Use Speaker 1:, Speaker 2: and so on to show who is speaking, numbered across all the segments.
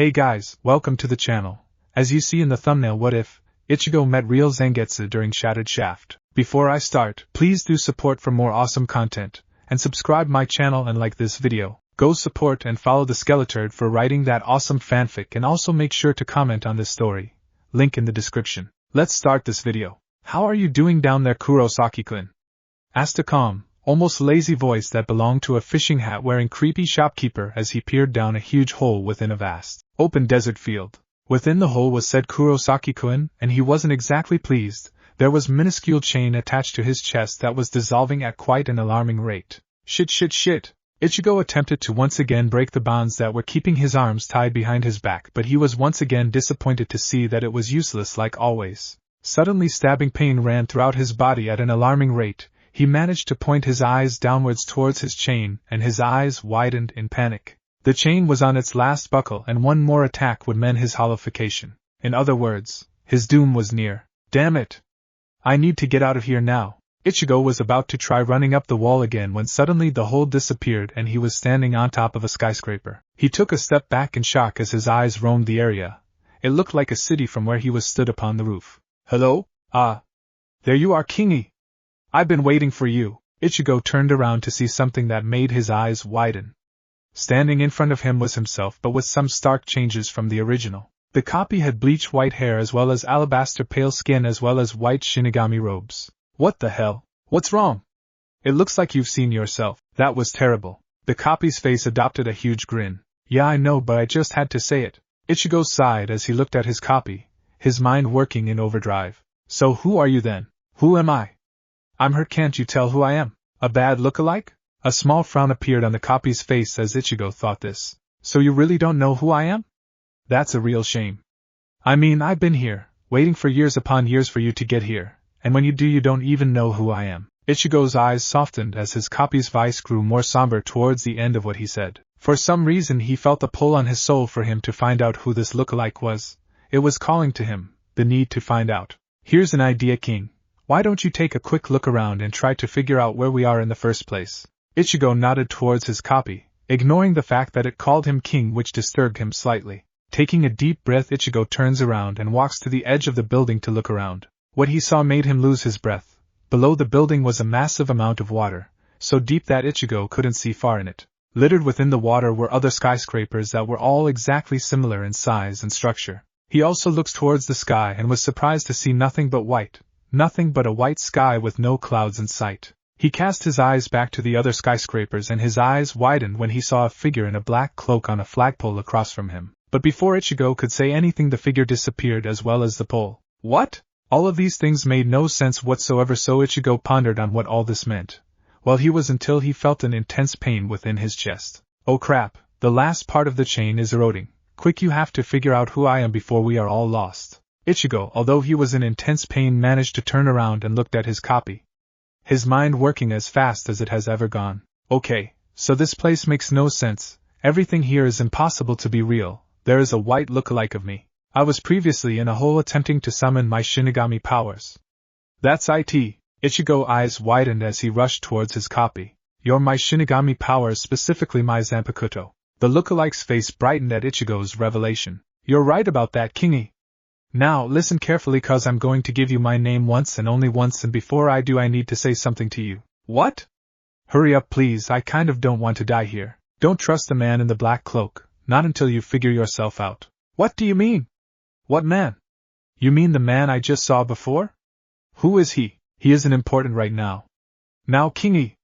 Speaker 1: Hey guys, welcome to the channel. As you see in the thumbnail, what if Ichigo met real Zangetsu during Shattered Shaft? Before I start, please do support for more awesome content, and subscribe my channel and like this video. Go support and follow the Skeleturd for writing that awesome fanfic, and also make sure to comment on this story. Link in the description. Let's start this video. How are you doing down there, Kurosaki-kun? Asked a calm, almost lazy voice that belonged to a fishing hat-wearing creepy shopkeeper as he peered down a huge hole within a vast, open desert field. Within the hole was said Kurosaki-kun, and he wasn't exactly pleased. There was minuscule chain attached to his chest that was dissolving at quite an alarming rate. Shit. Ichigo attempted to once again break the bonds that were keeping his arms tied behind his back, but he was once again disappointed to see that it was useless like always. Suddenly stabbing pain ran throughout his body at an alarming rate. He managed to point his eyes downwards towards his chain, and his eyes widened in panic. The chain was on its last buckle, and one more attack would mend his hollowification. In other words, his doom was near. Damn it! I need to get out of here now. Ichigo was about to try running up the wall again when suddenly the hole disappeared and he was standing on top of a skyscraper. He took a step back in shock as his eyes roamed the area. It looked like a city from where he was stood upon the roof. Hello? There you are, Kingy! I've been waiting for you. Ichigo turned around to see something that made his eyes widen. Standing in front of him was himself, but with some stark changes from the original. The copy had bleached white hair as well as alabaster pale skin as well as white Shinigami robes. What the hell? What's wrong? It looks like you've seen yourself. That was terrible. The copy's face adopted a huge grin. Yeah, I know, but I just had to say it. Ichigo sighed as he looked at his copy, his mind working in overdrive. So who are you then? Who am I? I'm her, can't you tell who I am? A bad lookalike? A small frown appeared on the copy's face as Ichigo thought this. So you really don't know who I am? That's a real shame. I mean, I've been here, waiting for years upon years for you to get here, and when you do you don't even know who I am. Ichigo's eyes softened as his copy's voice grew more somber towards the end of what he said. For some reason he felt a pull on his soul for him to find out who this lookalike was. It was calling to him, the need to find out. Here's an idea, King. Why don't you take a quick look around and try to figure out where we are in the first place? Ichigo nodded towards his copy, ignoring the fact that it called him King, which disturbed him slightly. Taking a deep breath, Ichigo turns around and walks to the edge of the building to look around. What he saw made him lose his breath. Below the building was a massive amount of water, so deep that Ichigo couldn't see far in it. Littered within the water were other skyscrapers that were all exactly similar in size and structure. He also looked towards the sky and was surprised to see nothing but white. Nothing but a white sky with no clouds in sight. He cast his eyes back to the other skyscrapers and his eyes widened when he saw a figure in a black cloak on a flagpole across from him. But before Ichigo could say anything, the figure disappeared as well as the pole. What? All of these things made no sense whatsoever, so Ichigo pondered on what all this meant. Well, he was until he felt an intense pain within his chest. Oh crap, the last part of the chain is eroding. Quick, you have to figure out who I am before we are all lost. Ichigo, although he was in intense pain, managed to turn around and looked at his copy. His mind working as fast as it has ever gone. Okay, so this place makes no sense. Everything here is impossible to be real. There is a white lookalike of me. I was previously in a hole attempting to summon my Shinigami powers. That's it. Ichigo's eyes widened as he rushed towards his copy. You're my Shinigami powers, specifically my Zanpakuto. The lookalike's face brightened at Ichigo's revelation. You're right about that, Kingy. Now, listen carefully, cause I'm going to give you my name once and only once, and before I do I need to say something to you. What? Hurry up please, I kind of don't want to die here. Don't trust the man in the black cloak, not until you figure yourself out. What do you mean? What man? You mean the man I just saw before? Who is he? He isn't important right now. Now, Kingy.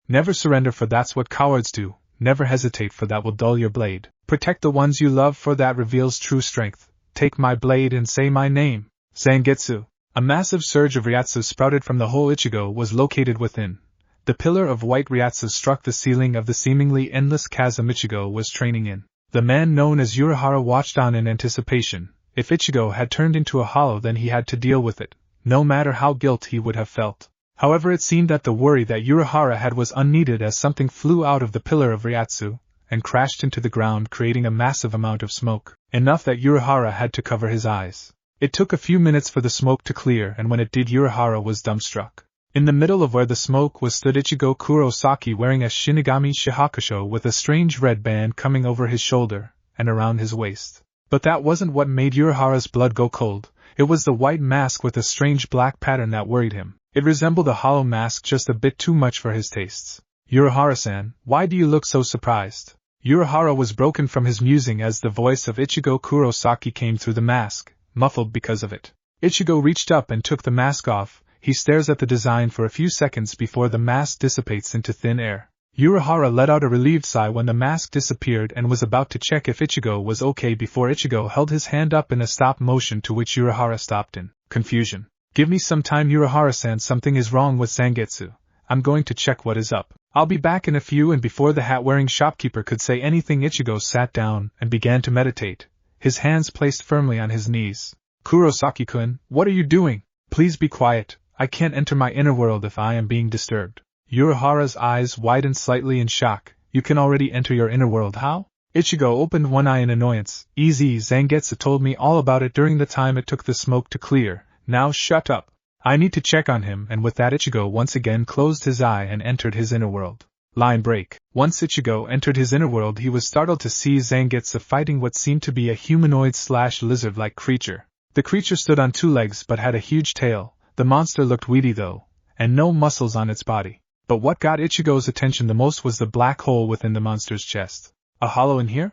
Speaker 1: Never surrender, for that's what cowards do. Never hesitate, for that will dull your blade. Protect the ones you love, for that reveals true strength. Take my blade and say my name. Zangetsu. A massive surge of Ryatsu sprouted from the hole Ichigo was located within. The pillar of white Ryatsu struck the ceiling of the seemingly endless chasm Ichigo was training in. The man known as Urahara watched on in anticipation. If Ichigo had turned into a hollow, then he had to deal with it, no matter how guilt he would have felt. However, it seemed that the worry that Urahara had was unneeded, as something flew out of the pillar of Ryatsu and crashed into the ground, creating a massive amount of smoke, enough that Urahara had to cover his eyes. It took a few minutes for the smoke to clear, and when it did, Urahara was dumbstruck. In the middle of where the smoke was stood Ichigo Kurosaki, wearing a Shinigami Shihakusho with a strange red band coming over his shoulder, and around his waist. But that wasn't what made Urahara's blood go cold. It was the white mask with a strange black pattern that worried him. It resembled a hollow mask just a bit too much for his tastes. Urahara-san, why do you look so surprised? Urahara was broken from his musing as the voice of Ichigo Kurosaki came through the mask, muffled because of it. Ichigo reached up and took the mask off. He stares at the design for a few seconds before the mask dissipates into thin air. Urahara let out a relieved sigh when the mask disappeared and was about to check if Ichigo was okay before Ichigo held his hand up in a stop motion, to which Urahara stopped in confusion. Give me some time, Urahara-san, something is wrong with Zangetsu. I'm going to check what is up. I'll be back in a few. And before the hat-wearing shopkeeper could say anything, Ichigo sat down and began to meditate, his hands placed firmly on his knees. Kurosaki-kun, what are you doing? Please be quiet. I can't enter my inner world if I am being disturbed. Urahara's eyes widened slightly in shock. You can already enter your inner world, how? Ichigo opened one eye in annoyance. Easy, Zangetsu told me all about it during the time it took the smoke to clear. Now shut up. I need to check on him. And with that, Ichigo once again closed his eye and entered his inner world. Line break. Once Ichigo entered his inner world, he was startled to see Zangetsu fighting what seemed to be a humanoid/lizard-like creature. The creature stood on two legs but had a huge tail. The monster looked weedy though, and no muscles on its body. But what got Ichigo's attention the most was the black hole within the monster's chest. A hollow in here?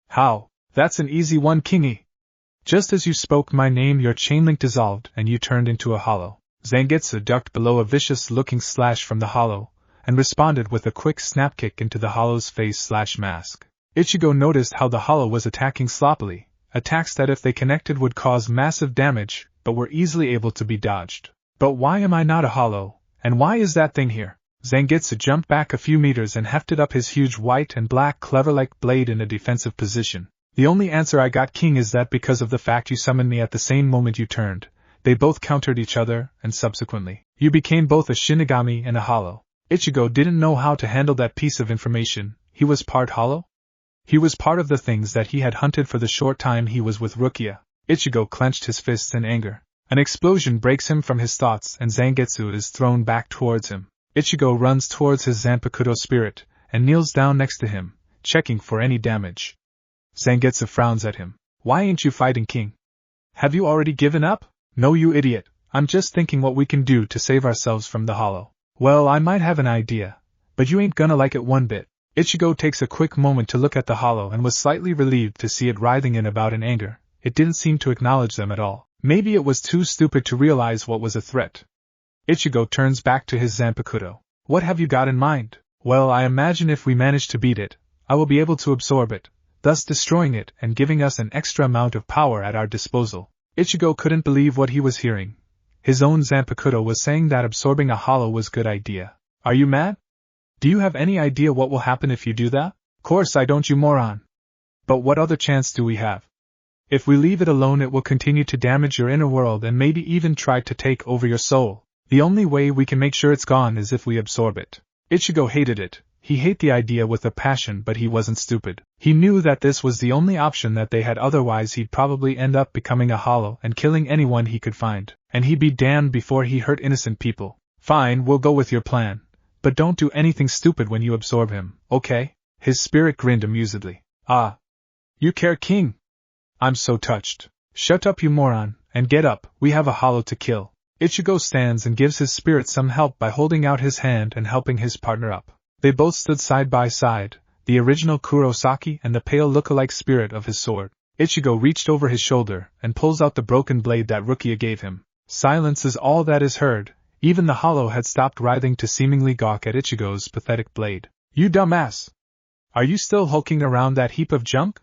Speaker 1: How? That's an easy one, Kingy. Just as you spoke my name, your chain link dissolved and you turned into a hollow. Zangetsu ducked below a vicious-looking slash from the hollow, and responded with a quick snap kick into the hollow's face/mask. Ichigo noticed how the hollow was attacking sloppily, attacks that if they connected would cause massive damage, but were easily able to be dodged. But why am I not a hollow, and why is that thing here? Zangetsu jumped back a few meters and hefted up his huge white and black cleaver-like blade in a defensive position. The only answer I got, King, is that because of the fact you summoned me at the same moment you turned, they both countered each other, and subsequently, you became both a Shinigami and a hollow. Ichigo didn't know how to handle that piece of information. He was part hollow? He was part of the things that he had hunted for the short time he was with Rukia. Ichigo clenched his fists in anger. An explosion breaks him from his thoughts and Zangetsu is thrown back towards him. Ichigo runs towards his Zanpakuto spirit, and kneels down next to him, checking for any damage. Zangetsu frowns at him. Why ain't you fighting, King? Have you already given up? No, you idiot. I'm just thinking what we can do to save ourselves from the hollow. Well, I might have an idea, but you ain't gonna like it one bit. Ichigo takes a quick moment to look at the hollow and was slightly relieved to see it writhing in about in anger. It didn't seem to acknowledge them at all. Maybe it was too stupid to realize what was a threat. Ichigo turns back to his Zanpakuto. What have you got in mind? Well, I imagine if we manage to beat it, I will be able to absorb it, thus destroying it and giving us an extra amount of power at our disposal. Ichigo couldn't believe what he was hearing. His own Zanpakuto was saying that absorbing a hollow was a good idea. Are you mad? Do you have any idea what will happen if you do that? Course I don't, you moron. But what other chance do we have? If we leave it alone, it will continue to damage your inner world and maybe even try to take over your soul. The only way we can make sure it's gone is if we absorb it. Ichigo hated it. He hated the idea with a passion, but he wasn't stupid. He knew that this was the only option that they had, otherwise he'd probably end up becoming a hollow and killing anyone he could find, and he'd be damned before he hurt innocent people. Fine, we'll go with your plan. But don't do anything stupid when you absorb him, okay? His spirit grinned amusedly. Ah. You care, King? I'm so touched. Shut up, you moron, and get up, we have a hollow to kill. Ichigo stands and gives his spirit some help by holding out his hand and helping his partner up. They both stood side by side, the original Kurosaki and the pale lookalike spirit of his sword. Ichigo reached over his shoulder and pulls out the broken blade that Rukia gave him. Silence is all that is heard. Even the hollow had stopped writhing to seemingly gawk at Ichigo's pathetic blade. You dumbass! Are you still hulking around that heap of junk?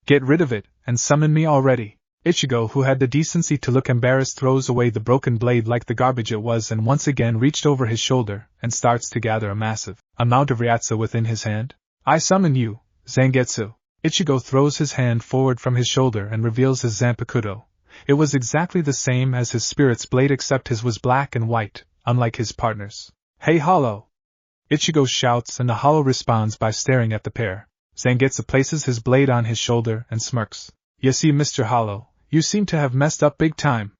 Speaker 1: Get rid of it, and summon me already. Ichigo, who had the decency to look embarrassed, throws away the broken blade like the garbage it was and once again reached over his shoulder and starts to gather a massive amount of Ryatsu within his hand. I summon you, Zangetsu. Ichigo throws his hand forward from his shoulder and reveals his Zanpakuto. It was exactly the same as his spirit's blade, except his was black and white, unlike his partner's. Hey, hollow! Ichigo shouts and the hollow responds by staring at the pair. Zangetsu places his blade on his shoulder and smirks. You see, Mr. Hollow, you seem to have messed up big time.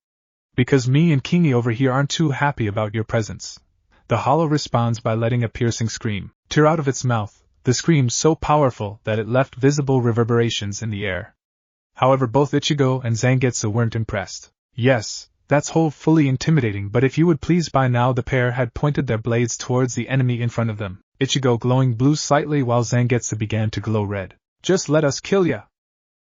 Speaker 1: Because me and Kingy over here aren't too happy about your presence. The hollow responds by letting a piercing scream tear out of its mouth. the scream so powerful that it left visible reverberations in the air. However, both Ichigo and Zangetsu weren't impressed. Yes, that's fully intimidating, but if you would please, by now the pair had pointed their blades towards the enemy in front of them, Ichigo glowing blue slightly while Zangetsu began to glow red. Just let us kill ya!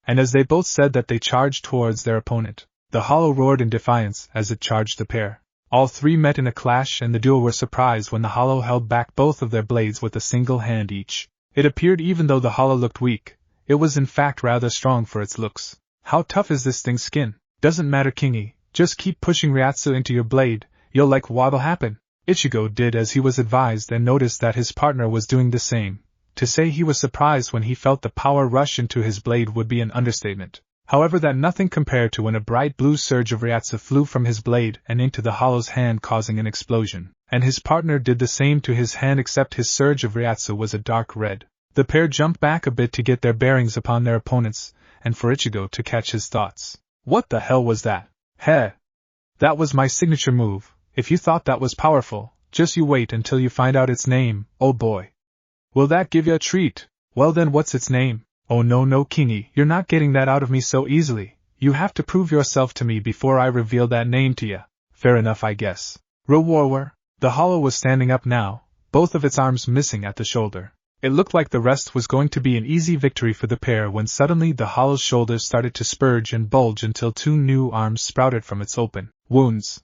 Speaker 1: And as they both said that, they charged towards their opponent. The hollow roared in defiance as it charged the pair. All three met in a clash, and the duo were surprised when the hollow held back both of their blades with a single hand each. It appeared even though the hollow looked weak, it was in fact rather strong for its looks. How tough is this thing's skin? Doesn't matter, Kingy. Just keep pushing Ryatsu into your blade, you'll like what'll happen. Ichigo did as he was advised and noticed that his partner was doing the same. To say he was surprised when he felt the power rush into his blade would be an understatement. However, that nothing compared to when a bright blue surge of Ryatsu flew from his blade and into the hollow's hand, causing an explosion, and his partner did the same to his hand, except his surge of Ryatsu was a dark red. The pair jumped back a bit to get their bearings upon their opponents, and for Ichigo to catch his thoughts. What the hell was that? Heh! That was my signature move. If you thought that was powerful, just you wait until you find out its name, old boy. Will that give you a treat? Well then, what's its name? Oh no, Kingy, you're not getting that out of me so easily. You have to prove yourself to me before I reveal that name to ya. Fair enough, I guess. Rowarwer. The hollow was standing up now, both of its arms missing at the shoulder. It looked like the rest was going to be an easy victory for the pair when suddenly the hollow's shoulders started to spurge and bulge until two new arms sprouted from its open wounds.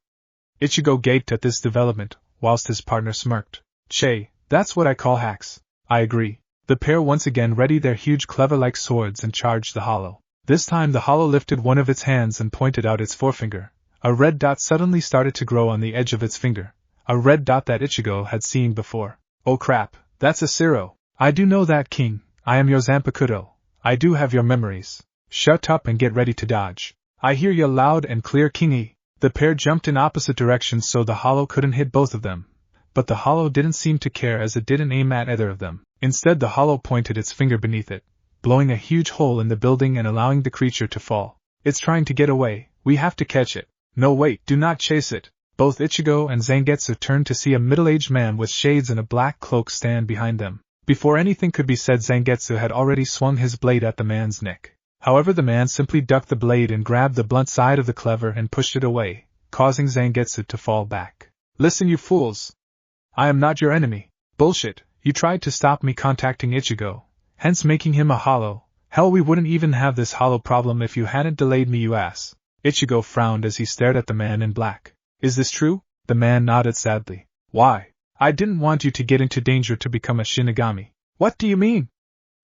Speaker 1: Ichigo gaped at this development, whilst his partner smirked. Che, that's what I call hacks. I agree. The pair once again readied their huge clever-like swords and charged the hollow. This time the hollow lifted one of its hands and pointed out its forefinger. A red dot suddenly started to grow on the edge of its finger. A red dot that Ichigo had seen before. Oh crap, that's a Zero. I do know that, King. I am your Zanpakuto. I do have your memories. Shut up and get ready to dodge. I hear you loud and clear, Kingy. The pair jumped in opposite directions so the hollow couldn't hit both of them. But the hollow didn't seem to care, as it didn't aim at either of them. Instead, the hollow pointed its finger beneath it, blowing a huge hole in the building and allowing the creature to fall. It's trying to get away. We have to catch it. No, wait, do not chase it. Both Ichigo and Zangetsu turned to see a middle-aged man with shades and a black cloak stand behind them. Before anything could be said, Zangetsu had already swung his blade at the man's neck. However, the man simply ducked the blade and grabbed the blunt side of the cleaver and pushed it away, causing Zangetsu to fall back. Listen, you fools! I am not your enemy. Bullshit, you tried to stop me contacting Ichigo, hence making him a hollow. Hell, we wouldn't even have this hollow problem if you hadn't delayed me, you ass. Ichigo frowned as he stared at the man in black. Is this true? The man nodded sadly. Why? I didn't want you to get into danger to become a Shinigami. What do you mean?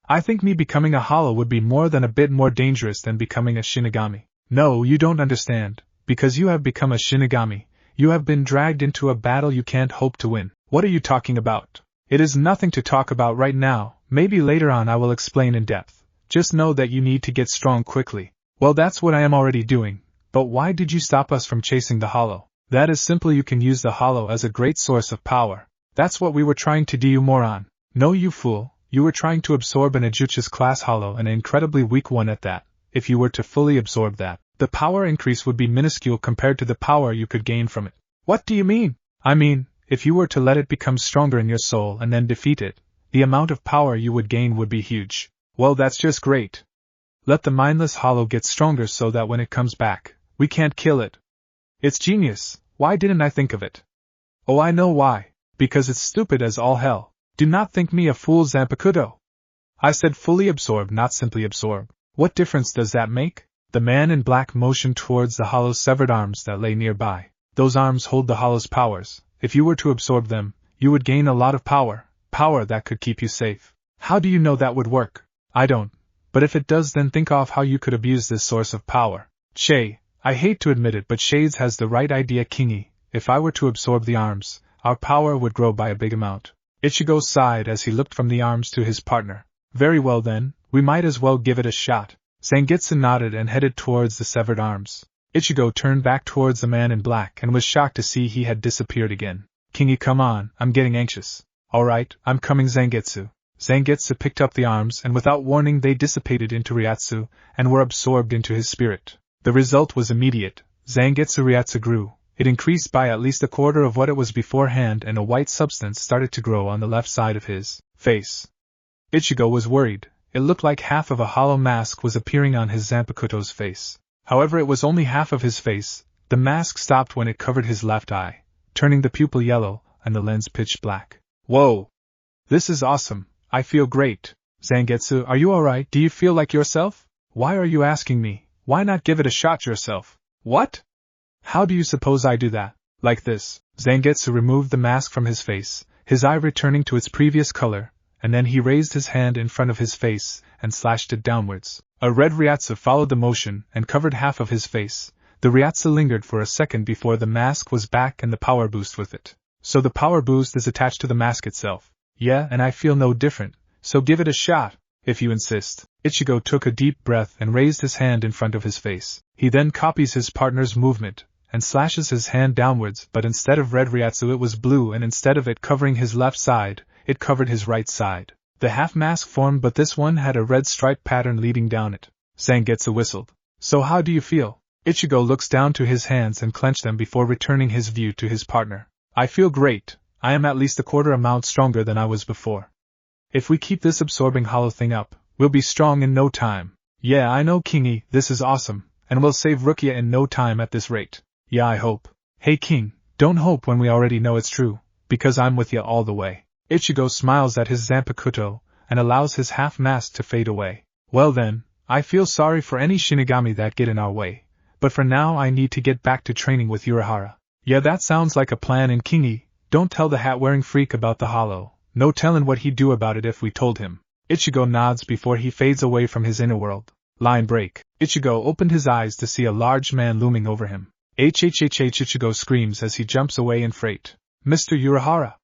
Speaker 1: I think me becoming a hollow would be more than a bit more dangerous than becoming a Shinigami. No, you don't understand. Because you have become a Shinigami, you have been dragged into a battle you can't hope to win. What are you talking about? It is nothing to talk about right now. Maybe later on I will explain in depth. Just know that you need to get strong quickly. Well, that's what I am already doing. But why did you stop us from chasing the hollow? That is simple. You can use the hollow as a great source of power. That's what we were trying to do, you moron. No, you fool. You were trying to absorb an Ajuch's class hollow, an incredibly weak one at that. If you were to fully absorb that, the power increase would be minuscule compared to the power you could gain from it. What do you mean? I mean, if you were to let it become stronger in your soul and then defeat it, the amount of power you would gain would be huge. Well, that's just great. Let the mindless hollow get stronger so that when it comes back, we can't kill it. It's genius. Why didn't I think of it? Oh, I know why. Because it's stupid as all hell. Do not think me a fool, Zanpakuto. I said fully absorb, not simply absorb. What difference does that make? The man in black motioned towards the hollow's severed arms that lay nearby. Those arms hold the hollow's powers. If you were to absorb them, you would gain a lot of power. Power that could keep you safe. How do you know that would work? I don't. But if it does, then think of how you could abuse this source of power. Che, I hate to admit it, but Shades has the right idea, Kingy. If I were to absorb the arms, our power would grow by a big amount. Ichigo sighed as he looked from the arms to his partner. Very well then, we might as well give it a shot. Zangetsu nodded and headed towards the severed arms. Ichigo turned back towards the man in black and was shocked to see he had disappeared again. Kingy, come on, I'm getting anxious. Alright, I'm coming, Zangetsu. Zangetsu picked up the arms and without warning they dissipated into Ryatsu and were absorbed into his spirit. The result was immediate. Zangetsu Ryatsu grew. It increased by at least a quarter of what it was beforehand, and a white substance started to grow on the left side of his face. Ichigo was worried. It looked like half of a hollow mask was appearing on his Zanpakuto's face. However, it was only half of his face. The mask stopped when it covered his left eye, turning the pupil yellow and the lens pitch black. Whoa! This is awesome. I feel great. Zangetsu, are you alright? Do you feel like yourself? Why are you asking me? Why not give it a shot yourself? What? How do you suppose I do that? Like this. Zangetsu removed the mask from his face, his eye returning to its previous color, and then he raised his hand in front of his face and slashed it downwards. A red Ryatsu followed the motion and covered half of his face. The Ryatsu lingered for a second before the mask was back and the power boost with it. So the power boost is attached to the mask itself. Yeah, and I feel no different, so give it a shot, if you insist. Ichigo took a deep breath and raised his hand in front of his face. He then copies his partner's movement and slashes his hand downwards, but instead of red Ryatsu it was blue, and instead of it covering his left side, it covered his right side. The half mask formed, but this one had a red stripe pattern leading down it. Zangetsu whistled. So how do you feel? Ichigo looks down to his hands and clenched them before returning his view to his partner. I feel great. I am at least a quarter amount stronger than I was before. If we keep this absorbing hollow thing up, we'll be strong in no time. Yeah, I know, Kingy, this is awesome, and we'll save Rukia in no time at this rate. Yeah, I hope. Hey King, don't hope when we already know it's true, because I'm with ya all the way. Ichigo smiles at his Zanpakuto and allows his half mask to fade away. Well then, I feel sorry for any Shinigami that get in our way, but for now I need to get back to training with Urahara. Yeah, that sounds like a plan. And Kingy, don't tell the hat-wearing freak about the hollow. No tellin' what he'd do about it if we told him. Ichigo nods before he fades away from his inner world. Line break. Ichigo opened his eyes to see a large man looming over him. Ichigo screams as he jumps away in fright. Mr. Urahara!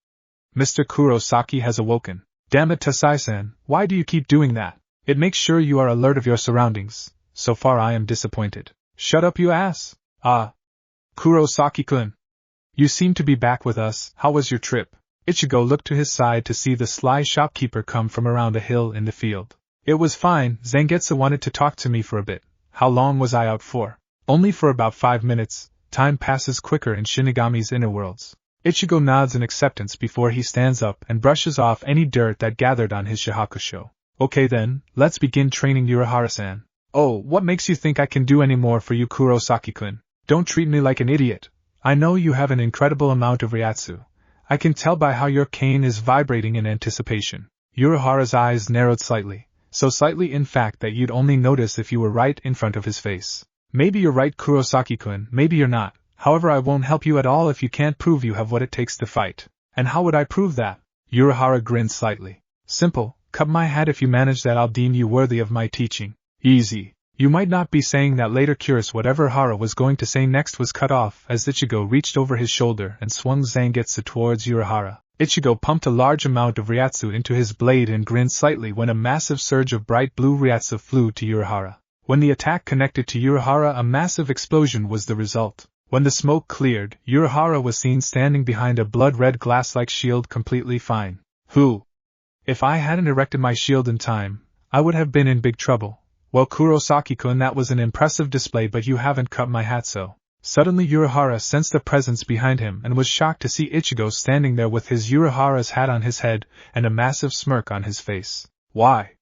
Speaker 1: Mr. Kurosaki has awoken. Damn it, Tasai-san, why do you keep doing that? It makes sure you are alert of your surroundings. So far I am disappointed. Shut up, you ass! Ah. Kurosaki-kun. You seem to be back with us. How was your trip? Ichigo looked to his side to see the sly shopkeeper come from around a hill in the field. It was fine. Zangetsu wanted to talk to me for a bit. How long was I out for? Only for about 5 minutes. Time passes quicker in Shinigami's inner worlds. Ichigo nods in acceptance before he stands up and brushes off any dirt that gathered on his shahakusho. Okay then, let's begin training Urahara-san. Oh, what makes you think I can do any more for you, Kurosaki-kun? Don't treat me like an idiot. I know you have an incredible amount of Ryatsu. I can tell by how your cane is vibrating in anticipation. Urahara's eyes narrowed slightly, so slightly in fact that you'd only notice if you were right in front of his face. Maybe you're right, Kurosaki-kun, maybe you're not. However, I won't help you at all if you can't prove you have what it takes to fight. And how would I prove that? Urahara grinned slightly. Simple, cut my hat. If you manage that, I'll deem you worthy of my teaching. Easy. You might not be saying that later. Curious, whatever Hara was going to say next was cut off as Ichigo reached over his shoulder and swung Zangetsu towards Urahara. Ichigo pumped a large amount of Ryatsu into his blade and grinned slightly when a massive surge of bright blue Ryatsu flew to Urahara. When the attack connected to Urahara, a massive explosion was the result. When the smoke cleared, Urahara was seen standing behind a blood-red glass-like shield completely fine. Who? If I hadn't erected my shield in time, I would have been in big trouble. Well, Kurosaki-kun, that was an impressive display, but you haven't cut my hat so. Suddenly Urahara sensed a presence behind him and was shocked to see Ichigo standing there with his Urahara's hat on his head and a massive smirk on his face. Why?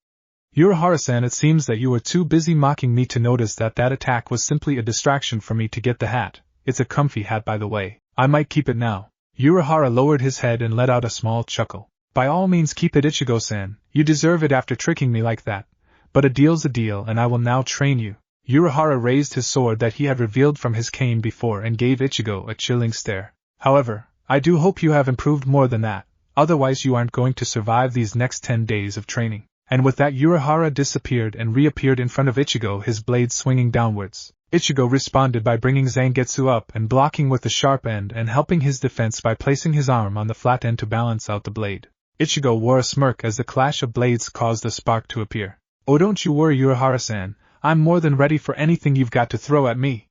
Speaker 1: Urahara-san, it seems that you were too busy mocking me to notice that attack was simply a distraction for me to get the hat. It's a comfy hat, by the way. I might keep it now. Urahara lowered his head and let out a small chuckle. By all means keep it, Ichigo-san. You deserve it after tricking me like that. But a deal's a deal, and I will now train you. Urahara raised his sword that he had revealed from his cane before and gave Ichigo a chilling stare. However, I do hope you have improved more than that, otherwise you aren't going to survive these next 10 days of training. And with that, Urahara disappeared and reappeared in front of Ichigo, his blade swinging downwards. Ichigo responded by bringing Zangetsu up and blocking with the sharp end and helping his defense by placing his arm on the flat end to balance out the blade. Ichigo wore a smirk as the clash of blades caused a spark to appear. Oh, don't you worry, Urahara-san, I'm more than ready for anything you've got to throw at me,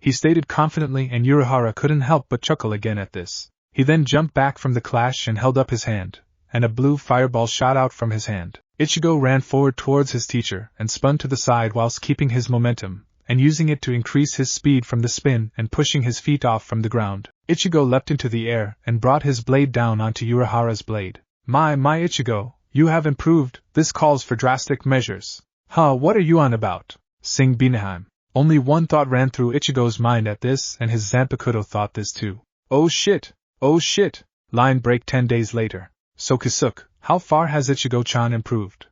Speaker 1: he stated confidently, and Urahara couldn't help but chuckle again at this. He then jumped back from the clash and held up his hand, and a blue fireball shot out from his hand. Ichigo ran forward towards his teacher and spun to the side whilst keeping his momentum, and using it to increase his speed from the spin and pushing his feet off from the ground. Ichigo leapt into the air and brought his blade down onto Urahara's blade. My Ichigo, You have improved, this calls for drastic measures. Huh, what are you on about? Sing Binaheim. Only one thought ran through Ichigo's mind at this, and his Zanpakuto thought this too. Oh shit! Oh shit! Line break 10 days later. So Kisuke, how far has Ichigo-chan improved?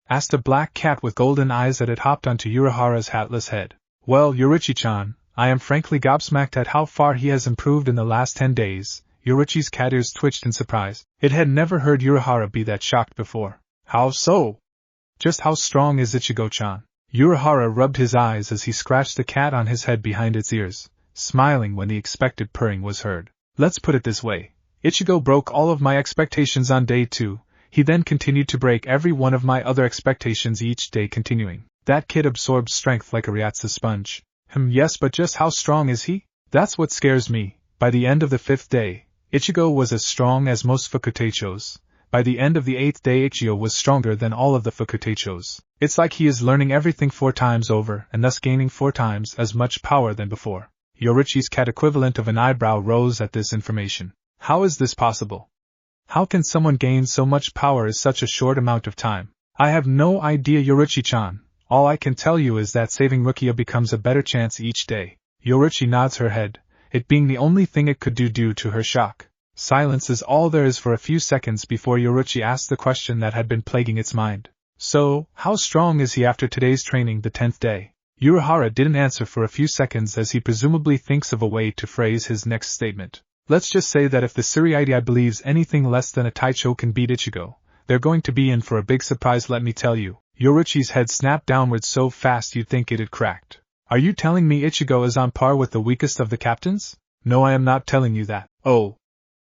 Speaker 1: Asked a black cat with golden eyes that had hopped onto Urahara's hatless head. Well, Yorichi-chan, I am frankly gobsmacked at how far he has improved in the last 10 days. Yorichi's cat ears twitched in surprise. It had never heard Urahara be that shocked before. How so? Just how strong is Ichigo-chan? Urahara rubbed his eyes as he scratched the cat on his head behind its ears, smiling when the expected purring was heard. Let's put it this way. Ichigo broke all of my expectations on day 2, he then continued to break every one of my other expectations each day continuing. That kid absorbed strength like a Ryatsu sponge. Yes, but just how strong is he? That's what scares me. By the end of the 5th day, Ichigo was as strong as most Fukutechos. By the end of the 8th day Ichigo was stronger than all of the Fukutechos. It's like he is learning everything 4 times over and thus gaining 4 times as much power than before. Yorichi's cat equivalent of an eyebrow rose at this information. How is this possible? How can someone gain so much power in such a short amount of time? I have no idea, Yorichi-chan. All I can tell you is that saving Rukia becomes a better chance each day. Yorichi nods her head, it being the only thing it could do due to her shock. Silence is all there is for a few seconds before Yorichi asked the question that had been plaguing its mind. So, how strong is he after today's training, the 10th day? Urahara didn't answer for a few seconds as he presumably thinks of a way to phrase his next statement. Let's just say that if the Suriidai believes anything less than a Taicho can beat Ichigo, they're going to be in for a big surprise, let me tell you. Yorichi's head snapped downwards so fast you'd think it had cracked. Are you telling me Ichigo is on par with the weakest of the captains? No, I am not telling you that. Oh.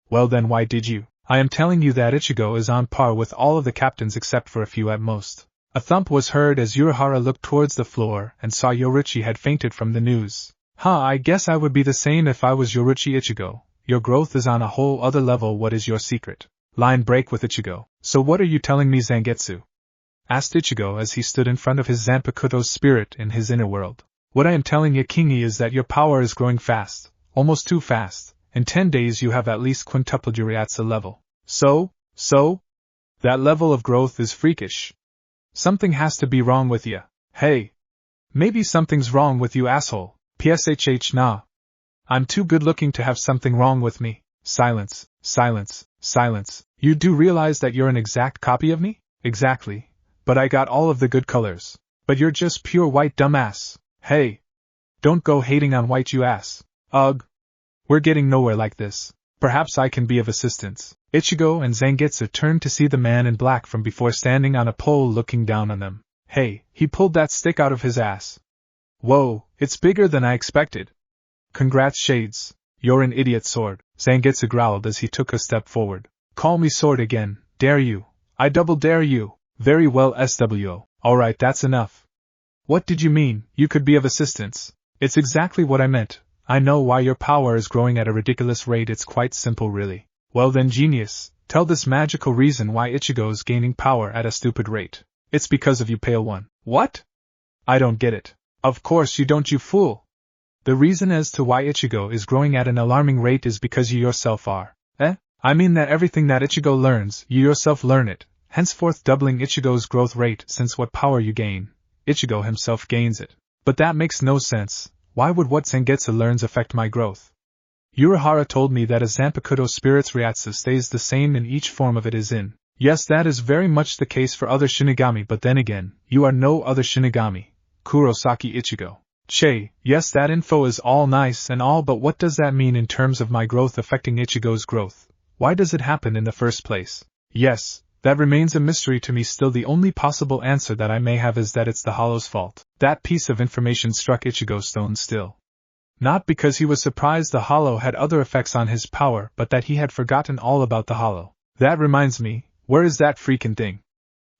Speaker 1: Well then why did you? I am telling you that Ichigo is on par with all of the captains except for a few at most. A thump was heard as Urahara looked towards the floor and saw Yorichi had fainted from the news. I guess I would be the same if I was Yorichi. Ichigo. Your growth is on a whole other level. What is your secret? Line break with Ichigo. So what are you telling me, Zangetsu? Asked Ichigo as he stood in front of his Zanpakuto's spirit in his inner world. What I am telling you, Kingi, is that your power is growing fast, almost too fast. In 10 days you have at least quintupled your Ryatsu level. So? That level of growth is freakish. Something has to be wrong with you. Hey! Maybe something's wrong with you, asshole. PSHH nah. I'm too good looking to have something wrong with me. Silence. You do realize that you're an exact copy of me? Exactly. But I got all of the good colors. But you're just pure white dumbass. Hey! Don't go hating on white, you ass. Ugh. We're getting nowhere like this. Perhaps I can be of assistance. Ichigo and Zangetsu turned to see the man in black from before standing on a pole looking down on them. Hey, he pulled that stick out of his ass. Whoa, it's bigger than I expected. Congrats, Shades. You're an idiot, Sword, Zangetsu growled as he took a step forward. Call me Sword again, dare you. I double dare you. Very well, SWO. Alright, that's enough. What did you mean, you could be of assistance? It's exactly what I meant. I know why your power is growing at a ridiculous rate. It's quite simple, really. Well then, genius, tell this magical reason why Ichigo's gaining power at a stupid rate. It's because of you, Pale One. What? I don't get it. Of course you don't, you fool. The reason as to why Ichigo is growing at an alarming rate is because you yourself are. I mean that everything that Ichigo learns, you yourself learn it, henceforth doubling Ichigo's growth rate, since what power you gain, Ichigo himself gains it. But that makes no sense. Why would what Zangetsu learns affect my growth? Urahara told me that a Zanpakuto spirit's Ryatsu stays the same in each form of it is in. Yes, that is very much the case for other Shinigami, but then again, you are no other Shinigami. Kurosaki Ichigo. Che, yes, that info is all nice and all, but what does that mean in terms of my growth affecting Ichigo's growth? Why does it happen in the first place? Yes, that remains a mystery to me still. The only possible answer that I may have is that it's the Hollow's fault. That piece of information struck Ichigo stone still. Not because he was surprised the Hollow had other effects on his power, but that he had forgotten all about the Hollow. That reminds me, where is that freaking thing?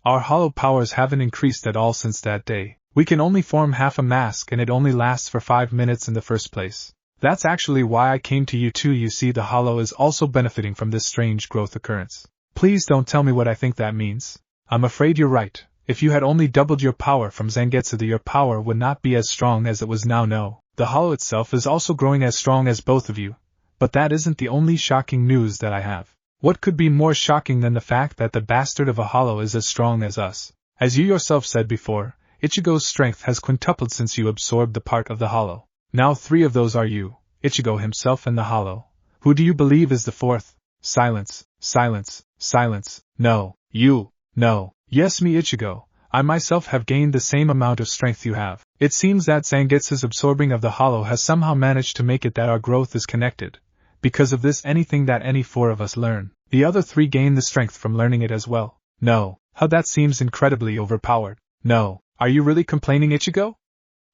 Speaker 1: Our Hollow powers haven't increased at all since that day. We can only form half a mask and it only lasts for 5 minutes in the first place. That's actually why I came to you too. You see, the Hollow is also benefiting from this strange growth occurrence. Please don't tell me what I think that means. I'm afraid you're right. If you had only doubled your power from Zangetsu, your power would not be as strong as it was now. No, the Hollow itself is also growing as strong as both of you. But that isn't the only shocking news that I have. What could be more shocking than the fact that the bastard of a hollow is as strong as us? As you yourself said before, Ichigo's strength has quintupled since you absorbed the part of the hollow. Now 3 of those are you, Ichigo himself and the hollow. Who do you believe is the 4th? Silence, silence, silence. No, you, no. Yes, me Ichigo. I myself have gained the same amount of strength you have. It seems that Zangetsu's absorbing of the hollow has somehow managed to make it that our growth is connected. Because of this, anything that any 4 of us learn, the other 3 gain the strength from learning it as well. No, how that seems incredibly overpowered. No, are you really complaining, Ichigo?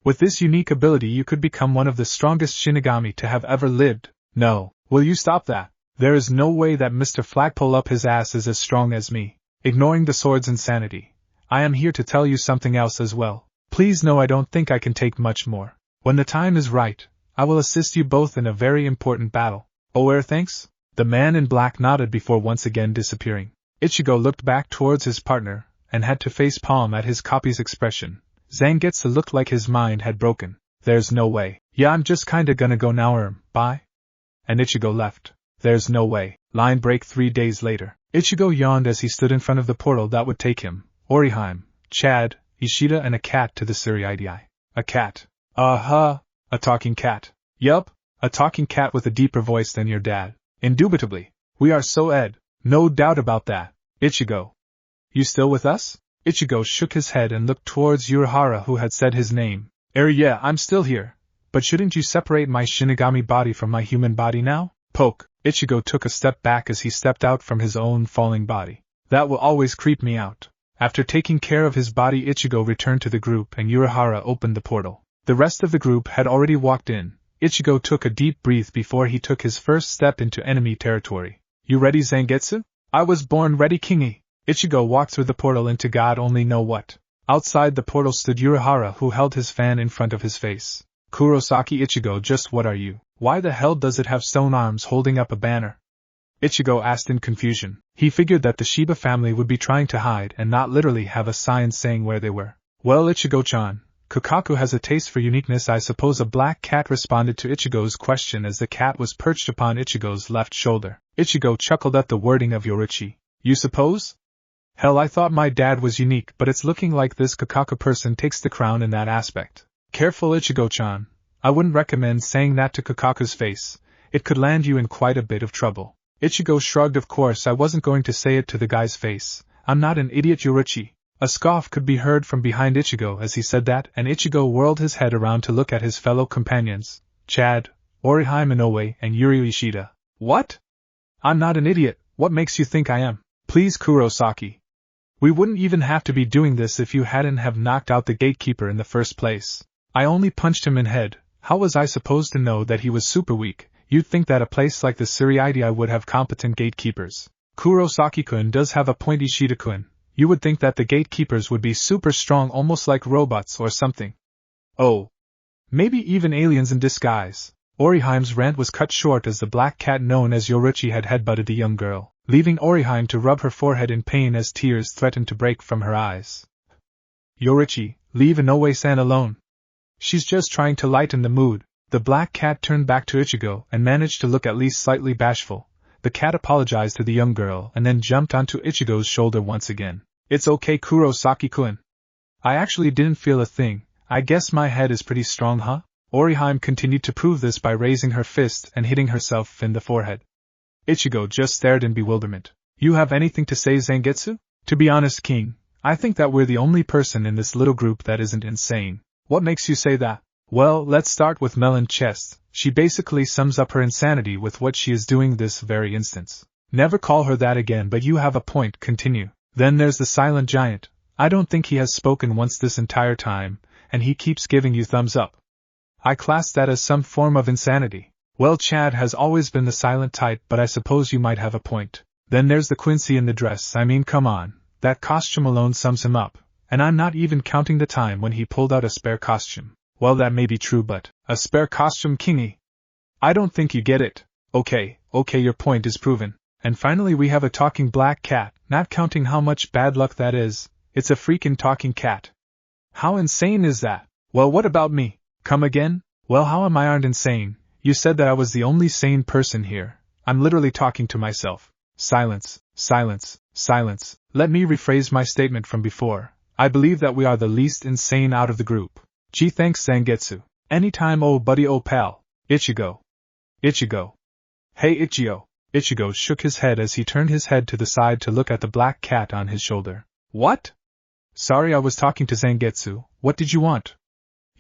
Speaker 1: With this unique ability you could become one of the strongest Shinigami to have ever lived. No, will you stop that? There is no way that Mr. Flagpole up his ass is as strong as me. Ignoring the sword's insanity, I am here to tell you something else as well. Please know I don't think I can take much more. When the time is right, I will assist you both in a very important battle. Oh, thanks? The man in black nodded before once again disappearing. Ichigo looked back towards his partner, and had to face palm at his copy's expression. Zangetsu looked like his mind had broken. There's no way. Yeah, I'm just kinda gonna go now, bye? And Ichigo left. There's no way. Line break 3 days later. Ichigo yawned as he stood in front of the portal that would take him, Orihime, Chad, Ishida and a cat to the Suriidii. A cat. A talking cat. Yup, a talking cat with a deeper voice than your dad. Indubitably. We are so Ed. No doubt about that. Ichigo. You still with us? Ichigo shook his head and looked towards Urahara, who had said his name. Yeah, I'm still here. But shouldn't you separate my Shinigami body from my human body now? Poke. Ichigo took a step back as he stepped out from his own falling body. That will always creep me out. After taking care of his body, Ichigo returned to the group and Urahara opened the portal. The rest of the group had already walked in. Ichigo took a deep breath before he took his first step into enemy territory. You ready, Zangetsu? I was born ready, Kingy. Ichigo walked through the portal into God only know what. Outside the portal stood Urahara, who held his fan in front of his face. Kurosaki. Ichigo, just what are you? Why the hell does it have stone arms holding up a banner? Ichigo asked in confusion. He figured that the Shiba family would be trying to hide and not literally have a sign saying where they were. Well, Ichigo-chan, Kokaku has a taste for uniqueness, I suppose. A black cat responded to Ichigo's question as the cat was perched upon Ichigo's left shoulder. Ichigo chuckled at the wording of Yorichi. You suppose? Hell, I thought my dad was unique, but it's looking like this Kokaku person takes the crown in that aspect. Careful, Ichigo-chan. I wouldn't recommend saying that to Kokaku's face. It could land you in quite a bit of trouble. Ichigo shrugged. Of course I wasn't going to say it to the guy's face. I'm not an idiot, Yorichi. A scoff could be heard from behind Ichigo as he said that, and Ichigo whirled his head around to look at his fellow companions, Chad, Orihime Inoue, and Yuri Ishida. What? I'm not an idiot. What makes you think I am? Please, Kurosaki. We wouldn't even have to be doing this if you hadn't have knocked out the gatekeeper in the first place. I only punched him in head. How was I supposed to know that he was super weak? You'd think that a place like the Suriidii would have competent gatekeepers. Kurosaki-kun does have a point, Ishida-kun. You would think that the gatekeepers would be super strong, almost like robots or something. Oh. Maybe even aliens in disguise. Orihime's rant was cut short as the black cat known as Yorichi had headbutted the young girl, leaving Orihime to rub her forehead in pain as tears threatened to break from her eyes. Yorichi, leave Inoue-san alone. She's just trying to lighten the mood. The black cat turned back to Ichigo and managed to look at least slightly bashful. The cat apologized to the young girl and then jumped onto Ichigo's shoulder once again. It's okay, Kurosaki-kun. I actually didn't feel a thing. I guess my head is pretty strong, huh? Orihime continued to prove this by raising her fist and hitting herself in the forehead. Ichigo just stared in bewilderment. You have anything to say, Zangetsu? To be honest, King, I think that we're the only person in this little group that isn't insane. What makes you say that? Well, let's start with Melon Chest. She basically sums up her insanity with what she is doing this very instance. Never call her that again, but you have a point, continue. Then there's the Silent Giant. I don't think he has spoken once this entire time, and he keeps giving you thumbs up. I class that as some form of insanity. Well, Chad has always been the silent type, but I suppose you might have a point. Then there's the Quincy in the dress. I mean, come on. That costume alone sums him up. And I'm not even counting the time when he pulled out a spare costume. Well, that may be true, but a spare costume, Kingy? I don't think you get it. Okay, your point is proven. And finally we have a talking black cat, not counting how much bad luck that is. It's a freaking talking cat. How insane is that? Well, what about me? Come again? Well, how am I aren't insane? You said that I was the only sane person here. I'm literally talking to myself. Silence, silence, silence. Let me rephrase my statement from before. I believe that we are the least insane out of the group. Gee, thanks Zangetsu. Anytime, oh buddy, oh pal. Ichigo. Ichigo. Hey Ichigo. Ichigo shook his head as he turned his head to the side to look at the black cat on his shoulder. What? Sorry, I was talking to Zangetsu. What did you want?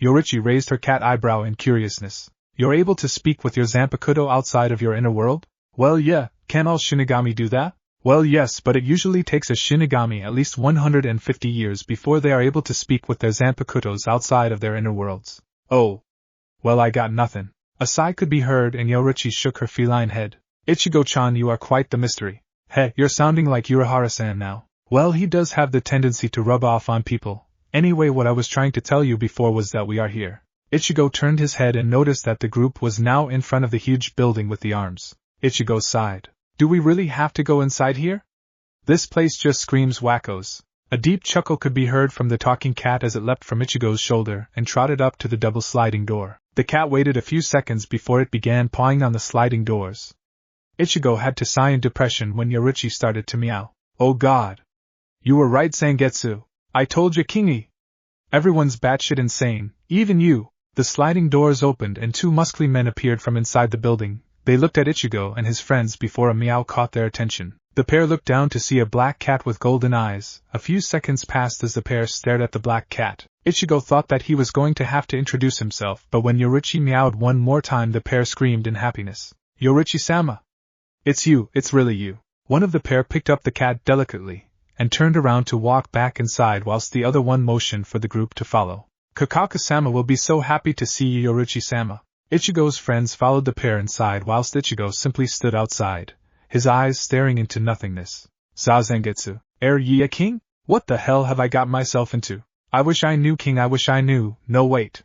Speaker 1: Yorichi raised her cat eyebrow in curiousness. You're able to speak with your Zanpakuto outside of your inner world? Well, yeah, can all Shinigami do that? Well, yes, but it usually takes a Shinigami at least 150 years before they are able to speak with their Zanpakutos outside of their inner worlds. Oh. Well, I got nothing. A sigh could be heard and Yorichi shook her feline head. Ichigo-chan, you are quite the mystery. Heh, you're sounding like Urahara-san now. Well, he does have the tendency to rub off on people. Anyway, what I was trying to tell you before was that we are here. Ichigo turned his head and noticed that the group was now in front of the huge building with the arms. Ichigo sighed. Do we really have to go inside here? This place just screams wackos. A deep chuckle could be heard from the talking cat as it leapt from Ichigo's shoulder and trotted up to the double sliding door. The cat waited a few seconds before it began pawing on the sliding doors. Ichigo had to sigh in depression when Yorichi started to meow. Oh god. You were right, Zangetsu. I told you, Kingi. Everyone's batshit insane, even you. The sliding doors opened and two muscly men appeared from inside the building. They looked at Ichigo and his friends before a meow caught their attention. The pair looked down to see a black cat with golden eyes. A few seconds passed as the pair stared at the black cat. Ichigo thought that he was going to have to introduce himself, but when Yorichi meowed one more time the pair screamed in happiness. Yorichi-sama! It's you, it's really you. One of the pair picked up the cat delicately, and turned around to walk back inside whilst the other one motioned for the group to follow. Kakaku-sama will be so happy to see you, Yorichi-sama. Ichigo's friends followed the pair inside whilst Ichigo simply stood outside, his eyes staring into nothingness. Zangetsu, ye a king? What the hell have I got myself into? I wish I knew, king, I wish I knew. No, wait.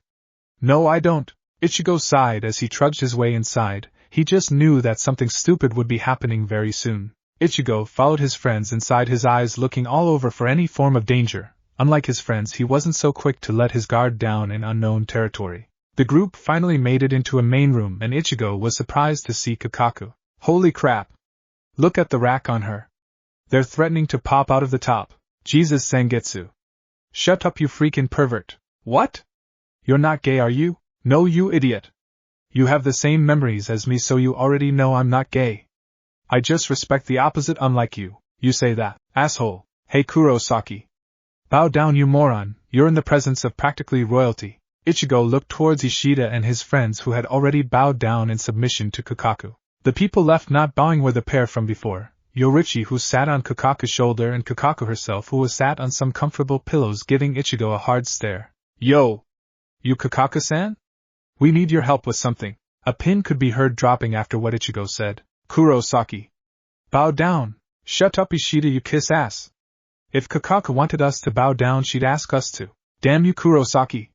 Speaker 1: No, I don't. Ichigo sighed as he trudged his way inside. He just knew that something stupid would be happening very soon. Ichigo followed his friends inside, his eyes looking all over for any form of danger. Unlike his friends, he wasn't so quick to let his guard down in unknown territory. The group finally made it into a main room and Ichigo was surprised to see Kakaku. Holy crap! Look at the rack on her. They're threatening to pop out of the top. Jesus, Zangetsu. Shut up, you freaking pervert. What? You're not gay, are you? No, you idiot. You have the same memories as me, so you already know I'm not gay. I just respect the opposite, unlike you. You say that, asshole. Hey Kurosaki. Bow down, you moron, you're in the presence of practically royalty. Ichigo looked towards Ishida and his friends who had already bowed down in submission to Kakaku. The people left not bowing were the pair from before, Yorichi who sat on Kakaku's shoulder and Kakaku herself who was sat on some comfortable pillows giving Ichigo a hard stare. Yo! You Kakaku-san? We need your help with something. A pin could be heard dropping after what Ichigo said. Kurosaki. Bow down. Shut up, Ishida, you kiss ass. If Kakaku wanted us to bow down, she'd ask us to. Damn you, Kurosaki.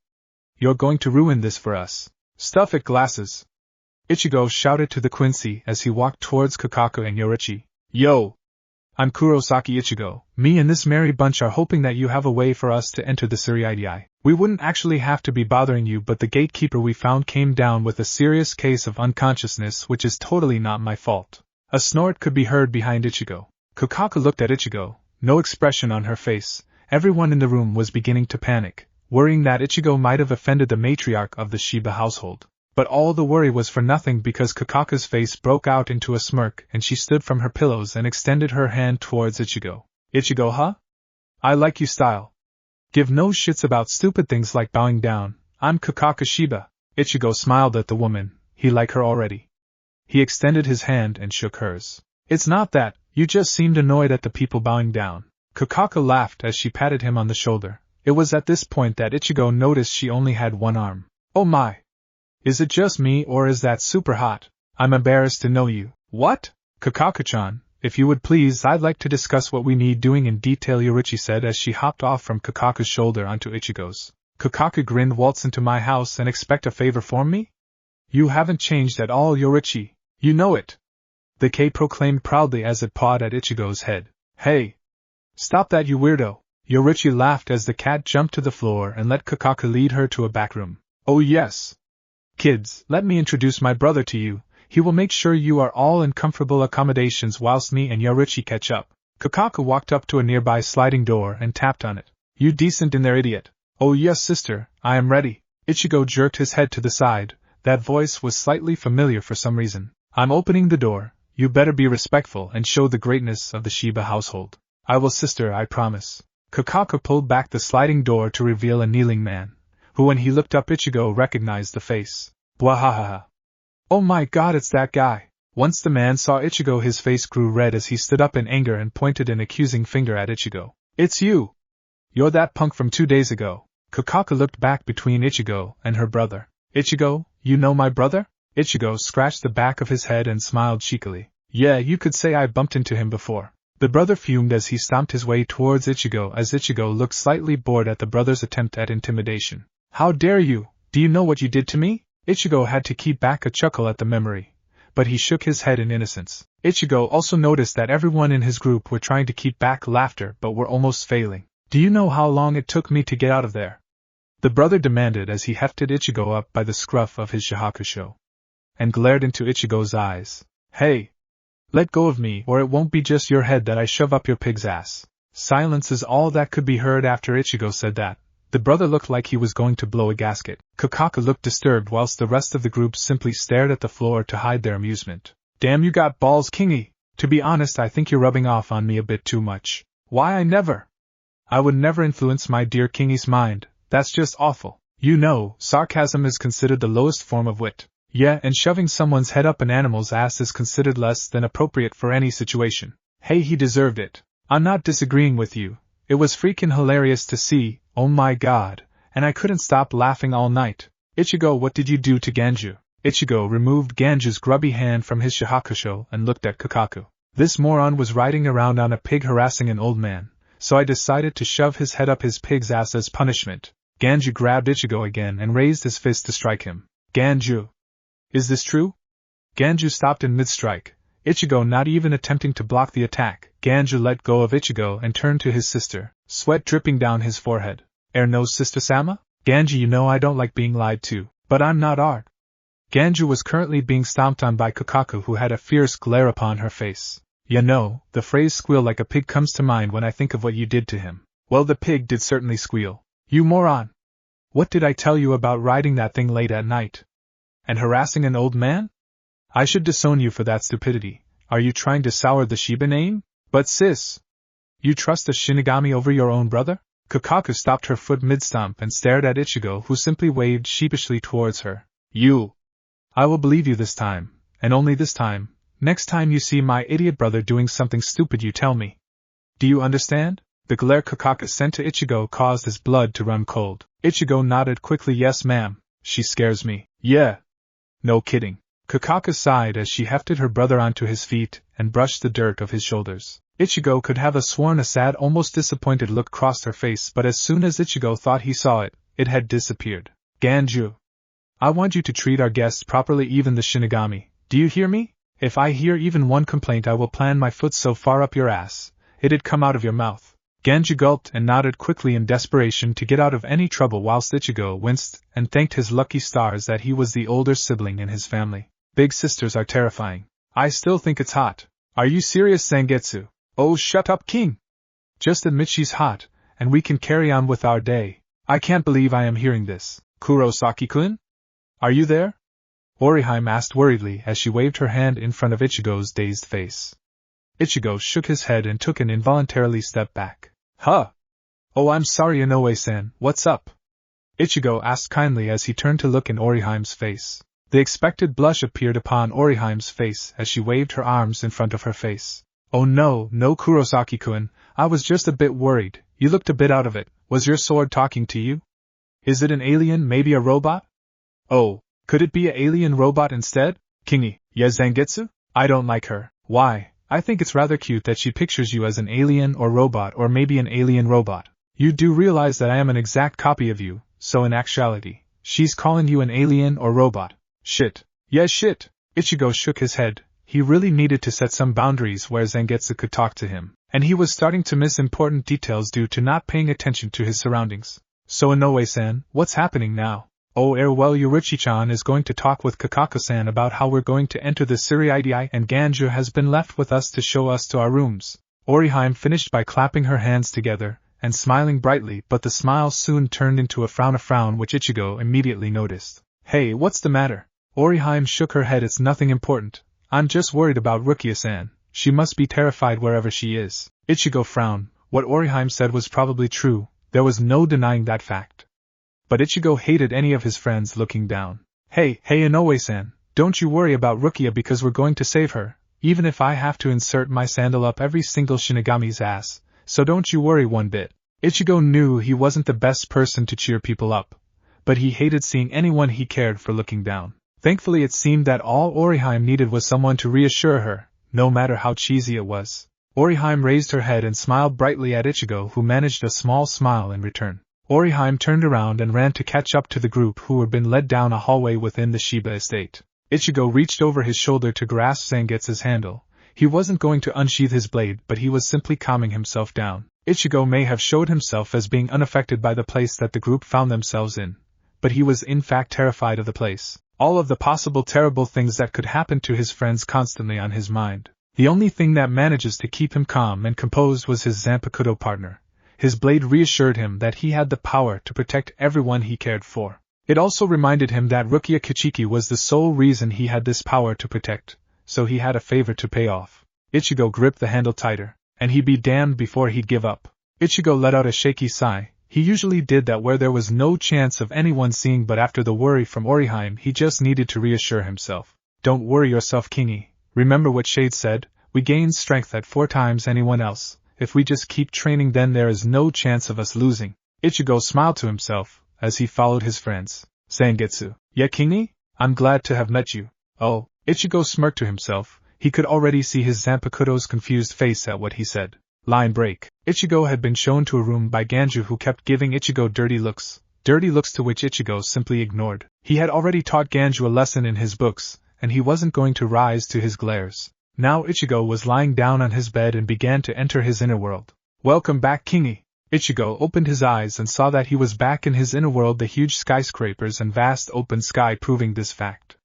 Speaker 1: You're going to ruin this for us. Stuff it, glasses. Ichigo shouted to the Quincy as he walked towards Kakaku and Yorichi. Yo! I'm Kurosaki Ichigo. Me and this merry bunch are hoping that you have a way for us to enter the Suriidii. We wouldn't actually have to be bothering you, but the gatekeeper we found came down with a serious case of unconsciousness, which is totally not my fault. A snort could be heard behind Ichigo. Kakaku looked at Ichigo, no expression on her face. Everyone in the room was beginning to panic, worrying that Ichigo might have offended the matriarch of the Shiba household. But all the worry was for nothing because Kakaku's face broke out into a smirk and she stood from her pillows and extended her hand towards Ichigo. Ichigo, huh? I like you style. Give no shits about stupid things like bowing down. I'm Kakaku Shiba. Ichigo smiled at the woman. He liked her already. He extended his hand and shook hers. It's not that, you just seemed annoyed at the people bowing down. Kakaku laughed as she patted him on the shoulder. It was at this point that Ichigo noticed she only had one arm. Oh my! Is it just me or is that super hot? I'm embarrassed to know you. What? Kakaku-chan, if you would please, I'd like to discuss what we need doing in detail, Yorichi said as she hopped off from Kakaku's shoulder onto Ichigo's. Kakaku grinned. Waltz into my house and expect a favor from me? You haven't changed at all, Yorichi. You know it. The K proclaimed proudly as it pawed at Ichigo's head. Hey! Stop that, you weirdo! Yorichi laughed as the cat jumped to the floor and let Kakaku lead her to a back room. Oh yes! Kids, let me introduce my brother to you. He will make sure you are all in comfortable accommodations whilst me and Yaruchi catch up. Kakaku walked up to a nearby sliding door and tapped on it. You decent in there, idiot. Oh yes, sister, I am ready. Ichigo jerked his head to the side. That voice was slightly familiar for some reason. I'm opening the door. You better be respectful and show the greatness of the Shiba household. I will, sister, I promise. Kakaku pulled back the sliding door to reveal a kneeling man, who when he looked up Ichigo recognized the face. Bwahahaha. Oh my god, it's that guy. Once the man saw Ichigo, his face grew red as he stood up in anger and pointed an accusing finger at Ichigo. It's you! You're that punk from 2 days ago. Kakaku looked back between Ichigo and her brother. Ichigo, you know my brother? Ichigo scratched the back of his head and smiled cheekily. Yeah, you could say I bumped into him before. The brother fumed as he stomped his way towards Ichigo as Ichigo looked slightly bored at the brother's attempt at intimidation. How dare you? Do you know what you did to me? Ichigo had to keep back a chuckle at the memory, but he shook his head in innocence. Ichigo also noticed that everyone in his group were trying to keep back laughter but were almost failing. Do you know how long it took me to get out of there? The brother demanded as he hefted Ichigo up by the scruff of his shahakusho and glared into Ichigo's eyes. Hey! Let go of me or it won't be just your head that I shove up your pig's ass. Silence is all that could be heard after Ichigo said that. The brother looked like he was going to blow a gasket. Kakaku looked disturbed whilst the rest of the group simply stared at the floor to hide their amusement. Damn, you got balls, Kingy. To be honest, I think you're rubbing off on me a bit too much. Why, I would never influence my dear Kingy's mind. That's just awful. You know, sarcasm is considered the lowest form of wit. Yeah, and shoving someone's head up an animal's ass is considered less than appropriate for any situation. Hey, he deserved it. I'm not disagreeing with you. It was freaking hilarious to see, oh my god, and I couldn't stop laughing all night. Ichigo, what did you do to Ganju? Ichigo removed Ganju's grubby hand from his shahakusho and looked at Kakaku. This moron was riding around on a pig harassing an old man, so I decided to shove his head up his pig's ass as punishment. Ganju grabbed Ichigo again and raised his fist to strike him. Ganju! Is this true? Ganju stopped in mid-strike, Ichigo not even attempting to block the attack. Ganju let go of Ichigo and turned to his sister, sweat dripping down his forehead. No, sister-sama? Ganju, you know I don't like being lied to, but I'm not art. Ganju was currently being stomped on by Kakaku, who had a fierce glare upon her face. You know, the phrase squeal like a pig comes to mind when I think of what you did to him. Well, the pig did certainly squeal. You moron! What did I tell you about riding that thing late at night? And harassing an old man? I should disown you for that stupidity. Are you trying to sour the Shiba name? But sis! You trust a Shinigami over your own brother? Kakaku stopped her foot mid-stomp and stared at Ichigo, who simply waved sheepishly towards her. You! I will believe you this time, and only this time. Next time you see my idiot brother doing something stupid, you tell me. Do you understand? The glare Kakaku sent to Ichigo caused his blood to run cold. Ichigo nodded quickly. Yes, ma'am. She scares me. Yeah. No kidding. Kakaku sighed as she hefted her brother onto his feet and brushed the dirt off his shoulders. Ichigo could have sworn a sad, almost disappointed look crossed her face, but as soon as Ichigo thought he saw it, it had disappeared. Ganju! I want you to treat our guests properly, even the Shinigami. Do you hear me? If I hear even one complaint, I will plant my foot so far up your ass, it'd come out of your mouth. Ganju gulped and nodded quickly in desperation to get out of any trouble, whilst Ichigo winced and thanked his lucky stars that he was the older sibling in his family. Big sisters are terrifying. I still think it's hot. Are you serious, Zangetsu? Oh, shut up, King! Just admit she's hot, and we can carry on with our day. I can't believe I am hearing this. Kurosaki-kun? Are you there? Orihime asked worriedly as she waved her hand in front of Ichigo's dazed face. Ichigo shook his head and took an involuntarily step back. Huh? Oh, I'm sorry, Inoue-san, what's up? Ichigo asked kindly as he turned to look in Orihime's face. The expected blush appeared upon Orihime's face as she waved her arms in front of her face. Oh no, Kurosaki-kun, I was just a bit worried. You looked a bit out of it. Was your sword talking to you? Is it an alien, maybe a robot? Oh, could it be an alien robot instead? Kingy, yes, Zangetsu? I don't like her. Why? I think it's rather cute that she pictures you as an alien or robot, or maybe an alien robot. You do realize that I am an exact copy of you, so in actuality, she's calling you an alien or robot. Shit. Yes, shit. Ichigo shook his head. He really needed to set some boundaries where Zangetsu could talk to him, and he was starting to miss important details due to not paying attention to his surroundings. So Inoue-san, what's happening now? Oh well, Yorichi-chan is going to talk with Kakaku-san about how we're going to enter the Suriidai, and Ganju has been left with us to show us to our rooms. Orihime finished by clapping her hands together and smiling brightly, but the smile soon turned into a frown which Ichigo immediately noticed. Hey, what's the matter? Orihime shook her head. It's nothing important. I'm just worried about Rukia-san. She must be terrified wherever she is. Ichigo frowned. What Orihime said was probably true. There was no denying that fact. But Ichigo hated any of his friends looking down. Hey, Inoue-san, don't you worry about Rukia because we're going to save her, even if I have to insert my sandal up every single Shinigami's ass, so don't you worry one bit. Ichigo knew he wasn't the best person to cheer people up, but he hated seeing anyone he cared for looking down. Thankfully it seemed that all Orihime needed was someone to reassure her, no matter how cheesy it was. Orihime raised her head and smiled brightly at Ichigo, who managed a small smile in return. Orihime turned around and ran to catch up to the group who had been led down a hallway within the Shiba estate. Ichigo reached over his shoulder to grasp Zangetsu's handle. He wasn't going to unsheath his blade, but he was simply calming himself down. Ichigo may have showed himself as being unaffected by the place that the group found themselves in, but he was in fact terrified of the place. All of the possible terrible things that could happen to his friends constantly on his mind. The only thing that manages to keep him calm and composed was his Zanpakuto partner. His blade reassured him that he had the power to protect everyone he cared for. It also reminded him that Rukia Kichiki was the sole reason he had this power to protect, so he had a favor to pay off. Ichigo gripped the handle tighter, and he'd be damned before he'd give up. Ichigo let out a shaky sigh. He usually did that where there was no chance of anyone seeing, but after the worry from Orihime he just needed to reassure himself. Don't worry yourself, Kingi. Remember what Shade said, we gain strength at 4 times anyone else. If we just keep training, then there is no chance of us losing. Ichigo smiled to himself as he followed his friends. Zangetsu. Yeah, Kingi? I'm glad to have met you. Oh, Ichigo smirked to himself. He could already see his Zanpakuto's confused face at what he said. Line break. Ichigo had been shown to a room by Ganju, who kept giving Ichigo dirty looks to which Ichigo simply ignored. He had already taught Ganju a lesson in his books, and he wasn't going to rise to his glares. Now Ichigo was lying down on his bed and began to enter his inner world. Welcome back, Kingi. Ichigo opened his eyes and saw that he was back in his inner world, the huge skyscrapers and vast open sky proving this fact.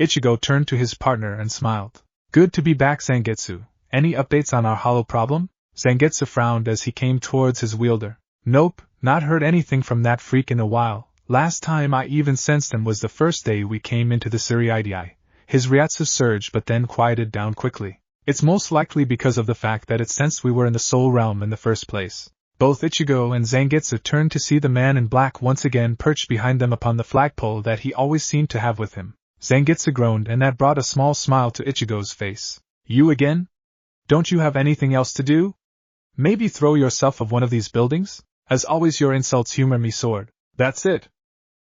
Speaker 1: Ichigo turned to his partner and smiled. Good to be back, Zangetsu. Any updates on our hollow problem? Zangetsu frowned as he came towards his wielder. Nope, not heard anything from that freak in a while. Last time I even sensed him was the first day we came into the Suriidai. His Ryatsu surged but then quieted down quickly. It's most likely because of the fact that it sensed we were in the Soul Realm in the first place. Both Ichigo and Zangetsu turned to see the man in black once again perched behind them upon the flagpole that he always seemed to have with him. Zangetsu groaned, and that brought a small smile to Ichigo's face. You again? Don't you have anything else to do? Maybe throw yourself off one of these buildings? As always, your insults humor me, sword. That's it.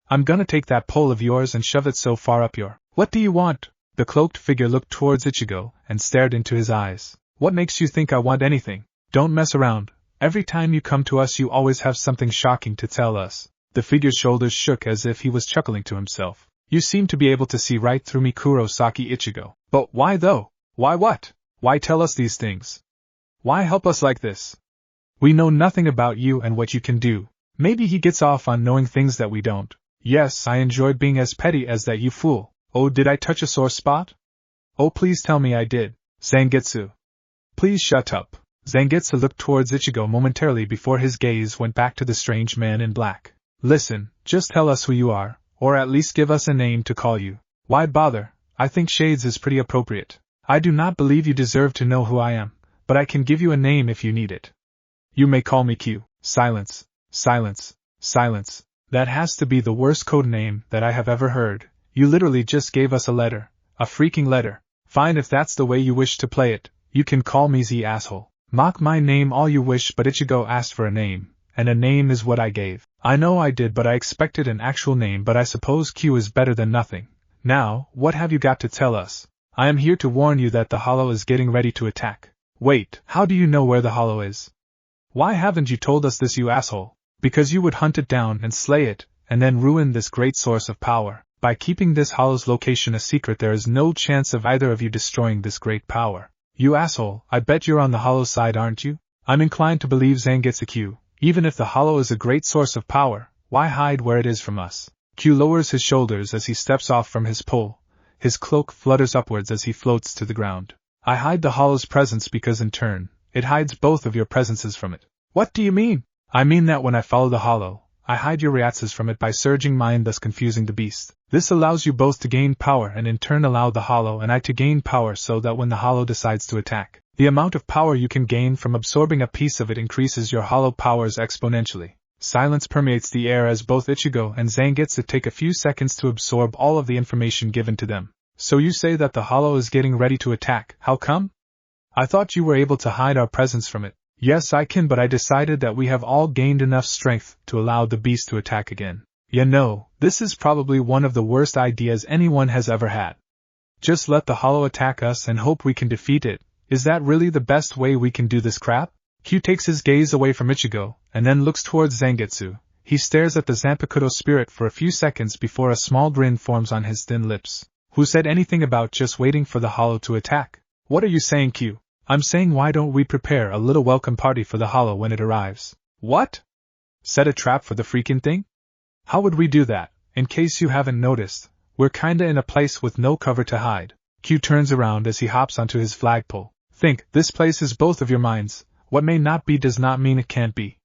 Speaker 1: I'm gonna take that pole of yours and shove it so far up your... What do you want? The cloaked figure looked towards Ichigo and stared into his eyes. What makes you think I want anything? Don't mess around. Every time you come to us you always have something shocking to tell us. The figure's shoulders shook as if he was chuckling to himself. You seem to be able to see right through me, Kurosaki Ichigo. But why though? Why what? Why tell us these things? Why help us like this? We know nothing about you and what you can do. Maybe he gets off on knowing things that we don't. Yes, I enjoyed being as petty as that, you fool. Oh, did I touch a sore spot? Oh, please tell me I did. Zangetsu. Please shut up. Zangetsu looked towards Ichigo momentarily before his gaze went back to the strange man in black. Listen, just tell us who you are, or at least give us a name to call you. Why bother? I think Shades is pretty appropriate. I do not believe you deserve to know who I am, but I can give you a name if you need it. You may call me Q. Silence. Silence. Silence. That has to be the worst code name that I have ever heard. You literally just gave us a letter. A freaking letter. Fine, if that's the way you wish to play it, you can call me Z, asshole. Mock my name all you wish, but Ichigo asked for a name, and a name is what I gave. I know I did, but I expected an actual name, but I suppose Q is better than nothing. Now, what have you got to tell us? I am here to warn you that the Hollow is getting ready to attack. Wait, how do you know where the Hollow is? Why haven't you told us this, you asshole? Because you would hunt it down and slay it, and then ruin this great source of power. By keeping this Hollow's location a secret, there is no chance of either of you destroying this great power. You asshole, I bet you're on the Hollow side, aren't you? I'm inclined to believe Zangetsu. Even if the Hollow is a great source of power, why hide where it is from us? Q lowers his shoulders as he steps off from his pole. His cloak flutters upwards as he floats to the ground. I hide the hollow's presence because in turn, it hides both of your presences from it. What do you mean? I mean that when I follow the hollow, I hide your reactions from it by surging mine, thus confusing the beast. This allows you both to gain power and in turn allow the hollow and I to gain power so that when the hollow decides to attack, the amount of power you can gain from absorbing a piece of it increases your hollow powers exponentially. Silence permeates the air as both Ichigo and Zangetsu take a few seconds to absorb all of the information given to them. So you say that the hollow is getting ready to attack, how come? I thought you were able to hide our presence from it. Yes, I can, but I decided that we have all gained enough strength to allow the beast to attack again. You know, this is probably one of the worst ideas anyone has ever had. Just let the hollow attack us and hope we can defeat it. Is that really the best way we can do this crap? Q takes his gaze away from Ichigo, and then looks towards Zangetsu. He stares at the Zanpakuto spirit for a few seconds before a small grin forms on his thin lips. Who said anything about just waiting for the hollow to attack? What are you saying, Q? I'm saying why don't we prepare a little welcome party for the hollow when it arrives? What? Set a trap for the freaking thing? How would we do that? In case you haven't noticed, we're kinda in a place with no cover to hide. Q turns around as he hops onto his flagpole. Think, this place is both of your minds. What may not be does not mean it can't be.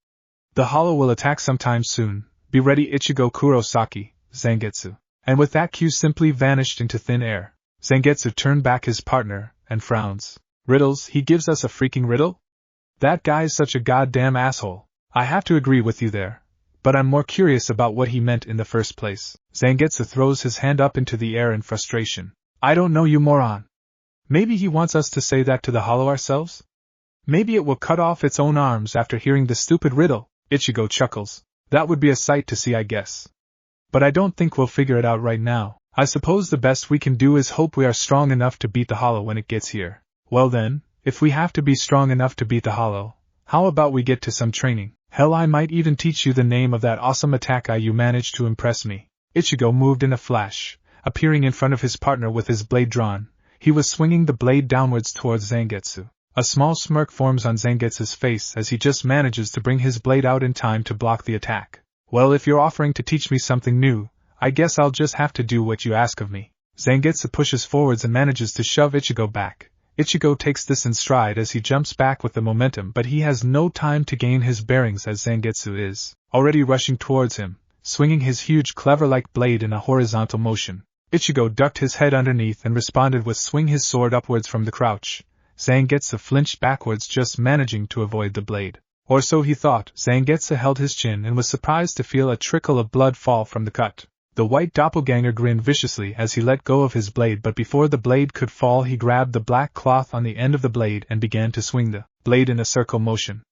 Speaker 1: The hollow will attack sometime soon. Be ready, Ichigo Kurosaki, Zangetsu. And with that, Q simply vanished into thin air. Zangetsu turned back his partner, and frowns. Riddles, he gives us a freaking riddle? That guy's such a goddamn asshole. I have to agree with you there. But I'm more curious about what he meant in the first place. Zangetsu throws his hand up into the air in frustration. I don't know, you moron. Maybe he wants us to say that to the hollow ourselves? Maybe it will cut off its own arms after hearing the stupid riddle. Ichigo chuckles. That would be a sight to see, I guess. But I don't think we'll figure it out right now. I suppose the best we can do is hope we are strong enough to beat the hollow when it gets here. Well then, if we have to be strong enough to beat the hollow, how about we get to some training? Hell, I might even teach you the name of that awesome attack you managed to impress me. Ichigo moved in a flash, appearing in front of his partner with his blade drawn. He was swinging the blade downwards towards Zangetsu. A small smirk forms on Zangetsu's face as he just manages to bring his blade out in time to block the attack. Well, if you're offering to teach me something new, I guess I'll just have to do what you ask of me. Zangetsu pushes forwards and manages to shove Ichigo back. Ichigo takes this in stride as he jumps back with the momentum, but he has no time to gain his bearings as Zangetsu is already rushing towards him, swinging his huge cleaver-like blade in a horizontal motion. Ichigo ducked his head underneath and responded with swing his sword upwards from the crouch. Zangetsu flinched backwards, just managing to avoid the blade. Or so he thought. Zangetsu held his chin and was surprised to feel a trickle of blood fall from the cut. The white doppelganger grinned viciously as he let go of his blade, but before the blade could fall he grabbed the black cloth on the end of the blade and began to swing the blade in a circle motion.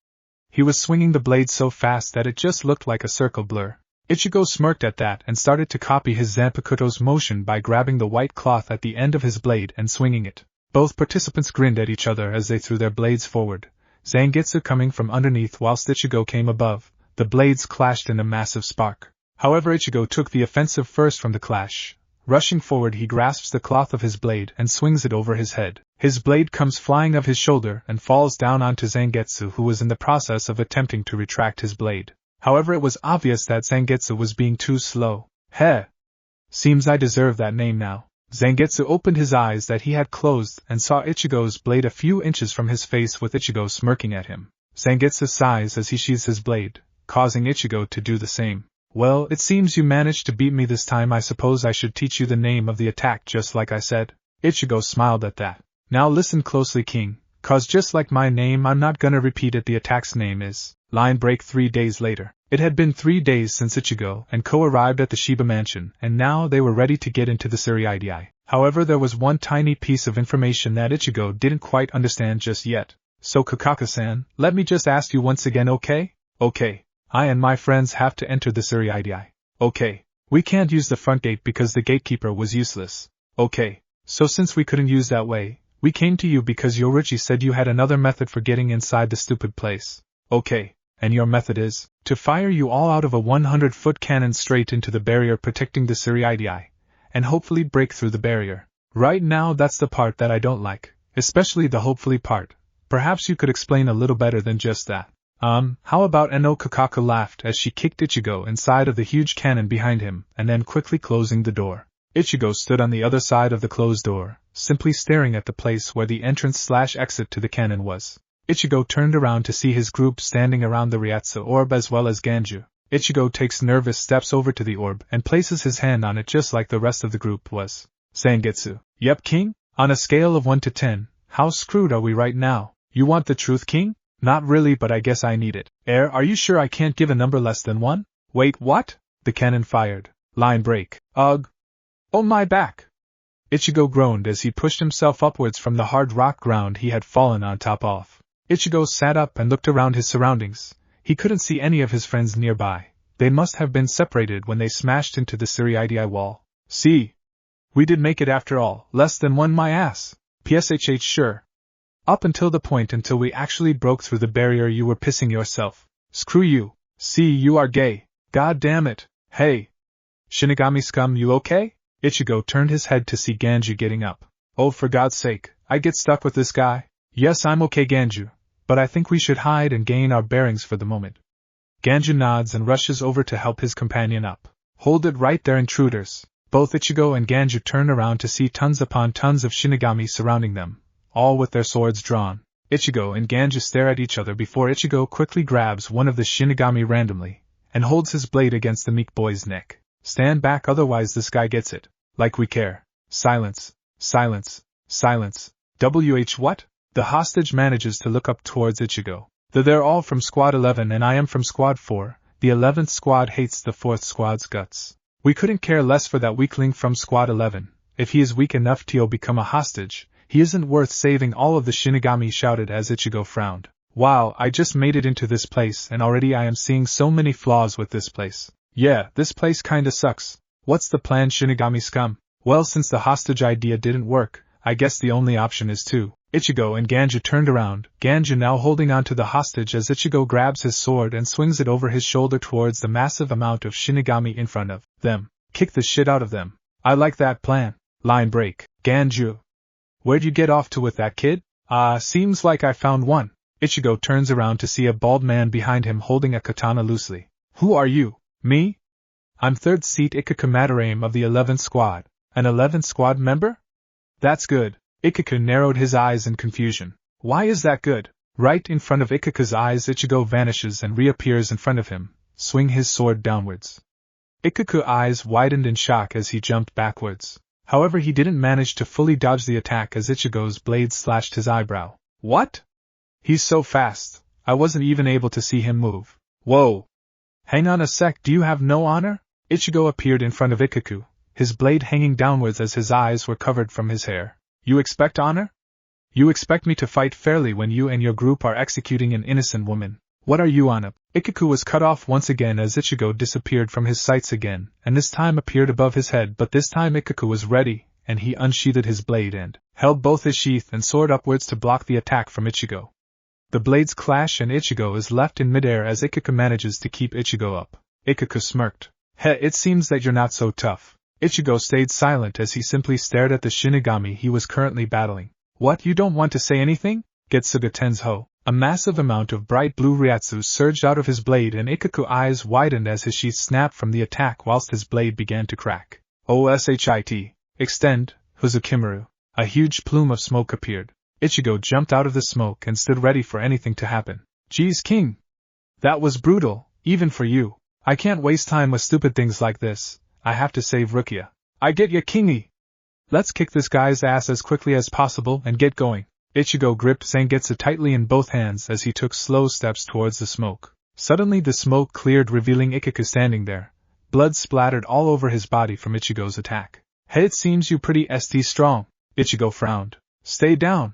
Speaker 1: He was swinging the blade so fast that it just looked like a circle blur. Ichigo smirked at that and started to copy his Zanpakuto's motion by grabbing the white cloth at the end of his blade and swinging it. Both participants grinned at each other as they threw their blades forward, Zangetsu coming from underneath whilst Ichigo came above. The blades clashed in a massive spark. However, Ichigo took the offensive first from the clash. Rushing forward, he grasps the cloth of his blade and swings it over his head. His blade comes flying off his shoulder and falls down onto Zangetsu, who was in the process of attempting to retract his blade. However, it was obvious that Zangetsu was being too slow. Heh! Seems I deserve that name now. Zangetsu opened his eyes that he had closed and saw Ichigo's blade a few inches from his face, with Ichigo smirking at him. Zangetsu sighs as he sheathes his blade, causing Ichigo to do the same. Well, it seems you managed to beat me this time. I suppose I should teach you the name of the attack just like I said. Ichigo smiled at that. Now listen closely, King, cause just like my name, I'm not gonna repeat it. The attack's name is Line Break. 3 days later. It had been 3 days since Ichigo and Ko arrived at the Shiba mansion, and now they were ready to get into the Suriidai. However, there was one tiny piece of information that Ichigo didn't quite understand just yet. So Kakaku-san, let me just ask you once again, okay? Okay. I and my friends have to enter the Suriidai. Okay. We can't use the front gate because the gatekeeper was useless. Okay. So since we couldn't use that way, we came to you because Yoruchi said you had another method for getting inside the stupid place. Okay. And your method is to fire you all out of a 100-foot cannon straight into the barrier protecting the Suriidai, and hopefully break through the barrier. Right now, that's the part that I don't like, especially the hopefully part. Perhaps you could explain a little better than just that. How about Eno? Kakaku laughed as she kicked Ichigo inside of the huge cannon behind him and then quickly closing the door. Ichigo stood on the other side of the closed door, simply staring at the place where the entrance/exit to the cannon was. Ichigo turned around to see his group standing around the Ryatsu orb as well as Ganju. Ichigo takes nervous steps over to the orb and places his hand on it just like the rest of the group was. Zangetsu. Yep, King? On a scale of 1 to 10, how screwed are we right now? You want the truth, King? Not really, but I guess I need it. Are you sure I can't give a number less than 1? Wait, what? The cannon fired. Line break. Ugh. Oh my back! Ichigo groaned as he pushed himself upwards from the hard rock ground he had fallen on top of. Ichigo sat up and looked around his surroundings. He couldn't see any of his friends nearby. They must have been separated when they smashed into the Siriidi wall. See? We did make it after all. Less than 1, my ass. PSHH sure. Up until the point until we actually broke through the barrier you were pissing yourself. Screw you. See, you are gay. God damn it. Hey. Shinigami scum, you okay? Ichigo turned his head to see Ganju getting up. Oh, for God's sake, I get stuck with this guy? Yes, I'm okay, Ganju, but I think we should hide and gain our bearings for the moment. Ganju nods and rushes over to help his companion up. Hold it right there, intruders. Both Ichigo and Ganju turn around to see tons upon tons of Shinigami surrounding them, all with their swords drawn. Ichigo and Ganju stare at each other before Ichigo quickly grabs one of the Shinigami randomly and holds his blade against the meek boy's neck. Stand back, otherwise this guy gets it. Like we care. Silence. Silence. Silence. What? The hostage manages to look up towards Ichigo. They're all from Squad 11 and I am from Squad 4. The 11th squad hates the 4th squad's guts. We couldn't care less for that weakling from Squad 11. If he is weak enough to become a hostage, he isn't worth saving. All of the Shinigami shouted as Ichigo frowned. Wow, I just made it into this place and already I am seeing so many flaws with this place. Yeah, this place kinda sucks. What's the plan, Shinigami scum? Well, since the hostage idea didn't work, I guess the only option is to. Ichigo and Ganju turned around, Ganju now holding on to the hostage as Ichigo grabs his sword and swings it over his shoulder towards the massive amount of Shinigami in front of them. Kick the shit out of them. I like that plan. Line break. Ganju. Where'd you get off to with that, kid? Seems like I found one. Ichigo turns around to see a bald man behind him holding a katana loosely. Who are you? Me? I'm 3rd Seat Ikaku Madarame of the 11th Squad. An 11th Squad member? That's good. Ikaku narrowed his eyes in confusion. Why is that good? Right in front of Ikaku's eyes, Ichigo vanishes and reappears in front of him, swing his sword downwards. Ikaku's eyes widened in shock as he jumped backwards. However, he didn't manage to fully dodge the attack as Ichigo's blade slashed his eyebrow. What? He's so fast, I wasn't even able to see him move. Whoa! Hang on a sec, do you have no honor? Ichigo appeared in front of Ikaku, his blade hanging downwards as his eyes were covered from his hair. You expect honor? You expect me to fight fairly when you and your group are executing an innocent woman. What are you on? Ikaku was cut off once again as Ichigo disappeared from his sights again, and this time appeared above his head, but this time Ikaku was ready, and he unsheathed his blade and held both his sheath and sword upwards to block the attack from Ichigo. The blades clash and Ichigo is left in midair as Ikaku manages to keep Ichigo up. Ikaku smirked. It seems that you're not so tough. Ichigo stayed silent as he simply stared at the Shinigami he was currently battling. What, you don't want to say anything? Getsuga Tensho. A massive amount of bright blue Ryatsu surged out of his blade and Ikaku's eyes widened as his sheath snapped from the attack whilst his blade began to crack. OSHIT. Extend, Huzukimaru. A huge plume of smoke appeared. Ichigo jumped out of the smoke and stood ready for anything to happen. Geez, King! That was brutal, even for you. I can't waste time with stupid things like this. I have to save Rukia. I get ya, Kingy! Let's kick this guy's ass as quickly as possible and get going. Ichigo gripped Zangetsu tightly in both hands as he took slow steps towards the smoke. Suddenly the smoke cleared, revealing Ikaku standing there. Blood splattered all over his body from Ichigo's attack. Hey, it seems you pretty strong. Ichigo frowned. Stay down.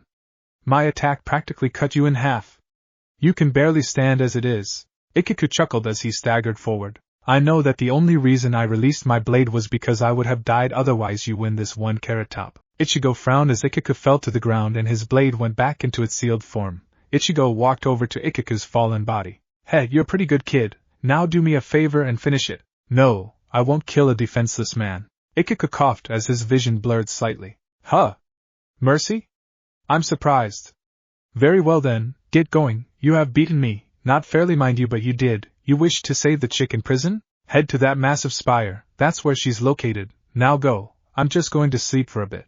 Speaker 1: My attack practically cut you in half. You can barely stand as it is. Ikaku chuckled as he staggered forward. I know that the only reason I released my blade was because I would have died otherwise. You win this one, Carrot Top. Ichigo frowned as Ikaku fell to the ground and his blade went back into its sealed form. Ichigo walked over to Ikaku's fallen body. Hey, you're a pretty good kid. Now do me a favor and finish it. No, I won't kill a defenseless man. Ikaku coughed as his vision blurred slightly. Huh? Mercy? I'm surprised. Very well then, get going. You have beaten me. Not fairly, mind you, but you did. You wished to save the chick in prison? Head to that massive spire, that's where she's located. Now go, I'm just going to sleep for a bit.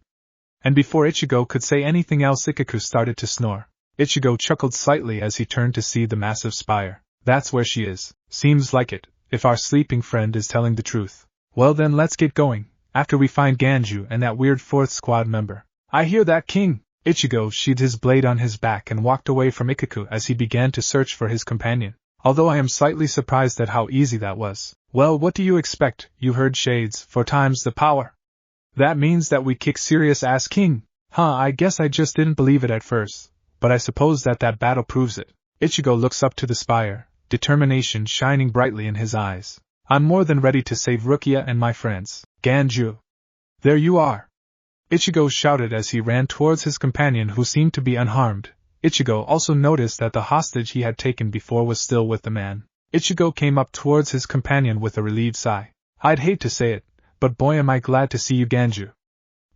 Speaker 1: And before Ichigo could say anything else, Ikaku started to snore. Ichigo chuckled slightly as he turned to see the massive spire. That's where she is. Seems like it, if our sleeping friend is telling the truth. Well then, let's get going, after we find Ganju and that weird 4th squad member. I hear that, King! Ichigo sheathed his blade on his back and walked away from Ikaku as he began to search for his companion. Although I am slightly surprised at how easy that was. Well, what do you expect, you heard shades, 4 times the power? That means that we kick serious ass, King. I guess I just didn't believe it at first, but I suppose that battle proves it. Ichigo looks up to the spire, determination shining brightly in his eyes. I'm more than ready to save Rukia and my friends. Ganju. There you are! Ichigo shouted as he ran towards his companion, who seemed to be unharmed. Ichigo also noticed that the hostage he had taken before was still with the man. Ichigo came up towards his companion with a relieved sigh. I'd hate to say it, but boy am I glad to see you, Ganju.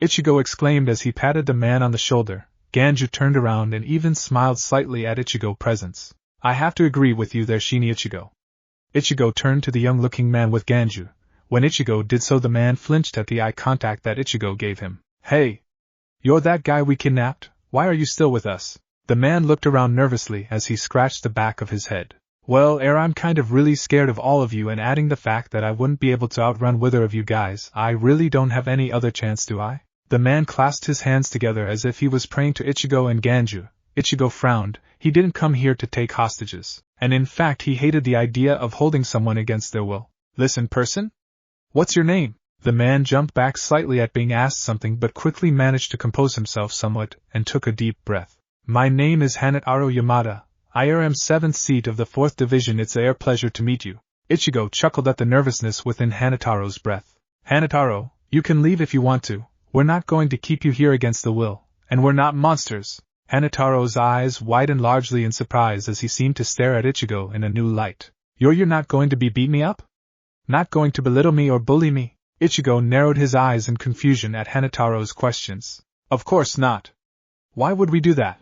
Speaker 1: Ichigo exclaimed as he patted the man on the shoulder. Ganju turned around and even smiled slightly at Ichigo's presence. I have to agree with you there, Shini Ichigo. Ichigo turned to the young-looking man with Ganju. When Ichigo did so, the man flinched at the eye contact that Ichigo gave him. Hey! You're that guy we kidnapped? Why are you still with us? The man looked around nervously as he scratched the back of his head. Well, I'm kind of really scared of all of you, and adding the fact that I wouldn't be able to outrun either of you guys, I really don't have any other chance, do I? The man clasped his hands together as if he was praying to Ichigo and Ganju. Ichigo frowned. He didn't come here to take hostages, and in fact he hated the idea of holding someone against their will. Listen, person? What's your name? The man jumped back slightly at being asked something, but quickly managed to compose himself somewhat, and took a deep breath. My name is Hanataro Yamada. I am 7th seat of the 4th division. It's a pleasure to meet you. Ichigo chuckled at the nervousness within Hanataro's breath. Hanataro, you can leave if you want to. We're not going to keep you here against the will, and we're not monsters. Hanataro's eyes widened largely in surprise as he seemed to stare at Ichigo in a new light. You're not going to beat me up? Not going to belittle me or bully me? Ichigo narrowed his eyes in confusion at Hanataro's questions. Of course not. Why would we do that?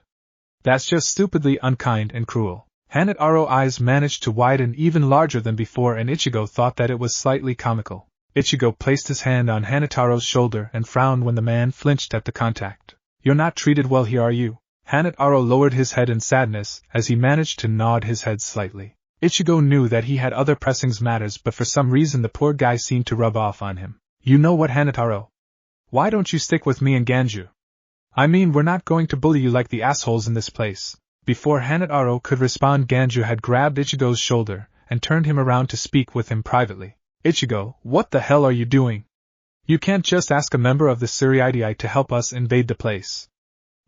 Speaker 1: That's just stupidly unkind and cruel. Hanataro's eyes managed to widen even larger than before, and Ichigo thought that it was slightly comical. Ichigo placed his hand on Hanataro's shoulder and frowned when the man flinched at the contact. You're not treated well here, are you? Hanataro lowered his head in sadness as he managed to nod his head slightly. Ichigo knew that he had other pressing matters, but for some reason the poor guy seemed to rub off on him. You know what, Hanataro? Why don't you stick with me and Ganju? I mean, we're not going to bully you like the assholes in this place. Before Hanataro could respond, Ganju had grabbed Ichigo's shoulder and turned him around to speak with him privately. Ichigo, what the hell are you doing? You can't just ask a member of the Tsuruitai to help us invade the place.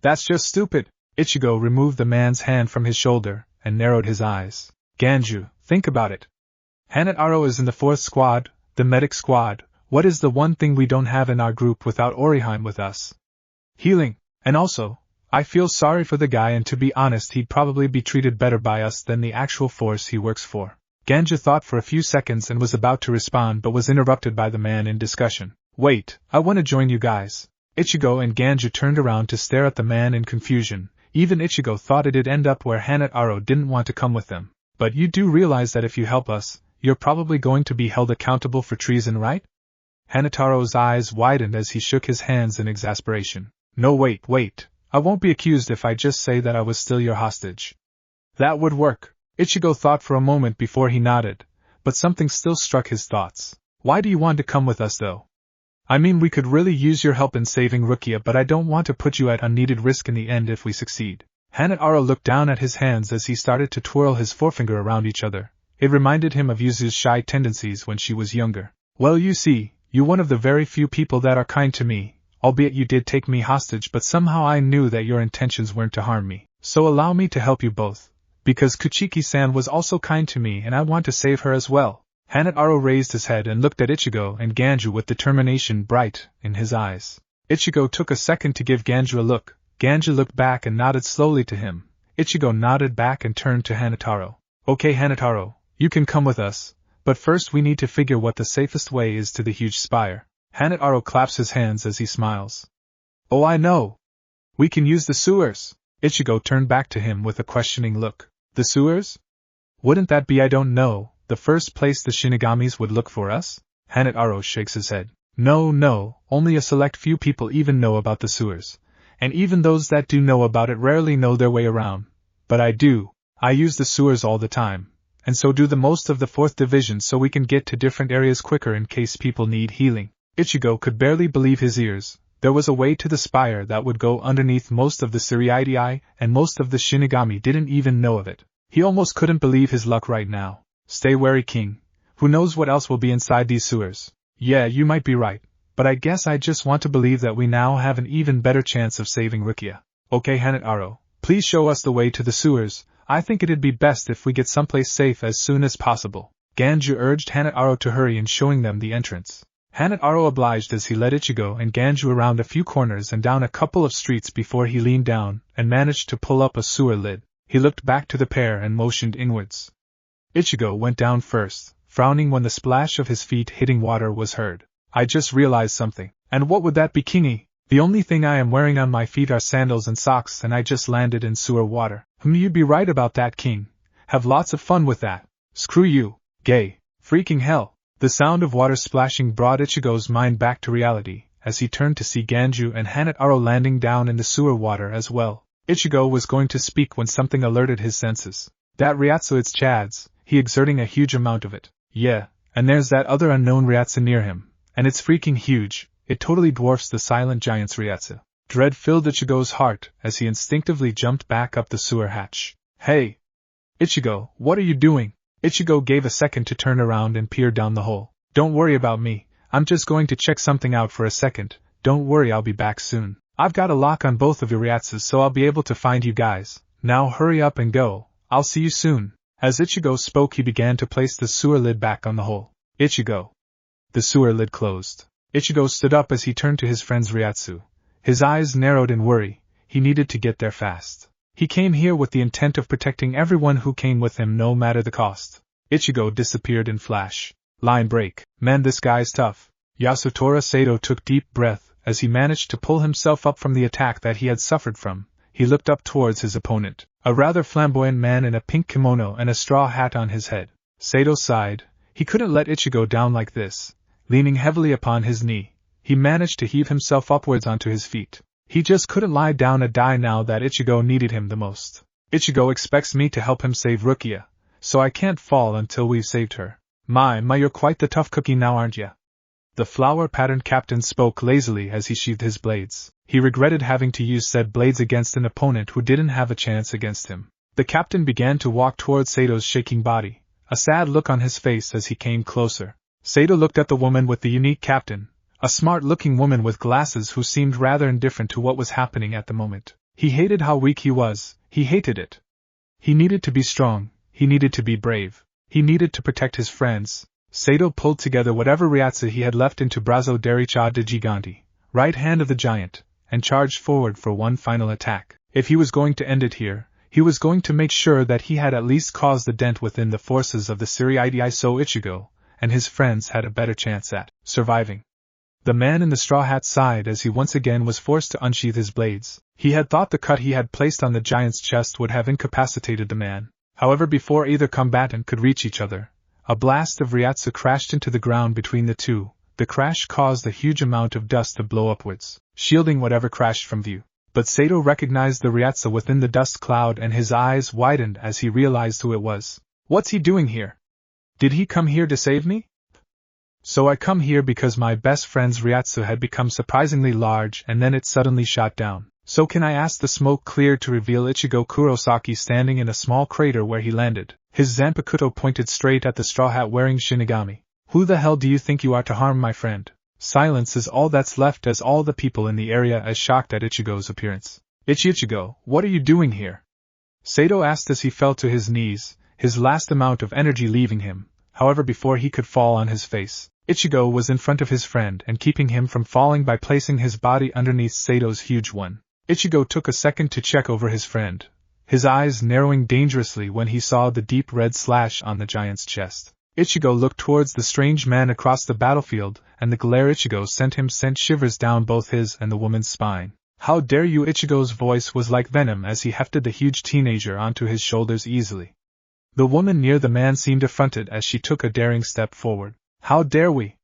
Speaker 1: That's just stupid. Ichigo removed the man's hand from his shoulder and narrowed his eyes. Ganju, think about it. Hanataro is in the 4th squad, the medic squad. What is the one thing we don't have in our group without Orihime with us? Healing. And also, I feel sorry for the guy, and to be honest, he'd probably be treated better by us than the actual force he works for. Ganju thought for a few seconds and was about to respond, but was interrupted by the man in discussion. Wait, I want to join you guys. Ichigo and Ganju turned around to stare at the man in confusion. Even Ichigo thought it'd end up where Hanataro didn't want to come with them. But you do realize that if you help us, you're probably going to be held accountable for treason, right? Hanataro's eyes widened as he shook his hands in exasperation. No, wait. I won't be accused if I just say that I was still your hostage. That would work. Ichigo thought for a moment before he nodded, but something still struck his thoughts. Why do you want to come with us, though? I mean, we could really use your help in saving Rukia, but I don't want to put you at unneeded risk in the end if we succeed. Hanataro looked down at his hands as he started to twirl his forefinger around each other. It reminded him of Yuzu's shy tendencies when she was younger. Well, you see, you're one of the very few people that are kind to me, albeit you did take me hostage, but somehow I knew that your intentions weren't to harm me. So allow me to help you both. Because Kuchiki-san was also kind to me and I want to save her as well. Hanataro raised his head and looked at Ichigo and Ganju with determination bright in his eyes. Ichigo took a second to give Ganju a look. Ganju looked back and nodded slowly to him. Ichigo nodded back and turned to Hanataro. Okay, Hanataro, you can come with us, but first we need to figure what the safest way is to the huge spire. Hanataro claps his hands as he smiles. Oh, I know! We can use the sewers! Ichigo turned back to him with a questioning look. The sewers? Wouldn't that be, I don't know, the first place the Shinigamis would look for us? Hanataro shakes his head. No, only a select few people even know about the sewers. And even those that do know about it rarely know their way around. But I do. I use the sewers all the time. And so do the most of the 4th Division, so we can get to different areas quicker in case people need healing. Ichigo could barely believe his ears. There was a way to the spire that would go underneath most of the Suriidii, and most of the Shinigami didn't even know of it. He almost couldn't believe his luck right now. Stay wary, King. Who knows what else will be inside these sewers? Yeah, you might be right, but I guess I just want to believe that we now have an even better chance of saving Rukia. Okay, Hanataro, please show us the way to the sewers. I think it'd be best if we get someplace safe as soon as possible. Ganju urged Hanataro to hurry in showing them the entrance. Hanataro obliged as he led Ichigo and Ganju around a few corners and down a couple of streets before he leaned down and managed to pull up a sewer lid. He looked back to the pair and motioned inwards. Ichigo went down first, frowning when the splash of his feet hitting water was heard. I just realized something. And what would that be, Kingy? The only thing I am wearing on my feet are sandals and socks, and I just landed in sewer water. You'd be right about that, King. Have lots of fun with that. Screw you. Gay. Freaking hell. The sound of water splashing brought Ichigo's mind back to reality, as he turned to see Ganju and Hanataro landing down in the sewer water as well. Ichigo was going to speak when something alerted his senses. That Ryatsu, it's Chad's, he exerting a huge amount of it. Yeah, and there's that other unknown Ryatsu near him, and it's freaking huge, it totally dwarfs the silent giant's Ryatsu. Dread filled Ichigo's heart as he instinctively jumped back up the sewer hatch. Hey! Ichigo, what are you doing? Ichigo gave a second to turn around and peer down the hole. Don't worry about me, I'm just going to check something out for a second, don't worry, I'll be back soon. I've got a lock on both of your Ryatsus, so I'll be able to find you guys. Now hurry up and go, I'll see you soon. As Ichigo spoke, he began to place the sewer lid back on the hole. Ichigo. The sewer lid closed. Ichigo stood up as he turned to his friend's Ryatsu. His eyes narrowed in worry. He needed to get there fast. He came here with the intent of protecting everyone who came with him, no matter the cost. Ichigo disappeared in flash. Line break. Man, this guy's tough. Yasutora Sato took deep breath as he managed to pull himself up from the attack that he had suffered from. He looked up towards his opponent, a rather flamboyant man in a pink kimono and a straw hat on his head. Sato sighed. He couldn't let Ichigo down like this. Leaning heavily upon his knee, he managed to heave himself upwards onto his feet. He just couldn't lie down and die now that Ichigo needed him the most. Ichigo expects me to help him save Rukia, so I can't fall until we've saved her. My, you're quite the tough cookie now, aren't ya? The flower-patterned captain spoke lazily as he sheathed his blades. He regretted having to use said blades against an opponent who didn't have a chance against him. The captain began to walk towards Sato's shaking body, a sad look on his face as he came closer. Sato looked at the woman with the unique captain, a smart-looking woman with glasses who seemed rather indifferent to what was happening at the moment. He hated how weak he was, he hated it. He needed to be strong, he needed to be brave, he needed to protect his friends. Sato pulled together whatever Ryatsu he had left into Brazo Dericha de Gigante, right hand of the giant, and charged forward for one final attack. If he was going to end it here, he was going to make sure that he had at least caused a dent within the forces of the Suriidii, so Ichigo and his friends had a better chance at surviving. The man in the straw hat sighed as he once again was forced to unsheath his blades. He had thought the cut he had placed on the giant's chest would have incapacitated the man. However, before either combatant could reach each other, a blast of Ryatsu crashed into the ground between the two. The crash caused a huge amount of dust to blow upwards, shielding whatever crashed from view. But Sato recognized the Ryatsu within the dust cloud and his eyes widened as he realized who it was. What's he doing here? Did he come here to save me? So I come here because my best friend's Ryatsu had become surprisingly large and then it suddenly shot down. So can I ask the smoke cleared to reveal Ichigo Kurosaki standing in a small crater where he landed. His Zanpakuto pointed straight at the straw hat wearing Shinigami. Who the hell do you think you are to harm my friend? Silence is all that's left as all the people in the area are shocked at Ichigo's appearance. Ichigo, what are you doing here? Sato asked as he fell to his knees, his last amount of energy leaving him. However, before he could fall on his face, Ichigo was in front of his friend and keeping him from falling by placing his body underneath Sato's huge one. Ichigo took a second to check over his friend, his eyes narrowing dangerously when he saw the deep red slash on the giant's chest. Ichigo looked towards the strange man across the battlefield, and the glare Ichigo sent shivers down both his and the woman's spine. How dare you? Ichigo's voice was like venom as he hefted the huge teenager onto his shoulders easily. The woman near the man seemed affronted as she took a daring step forward. How dare we?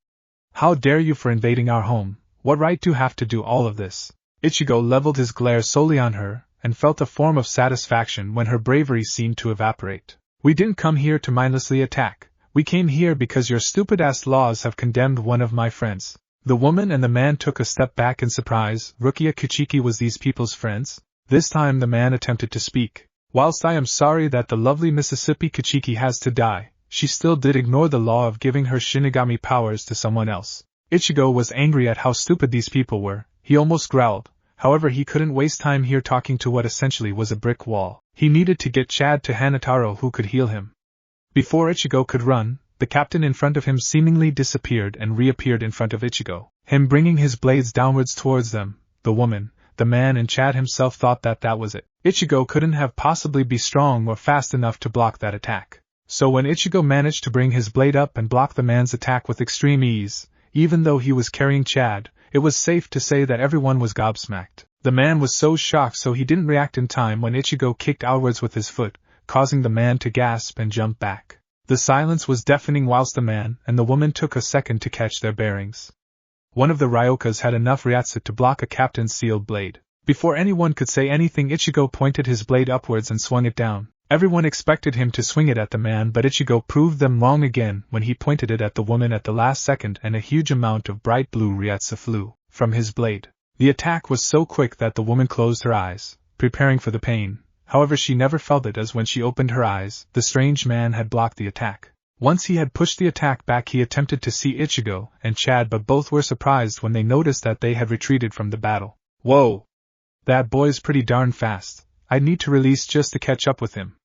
Speaker 1: How dare you for invading our home? What right do you have to do all of this? Ichigo leveled his glare solely on her, and felt a form of satisfaction when her bravery seemed to evaporate. We didn't come here to mindlessly attack. We came here because your stupid-ass laws have condemned one of my friends. The woman and the man took a step back in surprise. Rukia Kuchiki was these people's friends? This time the man attempted to speak. Whilst I am sorry that the lovely Mississippi Kuchiki has to die, she still did ignore the law of giving her Shinigami powers to someone else. Ichigo was angry at how stupid these people were. He almost growled. However, he couldn't waste time here talking to what essentially was a brick wall. He needed to get Chad to Hanataro who could heal him. Before Ichigo could run, the captain in front of him seemingly disappeared and reappeared in front of Ichigo, him bringing his blades downwards towards them. The woman, the man and Chad himself thought that was it. Ichigo couldn't have possibly be strong or fast enough to block that attack. So when Ichigo managed to bring his blade up and block the man's attack with extreme ease, even though he was carrying Chad, it was safe to say that everyone was gobsmacked. The man was so shocked so he didn't react in time when Ichigo kicked outwards with his foot, causing the man to gasp and jump back. The silence was deafening whilst the man and the woman took a second to catch their bearings. One of the Ryokas had enough Ryatsu to block a captain's sealed blade. Before anyone could say anything, Ichigo pointed his blade upwards and swung it down. Everyone expected him to swing it at the man, but Ichigo proved them wrong again when he pointed it at the woman at the last second, and a huge amount of bright blue Ryatsu flew from his blade. The attack was so quick that the woman closed her eyes, preparing for the pain. However, she never felt it, as when she opened her eyes, the strange man had blocked the attack. Once he had pushed the attack back, he attempted to see Ichigo and Chad, but both were surprised when they noticed that they had retreated from the battle. Whoa! That boy's pretty darn fast. I'd need to release just to catch up with him.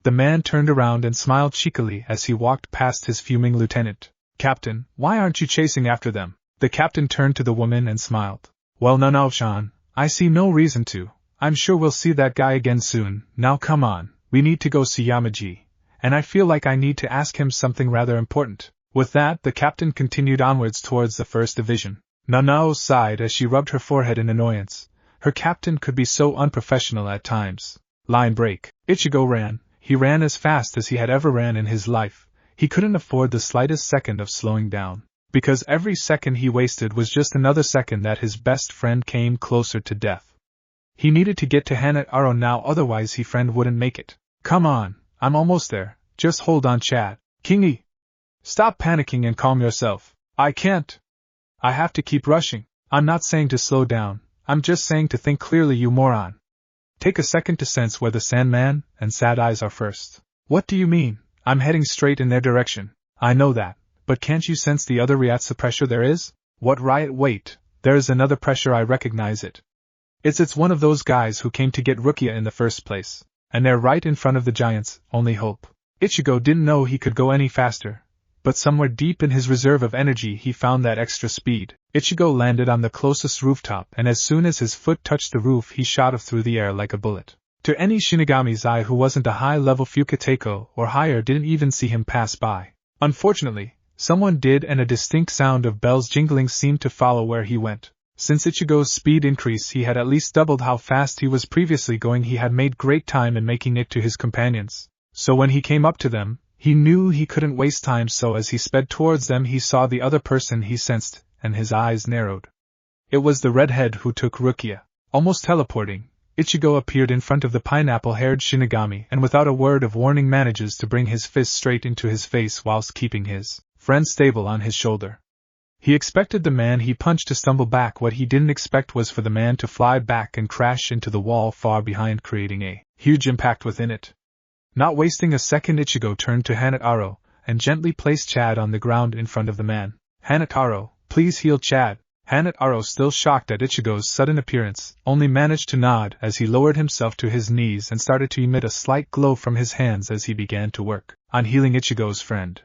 Speaker 1: The man turned around and smiled cheekily as he walked past his fuming lieutenant. Captain, why aren't you chasing after them? The captain turned to the woman and smiled. Well, Nanaoshan, I see no reason to. I'm sure we'll see that guy again soon. Now come on, we need to go see Yamaji. And I feel like I need to ask him something rather important. With that, the captain continued onwards towards the first division. Nanao sighed as she rubbed her forehead in annoyance. Her captain could be so unprofessional at times. Line break. Ichigo ran. He ran as fast as he had ever ran in his life. He couldn't afford the slightest second of slowing down, because every second he wasted was just another second that his best friend came closer to death. He needed to get to Hanataro now, otherwise his friend wouldn't make it. Come on, I'm almost there. Just hold on, Chad. Kingy! Stop panicking and calm yourself. I can't. I have to keep rushing. I'm not saying to slow down, I'm just saying to think clearly, you moron. Take a second to sense where the Sandman and Sad Eyes are first. What do you mean? I'm heading straight in their direction. I know that, but can't you sense the other Ryatsu pressure there is? What riot? Wait, there is another pressure, I recognize it. It's one of those guys who came to get Rukia in the first place. And they're right in front of the giants, only hope. Ichigo didn't know he could go any faster, but somewhere deep in his reserve of energy he found that extra speed. Ichigo landed on the closest rooftop, and as soon as his foot touched the roof he shot off through the air like a bullet. To any Shinigami's eye who wasn't a high-level Fukateko or higher didn't even see him pass by. Unfortunately, someone did, and a distinct sound of bells jingling seemed to follow where he went. Since Ichigo's speed increase, he had at least doubled how fast he was previously going. He had made great time in making it to his companions. So when he came up to them, he knew he couldn't waste time, so as he sped towards them he saw the other person he sensed, and his eyes narrowed. It was the redhead who took Rukia. Almost teleporting, Ichigo appeared in front of the pineapple-haired Shinigami and without a word of warning manages to bring his fist straight into his face whilst keeping his friend stable on his shoulder. He expected the man he punched to stumble back. What he didn't expect was for the man to fly back and crash into the wall far behind, creating a huge impact within it. Not wasting a second, Ichigo turned to Hanataro and gently placed Chad on the ground in front of the man. Hanataro, please heal Chad. Hanataro, still shocked at Ichigo's sudden appearance, only managed to nod as he lowered himself to his knees and started to emit a slight glow from his hands as he began to work on healing Ichigo's friend.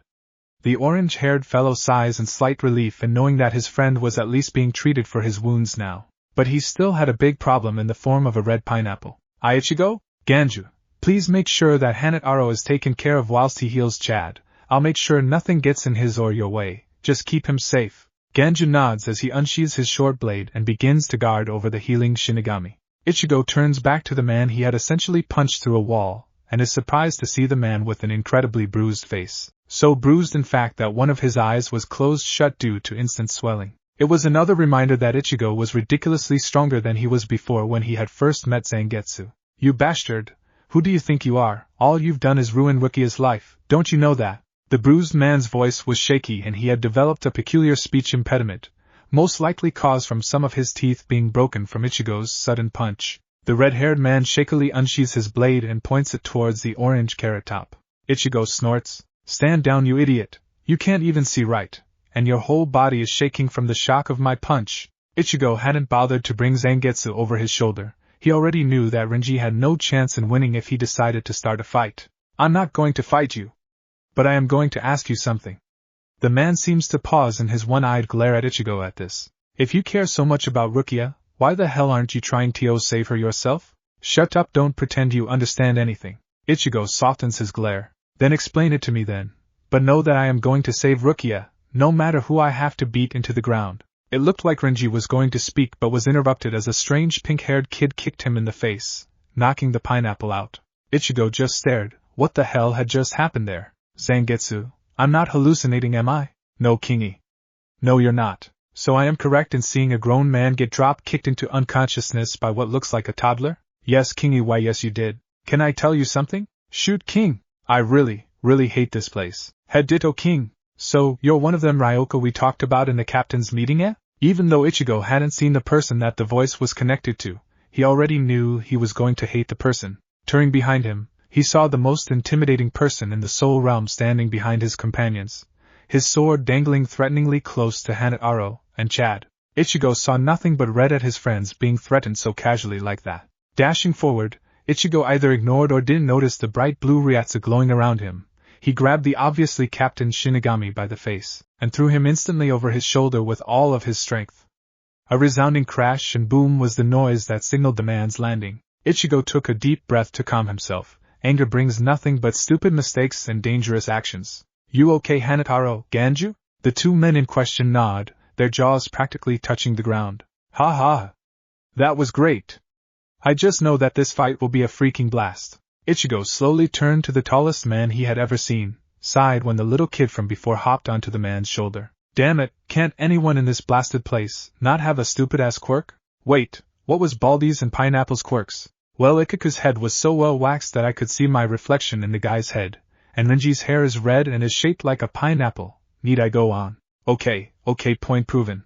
Speaker 1: The orange-haired fellow sighs in slight relief in knowing that his friend was at least being treated for his wounds now. But he still had a big problem in the form of a red pineapple. Ichigo? Ganju, please make sure that Hanataro is taken care of whilst he heals Chad. I'll make sure nothing gets in his or your way. Just keep him safe. Ganju nods as he unsheathes his short blade and begins to guard over the healing Shinigami. Ichigo turns back to the man he had essentially punched through a wall, and is surprised to see the man with an incredibly bruised face. So bruised in fact that one of his eyes was closed shut due to instant swelling. It was another reminder that Ichigo was ridiculously stronger than he was before when he had first met Zangetsu. You bastard! Who do you think you are? All you've done is ruin Rukia's life, don't you know that? The bruised man's voice was shaky and he had developed a peculiar speech impediment, most likely caused from some of his teeth being broken from Ichigo's sudden punch. The red-haired man shakily unsheathes his blade and points it towards the orange carrot top. Ichigo snorts, "Stand down, you idiot! You can't even see right, and your whole body is shaking from the shock of my punch." Ichigo hadn't bothered to bring Zangetsu over his shoulder. He already knew that Renji had no chance in winning if he decided to start a fight. "I'm not going to fight you. But I am going to ask you something." The man seems to pause in his one-eyed glare at Ichigo at this. "If you care so much about Rukia, why the hell aren't you trying to save her yourself? Shut up, don't pretend you understand anything." Ichigo softens his glare. "Then explain it to me then. But know that I am going to save Rukia, no matter who I have to beat into the ground." It looked like Renji was going to speak but was interrupted as a strange pink-haired kid kicked him in the face, knocking the pineapple out. Ichigo just stared. What the hell had just happened there? "Zangetsu, I'm not hallucinating, am I?" "No, Kingi. No, you're not. So I am correct in seeing a grown man get drop-kicked into unconsciousness by what looks like a toddler?" "Yes, Kingi, why yes you did. Can I tell you something?" "Shoot, King. I really hate this place." "Head ditto, King. So, you're one of them Ryoka we talked about in the captain's meeting, eh?" Even though Ichigo hadn't seen the person that the voice was connected to, he already knew he was going to hate the person. Turning behind him, he saw the most intimidating person in the Soul Realm standing behind his companions, his sword dangling threateningly close to Hanataro and Chad. Ichigo saw nothing but red at his friends being threatened so casually like that. Dashing forward, Ichigo either ignored or didn't notice the bright blue Ryatsu glowing around him. He grabbed the obviously Captain Shinigami by the face, and threw him instantly over his shoulder with all of his strength. A resounding crash and boom was the noise that signaled the man's landing. Ichigo took a deep breath to calm himself. Anger brings nothing but stupid mistakes and dangerous actions. "You okay, Hanataro, Ganju?" The two men in question nod, their jaws practically touching the ground. "Ha ha! That was great. I just know that this fight will be a freaking blast." Ichigo slowly turned to the tallest man he had ever seen, sighed when the little kid from before hopped onto the man's shoulder. "Damn it, can't anyone in this blasted place not have a stupid-ass quirk?" "Wait, what was Baldi's and Pineapple's quirks?" "Well, Ikkaku's head was so well waxed that I could see my reflection in the guy's head, and Renji's hair is red and is shaped like a pineapple. Need I go on?" Okay, point proven.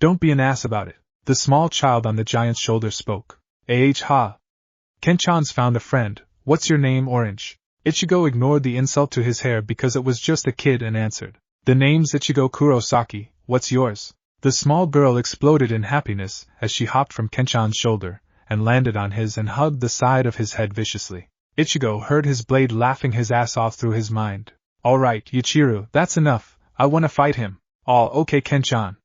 Speaker 1: Don't be an ass about it." The small child on the giant's shoulder spoke. Ha! Kenchan's found a friend. What's your name, Orange?" Ichigo ignored the insult to his hair because it was just a kid and answered. "The name's Ichigo Kurosaki, what's yours?" The small girl exploded in happiness as she hopped from Kenchan's shoulder and landed on his and hugged the side of his head viciously. Ichigo heard his blade laughing his ass off through his mind. "Alright, Yuichiro, that's enough. I wanna fight him." "All okay, Kenchan."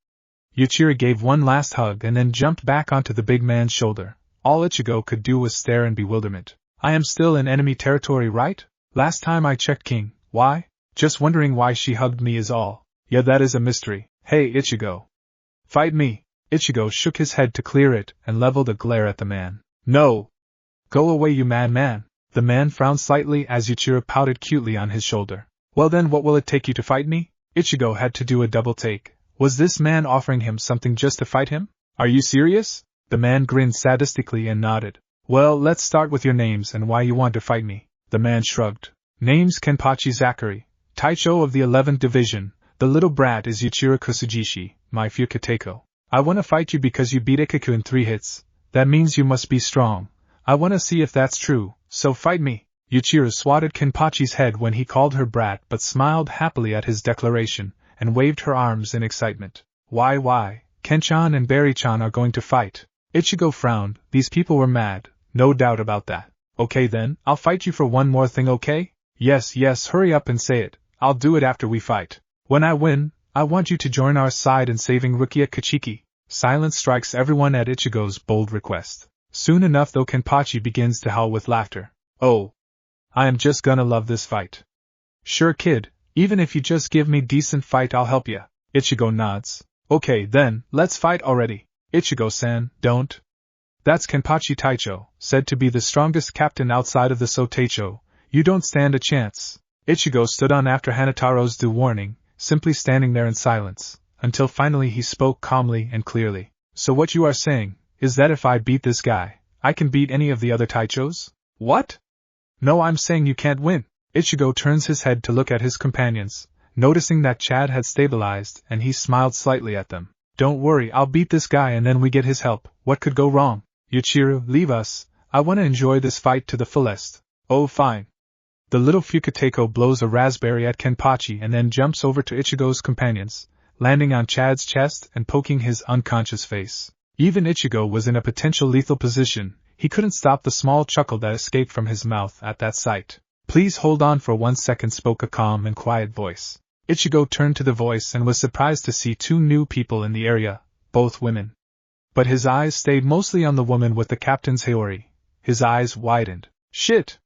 Speaker 1: Yuichiro gave one last hug and then jumped back onto the big man's shoulder. All Ichigo could do was stare in bewilderment. "I am still in enemy territory, right? Last time I checked, King. Why? Just wondering why she hugged me is all." "Yeah, that is a mystery. Hey, Ichigo. Fight me." Ichigo shook his head to clear it and leveled a glare at the man. "No! Go away, you madman." The man frowned slightly as Yuichiro pouted cutely on his shoulder. "Well then, what will it take you to fight me?" Ichigo had to do a double take. Was this man offering him something just to fight him? "Are you serious?" The man grinned sadistically and nodded. "Well, let's start with your names and why you want to fight me." The man shrugged. "Name's Kenpachi Zachary, Taicho of the 11th Division. The little brat is Yuichiro Kusujishi, my Fukateko. I want to fight you because you beat Ikkaku in 3 hits. That means you must be strong. I want to see if that's true, so fight me." Yuichiro swatted Kenpachi's head when he called her brat but smiled happily at his declaration, and waved her arms in excitement. Why, Kenchan and Berry-chan are going to fight." Ichigo frowned. These people were mad, no doubt about that. "Okay then, I'll fight you for one more thing, okay?" Yes, hurry up and say it. I'll do it after we fight. When I win, I want you to join our side in saving Rukia Kachiki." Silence strikes everyone at Ichigo's bold request. Soon enough though Kenpachi begins to howl with laughter. "Oh, I am just gonna love this fight." "Sure kid, even if you just give me decent fight I'll help ya." Ichigo nods. "Okay then, let's fight already." "Ichigo-san, don't." That's Kenpachi Taicho, said to be the strongest captain outside of the Soteicho, You don't stand a chance. Ichigo stood on after Hanataro's due warning, simply standing there in silence, until finally he spoke calmly and clearly. So what you are saying, is that if I beat this guy, I can beat any of the other Taichos? What? No, I'm saying you can't win. Ichigo turns his head to look at his companions, noticing that Chad had stabilized, and he smiled slightly at them. Don't worry, I'll beat this guy and then we get his help. What could go wrong? Yuichiro, leave us. I want to enjoy this fight to the fullest. Oh, fine. The little Fukuteko blows a raspberry at Kenpachi and then jumps over to Ichigo's companions, landing on Chad's chest and poking his unconscious face. Even Ichigo was in a potential lethal position. He couldn't stop the small chuckle that escaped from his mouth at that sight. Please hold on for 1 second, spoke a calm and quiet voice. Ichigo turned to the voice and was surprised to see 2 new people in the area, both women. But his eyes stayed mostly on the woman with the captain's Haori. His eyes widened. Shit!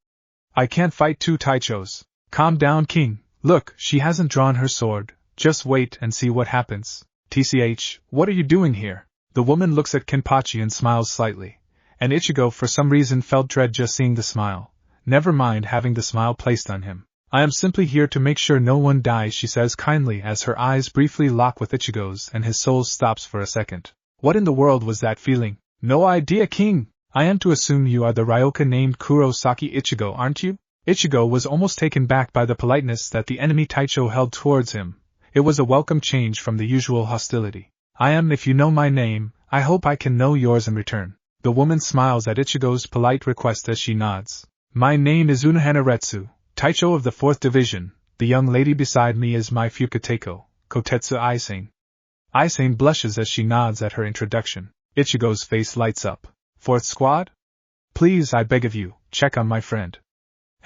Speaker 1: I can't fight 2 Taichos. Calm down, King. Look, she hasn't drawn her sword. Just wait and see what happens. TCH, what are you doing here? The woman looks at Kenpachi and smiles slightly, and Ichigo for some reason felt dread just seeing the smile. Never mind having the smile placed on him. I am simply here to make sure no one dies, she says kindly as her eyes briefly lock with Ichigo's and his soul stops for a second. What in the world was that feeling? No idea, King. I am to assume you are the Ryoka named Kurosaki Ichigo, aren't you? Ichigo was almost taken back by the politeness that the enemy Taicho held towards him. It was a welcome change from the usual hostility. I am. If you know my name, I hope I can know yours in return. The woman smiles at Ichigo's polite request as she nods. My name is Unohana Retsu, Taicho of the 4th Division. The young lady beside me is my Fukuteko, Kotetsu Eizen. Eizen blushes as she nods at her introduction. Ichigo's face lights up. 4th Squad? Please, I beg of you, check on my friend.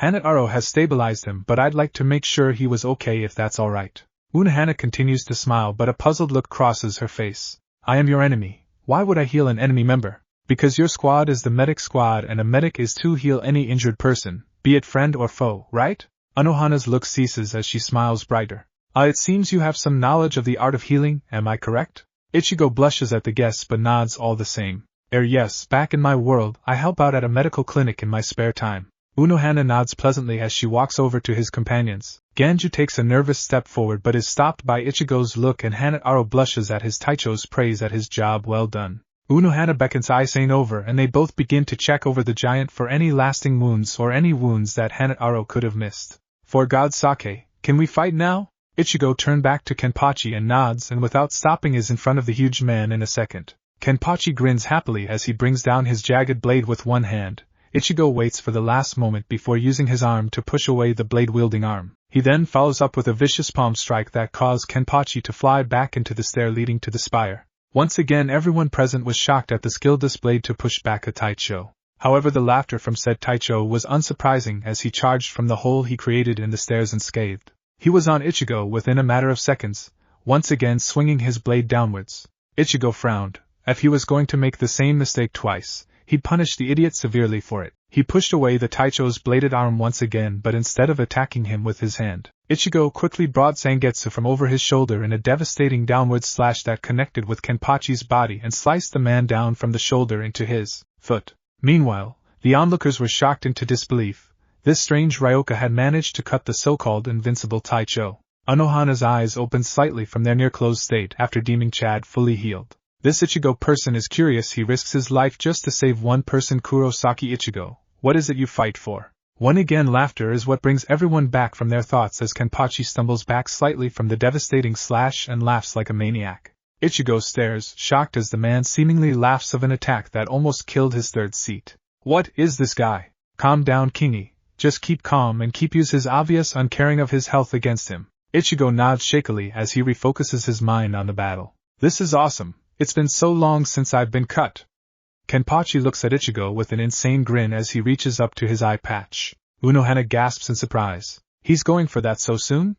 Speaker 1: Hanataro has stabilized him, but I'd like to make sure he was okay if that's alright. Unohana continues to smile, but a puzzled look crosses her face. I am your enemy. Why would I heal an enemy member? Because your squad is the medic squad and a medic is to heal any injured person, be it friend or foe, right? Unohana's look ceases as she smiles brighter. It seems you have some knowledge of the art of healing, am I correct? Ichigo blushes at the guess but nods all the same. Yes, back in my world, I help out at a medical clinic in my spare time. Unohana nods pleasantly as she walks over to his companions. Ganju takes a nervous step forward but is stopped by Ichigo's look, and Hanataro blushes at his Taicho's praise at his job well done. Unohana beckons Eizen over and they both begin to check over the giant for any lasting wounds or any wounds that Hanataro could have missed. For God's sake, can we fight now? Ichigo turned back to Kenpachi and nods, and without stopping is in front of the huge man in a second. Kenpachi grins happily as he brings down his jagged blade with one hand. Ichigo waits for the last moment before using his arm to push away the blade-wielding arm. He then follows up with a vicious palm strike that caused Kenpachi to fly back into the stair leading to the spire. Once again everyone present was shocked at the skill displayed to push back a Taicho. However, the laughter from said Taicho was unsurprising as he charged from the hole he created in the stairs unscathed. He was on Ichigo within a matter of seconds, once again swinging his blade downwards. Ichigo frowned. If he was going to make the same mistake twice, he'd punish the idiot severely for it. He pushed away the Taicho's bladed arm once again, but instead of attacking him with his hand, Ichigo quickly brought Zangetsu from over his shoulder in a devastating downward slash that connected with Kenpachi's body and sliced the man down from the shoulder into his foot. Meanwhile, the onlookers were shocked into disbelief. This strange Ryoka had managed to cut the so-called invincible Taicho. Unohana's eyes opened slightly from their near-closed state after deeming Chad fully healed. This Ichigo person is curious. He risks his life just to save one person. Kurosaki Ichigo, what is it you fight for? One again laughter is what brings everyone back from their thoughts as Kenpachi stumbles back slightly from the devastating slash and laughs like a maniac. Ichigo stares, shocked as the man seemingly laughs of an attack that almost killed his third seat. What is this guy? Calm down, Kingy. Just keep calm and keep use his obvious uncaring of his health against him. Ichigo nods shakily as he refocuses his mind on the battle. This is awesome. It's been so long since I've been cut. Kenpachi looks at Ichigo with an insane grin as he reaches up to his eye patch. Unohana gasps in surprise. He's going for that so soon?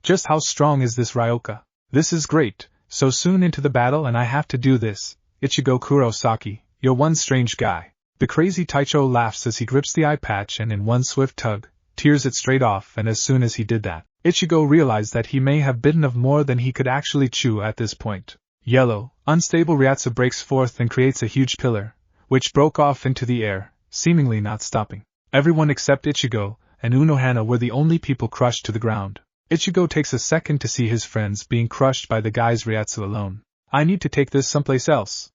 Speaker 1: Just how strong is this Ryoka? This is great, so soon into the battle and I have to do this. Ichigo Kurosaki, you're one strange guy. The crazy Taicho laughs as he grips the eye patch and in one swift tug, tears it straight off, and as soon as he did that, Ichigo realized that he may have bitten of more than he could actually chew at this point. Yellow, unstable Ryatsu breaks forth and creates a huge pillar, which broke off into the air, seemingly not stopping. Everyone except Ichigo, and Unohana were the only people crushed to the ground. Ichigo takes a second to see his friends being crushed by the guy's Ryatsu alone. I need to take this someplace else.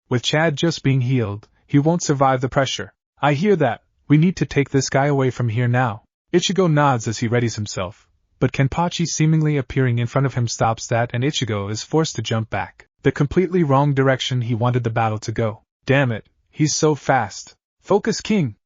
Speaker 1: With Chad just being healed, he won't survive the pressure. I hear that. We need to take this guy away from here now. Ichigo nods as he readies himself, but Kenpachi seemingly appearing in front of him stops that and Ichigo is forced to jump back, the completely wrong direction he wanted the battle to go. Damn it, he's so fast. Focus, King!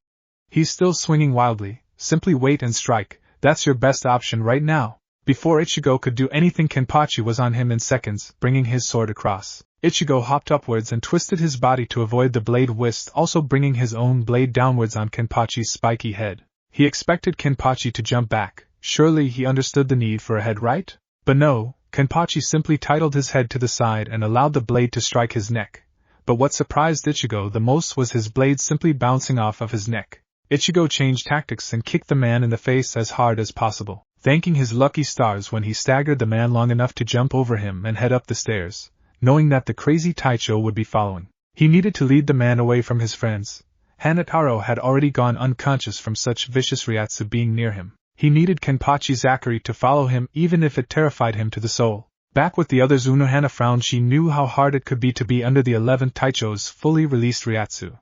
Speaker 1: He's still swinging wildly. Simply wait and strike, that's your best option right now. Before Ichigo could do anything, Kenpachi was on him in seconds, bringing his sword across. Ichigo hopped upwards and twisted his body to avoid the blade whist, also bringing his own blade downwards on Kenpachi's spiky head. He expected Kenpachi to jump back, surely he understood the need for a head, right? But no, Kenpachi simply titled his head to the side and allowed the blade to strike his neck. But what surprised Ichigo the most was his blade simply bouncing off of his neck. Ichigo changed tactics and kicked the man in the face as hard as possible, thanking his lucky stars when he staggered the man long enough to jump over him and head up the stairs, knowing that the crazy Taicho would be following. He needed to lead the man away from his friends. Hanataro had already gone unconscious from such vicious Ryatsu being near him. He needed Kenpachi Zachary to follow him even if it terrified him to the soul. Back with the others, Unohana frowned. She knew how hard it could be to be under the 11th Taicho's fully released Ryatsu.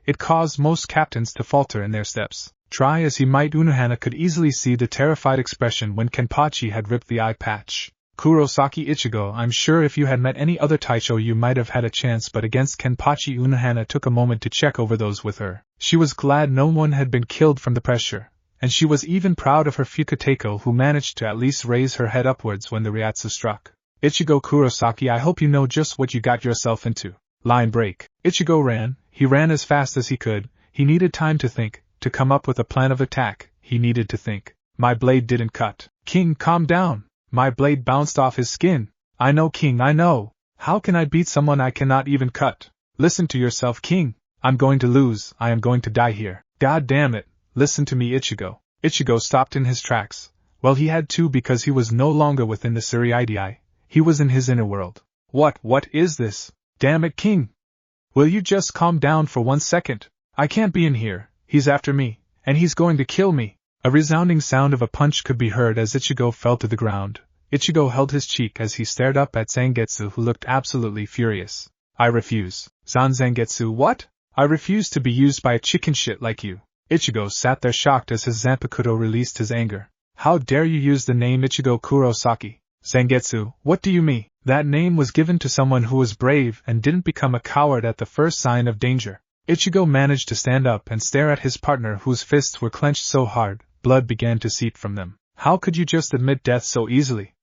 Speaker 1: It caused most captains to falter in their steps. Try as he might, Unohana could easily see the terrified expression when Kenpachi had ripped the eye patch. Kurosaki Ichigo, I'm sure if you had met any other Taicho you might have had a chance, but against Kenpachi Unohana took a moment to check over those with her. She was glad no one had been killed from the pressure, and she was even proud of her Fukateiko who managed to at least raise her head upwards when the Ryatsu struck. Ichigo Kurosaki, I hope you know just what you got yourself into. Line break. Ichigo ran. He ran as fast as he could. He needed time to think, to come up with a plan of attack. He needed to think. My blade didn't cut. King, calm down. My blade bounced off his skin. I know, King, I know. How can I beat someone I cannot even cut? Listen to yourself, King. I'm going to lose. I am going to die here. God damn it. Listen to me, Ichigo. Ichigo stopped in his tracks. Well, he had to, because he was no longer within the Suriidii. He was in his inner world. What is this? Damn it, King! Will you just calm down for 1 second? I can't be in here. He's after me, and he's going to kill me. A resounding sound of a punch could be heard as Ichigo fell to the ground. Ichigo held his cheek as he stared up at Zangetsu, who looked absolutely furious. I refuse. Zangetsu, what? I refuse to be used by a chicken shit like you. Ichigo sat there shocked as his Zanpakuto released his anger. How dare you use the name Ichigo Kurosaki? Zangetsu, what do you mean? That name was given to someone who was brave and didn't become a coward at the first sign of danger. Ichigo managed to stand up and stare at his partner, whose fists were clenched so hard, blood began to seep from them. How could you just admit death so easily?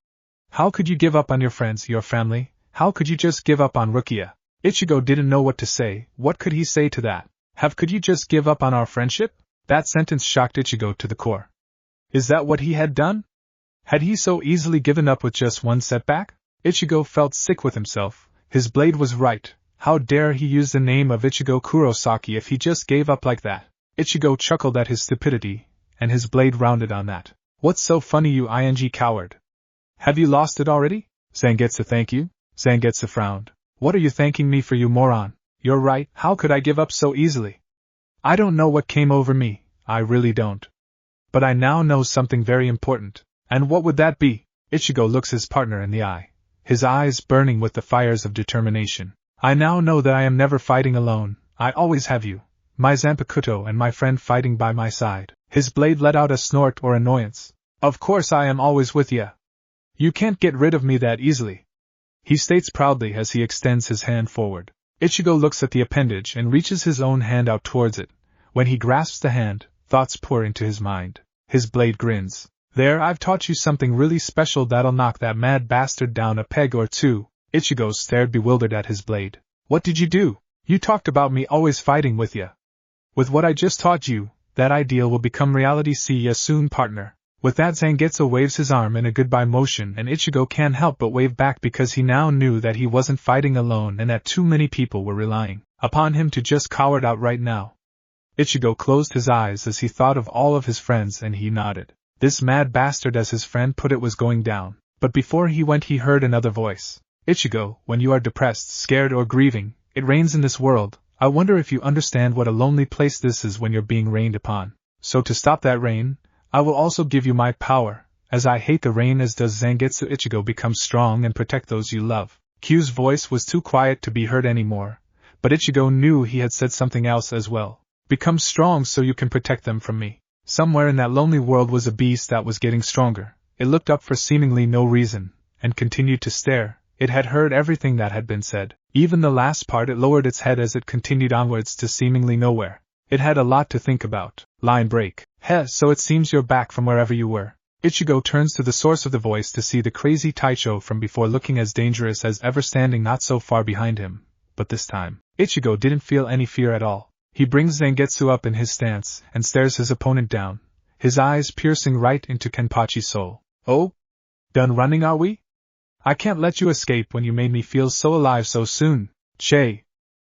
Speaker 1: How could you give up on your friends, your family? How could you just give up on Rukia? Ichigo didn't know what to say. What could he say to that? Could you just give up on our friendship? That sentence shocked Ichigo to the core. Is that what he had done? Had he so easily given up with just one setback? Ichigo felt sick with himself. His blade was right. How dare he use the name of Ichigo Kurosaki if he just gave up like that? Ichigo chuckled at his stupidity, and his blade rounded on that. What's so funny, you ing coward? Have you lost it already? Zangetsu, thank you? Zangetsu frowned. What are you thanking me for, you moron? You're right, how could I give up so easily? I don't know what came over me, I really don't. But I now know something very important. And what would that be? Ichigo looks his partner in the eye, his eyes burning with the fires of determination. I now know that I am never fighting alone. I always have you, my Zanpakuto and my friend, fighting by my side. His blade let out a snort or annoyance. Of course I am always with ya. You can't get rid of me that easily, he states proudly as he extends his hand forward. Ichigo looks at the appendage and reaches his own hand out towards it. When he grasps the hand, thoughts pour into his mind. His blade grins. There, I've taught you something really special that'll knock that mad bastard down a peg or two. Ichigo stared bewildered at his blade. What did you do? You talked about me always fighting with ya. With what I just taught you, that ideal will become reality. See ya soon, partner. With that, Zangetsu waves his arm in a goodbye motion, and Ichigo can't help but wave back because he now knew that he wasn't fighting alone and that too many people were relying upon him to just cower out right now. Ichigo closed his eyes as he thought of all of his friends, and he nodded. This mad bastard, as his friend put it, was going down. But before he went, he heard another voice. Ichigo, when you are depressed, scared, or grieving, it rains in this world. I wonder if you understand what a lonely place this is when you're being rained upon. So to stop that rain, I will also give you my power, as I hate the rain as does Zangetsu. Ichigo, become strong and protect those you love. Q's voice was too quiet to be heard anymore, but Ichigo knew he had said something else as well. Become strong so you can protect them from me. Somewhere in that lonely world was a beast that was getting stronger. It looked up for seemingly no reason, and continued to stare. It had heard everything that had been said. Even the last part. It lowered its head as it continued onwards to seemingly nowhere. It had a lot to think about. Line break. Heh, so it seems you're back from wherever you were. Ichigo turns to the source of the voice to see the crazy Taicho from before looking as dangerous as ever, standing not so far behind him. But this time, Ichigo didn't feel any fear at all. He brings Zangetsu up in his stance and stares his opponent down, his eyes piercing right into Kenpachi's soul. Oh? Done running, are we? I can't let you escape when you made me feel so alive so soon. Che.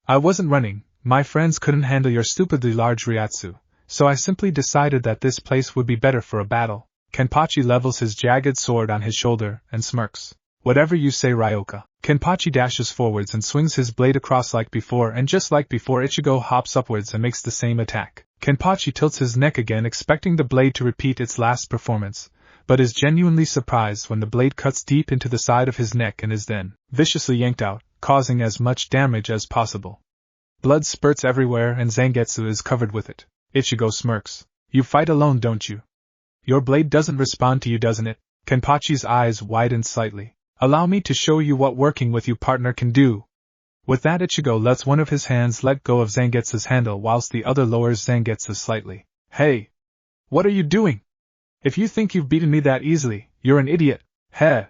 Speaker 1: I wasn't running. My friends couldn't handle your stupidly large Ryatsu, so I simply decided that this place would be better for a battle. Kenpachi levels his jagged sword on his shoulder and smirks. Whatever you say, Ryoka. Kenpachi dashes forwards and swings his blade across like before, and just like before, Ichigo hops upwards and makes the same attack. Kenpachi tilts his neck again, expecting the blade to repeat its last performance, but is genuinely surprised when the blade cuts deep into the side of his neck and is then viciously yanked out, causing as much damage as possible. Blood spurts everywhere and Zangetsu is covered with it. Ichigo smirks. You fight alone, don't you? Your blade doesn't respond to you, doesn't it? Kenpachi's eyes widened slightly. Allow me to show you what working with you, partner, can do. With that, Ichigo lets one of his hands let go of Zangetsu's handle whilst the other lowers Zangetsu slightly. Hey! What are you doing? If you think you've beaten me that easily, you're an idiot. Heh!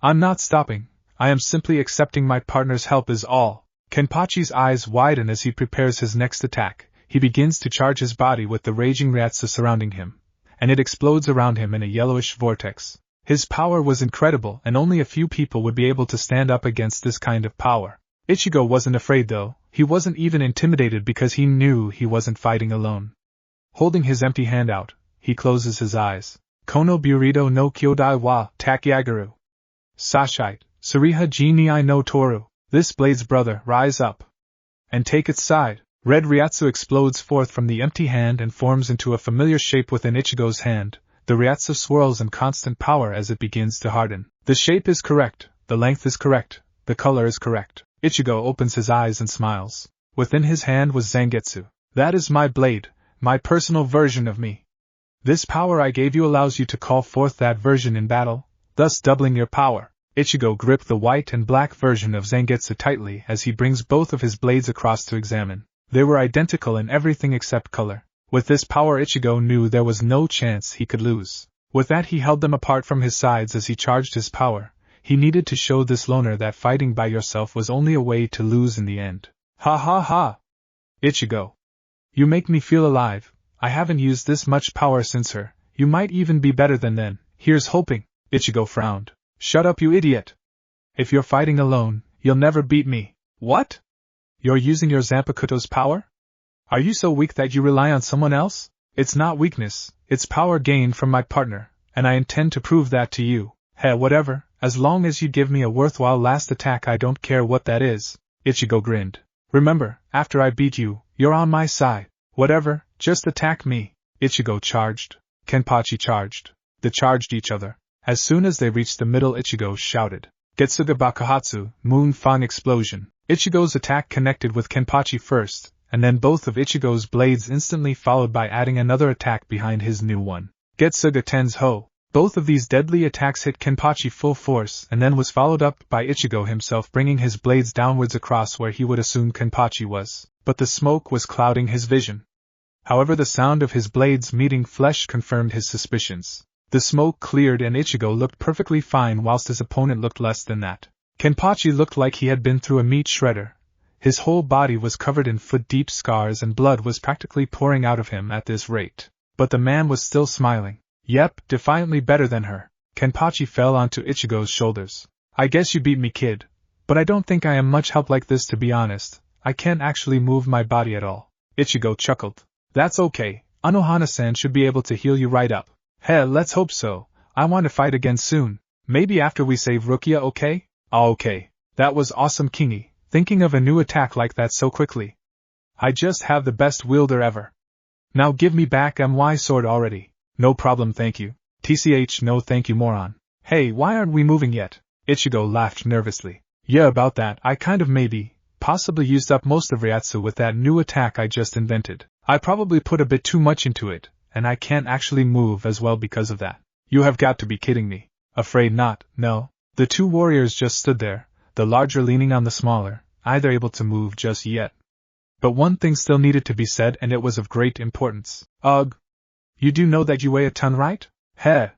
Speaker 1: I'm not stopping. I am simply accepting my partner's help is all. Kenpachi's eyes widen as he prepares his next attack. He begins to charge his body with the raging Ryatsu surrounding him, and it explodes around him in a yellowish vortex. His power was incredible, and only a few people would be able to stand up against this kind of power. Ichigo wasn't afraid though. He wasn't even intimidated because he knew he wasn't fighting alone. Holding his empty hand out, he closes his eyes. Kono burrito no kyodai wa takyagaru. Sashite, Suriha Jinii no Toru. This blade's brother, rise up and take its side. Red Ryatsu explodes forth from the empty hand and forms into a familiar shape within Ichigo's hand. The Ryatsu swirls in constant power as it begins to harden. The shape is correct, the length is correct, the color is correct. Ichigo opens his eyes and smiles. Within his hand was Zangetsu. That is my blade, my personal version of me. This power I gave you allows you to call forth that version in battle, thus doubling your power. Ichigo gripped the white and black version of Zangetsu tightly as he brings both of his blades across to examine. They were identical in everything except color. With this power, Ichigo knew there was no chance he could lose. With that, he held them apart from his sides as he charged his power. He needed to show this loner that fighting by yourself was only a way to lose in the end. Ha ha ha! Ichigo. You make me feel alive. I haven't used this much power since her. You might even be better than then. Here's hoping. Ichigo frowned. Shut up, you idiot. If you're fighting alone, you'll never beat me. What? You're using your Zanpakuto's power? Are you so weak that you rely on someone else? It's not weakness, it's power gained from my partner, and I intend to prove that to you. Heh, whatever, as long as you give me a worthwhile last attack, I don't care what that is. Ichigo grinned. Remember, after I beat you, you're on my side. Whatever, just attack me. Ichigo charged. Kenpachi charged. They charged each other. As soon as they reached the middle, Ichigo shouted, Getsuga Bakuhatsu, Moon Fang Explosion. Ichigo's attack connected with Kenpachi first, and then both of Ichigo's blades instantly followed by adding another attack behind his new one. Getsuga Tensho. Both of these deadly attacks hit Kenpachi full force and then was followed up by Ichigo himself bringing his blades downwards across where he would assume Kenpachi was, but the smoke was clouding his vision. However, the sound of his blades meeting flesh confirmed his suspicions. The smoke cleared and Ichigo looked perfectly fine whilst his opponent looked less than that. Kenpachi looked like he had been through a meat shredder. His whole body was covered in foot-deep scars and blood was practically pouring out of him at this rate. But the man was still smiling. Yep, defiantly better than her. Kenpachi fell onto Ichigo's shoulders. I guess you beat me, kid. But I don't think I am much help like this, to be honest. I can't actually move my body at all. Ichigo chuckled. That's okay. Unohana-san should be able to heal you right up. Heh, let's hope so. I want to fight again soon. Maybe after we save Rukia, okay? Ah, okay. That was awesome, Kingi. Thinking of a new attack like that so quickly. I just have the best wielder ever. Now give me back my sword already. No problem, thank you. TCH, no thank you, moron. Hey, why aren't we moving yet? Ichigo laughed nervously. Yeah, about that, I kind of possibly used up most of Ryatsu with that new attack I just invented. I probably put a bit too much into it, and I can't actually move as well because of that. You have got to be kidding me. Afraid not, no. The two warriors just stood there, the larger leaning on the smaller, neither able to move just yet. But one thing still needed to be said, and it was of great importance. Ugh! You do know that you weigh a ton, right? Heh!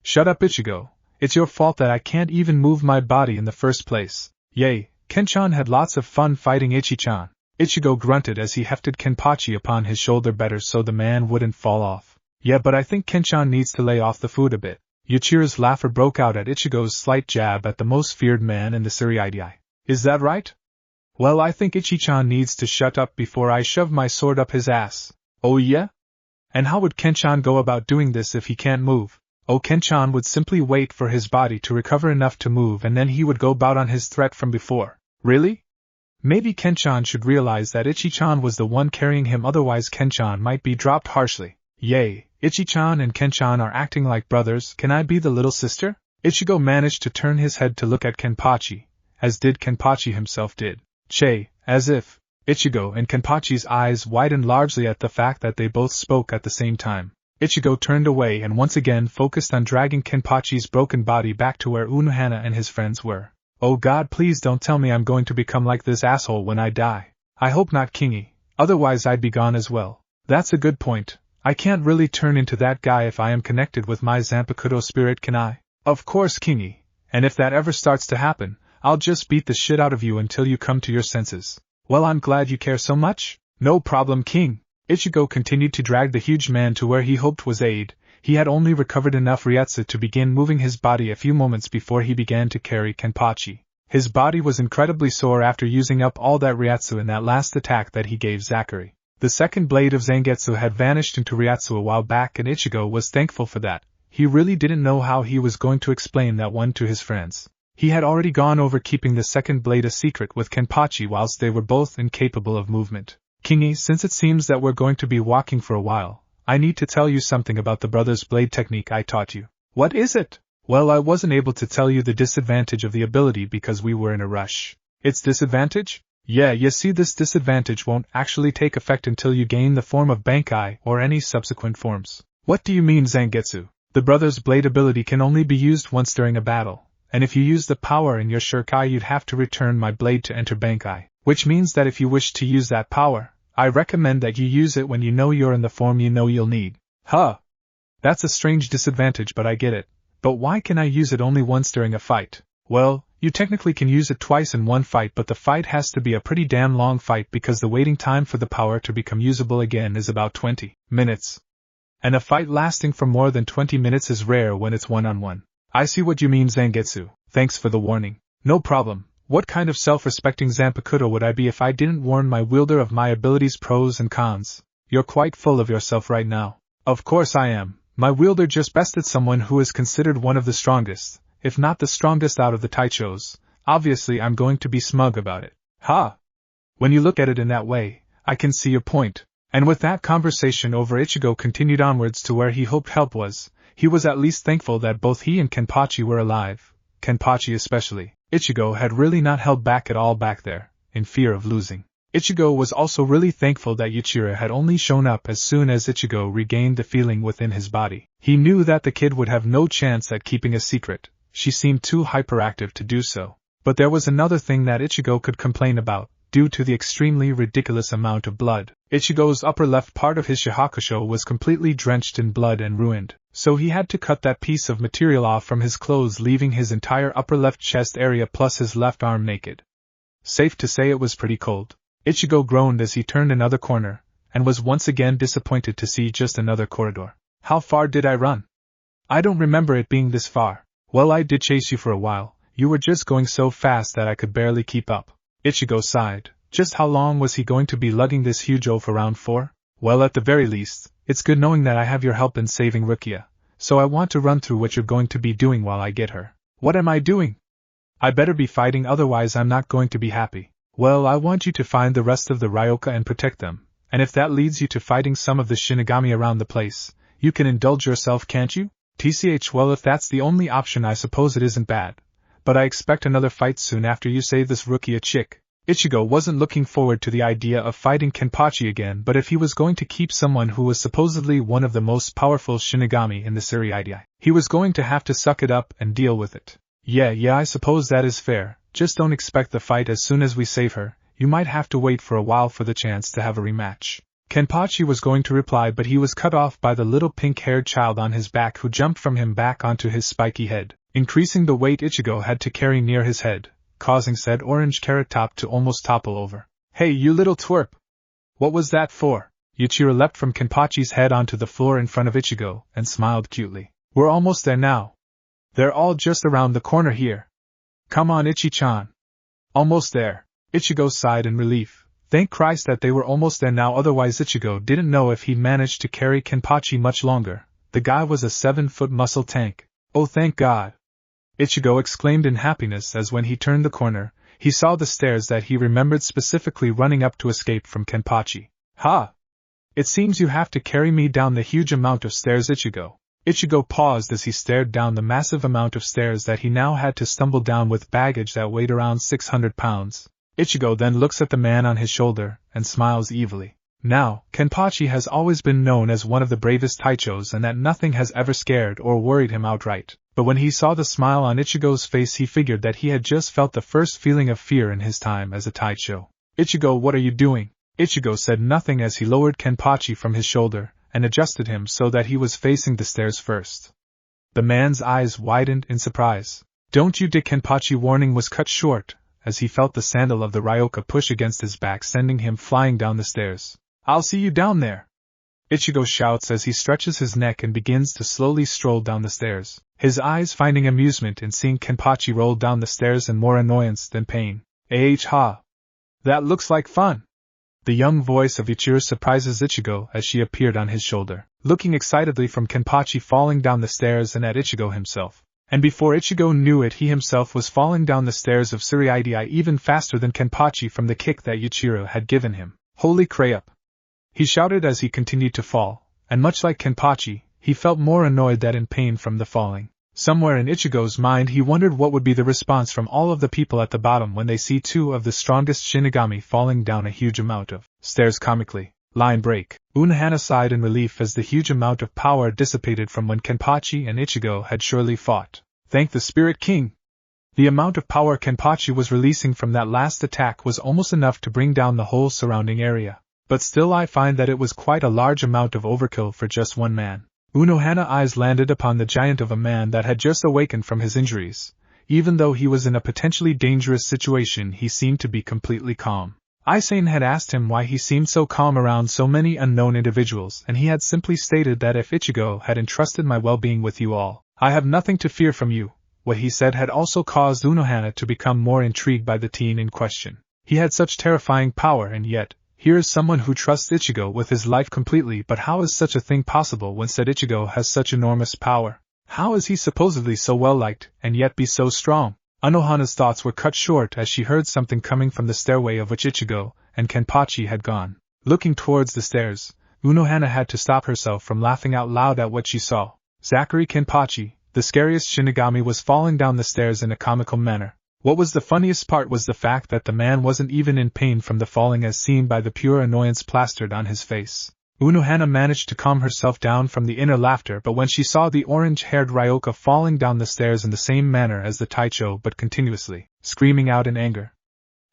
Speaker 1: Shut up, Ichigo. It's your fault that I can't even move my body in the first place. Yay, Kenchan had lots of fun fighting Ichi-chan. Ichigo grunted as he hefted Kenpachi upon his shoulder better so the man wouldn't fall off. Yeah, but I think Kenchan needs to lay off the food a bit. Yuichiro's laughter broke out at Ichigo's slight jab at the most feared man in the Suryidai. Is that right? Well, I think Ichi-chan needs to shut up before I shove my sword up his ass. Oh yeah? And how would Kenchan go about doing this if he can't move? Oh, Kenchan would simply wait for his body to recover enough to move and then he would go about on his threat from before. Really? Maybe Kenchan should realize that Ichi-chan was the one carrying him, otherwise Kenchan might be dropped harshly. Yay, Ichi-chan and Kenchan are acting like brothers, can I be the little sister? Ichigo managed to turn his head to look at Kenpachi, as did Kenpachi himself did. Che, as if. Ichigo and Kenpachi's eyes widened largely at the fact that they both spoke at the same time. Ichigo turned away and once again focused on dragging Kenpachi's broken body back to where Unohana and his friends were. Oh God, please don't tell me I'm going to become like this asshole when I die. I hope not, Kingy, otherwise I'd be gone as well. That's a good point. I can't really turn into that guy if I am connected with my Zanpakuto spirit, can I? Of course, Kingy, and if that ever starts to happen, I'll just beat the shit out of you until you come to your senses. Well, I'm glad you care so much. No problem, King. Ichigo continued to drag the huge man to where he hoped was aid. He had only recovered enough Ryatsu to begin moving his body a few moments before he began to carry Kenpachi. His body was incredibly sore after using up all that Ryatsu in that last attack that he gave Zachary. The second blade of Zangetsu had vanished into Ryatsu a while back and Ichigo was thankful for that. He really didn't know how he was going to explain that one to his friends. He had already gone over keeping the second blade a secret with Kenpachi whilst they were both incapable of movement. Kingy, since it seems that we're going to be walking for a while, I need to tell you something about the brother's blade technique I taught you. What is it? Well, I wasn't able to tell you the disadvantage of the ability because we were in a rush. Its disadvantage? Yeah, you see, this disadvantage won't actually take effect until you gain the form of Bankai or any subsequent forms. What do you mean, Zangetsu? The brother's blade ability can only be used once during a battle, and if you use the power in your Shurikai you'd have to return my blade to enter Bankai. Which means that if you wish to use that power, I recommend that you use it when you know you're in the form you know you'll need. Huh. That's a strange disadvantage, but I get it. But why can I use it only once during a fight? Well, you technically can use it twice in one fight, but the fight has to be a pretty damn long fight because the waiting time for the power to become usable again is about 20 minutes. And a fight lasting for more than 20 minutes is rare when it's one-on-one. I see what you mean, Zangetsu. Thanks for the warning. No problem. What kind of self-respecting Zanpakuto would I be if I didn't warn my wielder of my abilities' pros and cons? You're quite full of yourself right now. Of course I am. My wielder just bested someone who is considered one of the strongest, if not the strongest out of the Taichos. Obviously I'm going to be smug about it. Ha! When you look at it in that way, I can see your point. And with that conversation over, Ichigo continued onwards to where he hoped help was. He was at least thankful that both he and Kenpachi were alive. Kenpachi especially. Ichigo had really not held back at all back there, in fear of losing. Ichigo was also really thankful that Yuichiro had only shown up as soon as Ichigo regained the feeling within his body. He knew that the kid would have no chance at keeping a secret, she seemed too hyperactive to do so. But there was another thing that Ichigo could complain about, due to the extremely ridiculous amount of blood. Ichigo's upper left part of his shahakusho was completely drenched in blood and ruined, so he had to cut that piece of material off from his clothes, leaving his entire upper left chest area plus his left arm naked. Safe to say it was pretty cold. Ichigo groaned as he turned another corner, and was once again disappointed to see just another corridor. How far did I run? I don't remember it being this far. Well, I did chase you for a while. You were just going so fast that I could barely keep up. Ichigo sighed. Just how long was he going to be lugging this huge oaf around for? Well, at the very least, it's good knowing that I have your help in saving Rukia, so I want to run through what you're going to be doing while I get her. What am I doing? I better be fighting, otherwise I'm not going to be happy. Well, I want you to find the rest of the Ryoka and protect them, and if that leads you to fighting some of the Shinigami around the place, You can indulge yourself, can't you? TCH, well, if that's the only option, I suppose it isn't bad. But I expect another fight soon after you save this Rukia chick. Ichigo wasn't looking forward to the idea of fighting Kenpachi again, but if he was going to keep someone who was supposedly one of the most powerful Shinigami in the Seiyuu, he was going to have to suck it up and deal with it. Yeah, I suppose that is fair. Just don't expect the fight as soon as we save her. You might have to wait for a while for the chance to have a rematch. Kenpachi was going to reply, but he was cut off by the little pink-haired child on his back who jumped from him back onto his spiky head, increasing the weight Ichigo had to carry near his head, causing said orange carrot top to almost topple over. Hey, you little twerp! What was that for? Yuichiro leapt from Kenpachi's head onto the floor in front of Ichigo and smiled cutely. We're almost there now. They're all just around the corner here. Come on, Ichi-chan. Almost there. Ichigo sighed in relief. Thank Christ that they were almost there now, otherwise Ichigo didn't know if he'd manage to carry Kenpachi much longer. The guy was a 7-foot muscle tank. Oh, thank God! Ichigo exclaimed in happiness as when he turned the corner, he saw the stairs that he remembered specifically running up to escape from Kenpachi. Ha! It seems you have to carry me down the huge amount of stairs, Ichigo. Ichigo paused as he stared down the massive amount of stairs that he now had to stumble down with baggage that weighed around 600 pounds. Ichigo then looks at the man on his shoulder and smiles evilly. Now, Kenpachi has always been known as one of the bravest Taichos and that nothing has ever scared or worried him outright. But when he saw the smile on Ichigo's face, he figured that he had just felt the first feeling of fear in his time as a Taicho. Ichigo, what are you doing? Ichigo said nothing as he lowered Kenpachi from his shoulder and adjusted him so that he was facing the stairs first. The man's eyes widened in surprise. Don't you dare! Kenpachi warning was cut short as he felt the sandal of the Ryoka push against his back, sending him flying down the stairs. I'll see you down there! Ichigo shouts as he stretches his neck and begins to slowly stroll down the stairs, his eyes finding amusement in seeing Kenpachi roll down the stairs and more annoyance than pain. Ha! That looks like fun! The young voice of Ichiro surprises Ichigo as she appeared on his shoulder, looking excitedly from Kenpachi falling down the stairs and at Ichigo himself. And before Ichigo knew it, he himself was falling down the stairs of Seiyuu even faster than Kenpachi from the kick that Yuichiro had given him. Holy crap! He shouted as he continued to fall, and much like Kenpachi, he felt more annoyed than in pain from the falling. Somewhere in Ichigo's mind he wondered what would be the response from all of the people at the bottom when they see two of the strongest Shinigami falling down a huge amount of stairs comically. Line break. Unohana sighed in relief as the huge amount of power dissipated from when Kenpachi and Ichigo had surely fought. Thank the Spirit King! The amount of power Kenpachi was releasing from that last attack was almost enough to bring down the whole surrounding area. But still I find that it was quite a large amount of overkill for just one man. Unohana's eyes landed upon the giant of a man that had just awakened from his injuries. Even though he was in a potentially dangerous situation, he seemed to be completely calm. Eizen had asked him why he seemed so calm around so many unknown individuals, and he had simply stated that if Ichigo had entrusted my well-being with you all, I have nothing to fear from you. What he said had also caused Unohana to become more intrigued by the teen in question. He had such terrifying power, and yet, here is someone who trusts Ichigo with his life completely. But how is such a thing possible when said Ichigo has such enormous power? How is he supposedly so well-liked, and yet be so strong? Unohana's thoughts were cut short as she heard something coming from the stairway of which Ichigo and Kenpachi had gone. Looking towards the stairs, Unohana had to stop herself from laughing out loud at what she saw. Zachary Kenpachi, the scariest Shinigami, was falling down the stairs in a comical manner. What was the funniest part was the fact that the man wasn't even in pain from the falling, as seen by the pure annoyance plastered on his face. Unohana managed to calm herself down from the inner laughter, but when she saw the orange-haired Ryoka falling down the stairs in the same manner as the Taicho but continuously screaming out in anger,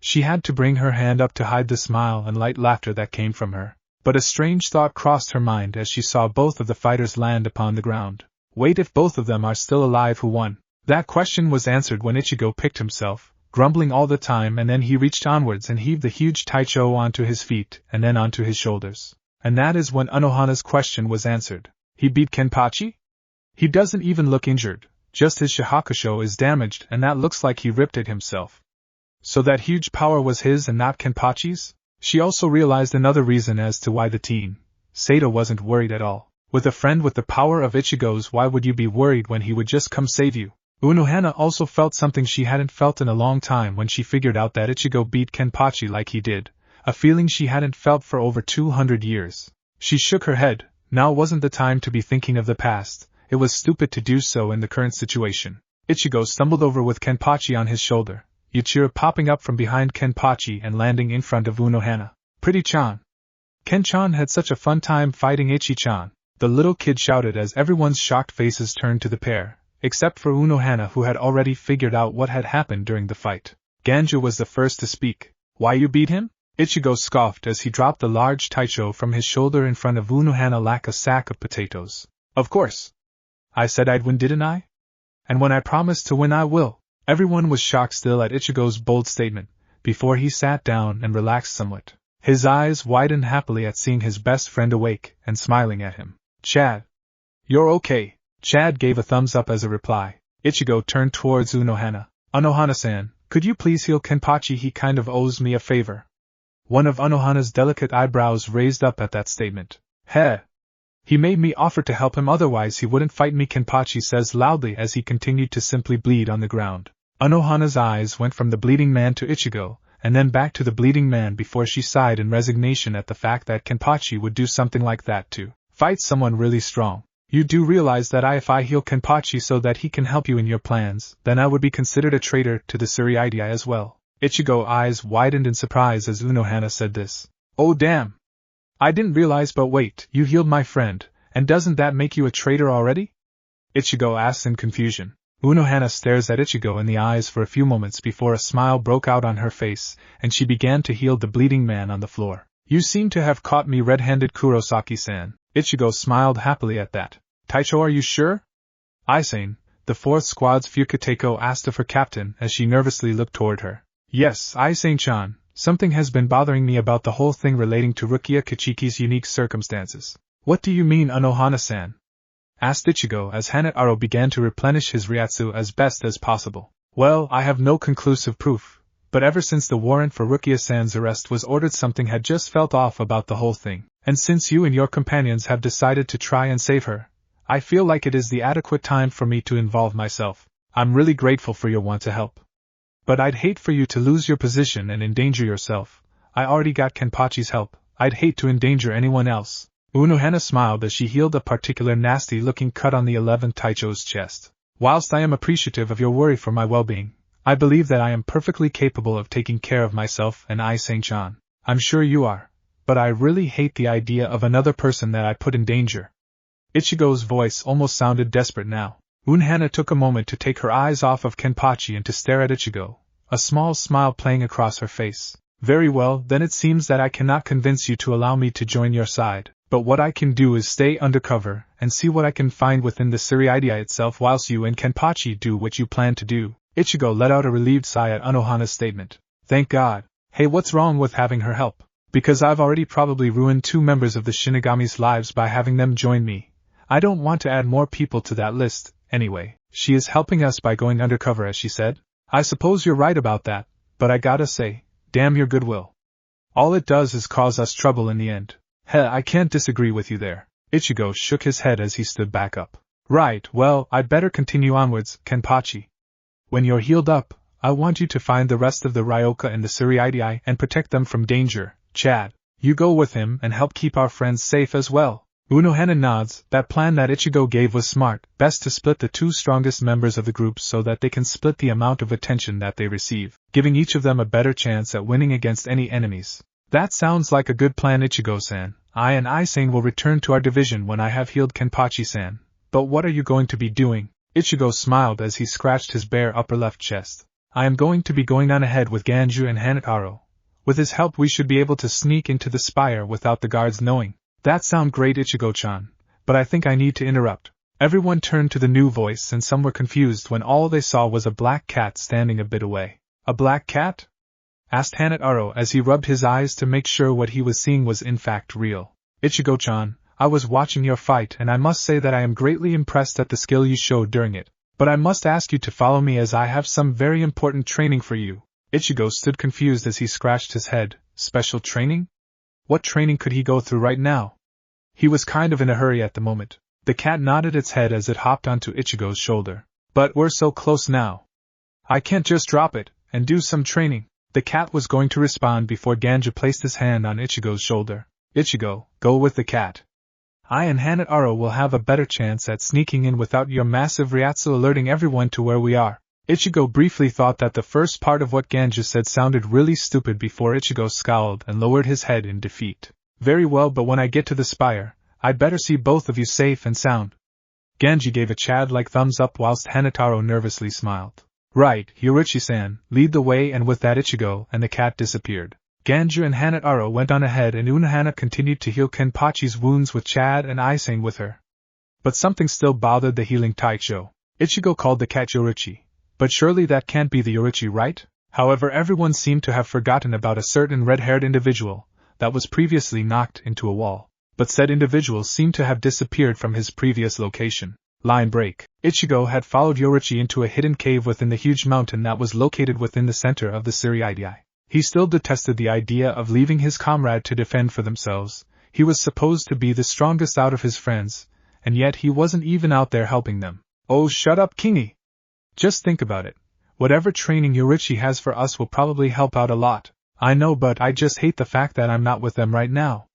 Speaker 1: she had to bring her hand up to hide the smile and light laughter that came from her. But a strange thought crossed her mind as she saw both of the fighters land upon the ground. Wait, if both of them are still alive, who won? That question was answered when Ichigo picked himself, grumbling all the time, and then he reached onwards and heaved the huge Taicho onto his feet and then onto his shoulders. And that is when Unohana's question was answered. He beat Kenpachi? He doesn't even look injured, just his Shihakusho is damaged, and that looks like he ripped it himself. So that huge power was his and not Kenpachi's? She also realized another reason as to why the teen, Sato, wasn't worried at all. With a friend with the power of Ichigo's, why would you be worried when he would just come save you? Unohana also felt something she hadn't felt in a long time when she figured out that Ichigo beat Kenpachi like he did, a feeling she hadn't felt for over 200 years. She shook her head, Now wasn't the time to be thinking of the past, it was stupid to do so in the current situation. Ichigo stumbled over with Kenpachi on his shoulder, Yuichiro popping up from behind Kenpachi and landing in front of Unohana. Pretty-chan. Ken-chan had such a fun time fighting Ichi-chan, the little kid shouted as everyone's shocked faces turned to the pair, except for Unohana who had already figured out what had happened during the fight. Ganju was the first to speak. Why you beat him? Ichigo scoffed as he dropped the large taicho from his shoulder in front of Unohana like a sack of potatoes. Of course. I said I'd win, didn't I? And when I promised to win I will. Everyone was shocked still at Ichigo's bold statement, before he sat down and relaxed somewhat. His eyes widened happily at seeing his best friend awake and smiling at him. Chad. You're okay. Chad gave a thumbs up as a reply. Ichigo turned towards Unohana. Unohana-san, could you please heal Kenpachi? He kind of owes me a favor. One of Unohana's delicate eyebrows raised up at that statement. Heh. He made me offer to help him, otherwise he wouldn't fight me, Kenpachi says loudly as he continued to simply bleed on the ground. Unohana's eyes went from the bleeding man to Ichigo, and then back to the bleeding man before she sighed in resignation at the fact that Kenpachi would do something like that to fight someone really strong. You do realize that if I heal Kenpachi so that he can help you in your plans, then I would be considered a traitor to the Tsurugi as well. Ichigo's eyes widened in surprise as Unohana said this. Oh damn! I didn't realize, but wait, you healed my friend, and doesn't that make you a traitor already? Ichigo asks in confusion. Unohana stares at Ichigo in the eyes for a few moments before a smile broke out on her face, and she began to heal the bleeding man on the floor. You seem to have caught me red-handed, Kurosaki-san. Ichigo smiled happily at that. Taicho, are you sure? Eizen, the 4th Squad's Fukuteko, asked of her captain as she nervously looked toward her. Yes, Eizen-chan, something has been bothering me about the whole thing relating to Rukia Kichiki's unique circumstances. What do you mean, Unohana-san? Asked Ichigo as Hanataro began to replenish his ryatsu as best as possible. Well, I have no conclusive proof, but ever since the warrant for Rukia-san's arrest was ordered, something had just felt off about the whole thing, and since you and your companions have decided to try and save her, I feel like it is the adequate time for me to involve myself. I'm really grateful for your want to help. But I'd hate for you to lose your position and endanger yourself. I already got Kenpachi's help, I'd hate to endanger anyone else. Unohana smiled as she healed a particular nasty-looking cut on the 11th Taicho's chest. Whilst I am appreciative of your worry for my well-being, I believe that I am perfectly capable of taking care of myself and Eizen-chan. I'm sure you are, but I really hate the idea of another person that I put in danger. Ichigo's voice almost sounded desperate now. Unohana took a moment to take her eyes off of Kenpachi and to stare at Ichigo, a small smile playing across her face. Very well, then it seems that I cannot convince you to allow me to join your side. But what I can do is stay undercover and see what I can find within the Tsurugi itself whilst you and Kenpachi do what you plan to do. Ichigo let out a relieved sigh at Unohana's statement. Thank God. Hey, what's wrong with having her help? Because I've already probably ruined 2 members of the Shinigami's lives by having them join me. I don't want to add more people to that list, anyway. She is helping us by going undercover, as she said. I suppose you're right about that, but I gotta say, damn your goodwill. All it does is cause us trouble in the end. Heh, I can't disagree with you there. Ichigo shook his head as he stood back up. Right, well, I'd better continue onwards, Kenpachi. When you're healed up, I want you to find the rest of the Ryoka and the Tsurugi and protect them from danger. Chad, you go with him and help keep our friends safe as well. Unohana nods. That plan that Ichigo gave was smart, best to split the 2 strongest members of the group so that they can split the amount of attention that they receive, giving each of them a better chance at winning against any enemies. That sounds like a good plan, Ichigo-san. I and Eizen will return to our division when I have healed Kenpachi-san. But what are you going to be doing? Ichigo smiled as he scratched his bare upper left chest. I am going to be going on ahead with Ganju and Hanataro. With his help we should be able to sneak into the spire without the guards knowing. That sounds great, Ichigo-chan, but I think I need to interrupt. Everyone turned to the new voice and some were confused when all they saw was a black cat standing a bit away. A black cat? Asked Hanataro as he rubbed his eyes to make sure what he was seeing was in fact real. Ichigo-chan, I was watching your fight and I must say that I am greatly impressed at the skill you showed during it, but I must ask you to follow me as I have some very important training for you. Ichigo stood confused as he scratched his head. Special training? What training could he go through right now? He was kind of in a hurry at the moment. The cat nodded its head as it hopped onto Ichigo's shoulder. But we're so close now. I can't just drop it and do some training. The cat was going to respond before Ganju placed his hand on Ichigo's shoulder. Ichigo, go with the cat. I and Hanataro will have a better chance at sneaking in without your massive Ryatsu alerting everyone to where we are. Ichigo briefly thought that the first part of what Ganju said sounded really stupid before Ichigo scowled and lowered his head in defeat. Very well, but when I get to the spire, I'd better see both of you safe and sound. Ganji gave a Chad-like thumbs up whilst Hanataro nervously smiled. Right, Yorichi-san, lead the way, and with that Ichigo and the cat disappeared. Ganju and Hanataro went on ahead and Unohana continued to heal Kenpachi's wounds with Chad and Eizen with her. But something still bothered the healing Taicho. Ichigo called the cat Yorichi. But surely that can't be the Yorichi, right? However, everyone seemed to have forgotten about a certain red-haired individual that was previously knocked into a wall. But said individual seemed to have disappeared from his previous location. Line break. Ichigo had followed Yorichi into a hidden cave within the huge mountain that was located within the center of the Siriidii. He still detested the idea of leaving his comrade to defend for themselves. He was supposed to be the strongest out of his friends, and yet he wasn't even out there helping them. Oh, shut up, Kingy! Just think about it. Whatever training Yorichi has for us will probably help out a lot. I know, but I just hate the fact that I'm not with them right now.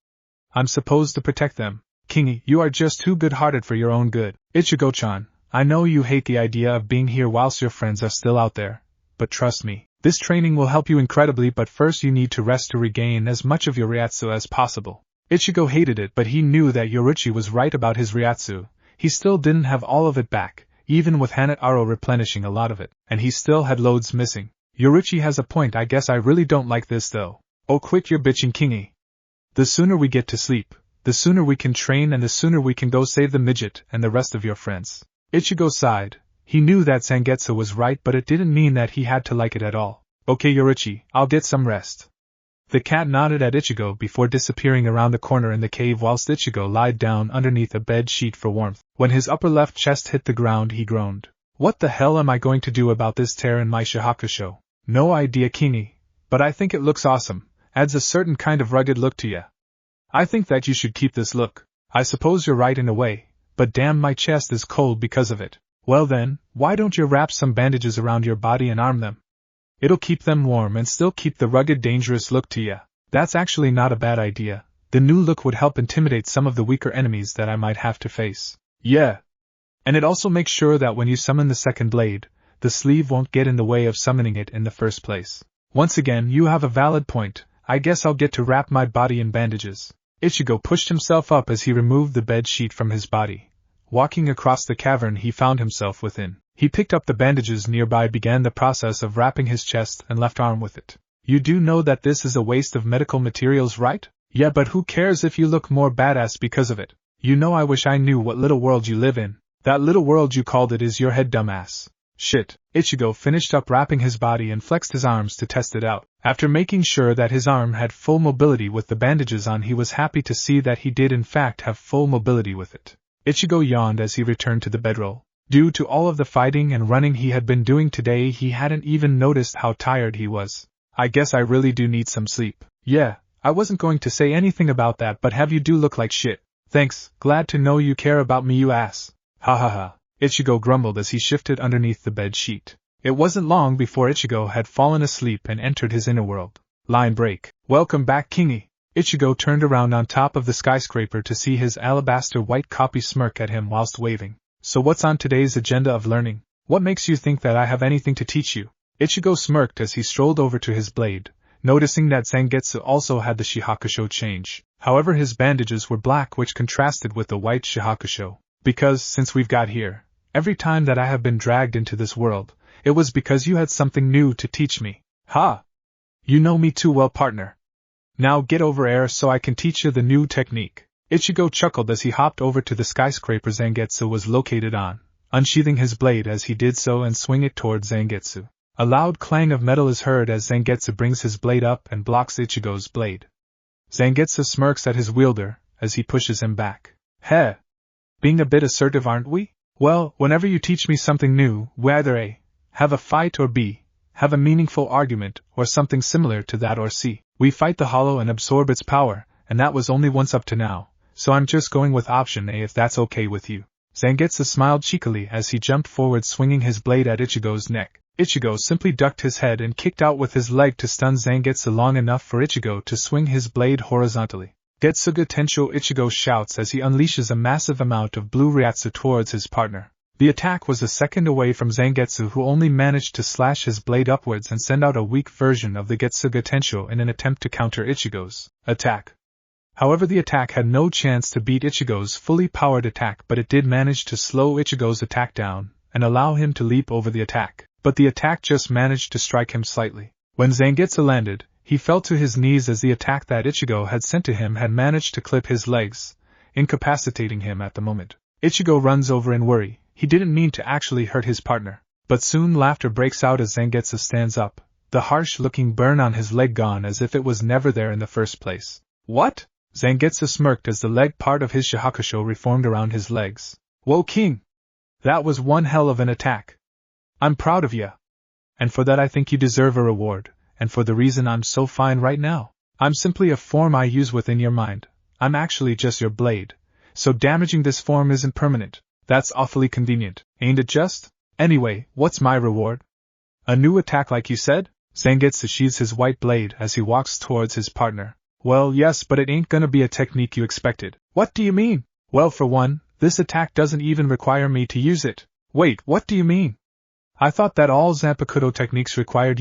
Speaker 1: I'm supposed to protect them. Kingy, you are just too good-hearted for your own good. Ichigo-chan, I know you hate the idea of being here whilst your friends are still out there, but trust me. This training will help you incredibly, but first you need to rest to regain as much of your Ryatsu as possible. Ichigo hated it, but he knew that Yorichi was right about his Ryatsu. He still didn't have all of it back, even with Hanataro replenishing a lot of it, and he still had loads missing. Yorichi has a point. I guess I really don't like this though. Oh, quit your bitching, Kingy. The sooner we get to sleep, the sooner we can train, and the sooner we can go save the midget and the rest of your friends. Ichigo sighed. He knew that Zangetsu was right, but it didn't mean that he had to like it at all. Okay, Yorichi, I'll get some rest. The cat nodded at Ichigo before disappearing around the corner in the cave whilst Ichigo lied down underneath a bed sheet for warmth. When his upper left chest hit the ground, he groaned. What the hell am I going to do about this tear in my Shihakusho? No idea, Kingy, but I think it looks awesome. Adds a certain kind of rugged look to ya. I think that you should keep this look. I suppose you're right in a way, but damn, my chest is cold because of it. Well then, why don't you wrap some bandages around your body and arm them? It'll keep them warm and still keep the rugged, dangerous look to ya. That's actually not a bad idea. The new look would help intimidate some of the weaker enemies that I might have to face. Yeah. And it also makes sure that when you summon the second blade, the sleeve won't get in the way of summoning it in the first place. Once again, you have a valid point. I guess I'll get to wrap my body in bandages. Ichigo pushed himself up as he removed the bed sheet from his body. Walking across the cavern he found himself within. He picked up the bandages nearby, began the process of wrapping his chest and left arm with it. You do know that this is a waste of medical materials, right? Yeah, but who cares if you look more badass because of it? You know, I wish I knew what little world you live in. That little world you called it is your head, dumbass. Shit. Ichigo finished up wrapping his body and flexed his arms to test it out. After making sure that his arm had full mobility with the bandages on, he was happy to see that he did in fact have full mobility with it. Ichigo yawned as he returned to the bedroll. Due to all of the fighting and running he had been doing today, he hadn't even noticed how tired he was. I guess I really do need some sleep. Yeah, I wasn't going to say anything about that, but have you do look like shit. Thanks, glad to know you care about me, you ass. Ha ha ha. Ichigo grumbled as he shifted underneath the bed sheet. It wasn't long before Ichigo had fallen asleep and entered his inner world. Line break. Welcome back, Kingy. Ichigo turned around on top of the skyscraper to see his alabaster white copy smirk at him whilst waving. So what's on today's agenda of learning? What makes you think that I have anything to teach you? Ichigo smirked as he strolled over to his blade, noticing that Zangetsu also had the Shihakusho change. However, his bandages were black, which contrasted with the white Shihakusho. Because, since we've got here, every time that I have been dragged into this world, it was because you had something new to teach me. Ha! You know me too well, partner. Now get over here so I can teach you the new technique. Ichigo chuckled as he hopped over to the skyscraper Zangetsu was located on, unsheathing his blade as he did so and swing it towards Zangetsu. A loud clang of metal is heard as Zangetsu brings his blade up and blocks Ichigo's blade. Zangetsu smirks at his wielder as he pushes him back. Heh! Being a bit assertive, aren't we? Well, whenever you teach me something new, we either A. have a fight, or B. have a meaningful argument, or something similar to that, or C. we fight the hollow and absorb its power, and that was only once up to now. So I'm just going with option A if that's okay with you. Zangetsu smiled cheekily as he jumped forward, swinging his blade at Ichigo's neck. Ichigo simply ducked his head and kicked out with his leg to stun Zangetsu long enough for Ichigo to swing his blade horizontally. Getsuga Tensho, Ichigo shouts as he unleashes a massive amount of blue Ryatsu towards his partner. The attack was a second away from Zangetsu, who only managed to slash his blade upwards and send out a weak version of the Getsuga Tensho in an attempt to counter Ichigo's attack. However, the attack had no chance to beat Ichigo's fully powered attack, but it did manage to slow Ichigo's attack down and allow him to leap over the attack. But the attack just managed to strike him slightly. When Zangetsu landed, he fell to his knees as the attack that Ichigo had sent to him had managed to clip his legs, incapacitating him at the moment. Ichigo runs over in worry. He didn't mean to actually hurt his partner. But soon laughter breaks out as Zangetsu stands up, the harsh-looking burn on his leg gone as if it was never there in the first place. What? Zangetsu smirked as the leg part of his shahakusho reformed around his legs. Whoa, King! That was one hell of an attack. I'm proud of ya. And for that I think you deserve a reward. And for the reason I'm so fine right now. I'm simply a form I use within your mind. I'm actually just your blade. So damaging this form isn't permanent. That's awfully convenient, ain't it just? Anyway, what's my reward? A new attack like you said? Zangetsu sheathes his white blade as he walks towards his partner. Well, yes, but it ain't gonna be a technique you expected. What do you mean? Well, for one, this attack doesn't even require me to use it. Wait, what do you mean? I thought that all Zanpakuto techniques required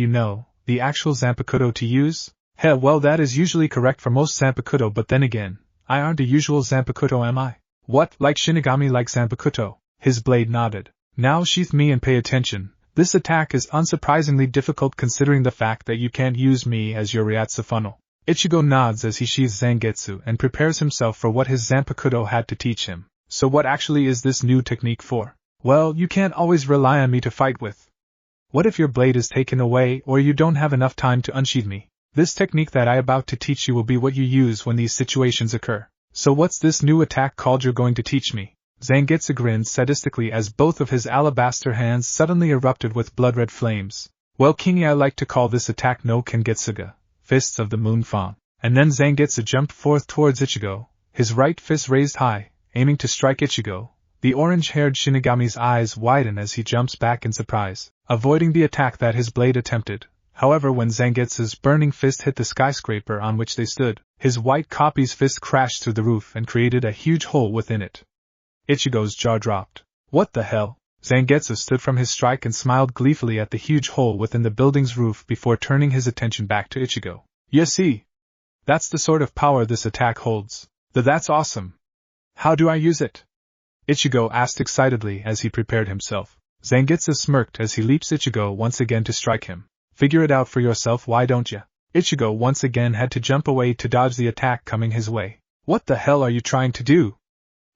Speaker 1: the actual Zanpakuto to use? Hell, well, that is usually correct for most Zanpakuto, but then again, I aren't a usual Zanpakuto, am I? What, like Shinigami like Zanpakuto? His blade nodded. Now sheath me and pay attention. This attack is unsurprisingly difficult considering the fact that you can't use me as your Ryatsu funnel. Ichigo nods as he sheathes Zangetsu and prepares himself for what his Zanpakuto had to teach him. So what actually is this new technique for? Well, you can't always rely on me to fight with. What if your blade is taken away or you don't have enough time to unsheath me? This technique that I about to teach you will be what you use when these situations occur. So what's this new attack called you're going to teach me? Zangetsu grinned sadistically as both of his alabaster hands suddenly erupted with blood-red flames. Well, Kingi, I like to call this attack no Kengetsuga, Fists of the Moon Fawn. And then Zangetsu jumped forth towards Ichigo, his right fist raised high, aiming to strike Ichigo. The orange-haired Shinigami's eyes widen as he jumps back in surprise, avoiding the attack that his blade attempted. However, when Zangetsu's burning fist hit the skyscraper on which they stood, his white copy's fist crashed through the roof and created a huge hole within it. Ichigo's jaw dropped. What the hell? Zangetsu stood from his strike and smiled gleefully at the huge hole within the building's roof before turning his attention back to Ichigo. You see? That's the sort of power this attack holds. That's awesome. How do I use it? Ichigo asked excitedly as he prepared himself. Zangetsu smirked as he leaps Ichigo once again to strike him. Figure it out for yourself, why don't ya? Ichigo once again had to jump away to dodge the attack coming his way. What the hell are you trying to do?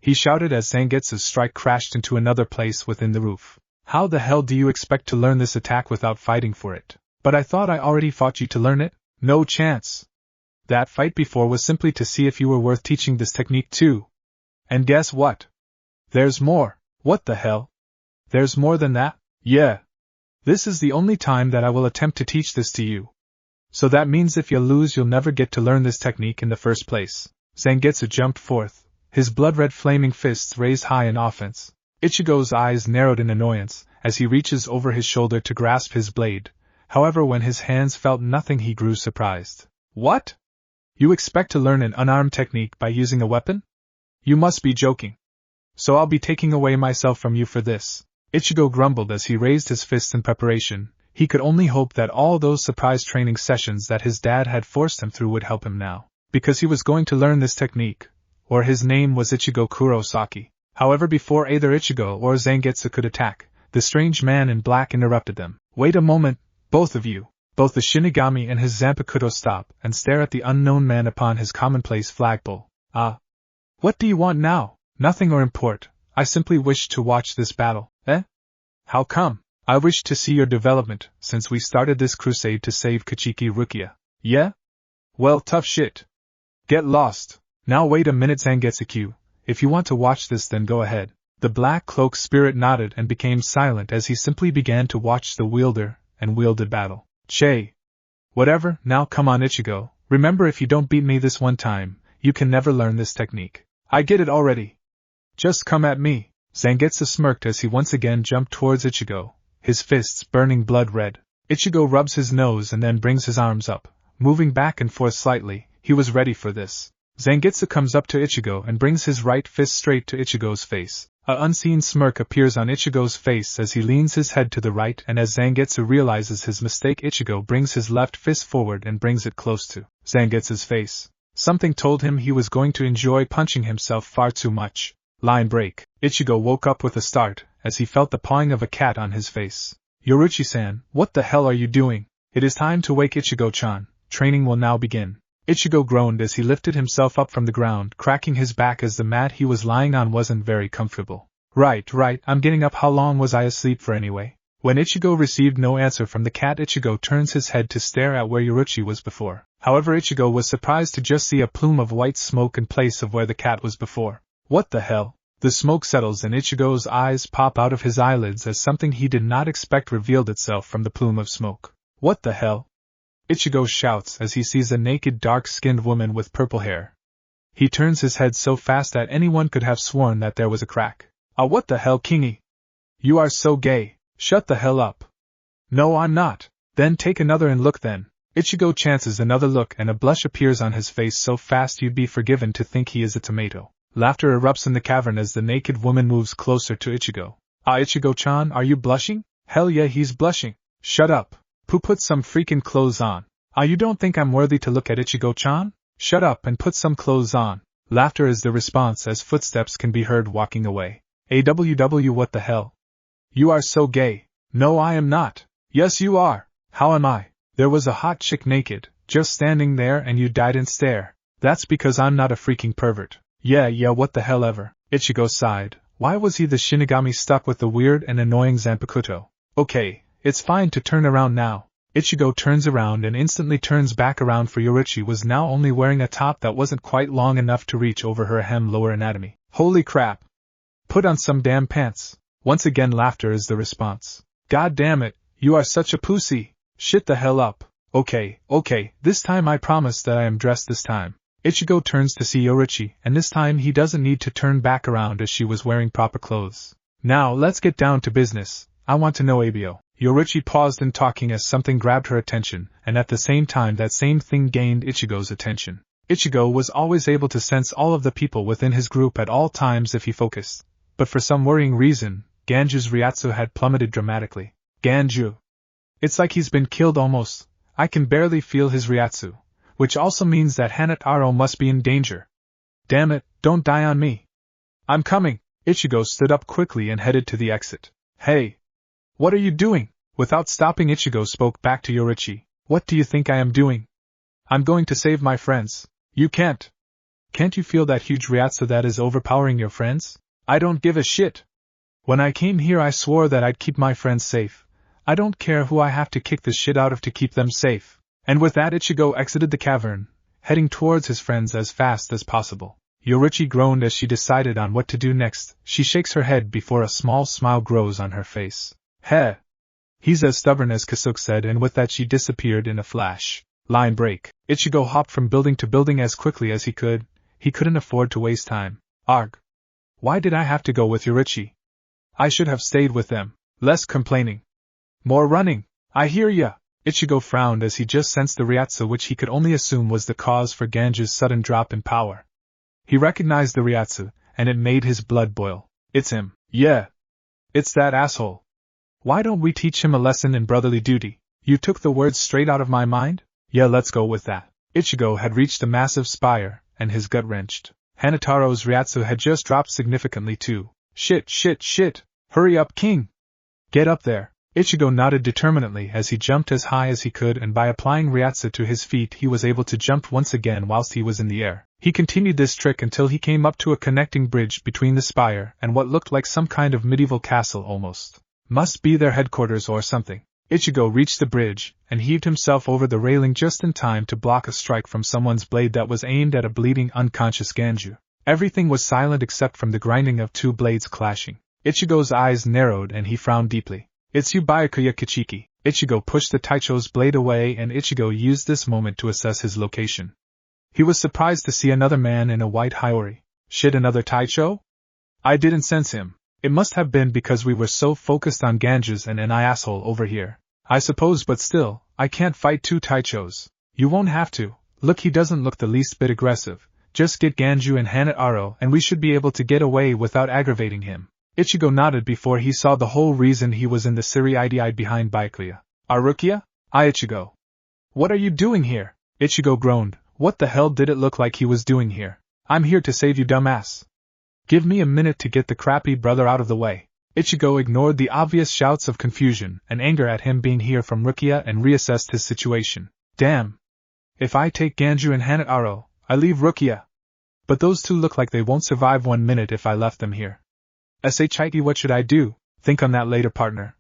Speaker 1: He shouted as Zangetsu's strike crashed into another place within the roof. How the hell do you expect to learn this attack without fighting for it? But I thought I already fought you to learn it? No chance. That fight before was simply to see if you were worth teaching this technique too. And guess what? There's more. What the hell? There's more than that? Yeah. This is the only time that I will attempt to teach this to you. So that means if you lose you'll never get to learn this technique in the first place. Zangetsu jumped forth, his blood-red flaming fists raised high in offense. Ichigo's eyes narrowed in annoyance as he reaches over his shoulder to grasp his blade. However, when his hands felt nothing he grew surprised. What? You expect to learn an unarmed technique by using a weapon? You must be joking. So I'll be taking away myself from you for this. Ichigo grumbled as he raised his fists in preparation. He could only hope that all those surprise training sessions that his dad had forced him through would help him now, because he was going to learn this technique. Or his name was Ichigo Kurosaki. However, before either Ichigo or Zangetsu could attack, the strange man in black interrupted them. Wait a moment, both of you. Both the Shinigami and his Zanpakuto stop and stare at the unknown man upon his commonplace flagpole. Ah. What do you want now? Nothing or import. I simply wish to watch this battle. Eh? How come? I wish to see your development, since we started this crusade to save Kachiki Rukia. Yeah? Well, tough shit. Get lost. Now wait a minute, Zangetsu. If you want to watch this, then go ahead. The black cloak spirit nodded and became silent as he simply began to watch the wielder and wielded battle. Che. Whatever, now come on, Ichigo. Remember, if you don't beat me this one time, you can never learn this technique. I get it already. Just come at me. Zangetsu smirked as he once again jumped towards Ichigo, his fists burning blood red. Ichigo rubs his nose and then brings his arms up, moving back and forth slightly. He was ready for this. Zangetsu comes up to Ichigo and brings his right fist straight to Ichigo's face. An unseen smirk appears on Ichigo's face as he leans his head to the right, and as Zangetsu realizes his mistake, Ichigo brings his left fist forward and brings it close to Zangetsu's face. Something told him he was going to enjoy punching himself far too much. Line break. Ichigo woke up with a start, as he felt the pawing of a cat on his face. Yoruchi-san, what the hell are you doing? It is time to wake Ichigo-chan. Training will now begin. Ichigo groaned as he lifted himself up from the ground, cracking his back as the mat he was lying on wasn't very comfortable. Right, I'm getting up. How long was I asleep for anyway? When Ichigo received no answer from the cat, Ichigo turns his head to stare at where Yoruchi was before. However, Ichigo was surprised to just see a plume of white smoke in place of where the cat was before. What the hell? The smoke settles and Ichigo's eyes pop out of his eyelids as something he did not expect revealed itself from the plume of smoke. What the hell? Ichigo shouts as he sees a naked dark-skinned woman with purple hair. He turns his head so fast that anyone could have sworn that there was a crack. Ah, what the hell, Kingy? You are so gay. Shut the hell up. No, I'm not. Then take another and look then. Ichigo chances another look and a blush appears on his face so fast you'd be forgiven to think he is a tomato. Laughter erupts in the cavern as the naked woman moves closer to Ichigo. Ah, Ichigo-chan, are you blushing? Hell yeah, he's blushing. Shut up. Put some freaking clothes on. Ah, you don't think I'm worthy to look at Ichigo-chan? Shut up and put some clothes on. Laughter is the response as footsteps can be heard walking away. AWW, what the hell? You are so gay. No, I am not. Yes, you are. How am I? There was a hot chick naked, just standing there and you didn't stare. That's because I'm not a freaking pervert. Yeah, what the hell ever. Ichigo sighed. Why was he the Shinigami stuck with the weird and annoying Zanpakuto? Okay, it's fine to turn around now. Ichigo turns around and instantly turns back around, for Yoruchi was now only wearing a top that wasn't quite long enough to reach over her hem lower anatomy. Holy crap. Put on some damn pants. Once again laughter is the response. God damn it, you are such a pussy. Shit the hell up. Okay, this time I promise that I am dressed this time. Ichigo turns to see Yoruchi, and this time he doesn't need to turn back around as she was wearing proper clothes. Now let's get down to business. I want to know Abio. Yoruchi paused in talking as something grabbed her attention, and at the same time that same thing gained Ichigo's attention. Ichigo was always able to sense all of the people within his group at all times if he focused. But for some worrying reason, Ganju's Ryatsu had plummeted dramatically. Ganju. It's like he's been killed almost. I can barely feel his Ryatsu. Which also means that Hanataro must be in danger. Damn it, don't die on me. I'm coming. Ichigo stood up quickly and headed to the exit. Hey! What are you doing? Without stopping, Ichigo spoke back to Yoruchi. What do you think I am doing? I'm going to save my friends. You can't. Can't you feel that huge Ryatsu that is overpowering your friends? I don't give a shit. When I came here I swore that I'd keep my friends safe. I don't care who I have to kick the shit out of to keep them safe. And with that Ichigo exited the cavern, heading towards his friends as fast as possible. Yoruchi groaned as she decided on what to do next. She shakes her head before a small smile grows on her face. Heh! He's as stubborn as Kasuke said, and with that she disappeared in a flash. Line break. Ichigo hopped from building to building as quickly as he could. He couldn't afford to waste time. Arg! Why did I have to go with Yoruchi? I should have stayed with them. Less complaining. More running. I hear ya! Ichigo frowned as he just sensed the Ryatsu, which he could only assume was the cause for Ganju's sudden drop in power. He recognized the Ryatsu, and it made his blood boil. It's him. Yeah. It's that asshole. Why don't we teach him a lesson in brotherly duty? You took the words straight out of my mind? Yeah, let's go with that. Ichigo had reached a massive spire, and his gut wrenched. Hanataro's Ryatsu had just dropped significantly too. Shit. Hurry up, King. Get up there. Ichigo nodded determinedly as he jumped as high as he could, and by applying Ryatsu to his feet he was able to jump once again whilst he was in the air. He continued this trick until he came up to a connecting bridge between the spire and what looked like some kind of medieval castle almost. Must be their headquarters or something. Ichigo reached the bridge and heaved himself over the railing just in time to block a strike from someone's blade that was aimed at a bleeding unconscious Ganju. Everything was silent except from the grinding of two blades clashing. Ichigo's eyes narrowed and he frowned deeply. It's you, Byakuya Kichiki. Ichigo pushed the Taicho's blade away, and Ichigo used this moment to assess his location. He was surprised to see another man in a white Hiyori. Shit, another Taicho? I didn't sense him. It must have been because we were so focused on Ganju's and an asshole over here. I suppose, but still, I can't fight two Taichos. You won't have to. Look, he doesn't look the least bit aggressive. Just get Ganju and Hanataro and we should be able to get away without aggravating him. Ichigo nodded before he saw the whole reason he was in the Siri-ID behind Byakuya. Rukia? Ichigo. What are you doing here? Ichigo groaned. What the hell did it look like he was doing here? I'm here to save you, dumbass. Give me a minute to get the crappy brother out of the way. Ichigo ignored the obvious shouts of confusion and anger at him being here from Rukia and reassessed his situation. Damn. If I take Ganju and Hanataro, I leave Rukia. But those two look like they won't survive 1 minute if I left them here. Shiki, what should I do? Think on that later, partner.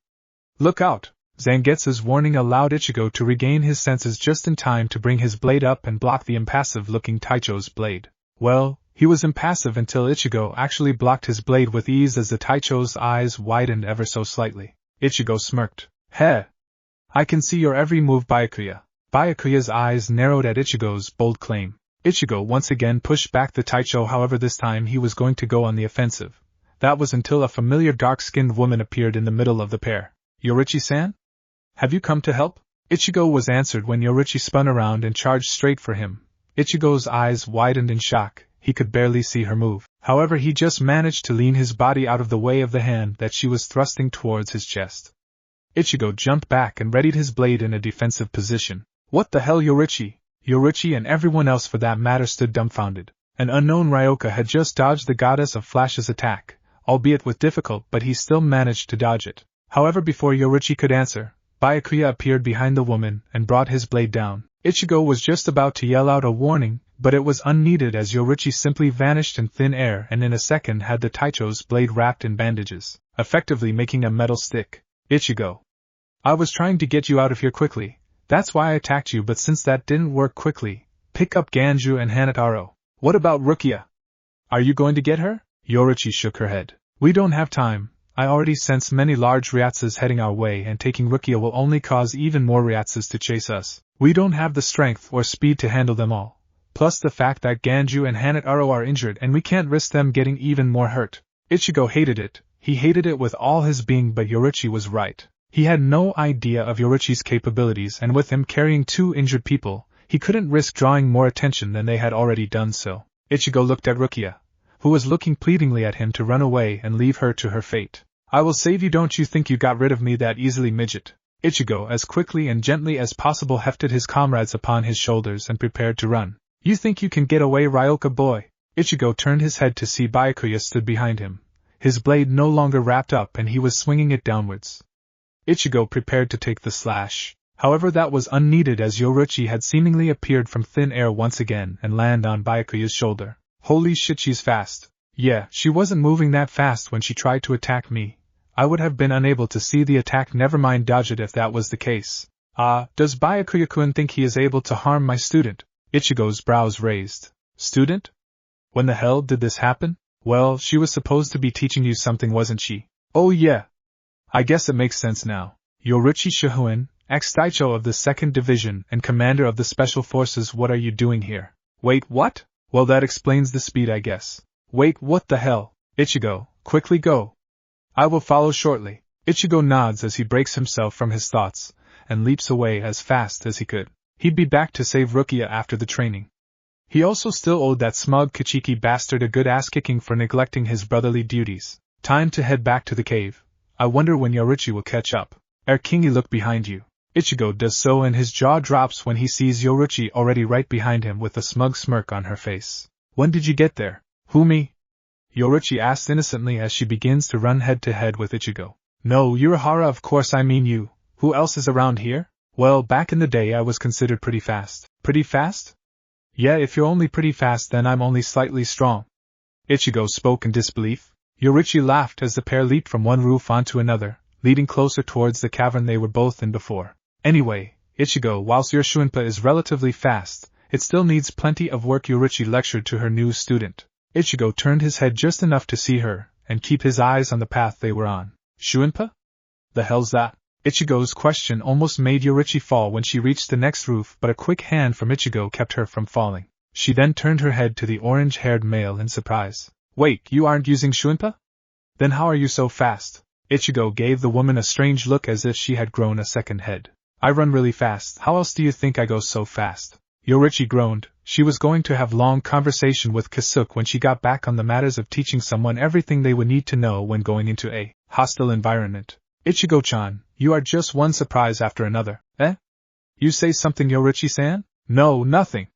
Speaker 1: Look out! Zangetsu's warning allowed Ichigo to regain his senses just in time to bring his blade up and block the impassive-looking Taicho's blade. Well, he was impassive until Ichigo actually blocked his blade with ease as the Taicho's eyes widened ever so slightly. Ichigo smirked. Heh! I can see your every move, Byakuya. Byakuya's eyes narrowed at Ichigo's bold claim. Ichigo once again pushed back the Taicho, however this time he was going to go on the offensive. That was until a familiar dark-skinned woman appeared in the middle of the pair. Yorichi-san? Have you come to help? Ichigo was answered when Yorichi spun around and charged straight for him. Ichigo's eyes widened in shock. He could barely see her move. However, he just managed to lean his body out of the way of the hand that she was thrusting towards his chest. Ichigo jumped back and readied his blade in a defensive position. What the hell, Yorichi? Yorichi and everyone else for that matter stood dumbfounded. An unknown Ryoka had just dodged the Goddess of Flash's attack, albeit with difficulty, but he still managed to dodge it. However, before Yorichi could answer, Byakuya appeared behind the woman and brought his blade down. Ichigo was just about to yell out a warning, but it was unneeded as Yorichi simply vanished in thin air and in a second had the Taicho's blade wrapped in bandages, effectively making a metal stick. Ichigo. I was trying to get you out of here quickly. That's why I attacked you, but since that didn't work quickly, pick up Ganju and Hanataro. What about Rukia? Are you going to get her? Yorichi shook her head. We don't have time. I already sense many large Ryatsas heading our way, and taking Rukia will only cause even more Ryatsas to chase us. We don't have the strength or speed to handle them all. Plus the fact that Ganju and Hanataro are injured and we can't risk them getting even more hurt. Ichigo hated it. He hated it with all his being, but Yorichi was right. He had no idea of Yorichi's capabilities, and with him carrying 2 injured people, he couldn't risk drawing more attention than they had already done so. Ichigo looked at Rukia, who was looking pleadingly at him to run away and leave her to her fate. I will save you, don't you think you got rid of me that easily, midget? Ichigo as quickly and gently as possible hefted his comrades upon his shoulders and prepared to run. You think you can get away, Ryoka boy? Ichigo turned his head to see Byakuya stood behind him. His blade no longer wrapped up and he was swinging it downwards. Ichigo prepared to take the slash. However, that was unneeded as Yorichi had seemingly appeared from thin air once again and landed on Byakuya's shoulder. Holy shit, she's fast. Yeah, she wasn't moving that fast when she tried to attack me. I would have been unable to see the attack, never mind dodge it if that was the case. Does Byakuya-kun think he is able to harm my student? Ichigo's brows raised. Student? When the hell did this happen? Well, she was supposed to be teaching you something, wasn't she? Oh yeah. I guess it makes sense now. Yorichi Shihuin, ex-Taicho of the 2nd Division and commander of the Special Forces, what are you doing here? Wait, what? Well, that explains the speed, I guess. Wait, what the hell? Ichigo, quickly go. I will follow shortly. Ichigo nods as he breaks himself from his thoughts and leaps away as fast as he could. He'd be back to save Rukia after the training. He also still owed that smug Kichiki bastard a good ass-kicking for neglecting his brotherly duties. Time to head back to the cave. I wonder when Yorichi will catch up. Kingi, look behind you. Ichigo does so and his jaw drops when he sees Yorichi already right behind him with a smug smirk on her face. When did you get there? Who, me? Yorichi asks innocently as she begins to run head-to-head with Ichigo. No, Urahara, of course I mean you. Who else is around here? Well, back in the day I was considered pretty fast. Pretty fast? Yeah, if you're only pretty fast then I'm only slightly strong. Ichigo spoke in disbelief. Yorichi laughed as the pair leaped from one roof onto another, leading closer towards the cavern they were both in before. Anyway, Ichigo, whilst your Shuinpa is relatively fast, it still needs plenty of work, Yorichi lectured to her new student. Ichigo turned his head just enough to see her, and keep his eyes on the path they were on. Shuinpa? The hell's that? Ichigo's question almost made Yorichi fall when she reached the next roof, but a quick hand from Ichigo kept her from falling. She then turned her head to the orange-haired male in surprise. Wait, you aren't using Shuinpa? Then how are you so fast? Ichigo gave the woman a strange look as if she had grown a second head. I run really fast, how else do you think I go so fast? Yorichi groaned. She was going to have long conversation with Kasuke when she got back on the matters of teaching someone everything they would need to know when going into a hostile environment. Ichigo-chan, you are just one surprise after another, eh? You say something, Yorichi-san? No, nothing.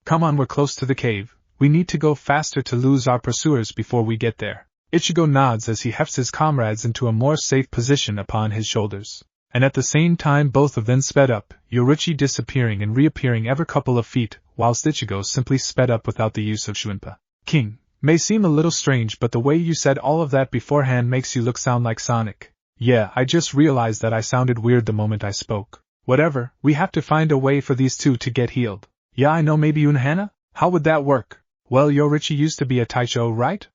Speaker 1: Come on, we're close to the cave. We need to go faster to lose our pursuers before we get there. Ichigo nods as he hefts his comrades into a more safe position upon his shoulders. And at the same time both of them sped up, Yorichi disappearing and reappearing every couple of feet, whilst Ichigo simply sped up without the use of Shunpa. King, may seem a little strange, but the way you said all of that beforehand makes you sound like Sonic. Yeah, I just realized that I sounded weird the moment I spoke. Whatever, we have to find a way for these two to get healed. Yeah, I know, maybe Unohana? How would that work? Well, Yorichi used to be a Taicho, right?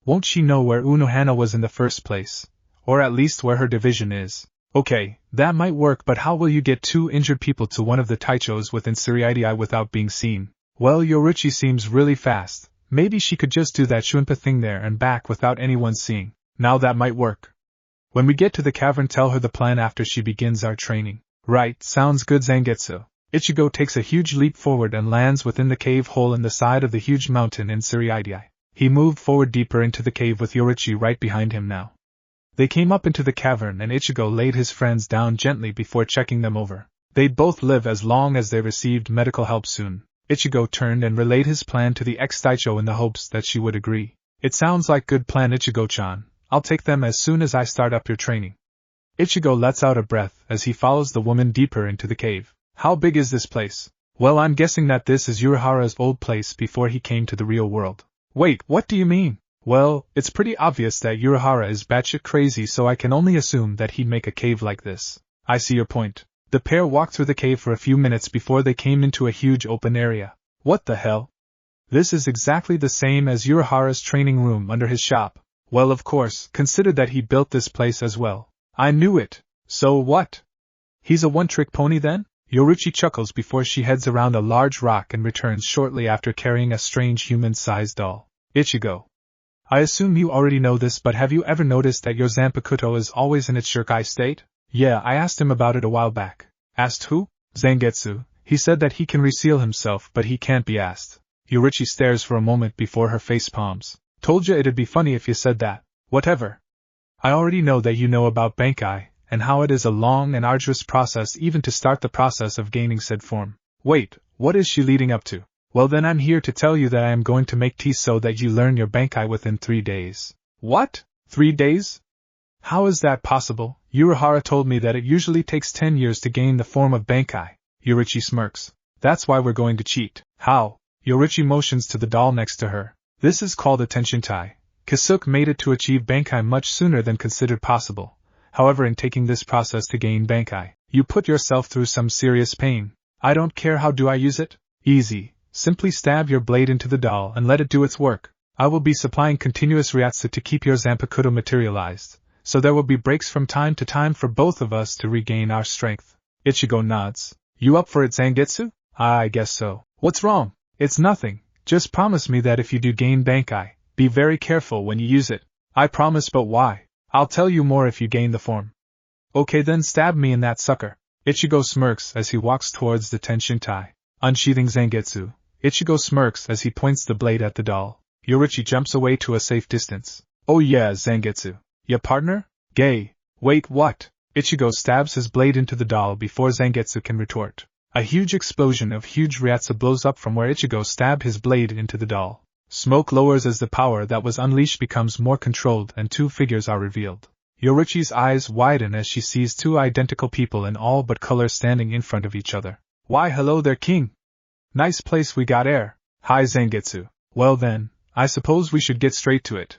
Speaker 1: Won't she know where Unohana was in the first place? Or at least where her division is? Okay, that might work, but how will you get two injured people to one of the Taichos within Suriidai without being seen? Well, Yorichi seems really fast. Maybe she could just do that Shunpa thing there and back without anyone seeing. Now that might work. When we get to the cavern, tell her the plan after she begins our training. Right, sounds good, Zangetsu. Ichigo takes a huge leap forward and lands within the cave hole in the side of the huge mountain in Suriidai. He moved forward deeper into the cave with Yorichi right behind him now. They came up into the cavern and Ichigo laid his friends down gently before checking them over. They'd both live as long as they received medical help soon. Ichigo turned and relayed his plan to the ex-Taicho in the hopes that she would agree. It sounds like good plan, Ichigo-chan. I'll take them as soon as I start up your training. Ichigo lets out a breath as he follows the woman deeper into the cave. How big is this place? Well, I'm guessing that this is Urahara's old place before he came to the real world. Wait, what do you mean? Well, it's pretty obvious that Urahara is batshit crazy, so I can only assume that he'd make a cave like this. I see your point. The pair walked through the cave for a few minutes before they came into a huge open area. What the hell? This is exactly the same as Urahara's training room under his shop. Well, of course, consider that he built this place as well. I knew it. So what? He's a one-trick pony then? Yorichi chuckles before she heads around a large rock and returns shortly after carrying a strange human-sized doll. Ichigo. I assume you already know this, but have you ever noticed that your Zanpakuto is always in its shirkai state? Yeah, I asked him about it a while back. Asked who? Zangetsu. He said that he can reseal himself, but he can't be asked. Yorichi stares for a moment before her face palms. Told you it'd be funny if you said that. Whatever. I already know that you know about Bankai, and how it is a long and arduous process even to start the process of gaining said form. Wait, what is she leading up to? Well then, I'm here to tell you that I am going to make tea so that you learn your Bankai within 3 days. What? 3 days? How is that possible? Urahara told me that it usually takes 10 years to gain the form of Bankai. Yorichi smirks. That's why we're going to cheat. How? Yorichi motions to the doll next to her. This is called a Tenshintai. Kasuke made it to achieve Bankai much sooner than considered possible. However, in taking this process to gain Bankai, you put yourself through some serious pain. I don't care, how do I use it? Easy. Simply stab your blade into the doll and let it do its work. I will be supplying continuous Ryatsu to keep your Zanpakuto materialized, so there will be breaks from time to time for both of us to regain our strength. Ichigo nods. You up for it, Zangetsu? I guess so. What's wrong? It's nothing. Just promise me that if you do gain Bankai, be very careful when you use it. I promise, but why? I'll tell you more if you gain the form. Okay then, stab me in that sucker. Ichigo smirks as he walks towards the Tenshintai. Unsheathing Zangetsu. Ichigo smirks as he points the blade at the doll. Yorichi jumps away to a safe distance. Oh yeah, Zangetsu. Ya partner? Gay. Wait, what? Ichigo stabs his blade into the doll before Zangetsu can retort. A huge explosion of huge Ryatsu blows up from where Ichigo stabbed his blade into the doll. Smoke lowers as the power that was unleashed becomes more controlled and two figures are revealed. Yorichi's eyes widen as she sees two identical people in all but color standing in front of each other. Why hello there, king. Nice place we got air. Hi Zangetsu. Well then, I suppose we should get straight to it.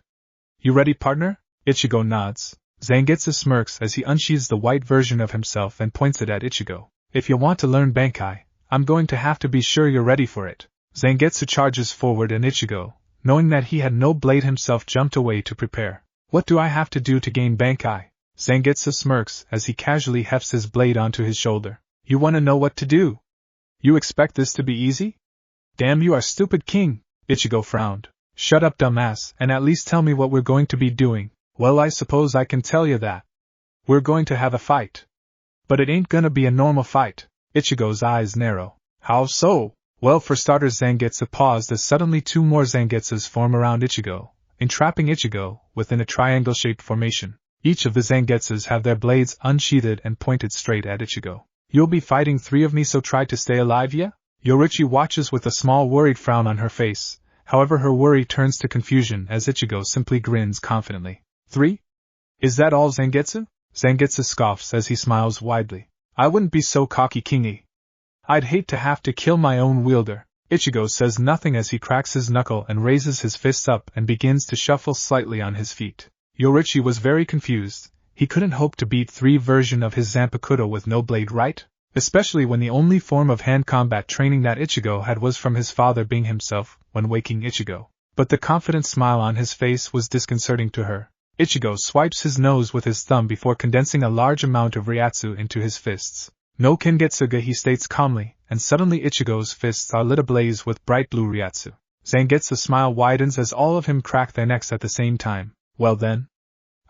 Speaker 1: You ready, partner? Ichigo nods. Zangetsu smirks as he unsheathes the white version of himself and points it at Ichigo. If you want to learn Bankai, I'm going to have to be sure you're ready for it. Zangetsu charges forward and Ichigo, knowing that he had no blade himself, jumped away to prepare. What do I have to do to gain Bankai? Zangetsu smirks as he casually hefts his blade onto his shoulder. You want to know what to do? You expect this to be easy? Damn, you are stupid, king. Ichigo frowned. Shut up, dumbass, and at least tell me what we're going to be doing. Well, I suppose I can tell you that. We're going to have a fight. But it ain't gonna be a normal fight. Ichigo's eyes narrow. How so? Well, for starters, Zangetsu paused as suddenly two more Zangetsus form around Ichigo, entrapping Ichigo within a triangle-shaped formation. Each of the Zangetsus have their blades unsheathed and pointed straight at Ichigo. You'll be fighting three of me, so try to stay alive, yeah? Yoruichi watches with a small worried frown on her face, however her worry turns to confusion as Ichigo simply grins confidently. 3? Is that all, Zangetsu? Zangetsu scoffs as he smiles widely. I wouldn't be so cocky, kingy. I'd hate to have to kill my own wielder. Ichigo says nothing as he cracks his knuckle and raises his fists up and begins to shuffle slightly on his feet. Yoruichi was very confused. He couldn't hope to beat 3 version of his Zanpakuto with no blade, right? Especially when the only form of hand combat training that Ichigo had was from his father being himself, when waking Ichigo. But the confident smile on his face was disconcerting to her. Ichigo swipes his nose with his thumb before condensing a large amount of Ryatsu into his fists. No Kengetsuga, he states calmly, and suddenly Ichigo's fists are lit ablaze with bright blue Ryatsu. Zangetsu's smile widens as all of him crack their necks at the same time. Well then.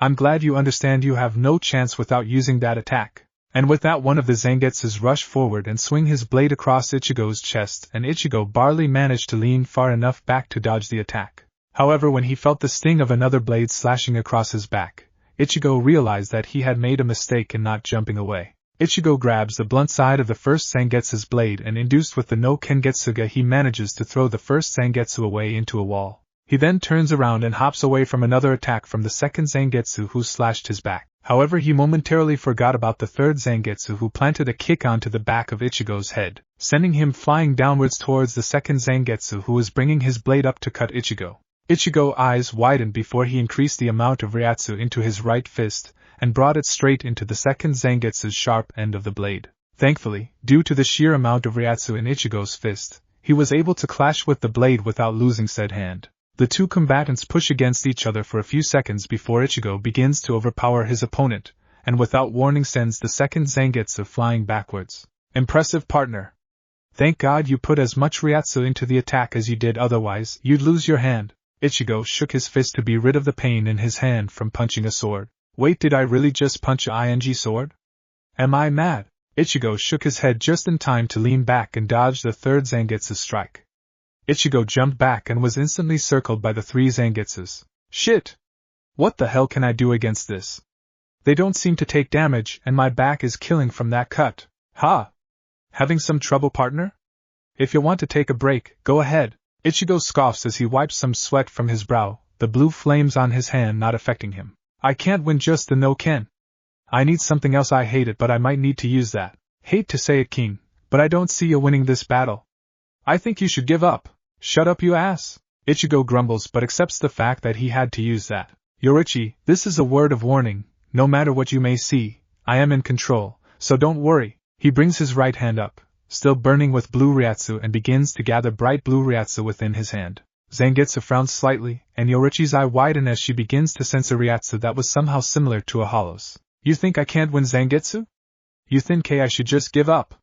Speaker 1: I'm glad you understand you have no chance without using that attack. And with that, one of the Zangetsus rush forward and swing his blade across Ichigo's chest, and Ichigo barely managed to lean far enough back to dodge the attack. However, when he felt the sting of another blade slashing across his back, Ichigo realized that he had made a mistake in not jumping away. Ichigo grabs the blunt side of the first Zangetsu's blade and, induced with the no Kengetsuga, he manages to throw the first Zangetsu away into a wall. He then turns around and hops away from another attack from the second Zangetsu who slashed his back. However, he momentarily forgot about the third Zangetsu who planted a kick onto the back of Ichigo's head, sending him flying downwards towards the second Zangetsu who was bringing his blade up to cut Ichigo. Ichigo's eyes widened before he increased the amount of Ryatsu into his right fist, and brought it straight into the second Zangetsu's sharp end of the blade. Thankfully, due to the sheer amount of Ryatsu in Ichigo's fist, he was able to clash with the blade without losing said hand. The two combatants push against each other for a few seconds before Ichigo begins to overpower his opponent, and without warning sends the second Zangetsu flying backwards. Impressive, partner. Thank God you put as much Ryatsu into the attack as you did, otherwise you'd lose your hand. Ichigo shook his fist to be rid of the pain in his hand from punching a sword. Wait, did I really just punch a ing sword? Am I mad? Ichigo shook his head just in time to lean back and dodge the third Zangetsu's strike. Ichigo jumped back and was instantly circled by the 3 Zangetsus. Shit! What the hell can I do against this? They don't seem to take damage, and my back is killing from that cut. Ha! Having some trouble, partner? If you want to take a break, go ahead. Ichigo scoffs as he wipes some sweat from his brow, the blue flames on his hand not affecting him. I can't win just the no Ken. I need something else. I hate it, but I might need to use that. Hate to say it, King, but I don't see you winning this battle. I think you should give up. Shut up, you ass. Ichigo grumbles but accepts the fact that he had to use that. Yoruichi, this is a word of warning. No matter what you may see, I am in control, so don't worry. He brings his right hand up, still burning with blue Ryatsu, and begins to gather bright blue Ryatsu within his hand. Zangetsu frowns slightly, and Yoruichi's eye widens as she begins to sense a Ryatsu that was somehow similar to a hollow's. You think I can't win, Zangetsu? You think I should just give up?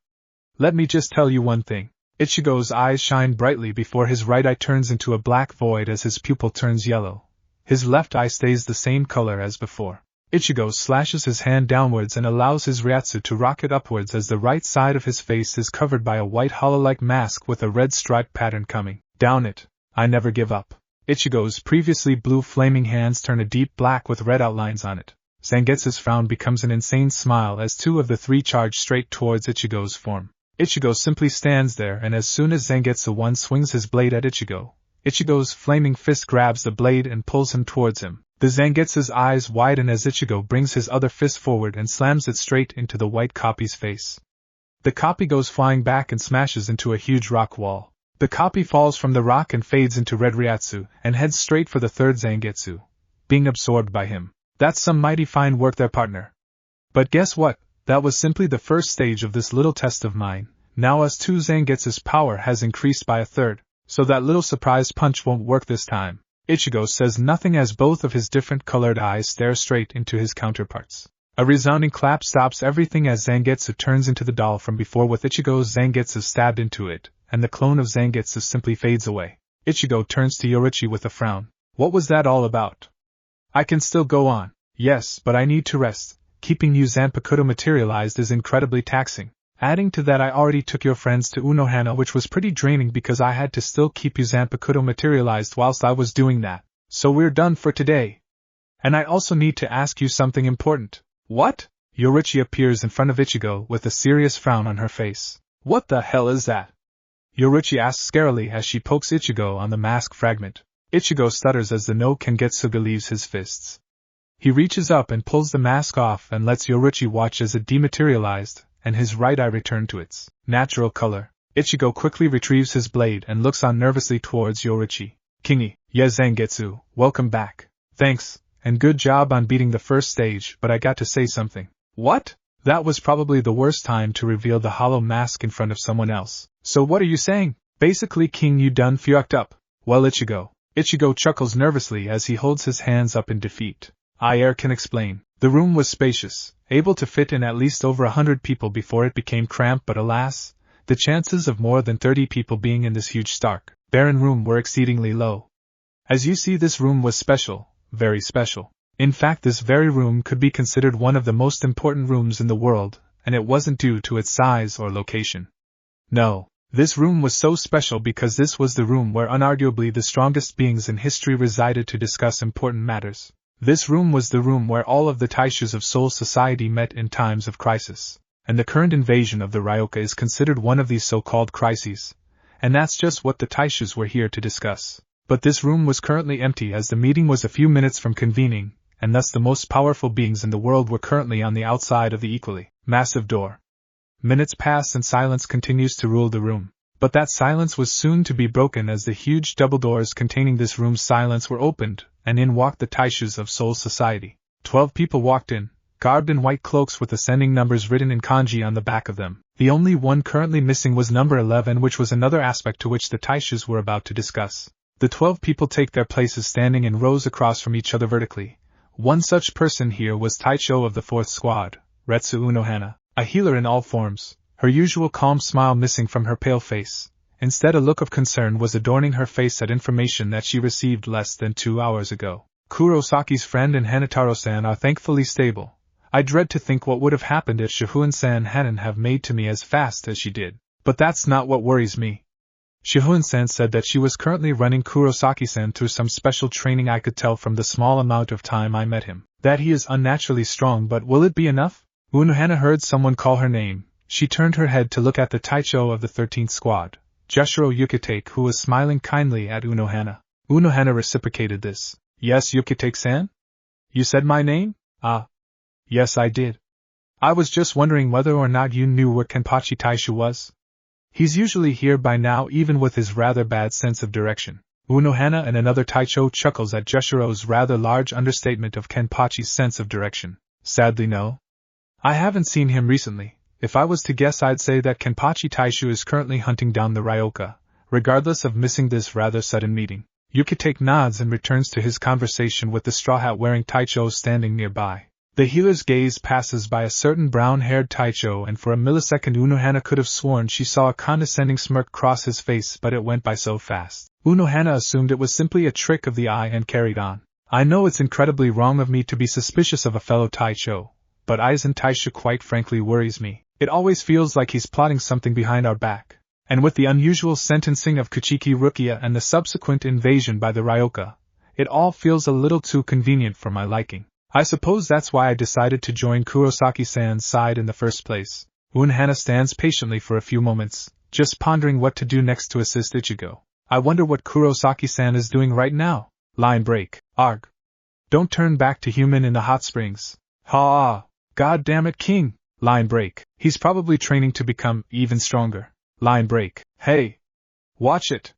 Speaker 1: Let me just tell you one thing. Ichigo's eyes shine brightly before his right eye turns into a black void as his pupil turns yellow. His left eye stays the same color as before. Ichigo slashes his hand downwards and allows his Ryatsu to rocket upwards as the right side of his face is covered by a white hollow-like mask with a red striped pattern coming down it. I never give up. Ichigo's previously blue flaming hands turn a deep black with red outlines on it. Zangetsu's frown becomes an insane smile as 2 of the 3 charge straight towards Ichigo's form. Ichigo simply stands there, and as soon as Zangetsu 1 swings his blade at Ichigo, Ichigo's flaming fist grabs the blade and pulls him towards him. The Zangetsu's eyes widen as Ichigo brings his other fist forward and slams it straight into the white copy's face. The copy goes flying back and smashes into a huge rock wall. The copy falls from the rock and fades into red Ryatsu and heads straight for the third Zangetsu, being absorbed by him. That's some mighty fine work there, partner. But guess what? That was simply the first stage of this little test of mine. Now us 2 Zangetsu's power has increased by a third, so that little surprise punch won't work this time. Ichigo says nothing as both of his different colored eyes stare straight into his counterparts. A resounding clap stops everything as Zangetsu turns into the doll from before with Ichigo's Zangetsu stabbed into it, and the clone of Zangetsu simply fades away. Ichigo turns to Yoruichi with a frown. What was that all about? I can still go on. Yes, but I need to rest. Keeping you Zanpakuto materialized is incredibly taxing. Adding to that, I already took your friends to Unohana, which was pretty draining because I had to still keep you Zanpakuto materialized whilst I was doing that. So we're done for today. And I also need to ask you something important. What? Yoruichi appears in front of Ichigo with a serious frown on her face. What the hell is that? Yoruichi asks scarily as she pokes Ichigo on the mask fragment. Ichigo stutters as the no Kengetsuga leaves his fists. He reaches up and pulls the mask off and lets Yoruichi watch as it dematerialized, and his right eye returned to its natural color. Ichigo quickly retrieves his blade and looks on nervously towards Yoruichi. Kingi, yes Zangetsu, welcome back. Thanks, and good job on beating the first stage, but I got to say something. What? That was probably the worst time to reveal the hollow mask in front of someone else. So what are you saying? Basically, King, you done fucked up. Well, Ichigo. Ichigo chuckles nervously as he holds his hands up in defeat. I can explain. The room was spacious, able to fit in at least over 100 people before it became cramped, but alas, the chances of more than 30 people being in this huge stark, barren room were exceedingly low. As you see, this room was special, very special. In fact, this very room could be considered one of the most important rooms in the world, and it wasn't due to its size or location. No, this room was so special because this was the room where unarguably the strongest beings in history resided to discuss important matters. This room was the room where all of the Taishus of Soul Society met in times of crisis, and the current invasion of the Ryoka is considered one of these so-called crises, and that's just what the Taishus were here to discuss. But this room was currently empty as the meeting was a few minutes from convening, and thus the most powerful beings in the world were currently on the outside of the equally massive door. Minutes pass and silence continues to rule the room. But that silence was soon to be broken as the huge double doors containing this room's silence were opened, and in walked the Taishus of Soul Society. 12 people walked in, garbed in white cloaks with ascending numbers written in kanji on the back of them. The only one currently missing was number 11, which was another aspect to which the Taishus were about to discuss. The 12 people take their places standing in rows across from each other vertically. One such person here was Taicho of the 4th Squad, Retsu Unohana, a healer in all forms. Her usual calm smile missing from her pale face. Instead, a look of concern was adorning her face at information that she received less than 2 hours ago. Kurosaki's friend and Hanataro-san are thankfully stable. I dread to think what would have happened if Shihun-san hadn't have made to me as fast as she did. But that's not what worries me. Shihun-san said that she was currently running Kurosaki-san through some special training. I could tell from the small amount of time I met him that he is unnaturally strong, but will it be enough? Unohana heard someone call her name. She turned her head to look at the Taicho of the 13th Squad, Jushiro Yukitake, who was smiling kindly at Unohana. Unohana reciprocated this. Yes, Yukitake-san? You said my name? Ah. Yes, I did. I was just wondering whether or not you knew where Kenpachi Taishu was. He's usually here by now, even with his rather bad sense of direction. Unohana and another Taicho chuckles at Jushiro's rather large understatement of Kenpachi's sense of direction. Sadly, no. I haven't seen him recently. If I was to guess, I'd say that Kenpachi Taishu is currently hunting down the Ryoka, regardless of missing this rather sudden meeting. Yukitake nods and returns to his conversation with the straw hat wearing Taicho standing nearby. The healer's gaze passes by a certain brown-haired Taicho, and for a millisecond Unohana could have sworn she saw a condescending smirk cross his face, but it went by so fast. Unohana assumed it was simply a trick of the eye and carried on. I know it's incredibly wrong of me to be suspicious of a fellow Taicho, but Eizen Taishu quite frankly worries me. It always feels like he's plotting something behind our back. And with the unusual sentencing of Kuchiki Rukia and the subsequent invasion by the Ryoka, it all feels a little too convenient for my liking. I suppose that's why I decided to join Kurosaki-san's side in the first place. Unohana stands patiently for a few moments, just pondering what to do next to assist Ichigo. I wonder what Kurosaki-san is doing right now. Line break. Arg. Don't turn back to human in the hot springs. Ha! God damn it, King! Line break. He's probably training to become even stronger. Line break. Hey! Watch it!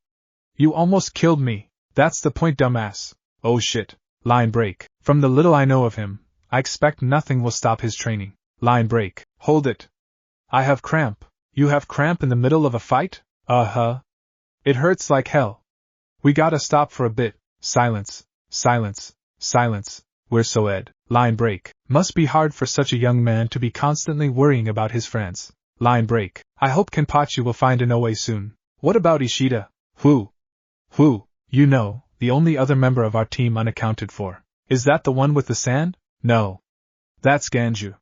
Speaker 1: You almost killed me. That's the point, dumbass. Oh shit. Line break. From the little I know of him, I expect nothing will stop his training. Line break. Hold it. I have cramp. You have cramp in the middle of a fight? Uh-huh. It hurts like hell. We gotta stop for a bit. Silence. Silence. Silence. We're so ed. Line break. Must be hard for such a young man to be constantly worrying about his friends. Line break. I hope Kenpachi will find an OA soon. What about Ishida? Who? You know, the only other member of our team unaccounted for. Is that the one with the sand? No. That's Ganju.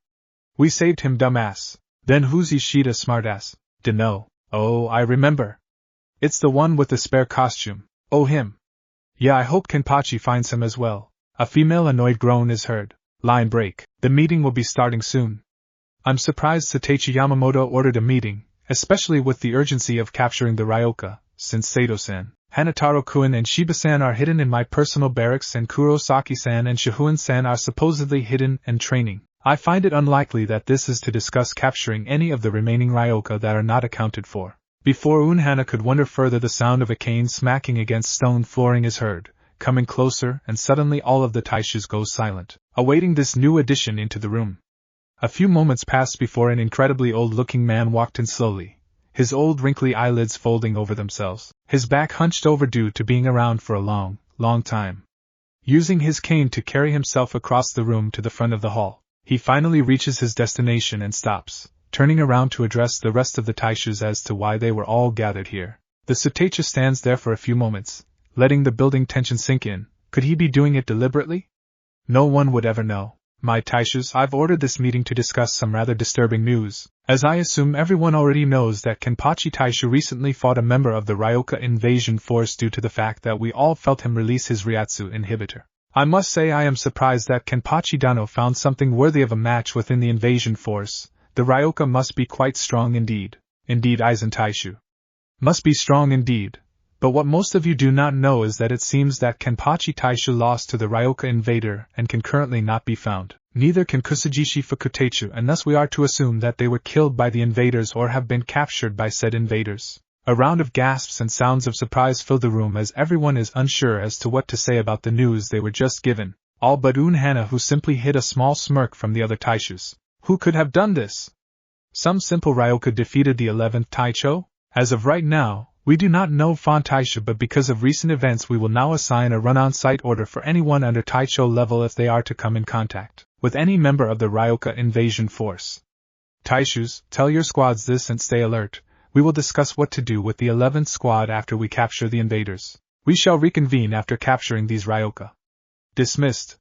Speaker 1: We saved him, dumbass. Then who's Ishida smartass? Dunno. Oh, I remember. It's the one with the spare costume. Oh, him. Yeah, I hope Kenpachi finds him as well. A female annoyed groan is heard. Line break. The meeting will be starting soon. I'm surprised Satoshi Yamamoto ordered a meeting, especially with the urgency of capturing the Ryoka, since Sato-san, Hanataro-kun and Shiba-san are hidden in my personal barracks and Kurosaki-san and Shihuan-san are supposedly hidden and training. I find it unlikely that this is to discuss capturing any of the remaining Ryoka that are not accounted for. Before Unohana could wonder further, the sound of a cane smacking against stone flooring is heard, coming closer, and suddenly all of the taishus go silent, awaiting this new addition into the room. A few moments passed before an incredibly old-looking man walked in slowly, his old wrinkly eyelids folding over themselves, his back hunched over due to being around for a long, long time. Using his cane to carry himself across the room to the front of the hall, he finally reaches his destination and stops, turning around to address the rest of the taishus as to why they were all gathered here. The Sutacha stands there for a few moments, letting the building tension sink in. Could he be doing it deliberately? No one would ever know. My taishus, I've ordered this meeting to discuss some rather disturbing news, as I assume everyone already knows that Kenpachi Taishu recently fought a member of the Ryoka invasion force due to the fact that we all felt him release his Ryatsu inhibitor. I must say I am surprised that Kenpachi Dano found something worthy of a match within the invasion force. The Ryoka must be quite strong indeed. Indeed, Eizen Taishu must be strong indeed. But what most of you do not know is that it seems that Kenpachi Taishu lost to the Ryoka invader and can currently not be found. Neither can Kusajishi Fukutechu, and thus we are to assume that they were killed by the invaders or have been captured by said invaders. A round of gasps and sounds of surprise fill the room as everyone is unsure as to what to say about the news they were just given, all but Unohana, who simply hid a small smirk from the other taishus. Who could have done this? Some simple Ryoka defeated the 11th Taicho? As of right now, we do not know Fon Taisha, but because of recent events we will now assign a run-on-site order for anyone under Taicho level if they are to come in contact with any member of the Ryoka invasion force. Taishus, tell your squads this and stay alert. We will discuss what to do with the 11th squad after we capture the invaders. We shall reconvene after capturing these Ryoka. Dismissed.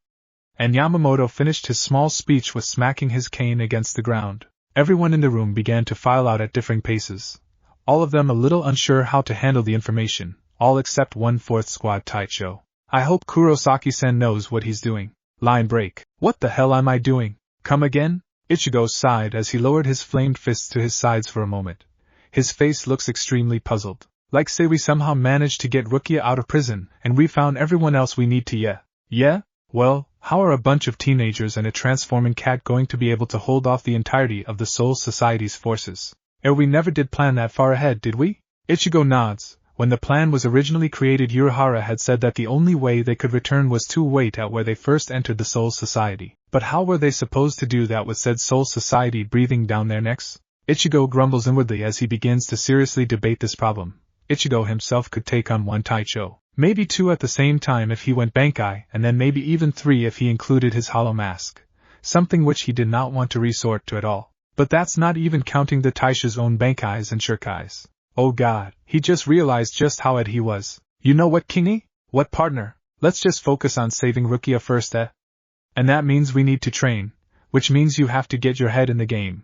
Speaker 1: And Yamamoto finished his small speech with smacking his cane against the ground. Everyone in the room began to file out at differing paces, all of them a little unsure how to handle the information, all except 1/4 squad Taicho. I hope Kurosaki-sen knows what he's doing. Line break. What the hell am I doing? Come again? Ichigo sighed as he lowered his flamed fists to his sides for a moment. His face looks extremely puzzled. Like say we somehow managed to get Rukia out of prison, and we found everyone else we need to Yeah? Well, how are a bunch of teenagers and a transforming cat going to be able to hold off the entirety of the Soul Society's forces? We never did plan that far ahead, did we? Ichigo nods. When the plan was originally created, Urahara had said that the only way they could return was to wait at where they first entered the Soul Society. But how were they supposed to do that with said Soul Society breathing down their necks? Ichigo grumbles inwardly as he begins to seriously debate this problem. Ichigo himself could take on 1 Taicho, maybe 2 at the same time if he went Bankai, and then maybe even 3 if he included his hollow mask. Something which he did not want to resort to at all. But that's not even counting the Taisha's own Bankais and Shurikais. Oh god, he just realized just how he was. You know what, Kingy? What partner? Let's just focus on saving Rukia first, And that means we need to train, which means you have to get your head in the game.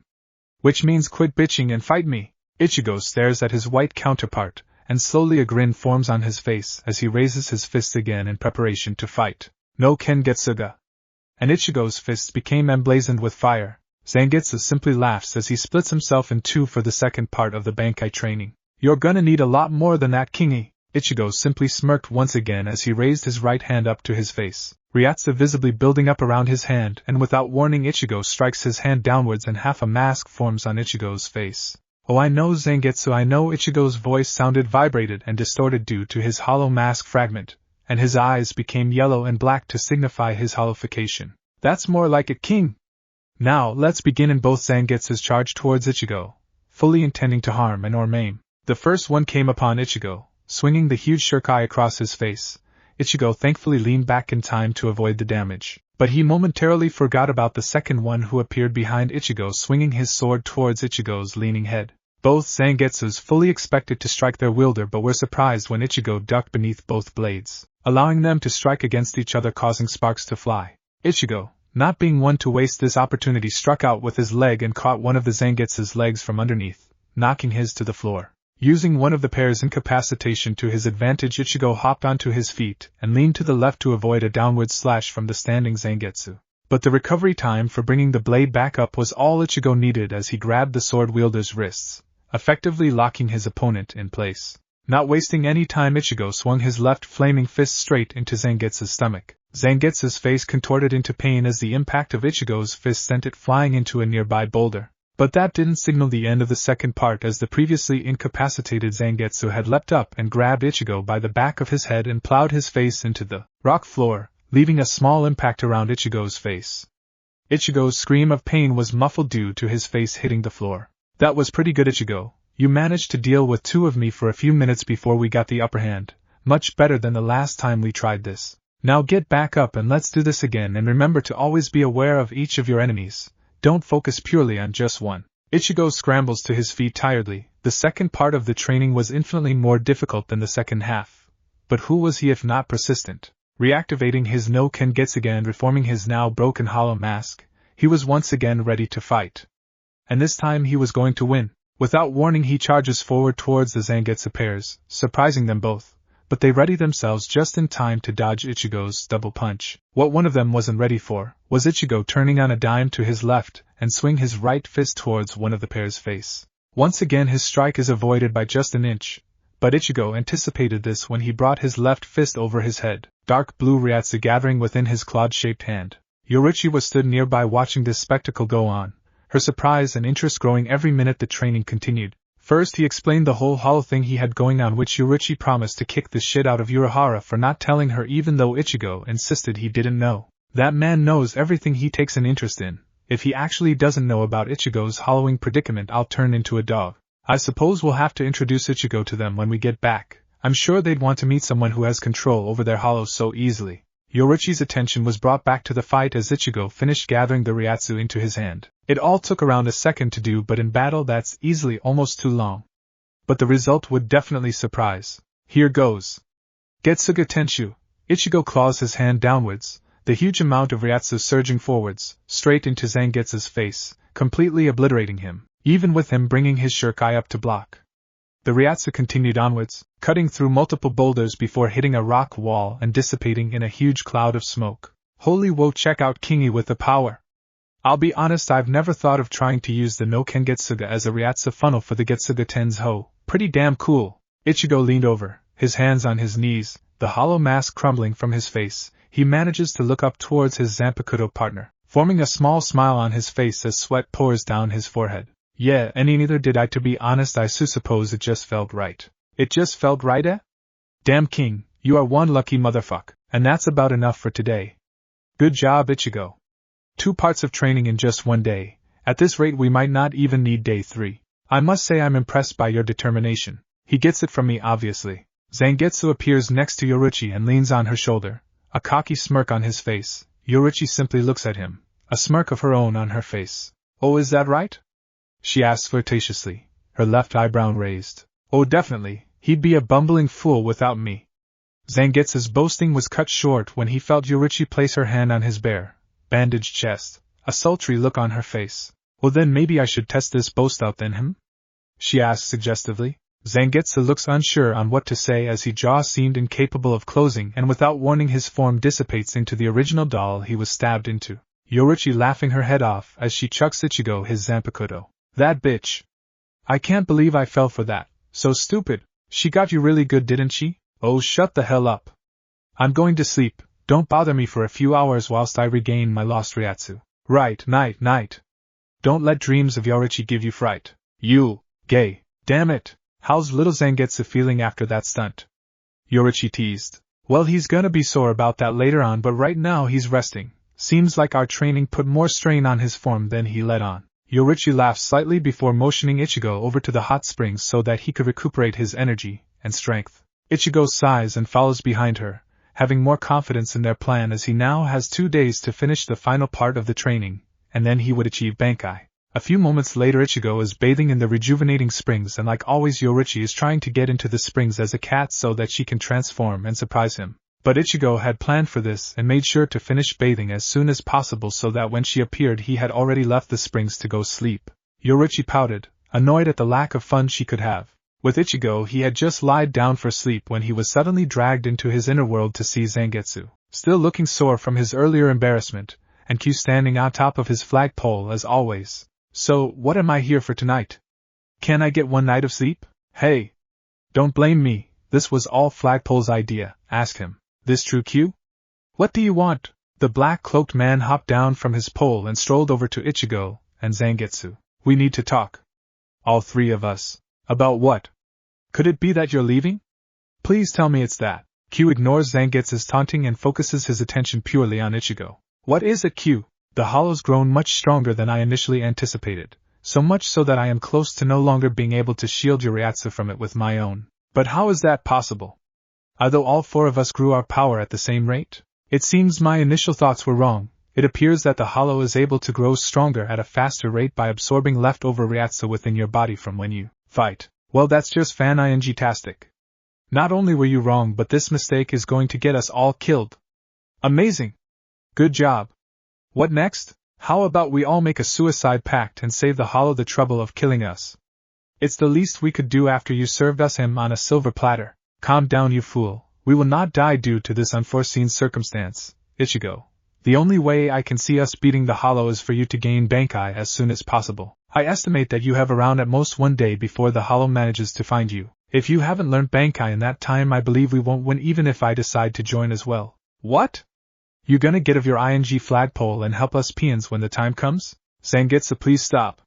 Speaker 1: Which means quit bitching and fight me. Ichigo stares at his white counterpart, and slowly a grin forms on his face as he raises his fist again in preparation to fight. No Kengetsuga. And Ichigo's fists became emblazoned with fire. Zangetsu simply laughs as he splits himself in 2 for the second part of the Bankai training. You're gonna need a lot more than that, Kingy. Ichigo simply smirked once again as he raised his right hand up to his face, Ryatsu visibly building up around his hand, and without warning Ichigo strikes his hand downwards and half a mask forms on Ichigo's face. Oh, I know, Zangetsu, I know. Ichigo's voice sounded vibrated and distorted due to his hollow mask fragment, and his eyes became yellow and black to signify his hollowification. That's more like it, King. Now, let's begin, and both Zangetsus charged towards Ichigo, fully intending to harm and or maim. The first one came upon Ichigo, swinging the huge shuriken across his face. Ichigo thankfully leaned back in time to avoid the damage, but he momentarily forgot about the second one, who appeared behind Ichigo swinging his sword towards Ichigo's leaning head. Both Zangetsus fully expected to strike their wielder but were surprised when Ichigo ducked beneath both blades, allowing them to strike against each other, causing sparks to fly. Ichigo, not being one to waste this opportunity, struck out with his leg and caught one of the Zangetsu's legs from underneath, knocking his to the floor. Using one of the pair's incapacitation to his advantage, Ichigo hopped onto his feet and leaned to the left to avoid a downward slash from the standing Zangetsu. But the recovery time for bringing the blade back up was all Ichigo needed as he grabbed the sword wielder's wrists, effectively locking his opponent in place. Not wasting any time, Ichigo swung his left flaming fist straight into Zangetsu's stomach. Zangetsu's face contorted into pain as the impact of Ichigo's fist sent it flying into a nearby boulder. But that didn't signal the end of the second part, as the previously incapacitated Zangetsu had leapt up and grabbed Ichigo by the back of his head and plowed his face into the rock floor, leaving a small impact around Ichigo's face. Ichigo's scream of pain was muffled due to his face hitting the floor. "That was pretty good, Ichigo. You managed to deal with two of me for a few minutes before we got the upper hand. Much better than the last time we tried this. Now get back up and let's do this again, and remember to always be aware of each of your enemies. Don't focus purely on just one." Ichigo scrambles to his feet tiredly. The second part of the training was infinitely more difficult than the second half. But who was he if not persistent? Reactivating his no Kengetsu and reforming his now broken hollow mask, he was once again ready to fight. And this time he was going to win. Without warning, he charges forward towards the Zangetsu pairs, surprising them both. But they readied themselves just in time to dodge Ichigo's double punch. What one of them wasn't ready for was Ichigo turning on a dime to his left and swing his right fist towards one of the pair's face. Once again his strike is avoided by just an inch, but Ichigo anticipated this when he brought his left fist over his head, dark blue Ryatsu gathering within his clawed-shaped hand. Yoruichi was stood nearby watching this spectacle go on, her surprise and interest growing every minute the training continued. First he explained the whole hollow thing he had going on, which Yoruichi promised to kick the shit out of Urahara for not telling her, even though Ichigo insisted he didn't know. That man knows everything he takes an interest in. If he actually doesn't know about Ichigo's hollowing predicament, I'll turn into a dog. I suppose we'll have to introduce Ichigo to them when we get back. I'm sure they'd want to meet someone who has control over their hollows so easily. Yoruichi's attention was brought back to the fight as Ichigo finished gathering the Ryatsu into his hand. It all took around a second to do, but in battle that's easily almost too long. But the result would definitely surprise. Here goes. Getsuga Tenshu. Ichigo claws his hand downwards, the huge amount of Ryatsu surging forwards, straight into Zangetsu's face, completely obliterating him, even with him bringing his shuriken up to block. The Ryatsu continued onwards, cutting through multiple boulders before hitting a rock wall and dissipating in a huge cloud of smoke. Holy whoa, check out Kingi with the power! I'll be honest, I've never thought of trying to use the no Kengetsuga as a Ryatsu funnel for the Getsuga Tensho. Pretty damn cool. Ichigo leaned over, his hands on his knees, the hollow mask crumbling from his face. He manages to look up towards his Zanpakuto partner, forming a small smile on his face as sweat pours down his forehead. Yeah, and neither did I, to be honest. I suppose it just felt right. It just felt right, eh? Damn King, you are one lucky motherfuck, and that's about enough for today. Good job, Ichigo. 2 parts of training in just 1 day. At this rate we might not even need day 3. I must say I'm impressed by your determination. He gets it from me, obviously. Zangetsu appears next to Yoruichi and leans on her shoulder, a cocky smirk on his face. Yoruichi simply looks at him, a smirk of her own on her face. Oh, is that right? She asks flirtatiously, her left eyebrow raised. Oh, definitely, he'd be a bumbling fool without me. Zangetsu's boasting was cut short when he felt Yoruichi place her hand on his bare, bandaged chest, a sultry look on her face. Well then maybe I should test this boast out then, she asked suggestively. Zangetsu looks unsure on what to say as his jaw seemed incapable of closing, and without warning his form dissipates into the original doll he was stabbed into. Yoruichi laughing her head off as she chucks Ichigo his Zanpakuto. That bitch. I can't believe I fell for that. So stupid. She got you really good, didn't she? Oh, shut the hell up. I'm going to sleep. Don't bother me for a few hours whilst I regain my lost Ryatsu. Right, night. Don't let dreams of Yoruichi give you fright. You, gay. Damn it. How's little Zangetsu feeling after that stunt? Yoruichi teased. Well, he's gonna be sore about that later on, but right now he's resting. Seems like our training put more strain on his form than he let on. Yoruichi laughed slightly before motioning Ichigo over to the hot springs so that he could recuperate his energy and strength. Ichigo sighs and follows behind her, having more confidence in their plan as he now has 2 days to finish the final part of the training, and then he would achieve Bankai. A few moments later Ichigo is bathing in the rejuvenating springs, and like always Yoruichi is trying to get into the springs as a cat so that she can transform and surprise him. But Ichigo had planned for this and made sure to finish bathing as soon as possible so that when she appeared he had already left the springs to go sleep. Yoruichi pouted, annoyed at the lack of fun she could have. With Ichigo he had just lied down for sleep when he was suddenly dragged into his inner world to see Zangetsu, still looking sore from his earlier embarrassment, and Q standing on top of his flagpole as always. So, what am I here for tonight? Can I get one night of sleep? Hey! Don't blame me, this was all Flagpole's idea, ask him. This true, Q? What do you want? The black-cloaked man hopped down from his pole and strolled over to Ichigo and Zangetsu. We need to talk. All three of us. About what? Could it be that you're leaving? Please tell me it's that. Q ignores Zangetsu's taunting and focuses his attention purely on Ichigo. What is it, Q? The hollow's grown much stronger than I initially anticipated, so much so that I am close to no longer being able to shield your Ryatsu from it with my own. But how is that possible? Although all four of us grew our power at the same rate? It seems my initial thoughts were wrong. It appears that the hollow is able to grow stronger at a faster rate by absorbing leftover Ryatsu within your body from when you fight. Well, that's just fan-ing-tastic. Not only were you wrong, but this mistake is going to get us all killed. Amazing! Good job. What next? How about we all make a suicide pact and save the hollow the trouble of killing us? It's the least we could do after you served us him on a silver platter. Calm down, you fool. We will not die due to this unforeseen circumstance, Ichigo. The only way I can see us beating the hollow is for you to gain Bankai as soon as possible. I estimate that you have around at most one day before the hollow manages to find you. If you haven't learned Bankai in that time, I believe we won't win even if I decide to join as well. What? You gonna get of your ing flagpole and help us peons when the time comes? Zangetsu, please stop.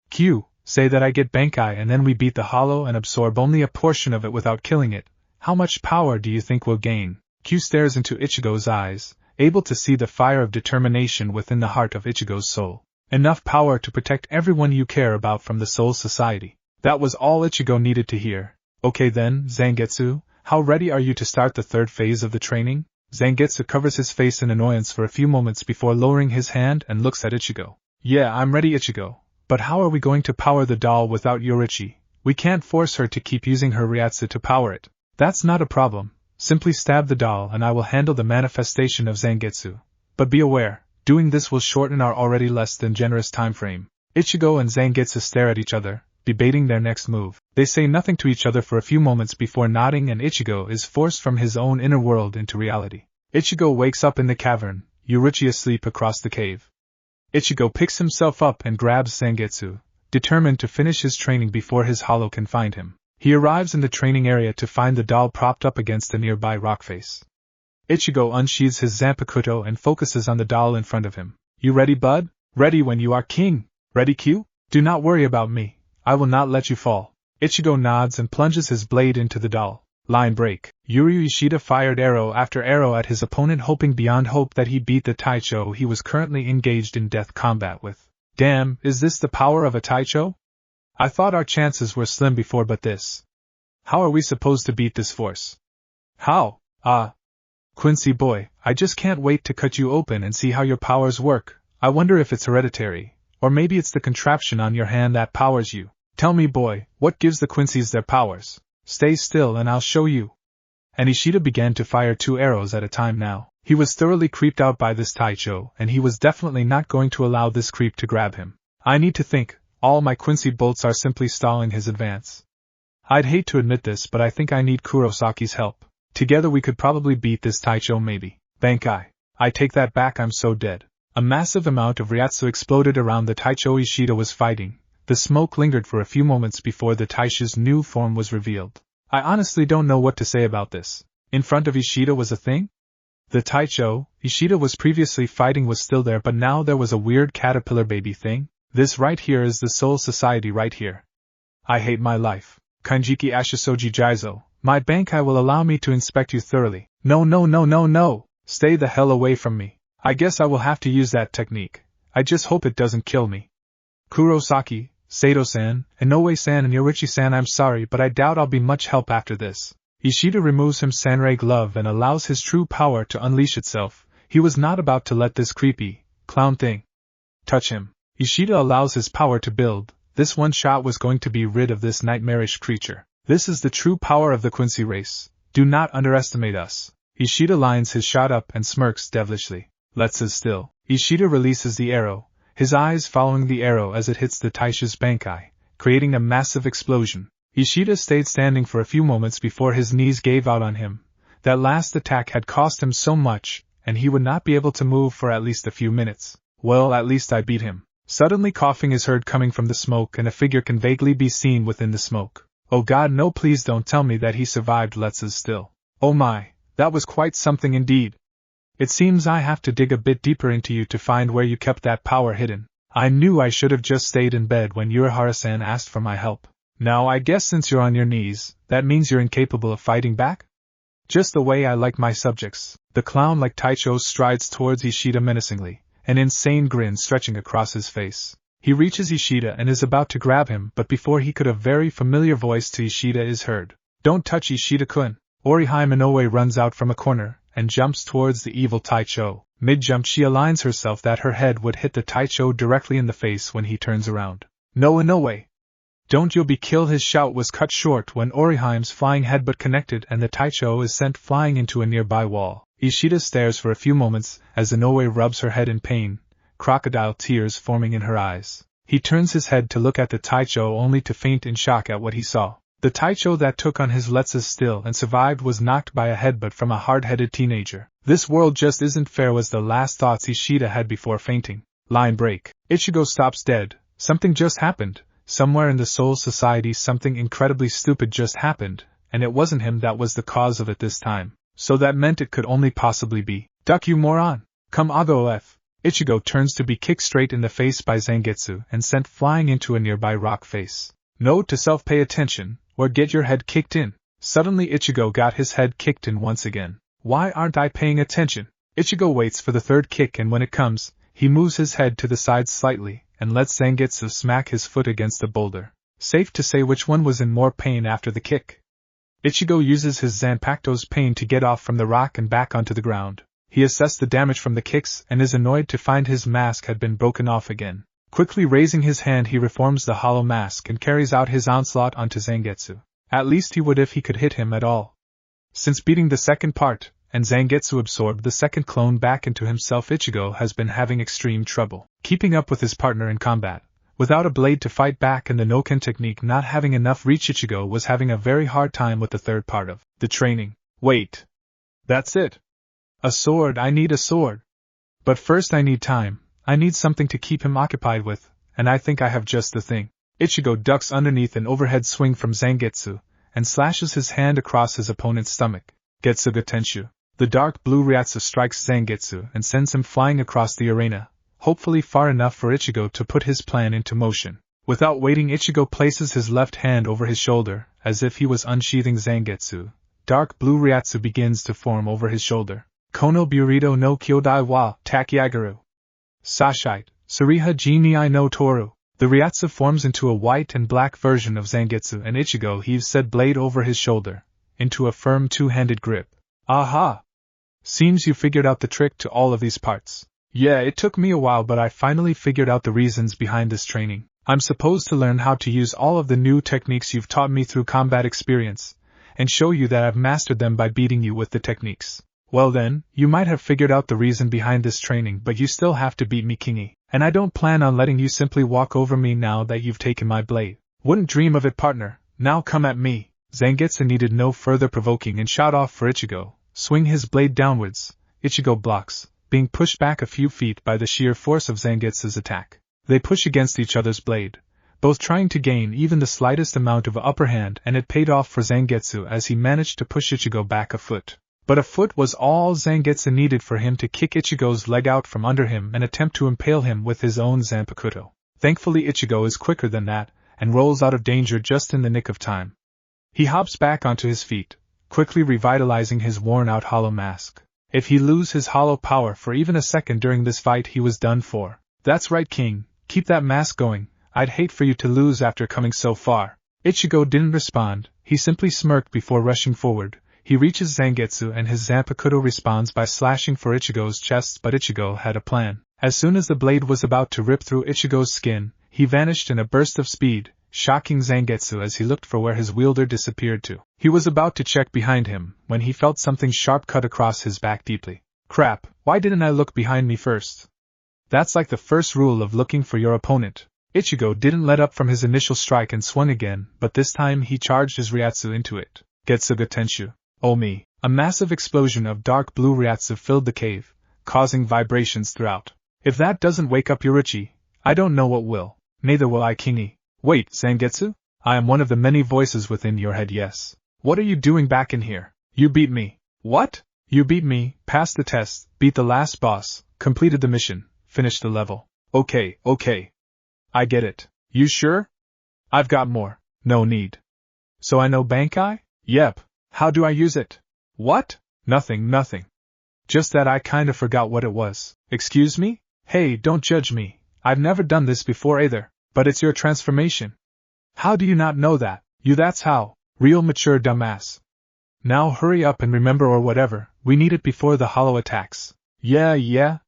Speaker 1: Q, say that I get Bankai and then we beat the hollow and absorb only a portion of it without killing it. How much power do you think we'll gain? Q stares into Ichigo's eyes, able to see the fire of determination within the heart of Ichigo's soul. Enough power to protect everyone you care about from the Soul Society. That was all Ichigo needed to hear. Okay then, Zangetsu, how ready are you to start the third phase of the training? Zangetsu covers his face in annoyance for a few moments before lowering his hand and looks at Ichigo. Yeah, I'm ready, Ichigo. But how are we going to power the doll without Yoruichi? We can't force her to keep using her Ryatsu to power it. That's not a problem. Simply stab the doll and I will handle the manifestation of Zangetsu. But be aware, doing this will shorten our already less than generous time frame. Ichigo and Zangetsu stare at each other, debating their next move. They say nothing to each other for a few moments before nodding, and Ichigo is forced from his own inner world into reality. Ichigo wakes up in the cavern, Yoruichi asleep across the cave. Ichigo picks himself up and grabs Zangetsu, determined to finish his training before his hollow can find him. He arrives in the training area to find the doll propped up against a nearby rock face. Ichigo unsheathes his Zanpakuto and focuses on the doll in front of him. You ready, bud? Ready when you are, king. Ready, Q? Do not worry about me. I will not let you fall. Ichigo nods and plunges his blade into the doll. Line break. Yuryu Ishida fired arrow after arrow at his opponent, hoping beyond hope that he beat the Taicho he was currently engaged in death combat with. Damn, is this the power of a Taicho? I thought our chances were slim before, but this. How are we supposed to beat this force? How? Quincy boy, I just can't wait to cut you open and see how your powers work. I wonder if it's hereditary, or maybe it's the contraption on your hand that powers you. Tell me, boy, what gives the Quincy's their powers? Stay still and I'll show you. And Ishida began to fire 2 arrows at a time now. He was thoroughly creeped out by this Taicho, and he was definitely not going to allow this creep to grab him. I need to think. All my Quincy bolts are simply stalling his advance. I'd hate to admit this, but I think I need Kurosaki's help. Together we could probably beat this Taicho, maybe. Bankai. I take that back, I'm so dead. A massive amount of Ryatsu exploded around the Taicho Ishida was fighting. The smoke lingered for a few moments before the Taicho's new form was revealed. I honestly don't know what to say about this. In front of Ishida was a thing? The Taicho Ishida was previously fighting was still there, but now there was a weird caterpillar baby thing. This right here is the Soul Society right here. I hate my life. Kanjiki Ashisoji Jizo, my Bankai will allow me to inspect you thoroughly. No. Stay the hell away from me. I guess I will have to use that technique. I just hope it doesn't kill me. Kurosaki, Sato-san, Inoue-san and Yoruichi-san, I'm sorry, but I doubt I'll be much help after this. Ishida removes his Sanrei glove and allows his true power to unleash itself. He was not about to let this creepy clown thing touch him. Ishida allows his power to build. This one shot was going to be rid of this nightmarish creature. This is the true power of the Quincy race. Do not underestimate us. Ishida lines his shot up and smirks devilishly. Let's us still. Ishida releases the arrow, his eyes following the arrow as it hits the Taisha's Bankai, creating a massive explosion. Ishida stayed standing for a few moments before his knees gave out on him. That last attack had cost him so much, and he would not be able to move for at least a few minutes. Well, at least I beat him. Suddenly coughing is heard coming from the smoke, and a figure can vaguely be seen within the smoke. Oh God, no, please don't tell me that he survived. Let's us still. Oh my, that was quite something indeed. It seems I have to dig a bit deeper into you to find where you kept that power hidden. I knew I should have just stayed in bed when Urahara-san asked for my help. Now I guess since you're on your knees, that means you're incapable of fighting back? Just the way I like my subjects. The clown-like Taicho strides towards Ishida menacingly, an insane grin stretching across his face. He reaches Ishida and is about to grab him, but before he could, a very familiar voice to Ishida is heard. Don't touch Ishida-kun. Orihime Inoue runs out from a corner and jumps towards the evil Taicho. Mid-jump she aligns herself that her head would hit the Taicho directly in the face when he turns around. No, Inoue! Don't, you'll be killed. His shout was cut short when Orihime's flying headbutt connected and the Taicho is sent flying into a nearby wall. Ishida stares for a few moments as Inoue rubs her head in pain, crocodile tears forming in her eyes. He turns his head to look at the Taicho only to faint in shock at what he saw. The Taicho that took on his Let's Us Still and survived was knocked by a headbutt from a hard-headed teenager. This world just isn't fair was the last thoughts Ishida had before fainting. Line break. Ichigo stops dead. Something just happened. Somewhere in the Soul Society something incredibly stupid just happened, and it wasn't him that was the cause of it this time. So that meant it could only possibly be. Duck, you moron! Come Ago F. Ichigo turns to be kicked straight in the face by Zangetsu and sent flying into a nearby rock face. Note to self, pay attention, or get your head kicked in. Suddenly Ichigo got his head kicked in once again. Why aren't I paying attention? Ichigo waits for the third kick, and when it comes, he moves his head to the side slightly and lets Zangetsu smack his foot against a boulder. Safe to say which one was in more pain after the kick. Ichigo uses his Zanpakuto's pain to get off from the rock and back onto the ground. He assessed the damage from the kicks and is annoyed to find his mask had been broken off again. Quickly raising his hand, he reforms the hollow mask and carries out his onslaught onto Zangetsu. At least he would if he could hit him at all. Since beating the second part, and Zangetsu absorbed the second clone back into himself, Ichigo has been having extreme trouble keeping up with his partner in combat. Without a blade to fight back and the no-ken technique not having enough reach, Ichigo was having a very hard time with the third part of the training. Wait. That's it. A sword, I need a sword. But first I need time. I need something to keep him occupied with, and I think I have just the thing. Ichigo ducks underneath an overhead swing from Zangetsu, and slashes his hand across his opponent's stomach. Getsuga Tenshu. The dark blue Ryatsu strikes Zangetsu and sends him flying across the arena, hopefully far enough for Ichigo to put his plan into motion. Without waiting, Ichigo places his left hand over his shoulder, as if he was unsheathing Zangetsu. Dark blue Ryatsu begins to form over his shoulder. Kono Burito no Kyodai wa Takiagaru. Sashite, Suriha Jinii no Toru. The Ryatsu forms into a white and black version of Zangetsu, and Ichigo heaves said blade over his shoulder, into a firm two-handed grip. Aha! Seems you figured out the trick to all of these parts. Yeah, it took me a while, but I finally figured out the reasons behind this training. I'm supposed to learn how to use all of the new techniques you've taught me through combat experience, and show you that I've mastered them by beating you with the techniques. Well then, you might have figured out the reason behind this training, but you still have to beat me, Kingi. And I don't plan on letting you simply walk over me now that you've taken my blade. Wouldn't dream of it, partner. Now come at me. Zangetsu needed no further provoking and shot off for Ichigo. Swing his blade downwards. Ichigo blocks, being pushed back a few feet by the sheer force of Zangetsu's attack. They push against each other's blade, both trying to gain even the slightest amount of upper hand, and it paid off for Zangetsu as he managed to push Ichigo back a foot. But a foot was all Zangetsu needed for him to kick Ichigo's leg out from under him and attempt to impale him with his own Zanpakuto. Thankfully Ichigo is quicker than that, and rolls out of danger just in the nick of time. He hops back onto his feet, quickly revitalizing his worn-out hollow mask. If he lose his hollow power for even a second during this fight, he was done for. That's right, King, keep that mask going. I'd hate for you to lose after coming so far. Ichigo didn't respond, he simply smirked before rushing forward. He reaches Zangetsu and his Zanpakuto responds by slashing for Ichigo's chest, but Ichigo had a plan. As soon as the blade was about to rip through Ichigo's skin, he vanished in a burst of speed, shocking Zangetsu as he looked for where his wielder disappeared to. He was about to check behind him when he felt something sharp cut across his back deeply. Crap, why didn't I look behind me first? That's like the first rule of looking for your opponent. Ichigo didn't let up from his initial strike and swung again, but this time he charged his Ryatsu into it. Getsuga Tenshu. Oh me. A massive explosion of dark blue Ryatsu filled the cave, causing vibrations throughout. If that doesn't wake up Yoruichi, I don't know what will. Neither will I, Kingi. Wait, Zangetsu? I am one of the many voices within your head, yes. What are you doing back in here? You beat me. What? You beat me, passed the test, beat the last boss, completed the mission, finished the level. Okay. I get it. You sure? I've got more. No need. So I know Bankai? Yep. How do I use it? What? Nothing. Just that I kinda forgot what it was. Excuse me? Hey, don't judge me. I've never done this before either, but it's your transformation. How do you not know that? That's how. Real mature dumbass. Now hurry up and remember or whatever, we need it before the hollow attacks. Yeah.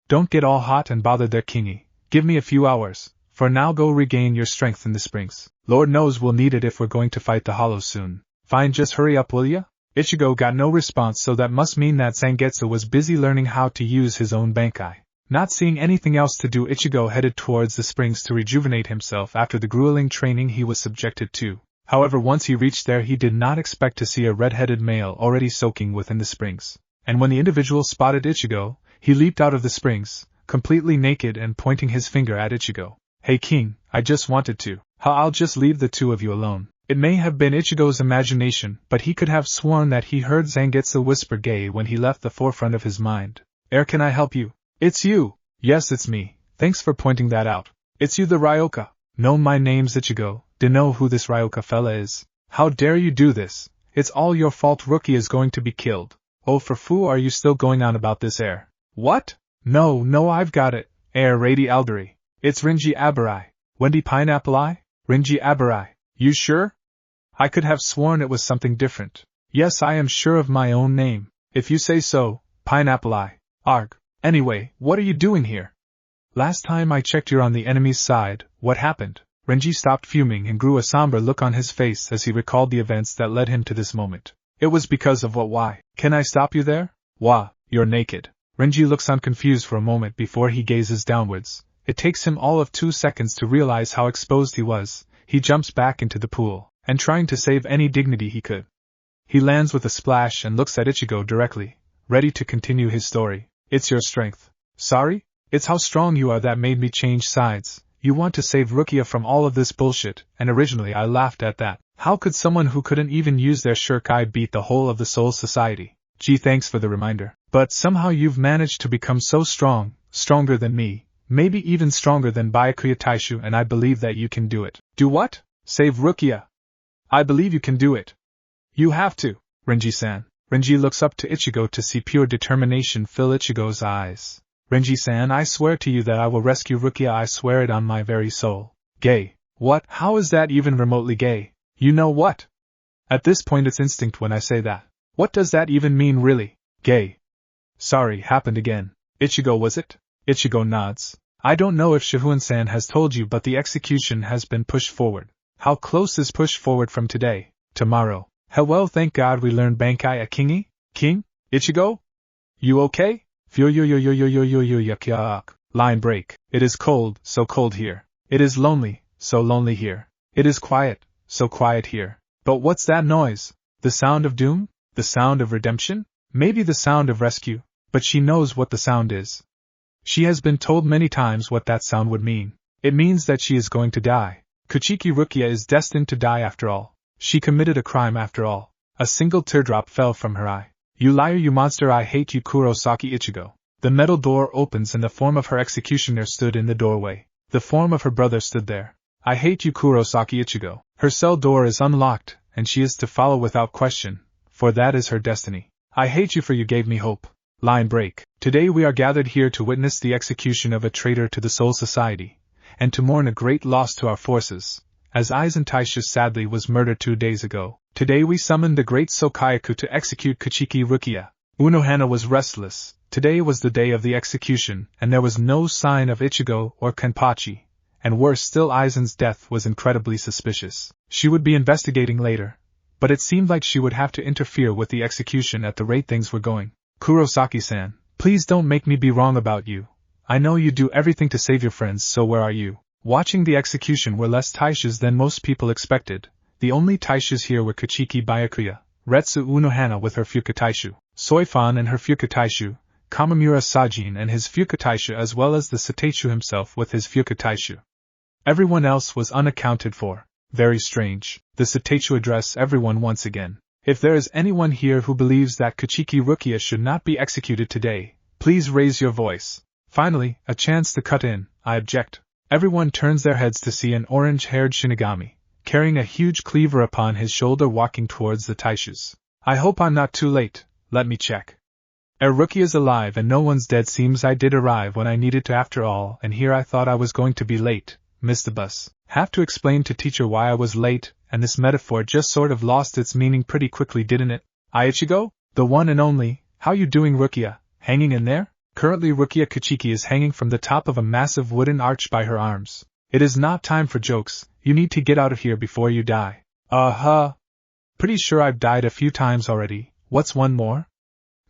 Speaker 1: Don't get all hot and bothered there, Kingi. Give me a few hours. For now go regain your strength in the springs. Lord knows we'll need it if we're going to fight the hollows soon. Fine, just hurry up, will ya? Ichigo got no response, so that must mean that Zangetsu was busy learning how to use his own Bankai. Not seeing anything else to do, Ichigo headed towards the springs to rejuvenate himself after the grueling training he was subjected to. However, once he reached there, he did not expect to see a red-headed male already soaking within the springs. And when the individual spotted Ichigo, he leaped out of the springs, completely naked and pointing his finger at Ichigo. Hey King, I just wanted to. I'll just leave the two of you alone. It may have been Ichigo's imagination, but he could have sworn that he heard Zangetsu whisper "gay" when he left the forefront of his mind. Can I help you? It's you. Yes, it's me. Thanks for pointing that out. It's you, the Ryoka. No, my name's Ichigo. Know who this Ryoka fella is? How dare you do this? It's all your fault. Rukia is going to be killed. Oh, for foo, are you still going on about this air? What? No, I've got it. Rady Aldari. It's Renji Abarai. Wendy Pineapple Eye? Renji Abarai. You sure? I could have sworn it was something different. Yes, I am sure of my own name. If you say so, Pineapple Eye. Arg. Anyway, what are you doing here? Last time I checked, you're on the enemy's side. What happened? Renji stopped fuming and grew a somber look on his face as he recalled the events that led him to this moment. It was because of what? Why? Can I stop you there? Wah, you're naked. Renji looks on confused for a moment before he gazes downwards. It takes him all of 2 seconds to realize how exposed he was. He jumps back into the pool, and trying to save any dignity he could. He lands with a splash and looks at Ichigo directly, ready to continue his story. It's your strength. Sorry? It's how strong you are that made me change sides. You want to save Rukia from all of this bullshit, and originally I laughed at that. How could someone who couldn't even use their shuriken beat the whole of the Soul Society? Gee, thanks for the reminder. But somehow you've managed to become so strong, stronger than me, maybe even stronger than Byakuya Taishu, and I believe that you can do it. Do what? Save Rukia? I believe you can do it. You have to, Renji-san. Renji looks up to Ichigo to see pure determination fill Ichigo's eyes. Renji-san, I swear to you that I will rescue Rukia. I swear it on my very soul. Gay. What? How is that even remotely gay? You know what? At this point it's instinct when I say that. What does that even mean really? Gay. Sorry, happened again. Ichigo, was it? Ichigo nods. I don't know if Shihuan-san has told you, but the execution has been pushed forward. How close is pushed forward from today? Tomorrow. Well, thank God we learned Bankai a Kingi? King? Ichigo? You okay? Line break. It is cold, so cold here. It is lonely, so lonely here. It is quiet, so quiet here. But what's that noise? The sound of doom? The sound of redemption? Maybe the sound of rescue, but she knows what the sound is. She has been told many times what that sound would mean. It means that she is going to die. Kuchiki Rukia is destined to die after all. She committed a crime after all. A single teardrop fell from her eye. You liar, you monster, I hate you, Kurosaki Ichigo. The metal door opens and the form of her executioner stood in the doorway. The form of her brother stood there. I hate you, Kurosaki Ichigo. Her cell door is unlocked, and she is to follow without question, for that is her destiny. I hate you, for you gave me hope. Line break. Today we are gathered here to witness the execution of a traitor to the Soul Society, and to mourn a great loss to our forces, as Eizen Taisha sadly was murdered 2 days ago. Today we summoned the great Sokayaku to execute Kuchiki Rukia. Unohana was restless. Today was the day of the execution, and there was no sign of Ichigo or Kenpachi, and worse still Eizen's death was incredibly suspicious. She would be investigating later, but it seemed like she would have to interfere with the execution at the rate things were going. Kurosaki-san, please don't make me be wrong about you. I know you do everything to save your friends, so where are you? Watching the execution were less taishas than most people expected. The only taishas here were Kachiki Byakuya, Retsu Unohana with her Fukataishu, Soifan and her Fukataishu, Kamamura Sajin and his Fukataishu, as well as the Sateichu himself with his Fukataishu. Everyone else was unaccounted for. Very strange. The Sateichu addressed everyone once again. If there is anyone here who believes that Kachiki Rukia should not be executed today, please raise your voice. Finally, a chance to cut in. I object. Everyone turns their heads to see an orange-haired Shinigami, carrying a huge cleaver upon his shoulder, walking towards the taishus. I hope I'm not too late. Let me check. Rukia's alive and no one's dead. Seems I did arrive when I needed to after all, and here I thought I was going to be late. Missed the bus. Have to explain to teacher why I was late, and this metaphor just sort of lost its meaning pretty quickly, didn't it? Ichigo? The one and only. How you doing, Rukia? Hanging in there? Currently Rukia Kachiki is hanging from the top of a massive wooden arch by her arms. It is not time for jokes. You need to get out of here before you die. Pretty sure I've died a few times already. What's one more?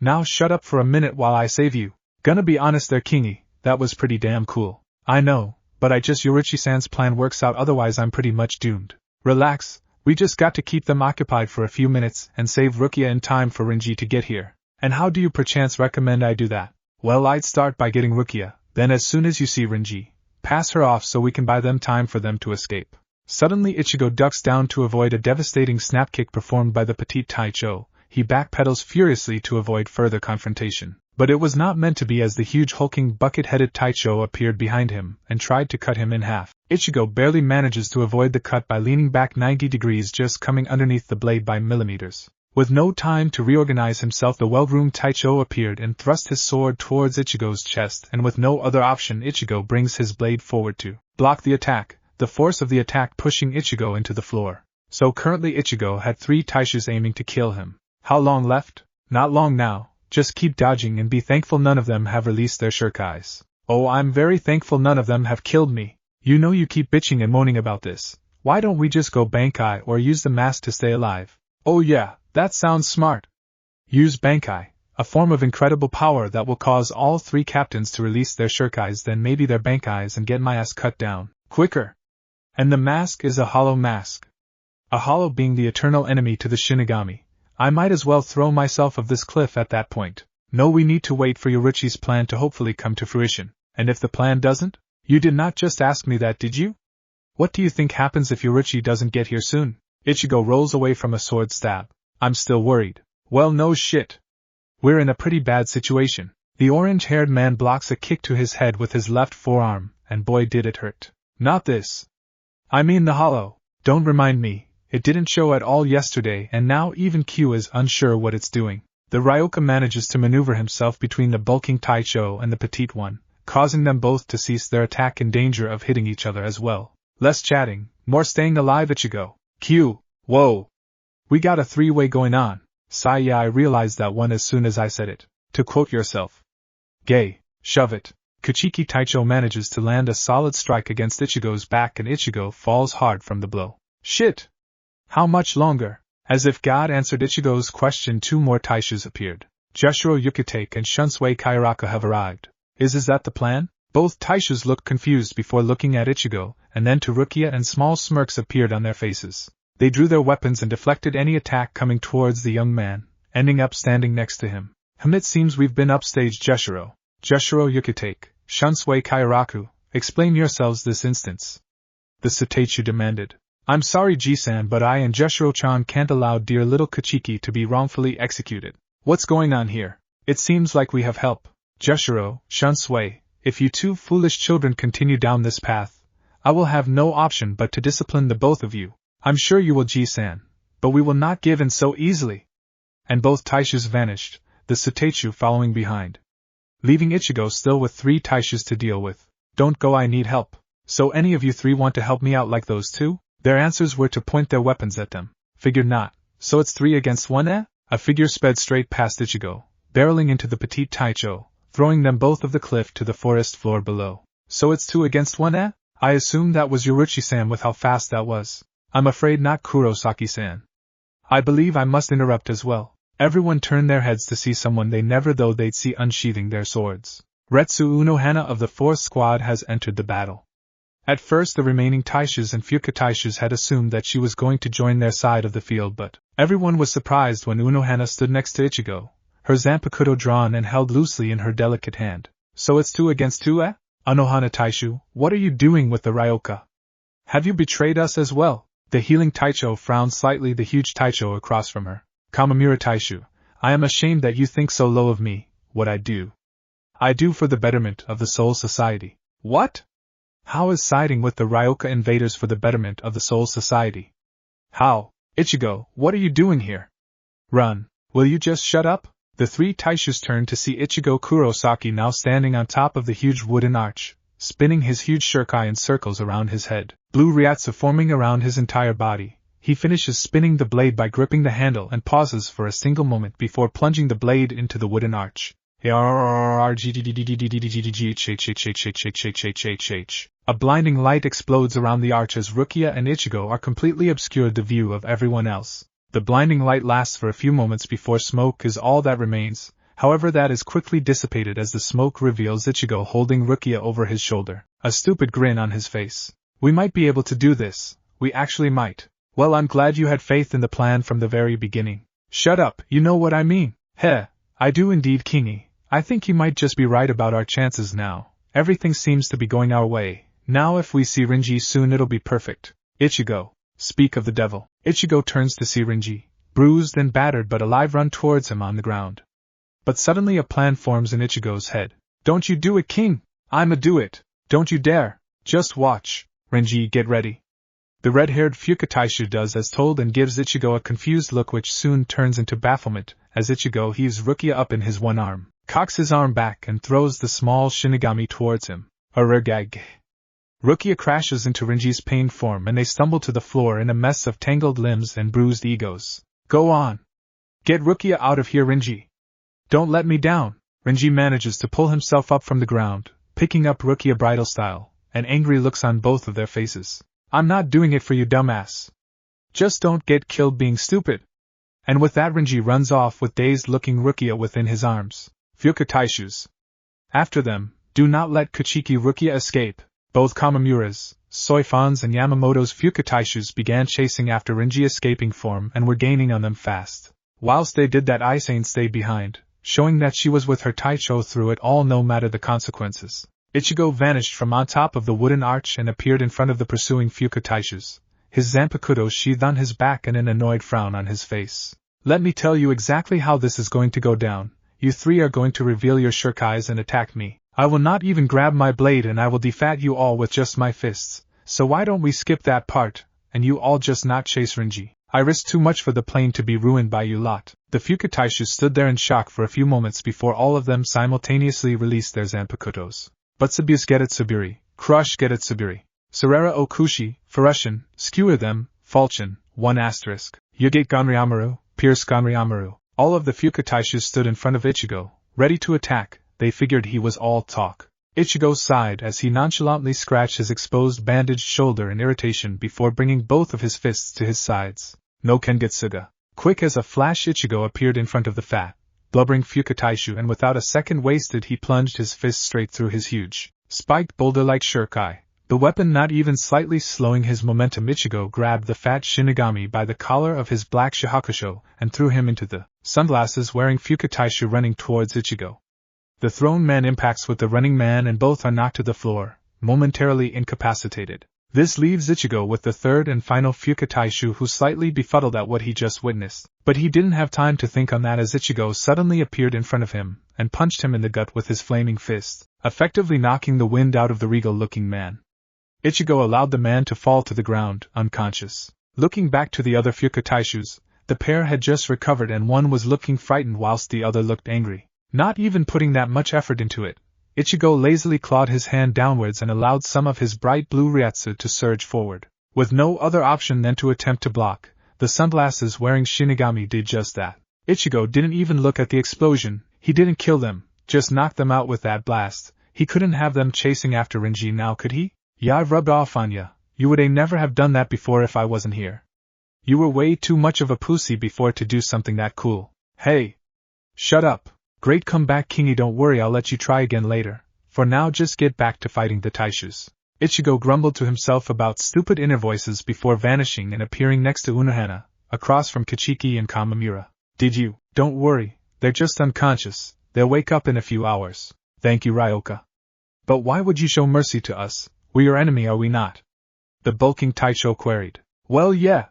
Speaker 1: Now shut up for a minute while I save you. Gonna be honest there, Kingy, that was pretty damn cool. I know, but I just Yorichi-san's plan works out, otherwise I'm pretty much doomed. Relax, we just got to keep them occupied for a few minutes and save Rukia in time for Renji to get here. And how do you perchance recommend I do that? Well, I'd start by getting Rukia, then as soon as you see Renji, pass her off so we can buy them time for them to escape. Suddenly Ichigo ducks down to avoid a devastating snap kick performed by the petite Taicho. He backpedals furiously to avoid further confrontation. But it was not meant to be, as the huge hulking bucket-headed Taicho appeared behind him and tried to cut him in half. Ichigo barely manages to avoid the cut by leaning back 90 degrees, just coming underneath the blade by millimeters. With no time to reorganize himself, the well-groomed Taicho appeared and thrust his sword towards Ichigo's chest, and with no other option Ichigo brings his blade forward to block the attack, the force of the attack pushing Ichigo into the floor. So currently Ichigo had 3 Taishus aiming to kill him. How long left? Not long now. Just keep dodging and be thankful none of them have released their shurikais. Oh, I'm very thankful none of them have killed me. You know you keep bitching and moaning about this. Why don't we just go Bankai or use the mask to stay alive? Oh yeah, that sounds smart. Use Bankai, a form of incredible power that will cause all 3 captains to release their shurikais, then maybe their Bankais, and get my ass cut down quicker. And the mask is a hollow mask. A hollow being the eternal enemy to the Shinigami. I might as well throw myself off this cliff at that point. No, we need to wait for Yorichi's plan to hopefully come to fruition. And if the plan doesn't? You did not just ask me that, did you? What do you think happens if Yorichi doesn't get here soon? Ichigo rolls away from a sword stab. I'm still worried. Well, no shit. We're in a pretty bad situation. The orange-haired man blocks a kick to his head with his left forearm, and boy did it hurt. Not this. I mean the hollow. Don't remind me. It didn't show at all yesterday, and now even Q is unsure what it's doing. The Ryoka manages to maneuver himself between the bulking Taicho and the petite one, causing them both to cease their attack in danger of hitting each other as well. Less chatting, more staying alive, Ichigo. Q. Whoa. We got a 3-way going on. Sigh, yeah, I realized that one as soon as I said it. To quote yourself. Gay. Shove it. Kachiki Taicho manages to land a solid strike against Ichigo's back, and Ichigo falls hard from the blow. Shit! How much longer? As if God answered Ichigo's question, 2 more Taishus appeared. Joshiro Yukitake and Shunsui Kairaka have arrived. Is that the plan? Both Taishus looked confused before looking at Ichigo, and then to Rukia, and small smirks appeared on their faces. They drew their weapons and deflected any attack coming towards the young man, ending up standing next to him. It seems we've been upstaged, Joshiro. Joshiro Yukitake, Shunsui Kairaku, explain yourselves this instance. The Sateichu demanded. I'm sorry, Ji-san, but I and Joshiro-chan can't allow dear little Kachiki to be wrongfully executed. What's going on here? It seems like we have help. Joshiro, Shunsui, if you 2 foolish children continue down this path, I will have no option but to discipline the both of you. I'm sure you will, Ji-san, but we will not give in so easily. And both Taishus vanished, the Sateichu following behind, leaving Ichigo still with 3 Taishus to deal with. Don't go, I need help. So any of you 3 want to help me out like those 2? Their answers were to point their weapons at them. Figured not. So it's 3 against 1, eh? A figure sped straight past Ichigo, barreling into the petite Taicho, throwing them both off the cliff to the forest floor below. So it's 2 against 1, eh? I assume that was Yoruchi-san with how fast that was. I'm afraid not Kurosaki-san. I believe I must interrupt as well. Everyone turned their heads to see someone they never thought they'd see unsheathing their swords. Retsu Unohana of the 4th squad has entered the battle. At first the remaining Taishus and Fuka Taishus had assumed that she was going to join their side of the field, but everyone was surprised when Unohana stood next to Ichigo, her Zanpakuto drawn and held loosely in her delicate hand. So it's 2 against 2, eh? Unohana Taishu, what are you doing with the Ryoka? Have you betrayed us as well? The healing Taicho frowned slightly, the huge Taicho across from her. Kamamura Taishu, I am ashamed that you think so low of me. What I do for the betterment of the Soul Society. What? How is siding with the Ryoka invaders for the betterment of the Soul Society? How? Ichigo, what are you doing here? Run. Will you just shut up? The 3 Taishus turned to see Ichigo Kurosaki now standing on top of the huge wooden arch, spinning his huge shuriken in circles around his head, blue ryatsu forming around his entire body. He finishes spinning the blade by gripping the handle and pauses for a single moment before plunging the blade into the wooden arch. A blinding light explodes around the arch as Rukia and Ichigo are completely obscured the view of everyone else. The blinding light lasts for a few moments before smoke is all that remains, however that is quickly dissipated as the smoke reveals Ichigo holding Rukia over his shoulder, a stupid grin on his face. We might be able to do this, we actually might. Well, I'm glad you had faith in the plan from the very beginning. Shut up, you know what I mean. Heh, I do indeed, Kingi. I think you might just be right about our chances now. Everything seems to be going our way. Now if we see Renji soon it'll be perfect. Ichigo, speak of the devil. Ichigo turns to see Renji, bruised and battered but alive, run towards him on the ground. But suddenly a plan forms in Ichigo's head. Don't you do it, King! I'ma do it! Don't you dare! Just watch. Renji, get ready. The red-haired Fuka Taishu does as told and gives Ichigo a confused look which soon turns into bafflement, as Ichigo heaves Rukia up in his one arm, cocks his arm back and throws the small Shinigami towards him. Arugag. Rukia crashes into Renji's pain form and they stumble to the floor in a mess of tangled limbs and bruised egos. Go on! Get Rukia out of here, Renji! Don't let me down! Renji manages to pull himself up from the ground, picking up Rukia bridal style, and angry looks on both of their faces. I'm not doing it for you, dumbass. Just don't get killed being stupid. And with that Renji runs off with dazed-looking Rukia within his arms. Fuka Taishus. After them, do not let Kuchiki Rukia escape. Both Kamamura's, Soifan's and Yamamoto's Fuka Taishus began chasing after Renji escaping form and were gaining on them fast. Whilst they did that, Eizen stayed behind, showing that she was with her Taicho through it all no matter the consequences. Ichigo vanished from on top of the wooden arch and appeared in front of the pursuing Fuka Taishus, his Zanpakuto sheathed on his back and an annoyed frown on his face. Let me tell you exactly how this is going to go down. You 3 are going to reveal your shurikens and attack me. I will not even grab my blade and I will defat you all with just my fists. So why don't we skip that part, and you all just not chase Renji? I risk too much for the plane to be ruined by you lot. The Fuka Taishus stood there in shock for a few moments before all of them simultaneously released their Zanpakutos. Butsubius Getetsubiri, Crush Getetsubiri, Sarera Okushi, Furushin, Skewer them, Falchion, 1 asterisk, Yugate Ganryamaru, Pierce Ganryamaru. All of the Fuka Taishus stood in front of Ichigo, ready to attack. They figured he was all talk. Ichigo sighed as he nonchalantly scratched his exposed bandaged shoulder in irritation before bringing both of his fists to his sides. No Kengetsuga. Quick as a flash Ichigo appeared in front of the fat, blubbering Fuka Taishu and without a second wasted he plunged his fist straight through his huge, spiked boulder-like shuriken. The weapon not even slightly slowing his momentum, Ichigo grabbed the fat Shinigami by the collar of his black shahakusho and threw him into the sunglasses-wearing Fuka Taishu running towards Ichigo. The thrown man impacts with the running man and both are knocked to the floor, momentarily incapacitated. This leaves Ichigo with the third and final Fuka Taishu, who slightly befuddled at what he just witnessed. But he didn't have time to think on that as Ichigo suddenly appeared in front of him and punched him in the gut with his flaming fist, effectively knocking the wind out of the regal-looking man. Ichigo allowed the man to fall to the ground, unconscious. Looking back to the other Fuka Taishus, the pair had just recovered and one was looking frightened whilst the other looked angry. Not even putting that much effort into it, Ichigo lazily clawed his hand downwards and allowed some of his bright blue ryatsu to surge forward. With no other option than to attempt to block, the sunglasses-wearing Shinigami did just that. Ichigo didn't even look at the explosion. He didn't kill them, just knocked them out with that blast. He couldn't have them chasing after Renji now, could he? Yeah, I've rubbed off on ya. You would never have done that before if I wasn't here. You were way too much of a pussy before to do something that cool. Hey! Shut up. Great comeback, Kingy. Don't worry, I'll let you try again later. For now, just get back to fighting the Taishus. Ichigo grumbled to himself about stupid inner voices before vanishing and appearing next to Unohana, across from Kichiki and Kamamura. Did you? Don't worry, they're just unconscious. They'll wake up in a few hours. Thank you, Ryoka. But why would you show mercy to us? We're your enemy, are we not? The bulking Taicho queried. Well, yeah.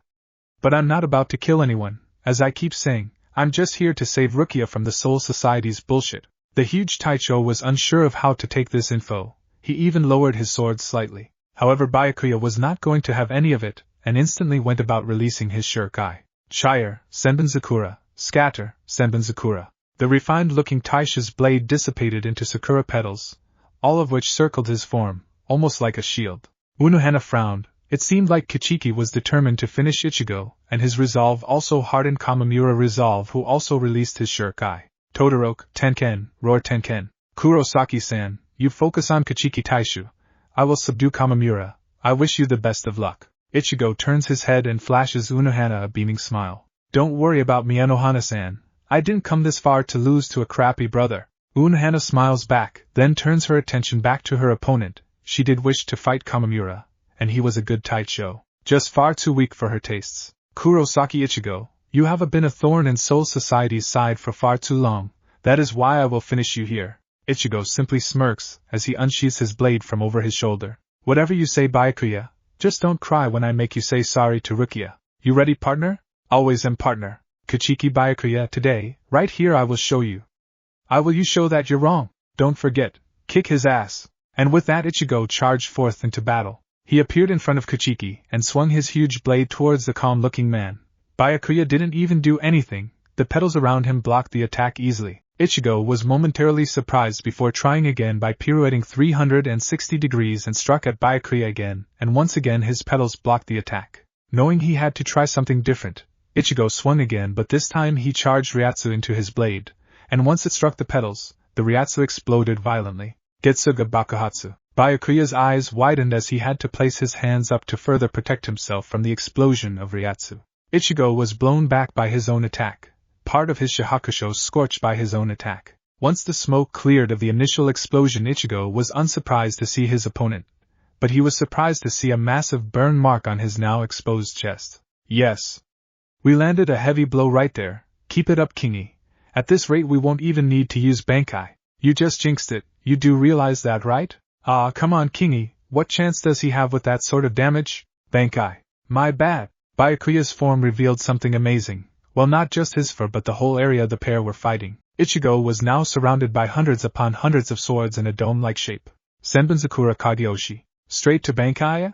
Speaker 1: But I'm not about to kill anyone, as I keep saying. I'm just here to save Rukia from the Soul Society's bullshit. The huge Taicho was unsure of how to take this info. He even lowered his sword slightly. However, Byakuya was not going to have any of it, and instantly went about releasing his shuriken. Shire, Senbenzakura, scatter, Senbenzakura. The refined-looking Taisha's blade dissipated into sakura petals, all of which circled his form, almost like a shield. Unohana frowned. It seemed like Kichiki was determined to finish Ichigo, and his resolve also hardened Kamamura resolve, who also released his shuriken. Todoroki, Tenken, roar Tenken. Kurosaki-san, you focus on Kichiki Taishu. I will subdue Kamamura. I wish you the best of luck. Ichigo turns his head and flashes Unohana a beaming smile. Don't worry about me, Unohana-san. I didn't come this far to lose to a crappy brother. Unohana smiles back, then turns her attention back to her opponent. She did wish to fight Kamamura, and he was a good Taicho, just far too weak for her tastes. Kurosaki Ichigo, you have been a thorn in Soul Society's side for far too long. That is why I will finish you here. Ichigo simply smirks as he unsheathes his blade from over his shoulder. Whatever you say, Byakuya, just don't cry when I make you say sorry to Rukia. You ready, partner? Always am, partner. Kichiki Byakuya, today, right here I will show you. I will you show that you're wrong. Don't forget, kick his ass. And with that, Ichigo charged forth into battle. He appeared in front of Kichiki and swung his huge blade towards the calm-looking man. Byakuya didn't even do anything. The petals around him blocked the attack easily. Ichigo was momentarily surprised before trying again by pirouetting 360 degrees and struck at Byakuya again, and once again his petals blocked the attack. Knowing he had to try something different, Ichigo swung again, but this time he charged Ryatsu into his blade, and once it struck the petals, the Ryatsu exploded violently. Getsuga Bakuhatsu. Byakuya's eyes widened as he had to place his hands up to further protect himself from the explosion of Ryatsu. Ichigo was blown back by his own attack. Part of his Shihakusho scorched by his own attack. Once the smoke cleared of the initial explosion, Ichigo was unsurprised to see his opponent, but he was surprised to see a massive burn mark on his now exposed chest. Yes. We landed a heavy blow right there. Keep it up, Kingy. At this rate we won't even need to use Bankai. You just jinxed it, you do realize that, right? Ah, come on, Kingy, what chance does he have with that sort of damage? Bankai. My bad. Byakuya's form revealed something amazing. Well, not just his fur but the whole area the pair were fighting. Ichigo was now surrounded by hundreds upon hundreds of swords in a dome-like shape. Senbenzakura Kagyoshi. Straight to Bankai?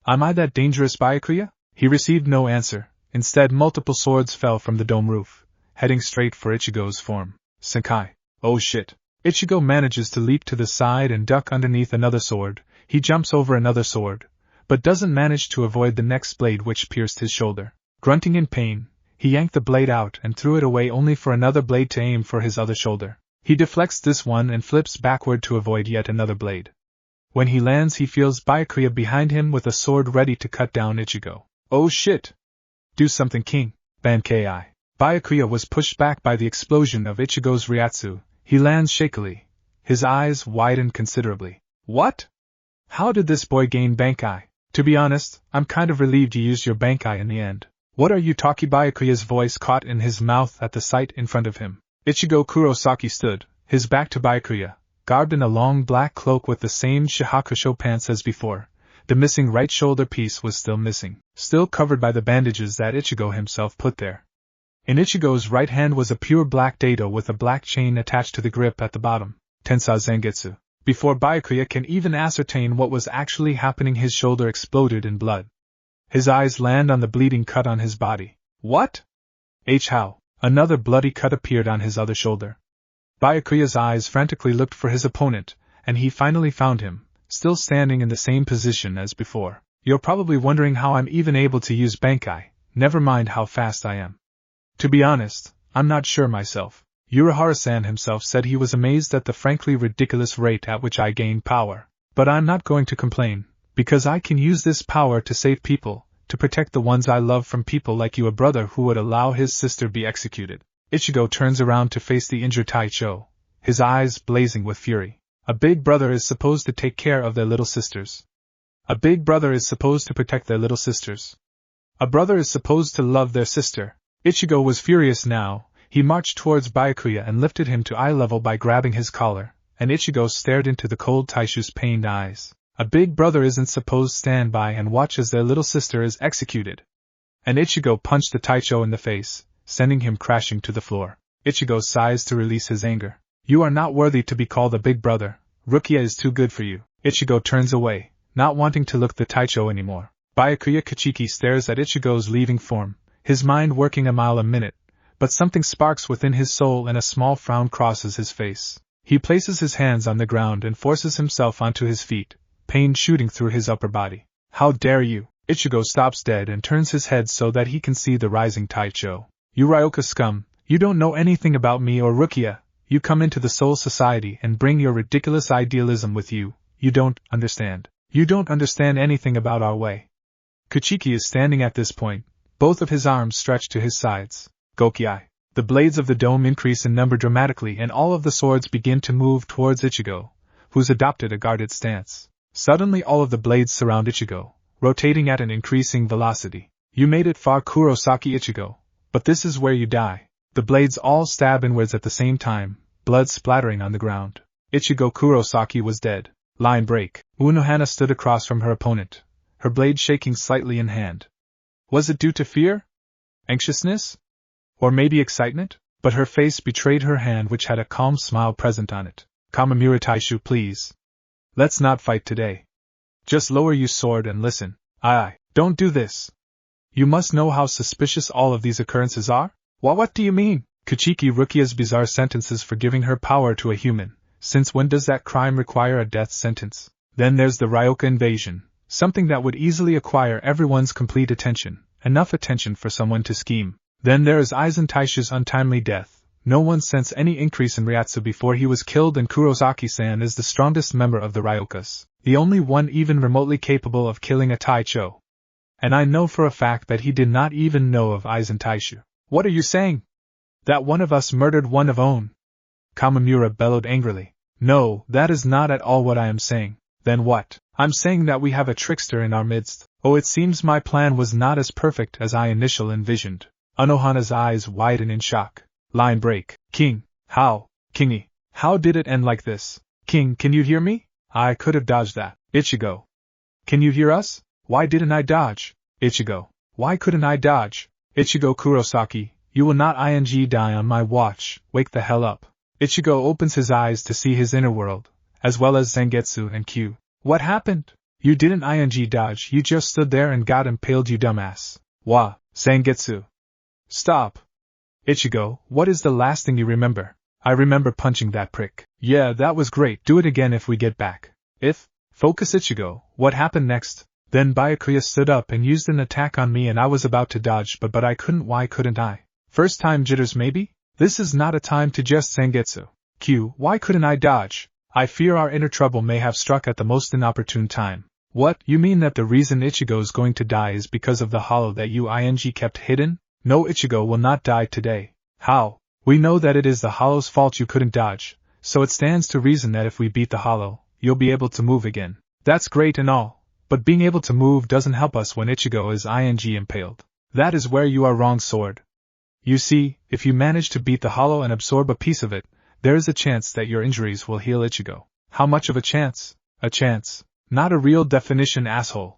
Speaker 1: Am I that dangerous, Byakuya? He received no answer. Instead, multiple swords fell from the dome roof, heading straight for Ichigo's form. Senkai. Oh shit. Ichigo manages to leap to the side and duck underneath another sword. He jumps over another sword, but doesn't manage to avoid the next blade which pierced his shoulder. Grunting in pain, he yanked the blade out and threw it away only for another blade to aim for his other shoulder. He deflects this one and flips backward to avoid yet another blade. When he lands, he feels Byakuya behind him with a sword ready to cut down Ichigo. Oh shit! Do something, King. Bankai. Byakuya was pushed back by the explosion of Ichigo's Ryatsu. He lands shakily. His eyes widened considerably. What? How did this boy gain Bankai? To be honest, I'm kind of relieved you used your Bankai in the end. What are you talking? Byakuya's voice caught in his mouth at the sight in front of him. Ichigo Kurosaki stood, his back to Byakuya, garbed in a long black cloak with the same Shihakusho pants as before. The missing right shoulder piece was still missing, still covered by the bandages that Ichigo himself put there. In Ichigo's right hand was a pure black dado with a black chain attached to the grip at the bottom. Tensa Zangetsu. Before Byakuya can even ascertain what was actually happening, his shoulder exploded in blood. His eyes land on the bleeding cut on his body. What? How? Another bloody cut appeared on his other shoulder. Byakuya's eyes frantically looked for his opponent, and he finally found him, still standing in the same position as before. You're probably wondering how I'm even able to use Bankai, never mind how fast I am. To be honest, I'm not sure myself. Urahara-san himself said he was amazed at the frankly ridiculous rate at which I gained power. But I'm not going to complain. Because I can use this power to save people, to protect the ones I love from people like you, a brother who would allow his sister be executed. Ichigo turns around to face the injured Taicho, his eyes blazing with fury. A big brother is supposed to take care of their little sisters. A big brother is supposed to protect their little sisters. A brother is supposed to love their sister. Ichigo was furious now. He marched towards Byakuya and lifted him to eye level by grabbing his collar, and Ichigo stared into the cold Taichu's pained eyes. A big brother isn't supposed to stand by and watch as their little sister is executed. And Ichigo punched the Taicho in the face, sending him crashing to the floor. Ichigo sighs to release his anger. You are not worthy to be called a big brother. Rukia is too good for you. Ichigo turns away, not wanting to look the Taicho anymore. Byakuya Kachiki stares at Ichigo's leaving form, his mind working a mile a minute, but something sparks within his soul and a small frown crosses his face. He places his hands on the ground and forces himself onto his feet, pain shooting through his upper body. How dare you! Ichigo stops dead and turns his head so that he can see the rising Taicho. You Ryoka scum, you don't know anything about me or Rukia. You come into the Soul Society and bring your ridiculous idealism with you. You don't understand. You don't understand anything about our way. Kachiki is standing at this point, both of his arms stretched to his sides. Gokiai. The blades of the dome increase in number dramatically and all of the swords begin to move towards Ichigo, who's adopted a guarded stance. Suddenly all of the blades surround Ichigo, rotating at an increasing velocity. You made it far, Kurosaki Ichigo, but this is where you die. The blades all stab inwards at the same time, blood splattering on the ground. Ichigo Kurosaki was dead. Line break. Unohana stood across from her opponent, her blade shaking slightly in hand. Was it due to fear? Anxiousness? Or maybe excitement? But her face betrayed her hand, which had a calm smile present on it. Kamamura Taishu, please. Let's not fight today. Just lower your sword and listen. Aye, don't do this. You must know how suspicious all of these occurrences are? What do you mean? Kachiki Rukia's bizarre sentences for giving her power to a human. Since when does that crime require a death sentence? Then there's the Ryoka invasion, something that would easily acquire everyone's complete attention, enough attention for someone to scheme. Then there is Eizen Taishu's untimely death. No one sensed any increase in Ryatsu before he was killed, and Kurosaki-san is the strongest member of the Ryokas, the only one even remotely capable of killing a Taicho. And I know for a fact that he did not even know of Eizen Taishu. What are you saying? That one of us murdered one of own? Kamamura bellowed angrily. No, that is not at all what I am saying. Then what? I'm saying that we have a trickster in our midst. Oh, it seems my plan was not as perfect as I initially envisioned. Unohana's eyes widen in shock. Line break. King, how? Kingy, how did it end like this? King, can you hear me? I could have dodged that. Ichigo. Can you hear us? Why didn't I dodge? Ichigo. Why couldn't I dodge? Ichigo Kurosaki, you will not die on my watch. Wake the hell up. Ichigo opens his eyes to see his inner world, as well as Zangetsu and Q. What happened? You didn't dodge, you just stood there and got impaled, you dumbass. Wah, Zangetsu. Stop. Ichigo, what is the last thing you remember? I remember punching that prick. Yeah, that was great, do it again if we get back. If? Focus Ichigo, what happened next? Then Byakuya stood up and used an attack on me and I was about to dodge but I couldn't. Why couldn't I? First time jitters maybe? This is not a time to jest, Zangetsu. Q, why couldn't I dodge? I fear our inner trouble may have struck at the most inopportune time. What, you mean that the reason Ichigo is going to die is because of the hollow that you kept hidden? No, Ichigo will not die today. How? We know that it is the hollow's fault you couldn't dodge, so it stands to reason that if we beat the hollow, you'll be able to move again. That's great and all, but being able to move doesn't help us when Ichigo is impaled. That is where you are wrong, sword. You see, if you manage to beat the hollow and absorb a piece of it, there is a chance that your injuries will heal, Ichigo. How much of a chance? A chance. Not a real definition, asshole.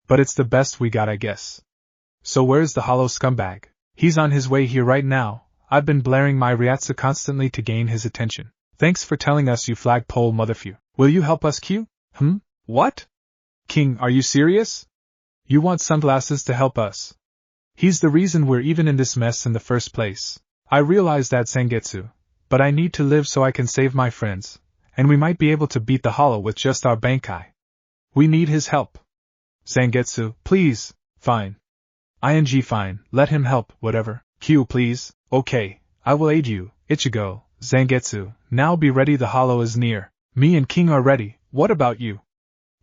Speaker 1: But it's the best we got, I guess. So where's the hollow scumbag? He's on his way here right now. I've been blaring my Ryatsu constantly to gain his attention. Thanks for telling us, you flagpole motherfucker. Will you help us, Q? What? King, are you serious? You want sunglasses to help us? He's the reason we're even in this mess in the first place. I realize that, Zangetsu, but I need to live so I can save my friends, and we might be able to beat the hollow with just our Bankai. We need his help. Zangetsu, please. Fine. Fine, let him help, whatever. Q, please. Okay, I will aid you. Ichigo, Zangetsu, now be ready, the hollow is near. Me and King are ready, what about you?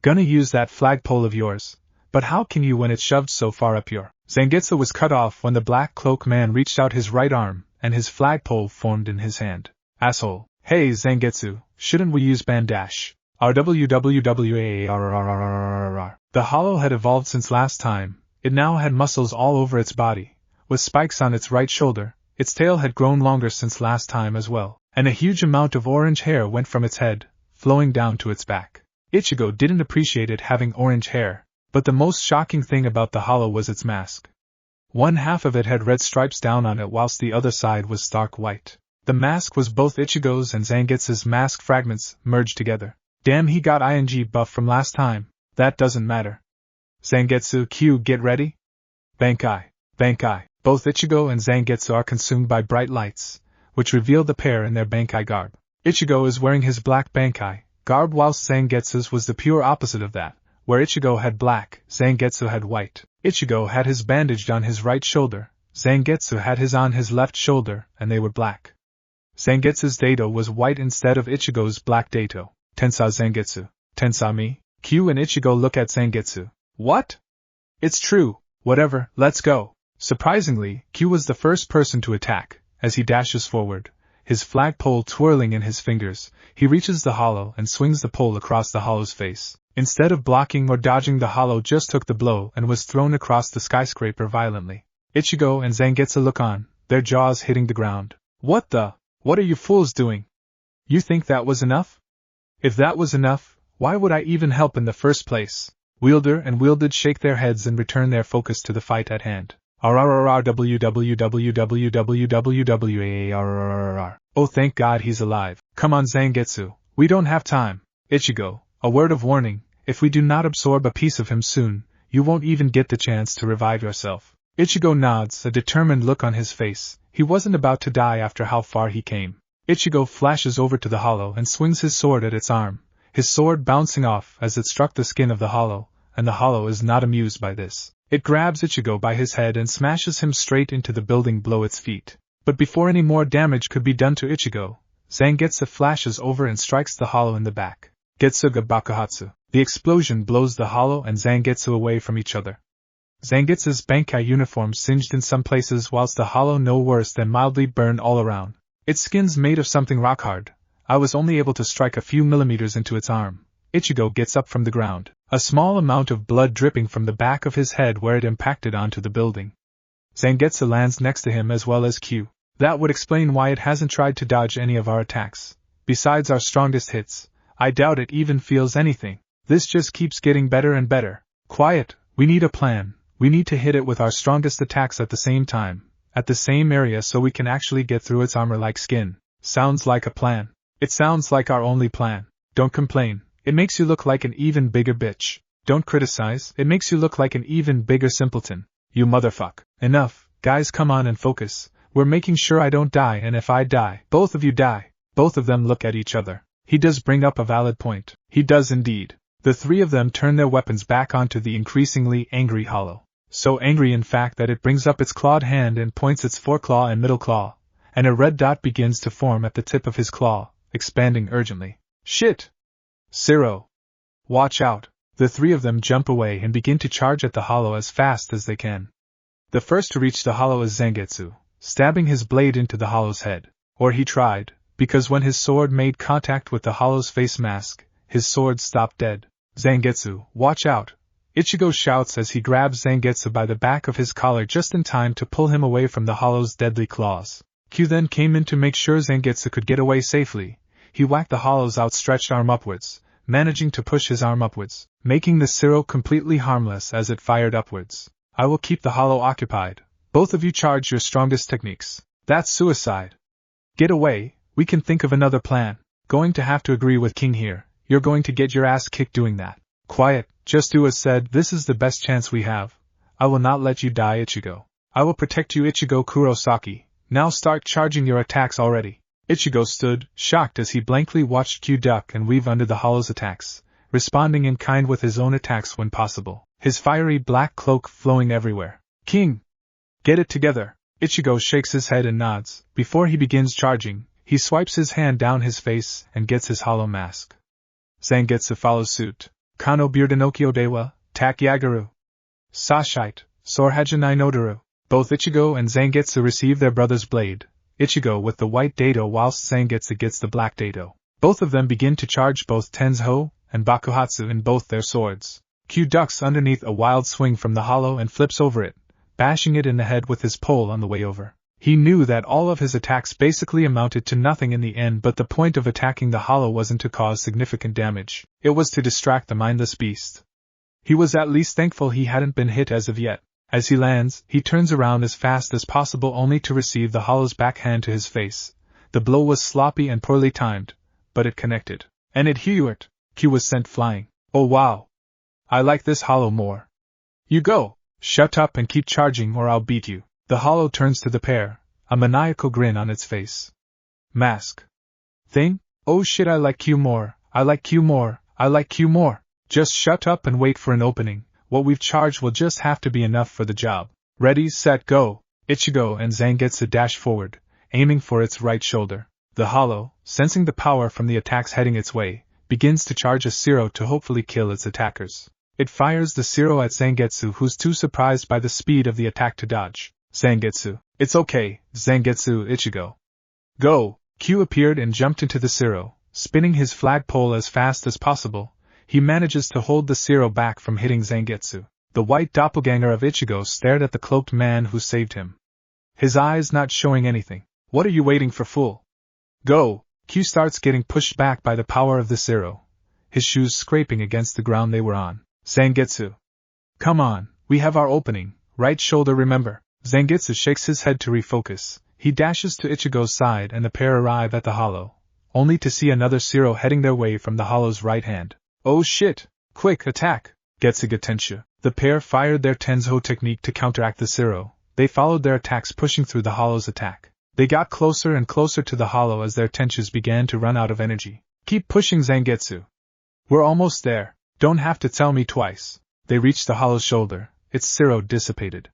Speaker 1: Gonna use that flagpole of yours. But how can you when it's shoved so far up your... Zangetsu was cut off when the black cloak man reached out his right arm, and his flagpole formed in his hand. Asshole. Hey Zangetsu, shouldn't we use bandash? RWWWARRRRRRR. The hollow had evolved since last time. It now had muscles all over its body, with spikes on its right shoulder. Its tail had grown longer since last time as well, and a huge amount of orange hair went from its head, flowing down to its back. Ichigo didn't appreciate it having orange hair, but the most shocking thing about the hollow was its mask. One half of it had red stripes down on it whilst the other side was stark white. The mask was both Ichigo's and Zangetsu's mask fragments merged together. Damn, he got ing buff from last time. That doesn't matter. Zangetsu, Q, get ready? Bankai. Bankai. Both Ichigo and Zangetsu are consumed by bright lights, which reveal the pair in their Bankai garb. Ichigo is wearing his black Bankai garb whilst Zangetsu's was the pure opposite of that, where Ichigo had black, Zangetsu had white. Ichigo had his bandaged on his right shoulder, Zangetsu had his on his left shoulder, and they were black. Zangetsu's dato was white instead of Ichigo's black dato. Tensa Zangetsu. Tensa me? Q and Ichigo look at Zangetsu. What? It's true. Whatever, let's go. Surprisingly, Q was the first person to attack. As he dashes forward, his flagpole twirling in his fingers, he reaches the hollow and swings the pole across the hollow's face. Instead of blocking or dodging, the hollow just took the blow and was thrown across the skyscraper violently. Ichigo and Zangetsu look on, their jaws hitting the ground. What are you fools doing? You think that was enough? If that was enough, why would I even help in the first place? Wielder and wielded shake their heads and return their focus to the fight at hand. RRRRWWWWWWWARRRR. Oh, thank God he's alive. Come on Zangetsu, we don't have time. Ichigo, a word of warning, if we do not absorb a piece of him soon, you won't even get the chance to revive yourself. Ichigo nods, a determined look on his face. He wasn't about to die after how far he came. Ichigo flashes over to the hollow and swings his sword at its arm, his sword bouncing off as it struck the skin of the hollow, and the hollow is not amused by this. It grabs Ichigo by his head and smashes him straight into the building below its feet. But before any more damage could be done to Ichigo, Zangetsu flashes over and strikes the hollow in the back. Getsuga Bakuhatsu. The explosion blows the hollow and Zangetsu away from each other. Zangetsu's Bankai uniform singed in some places whilst the hollow no worse than mildly burned all around. Its skin's made of something rock hard. I was only able to strike a few millimeters into its arm. Ichigo gets up from the ground, a small amount of blood dripping from the back of his head where it impacted onto the building. Zangetsu lands next to him as well as Q. That would explain why it hasn't tried to dodge any of our attacks. Besides our strongest hits, I doubt it even feels anything. This just keeps getting better and better. Quiet, we need a plan. We need to hit it with our strongest attacks at the same time, at the same area so we can actually get through its armor like skin. Sounds like a plan. It sounds like our only plan. Don't complain. It makes you look like an even bigger bitch. Don't criticize. It makes you look like an even bigger simpleton. You motherfuck. Enough, guys, come on and focus. We're making sure I don't die, and if I die, both of you die. Both of them look at each other. He does bring up a valid point. He does indeed. The three of them turn their weapons back onto the increasingly angry hollow. So angry in fact that it brings up its clawed hand and points its foreclaw and middle claw, and a red dot begins to form at the tip of his claw, expanding urgently. Shit! Zero! Watch out! The three of them jump away and begin to charge at the hollow as fast as they can. The first to reach the hollow is Zangetsu, stabbing his blade into the hollow's head. Or he tried, because when his sword made contact with the hollow's face mask, his sword stopped dead. Zangetsu, watch out! Ichigo shouts as he grabs Zangetsu by the back of his collar just in time to pull him away from the hollow's deadly claws. Q then came in to make sure Zangetsu could get away safely. He whacked the hollow's outstretched arm upwards, managing to push his arm upwards, making the Zero completely harmless as it fired upwards. I will keep the hollow occupied. Both of you charge your strongest techniques. That's suicide. Get away, we can think of another plan. Going to have to agree with King here. You're going to get your ass kicked doing that. Quiet, just do as said. This is the best chance we have. I will not let you die, Ichigo. I will protect you, Ichigo Kurosaki. Now start charging your attacks already. Ichigo stood, shocked as he blankly watched Q duck and weave under the hollow's attacks, responding in kind with his own attacks when possible, his fiery black cloak flowing everywhere. King! Get it together! Ichigo shakes his head and nods. Before he begins charging, he swipes his hand down his face and gets his hollow mask. Zangetsu follows suit. Kano Beardenokyo Dewa, Tak Yagaru. Sashite, Sorhajanai Nodaru. Both Ichigo and Zangetsu receive their brother's blade, Ichigo with the white dado whilst Zangetsu gets the black dado. Both of them begin to charge both Tensho and Bakuhatsu in both their swords. Q ducks underneath a wild swing from the hollow and flips over it, bashing it in the head with his pole on the way over. He knew that all of his attacks basically amounted to nothing in the end, but the point of attacking the hollow wasn't to cause significant damage, it was to distract the mindless beast. He was at least thankful he hadn't been hit as of yet. As he lands, he turns around as fast as possible only to receive the hollow's backhand to his face. The blow was sloppy and poorly timed, but it connected. And it hurt. Q was sent flying. Oh wow! I like this hollow more. You go! Shut up and keep charging or I'll beat you. The hollow turns to the pair, a maniacal grin on its face. Mask. Thing? Oh shit, I like Q more, I like Q more, I like Q more. Just shut up and wait for an opening. What we've charged will just have to be enough for the job. Ready, set, go! Ichigo and Zangetsu dash forward, aiming for its right shoulder. The hollow, sensing the power from the attacks heading its way, begins to charge a Zero to hopefully kill its attackers. It fires the Zero at Zangetsu, who's too surprised by the speed of the attack to dodge. Zangetsu. It's okay, Zangetsu, Ichigo. Go! Q appeared and jumped into the Zero, spinning his flagpole as fast as possible. He manages to hold the Zero back from hitting Zangetsu. The white doppelganger of Ichigo stared at the cloaked man who saved him. His eyes not showing anything. What are you waiting for, fool? Go! Q starts getting pushed back by the power of the Zero, his shoes scraping against the ground they were on. Zangetsu. Come on, we have our opening, right shoulder remember. Zangetsu shakes his head to refocus. He dashes to Ichigo's side and the pair arrive at the hollow, only to see another Zero heading their way from the hollow's right hand. Oh shit! Quick, attack! Getsuga Tenshu. The pair fired their Tensho technique to counteract the Zero. They followed their attacks pushing through the hollow's attack. They got closer and closer to the hollow as their Tenshus began to run out of energy. Keep pushing, Zangetsu. We're almost there. Don't have to tell me twice. They reached the hollow's shoulder. Its Zero dissipated.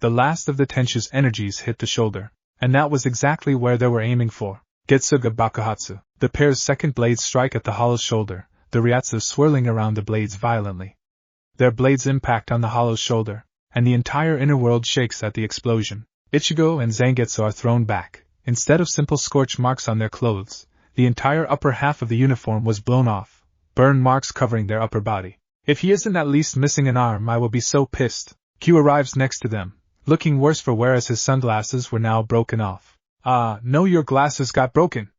Speaker 1: The last of the Tenshu's energies hit the shoulder, and that was exactly where they were aiming for. Getsuga Bakuhatsu. The pair's second blades strike at the hollow's shoulder, the Ryatsu swirling around the blades violently. Their blades impact on the hollow's shoulder, and the entire inner world shakes at the explosion. Ichigo and Zangetsu are thrown back. Instead of simple scorch marks on their clothes, the entire upper half of the uniform was blown off, burn marks covering their upper body. If he isn't at least missing an arm, I will be so pissed. Q arrives next to them, looking worse for wear as his sunglasses were now broken off. No, your glasses got broken.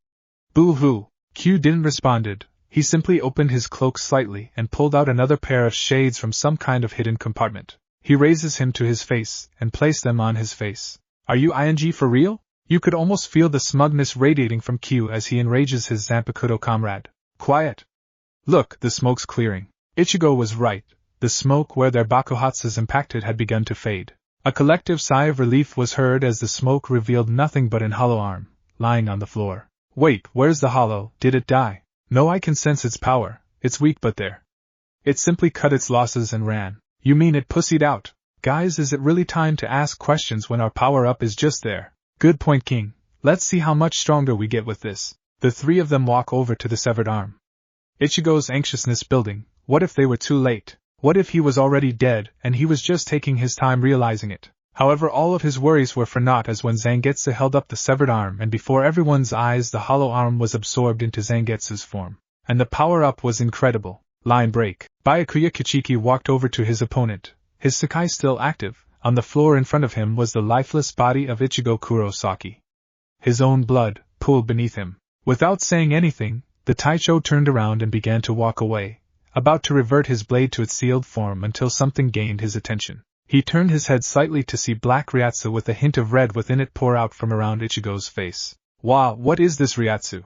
Speaker 1: Boo-hoo. Q didn't respond. He simply opened his cloak slightly and pulled out another pair of shades from some kind of hidden compartment. He raises him to his face and placed them on his face. Are you ing for real? You could almost feel the smugness radiating from Q as he enrages his Zanpakuto comrade. Quiet. Look, the smoke's clearing. Ichigo was right. The smoke where their Bakuhatsus impacted had begun to fade. A collective sigh of relief was heard as the smoke revealed nothing but an hollow arm, lying on the floor. Wait, where's the hollow? Did it die? No, I can sense its power. It's weak but there. It simply cut its losses and ran. You mean it pussied out? Guys, is it really time to ask questions when our power-up is just there? Good point, King. Let's see how much stronger we get with this. The three of them walk over to the severed arm. Ichigo's anxiousness building. What if they were too late? What if he was already dead and he was just taking his time realizing it? However, all of his worries were for naught as when Zangetsu held up the severed arm and before everyone's eyes the hollow arm was absorbed into Zangetsu's form. And the power-up was incredible. Line break. Byakuya Kichiki walked over to his opponent, his Sakai still active. On the floor in front of him was the lifeless body of Ichigo Kurosaki. His own blood pooled beneath him. Without saying anything, the Taicho turned around and began to walk away, about to revert his blade to its sealed form until something gained his attention. He turned his head slightly to see black Ryatsu with a hint of red within it pour out from around Ichigo's face. Wow, what is this Ryatsu?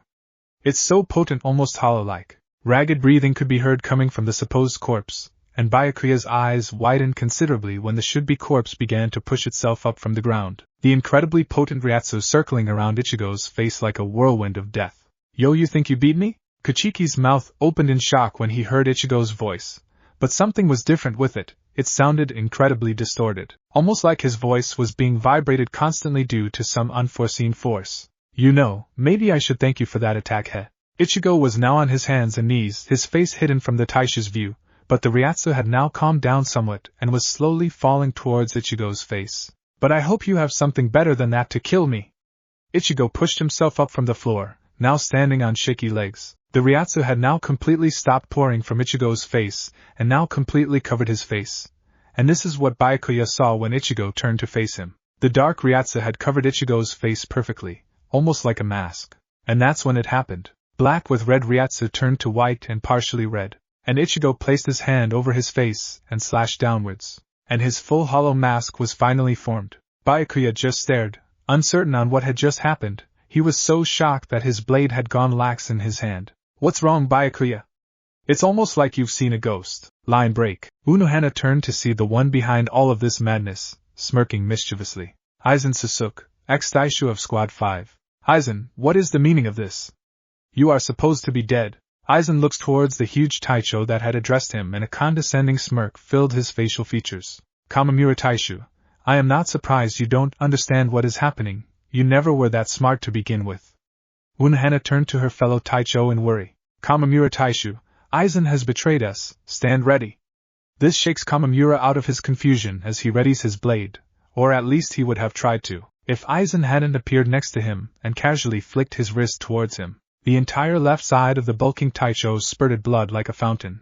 Speaker 1: It's so potent, almost hollow-like. Ragged breathing could be heard coming from the supposed corpse, and Byakuya's eyes widened considerably when the should-be corpse began to push itself up from the ground, the incredibly potent Ryatsu circling around Ichigo's face like a whirlwind of death. Yo, you think you beat me? Kichiki's mouth opened in shock when he heard Ichigo's voice, but something was different with it. It sounded incredibly distorted, almost like his voice was being vibrated constantly due to some unforeseen force. You know, maybe I should thank you for that attack, he. Ichigo was now on his hands and knees, his face hidden from the Taisha's view, but the Ryatsu had now calmed down somewhat and was slowly falling towards Ichigo's face. But I hope you have something better than that to kill me. Ichigo pushed himself up from the floor, now standing on shaky legs. The Ryatsu had now completely stopped pouring from Ichigo's face, and now completely covered his face. And this is what Byakuya saw when Ichigo turned to face him. The dark Ryatsu had covered Ichigo's face perfectly, almost like a mask. And that's when it happened. Black with red Ryatsu turned to white and partially red. And Ichigo placed his hand over his face and slashed downwards. And his full hollow mask was finally formed. Byakuya just stared, uncertain on what had just happened. He was so shocked that his blade had gone lax in his hand. What's wrong, Byakuya? It's almost like you've seen a ghost. Line break. Unohana turned to see the one behind all of this madness, smirking mischievously. Eizen Sasuke, ex-Daishu of Squad 5. Eizen, what is the meaning of this? You are supposed to be dead. Eizen looks towards the huge Taicho that had addressed him, and a condescending smirk filled his facial features. Kamamura Taishu, I am not surprised you don't understand what is happening. You never were that smart to begin with. Unohana turned to her fellow Taicho in worry. Kamamura Taishu, Eizen has betrayed us, stand ready. This shakes Kamamura out of his confusion as he readies his blade, or at least he would have tried to, if Eizen hadn't appeared next to him and casually flicked his wrist towards him. The entire left side of the bulking Taicho spurted blood like a fountain.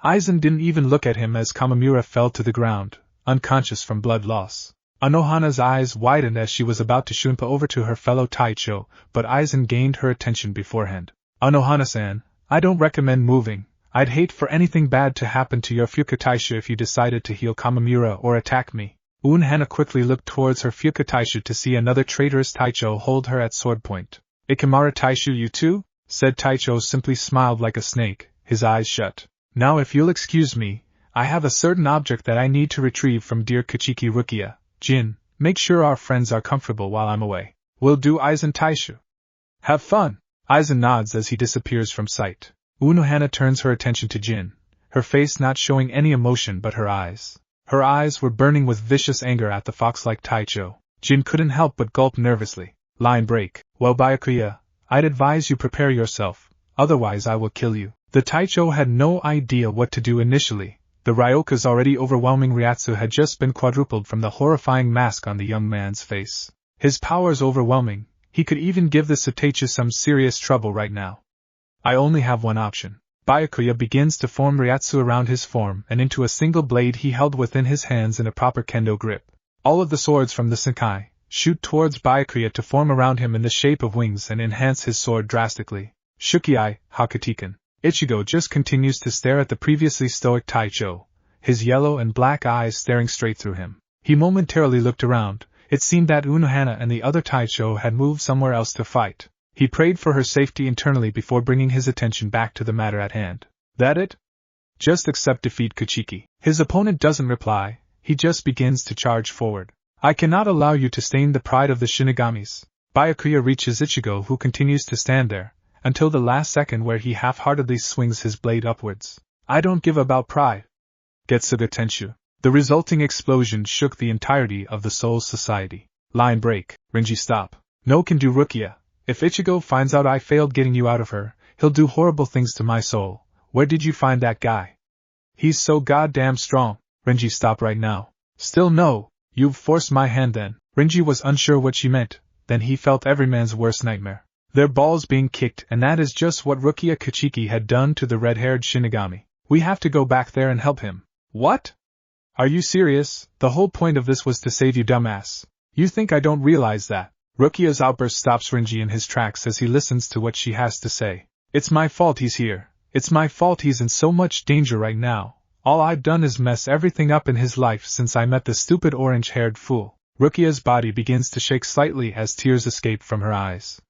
Speaker 1: Eizen didn't even look at him as Kamamura fell to the ground, unconscious from blood loss. Unohana's eyes widened as she was about to shunpa over to her fellow Taicho, but Eizen gained her attention beforehand. Unohana-san, I don't recommend moving. I'd hate for anything bad to happen to your Fuka Taishu if you decided to heal Kamamura or attack me. Unohana quickly looked towards her Fuka Taishu to see another traitorous Taicho hold her at sword point. Ikimara Taishu, you too? Said Taicho simply smiled like a snake, his eyes shut. Now if you'll excuse me, I have a certain object that I need to retrieve from dear Kachiki Rukia. Jin, make sure our friends are comfortable while I'm away. Will do, Eizen Taishu. Have fun. Eizen nods as he disappears from sight. Unohana turns her attention to Jin, her face not showing any emotion but her eyes. Her eyes were burning with vicious anger at the fox-like Taicho. Jin couldn't help but gulp nervously. Line break. Well, Byakuya, I'd advise you prepare yourself, otherwise I will kill you. The Taicho had no idea what to do initially. The Ryoka's already overwhelming Ryatsu had just been quadrupled from the horrifying mask on the young man's face. His power's overwhelming, he could even give the Suteichu some serious trouble right now. I only have one option. Byakuya begins to form Ryatsu around his form and into a single blade he held within his hands in a proper kendo grip. All of the swords from the Senkai shoot towards Byakuya to form around him in the shape of wings and enhance his sword drastically. Shukiai, Hakutiken. Ichigo just continues to stare at the previously stoic Taicho, his yellow and black eyes staring straight through him. He momentarily looked around. It seemed that Unohana and the other Taicho had moved somewhere else to fight. He prayed for her safety internally before bringing his attention back to the matter at hand. That it? Just accept defeat, Kachiki. His opponent doesn't reply, he just begins to charge forward. I cannot allow you to stain the pride of the Shinigamis. Byakuya reaches Ichigo, who continues to stand there, until the last second where he half-heartedly swings his blade upwards. I don't give about pride. Getsuga Tenshu. The resulting explosion shook the entirety of the Soul Society. Line break. Renji, stop. No can do, Rukia. If Ichigo finds out I failed getting you out of her, he'll do horrible things to my soul. Where did you find that guy? He's so goddamn strong. Renji, stop right now. Still no. You've forced my hand then. Renji was unsure what she meant, then he felt every man's worst nightmare. Their balls being kicked, and that is just what Rukia Kachiki had done to the red-haired Shinigami. We have to go back there and help him. What? Are you serious? The whole point of this was to save you, dumbass. You think I don't realize that? Rukia's outburst stops Renji in his tracks as he listens to what she has to say. It's my fault he's here. It's my fault he's in so much danger right now. All I've done is mess everything up in his life since I met the stupid orange-haired fool. Rukia's body begins to shake slightly as tears escape from her eyes.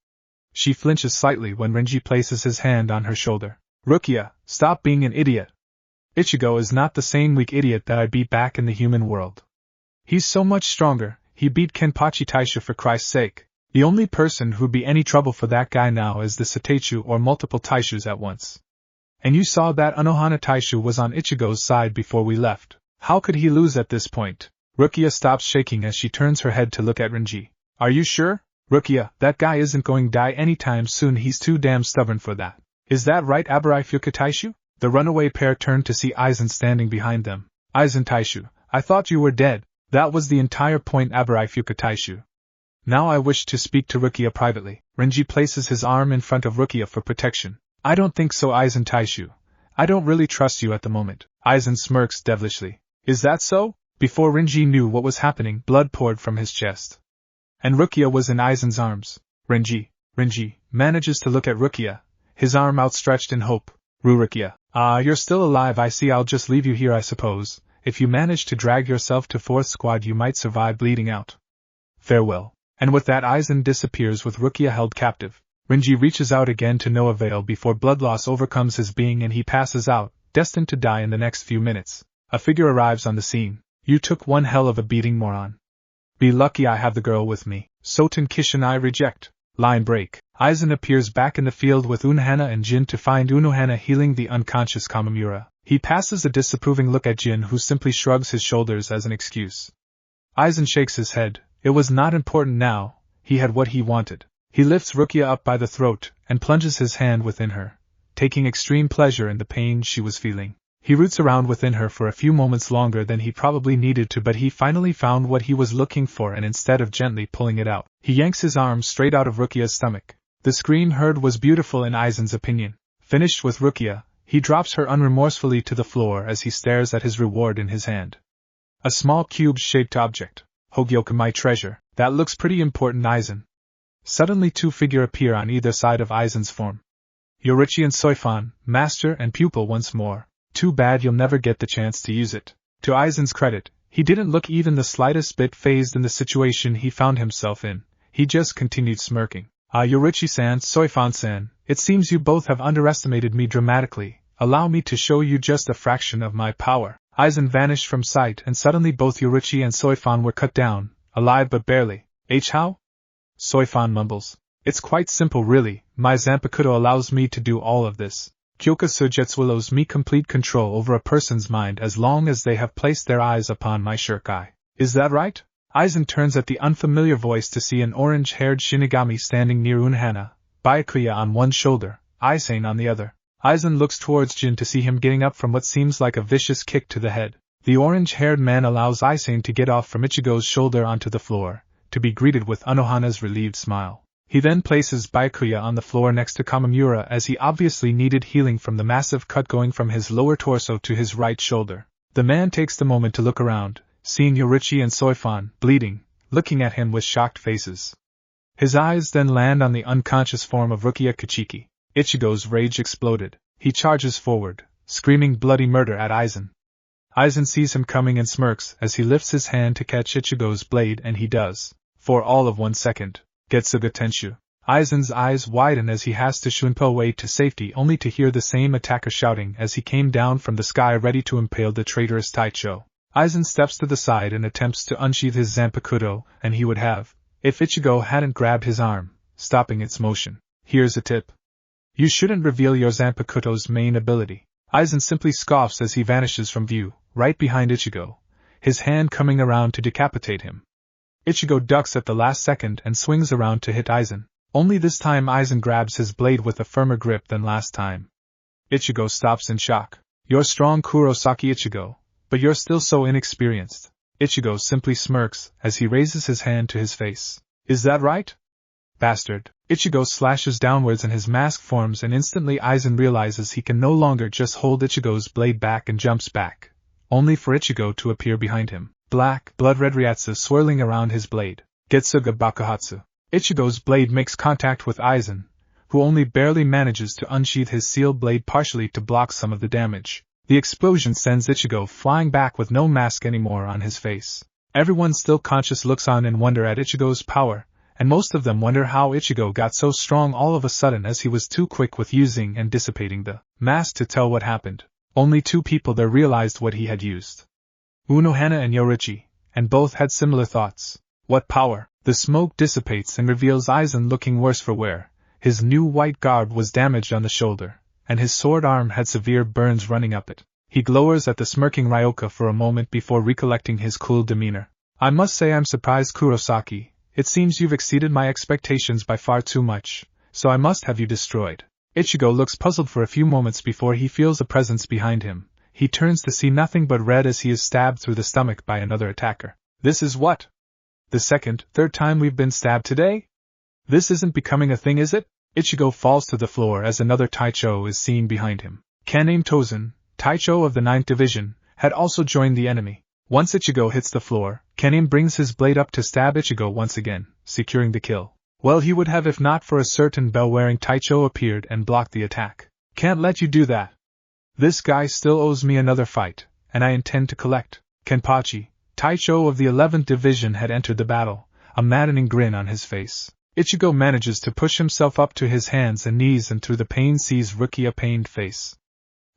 Speaker 1: She flinches slightly when Renji places his hand on her shoulder. Rukia, stop being an idiot. Ichigo is not the same weak idiot that I beat back in the human world. He's so much stronger. He beat Kenpachi Taisha, for Christ's sake. The only person who'd be any trouble for that guy now is the Suteichu or multiple Taishus at once. And you saw that Unohana Taishu was on Ichigo's side before we left. How could he lose at this point? Rukia stops shaking as she turns her head to look at Renji. Are you sure? Rukia, that guy isn't going to die anytime soon, he's too damn stubborn for that. Is that right, Abarai Fuka Taishu? The runaway pair turned to see Aizen standing behind them. Aizen Taishu, I thought you were dead. That was the entire point. Abarai Fuka Taishu. Now I wish to speak to Rukia privately. Renji places his arm in front of Rukia for protection. I don't think so, Aizen Taishu. I don't really trust you at the moment. Aizen smirks devilishly. Is that so? Before Renji knew what was happening, blood poured from his chest. And Rukia was in Aizen's arms. Renji manages to look at Rukia, his arm outstretched in hope. Rukia, you're still alive. I see. I'll just leave you here, I suppose. If you manage to drag yourself to 4th squad, you might survive bleeding out. Farewell. And with that, Aizen disappears with Rukia held captive. Renji reaches out again to no avail before blood loss overcomes his being and he passes out, destined to die in the next few minutes. A figure arrives on the scene. You took one hell of a beating, moron. Be lucky I have the girl with me. Soten Kishin I reject. Line break. Aizen appears back in the field with Unohana and Jin to find Unohana healing the unconscious Kamimura. He passes a disapproving look at Jin, who simply shrugs his shoulders as an excuse. Aizen shakes his head. It was not important now. He had what he wanted. He lifts Rukia up by the throat and plunges his hand within her, taking extreme pleasure in the pain she was feeling. He roots around within her for a few moments longer than he probably needed to, but he finally found what he was looking for, and instead of gently pulling it out, he yanks his arm straight out of Rukia's stomach. The scream heard was beautiful in Aizen's opinion. Finished with Rukia, he drops her unremorsefully to the floor as he stares at his reward in his hand. A small cube-shaped object. Hogyoku, my treasure. That looks pretty important, Aizen. Suddenly 2 figures appear on either side of Aizen's form. Yorichi and Soifan, master and pupil once more. Too bad you'll never get the chance to use it. To Aizen's credit, he didn't look even the slightest bit fazed in the situation he found himself in. He just continued smirking. Yorichi-san, Soifan-san, it seems you both have underestimated me dramatically. Allow me to show you just a fraction of my power. Aizen vanished from sight, and suddenly both Yorichi and Soifan were cut down, alive but barely. How? Soifan mumbles. It's quite simple really. My Zanpakuto allows me to do all of this. Kyoka Sujetsu allows me complete control over a person's mind as long as they have placed their eyes upon my shirkai. Is that right? Aizen turns at the unfamiliar voice to see an orange-haired Shinigami standing near Unohana, Byakuya on one shoulder, Aizen on the other. Aizen looks towards Jin to see him getting up from what seems like a vicious kick to the head. The orange-haired man allows Aizen to get off from Ichigo's shoulder onto the floor, to be greeted with Unohana's relieved smile. He then places Byakuya on the floor next to Kamimura, as he obviously needed healing from the massive cut going from his lower torso to his right shoulder. The man takes the moment to look around, seeing Yorichi and Soifan, bleeding, looking at him with shocked faces. His eyes then land on the unconscious form of Rukia Kachiki. Ichigo's rage exploded. He charges forward, screaming bloody murder at Aizen. Aizen sees him coming and smirks as he lifts his hand to catch Ichigo's blade, and he does, for all of 1 second. Getsuga Tenshu. Aizen's eyes widen as he has to shunpo away to safety, only to hear the same attacker shouting as he came down from the sky ready to impale the traitorous Taicho. Aizen steps to the side and attempts to unsheath his Zanpakuto, and he would have, if Ichigo hadn't grabbed his arm, stopping its motion. Here's a tip. You shouldn't reveal your Zanpakuto's main ability. Aizen simply scoffs as he vanishes from view, right behind Ichigo, his hand coming around to decapitate him. Ichigo ducks at the last second and swings around to hit Aizen. Only this time Aizen grabs his blade with a firmer grip than last time. Ichigo stops in shock. You're strong, Kurosaki Ichigo, but you're still so inexperienced. Ichigo simply smirks as he raises his hand to his face. Is that right? Bastard. Ichigo slashes downwards and his mask forms, and instantly Aizen realizes he can no longer just hold Ichigo's blade back and jumps back, only for Ichigo to appear behind him. Black, blood-red Ryatsu swirling around his blade. Getsuga Bakuhatsu. Ichigo's blade makes contact with Aizen, who only barely manages to unsheath his sealed blade partially to block some of the damage. The explosion sends Ichigo flying back with no mask anymore on his face. Everyone still conscious looks on in wonder at Ichigo's power, and most of them wonder how Ichigo got so strong all of a sudden, as he was too quick with using and dissipating the mask to tell what happened. Only 2 people there realized what he had used. Unohana and Yorichi, and both had similar thoughts. What power? The smoke dissipates and reveals Aizen looking worse for wear. His new white garb was damaged on the shoulder, and his sword arm had severe burns running up it. He glowers at the smirking Ryoka for a moment before recollecting his cool demeanor. I must say I'm surprised, Kurosaki. It seems you've exceeded my expectations by far too much, so I must have you destroyed. Ichigo looks puzzled for a few moments before he feels a presence behind him. He turns to see nothing but red as he is stabbed through the stomach by another attacker. This is what? The third time we've been stabbed today? This isn't becoming a thing, is it? Ichigo falls to the floor as another Taicho is seen behind him. Kanem Tozen, Taicho of the 9th Division, had also joined the enemy. Once Ichigo hits the floor, Kanem brings his blade up to stab Ichigo once again, securing the kill. Well, he would have if not for a certain bell-wearing Taicho appeared and blocked the attack. Can't let you do that. This guy still owes me another fight, and I intend to collect. Kenpachi, Taicho of the 11th Division, had entered the battle, a maddening grin on his face. Ichigo manages to push himself up to his hands and knees and through the pain sees Rukia pained face.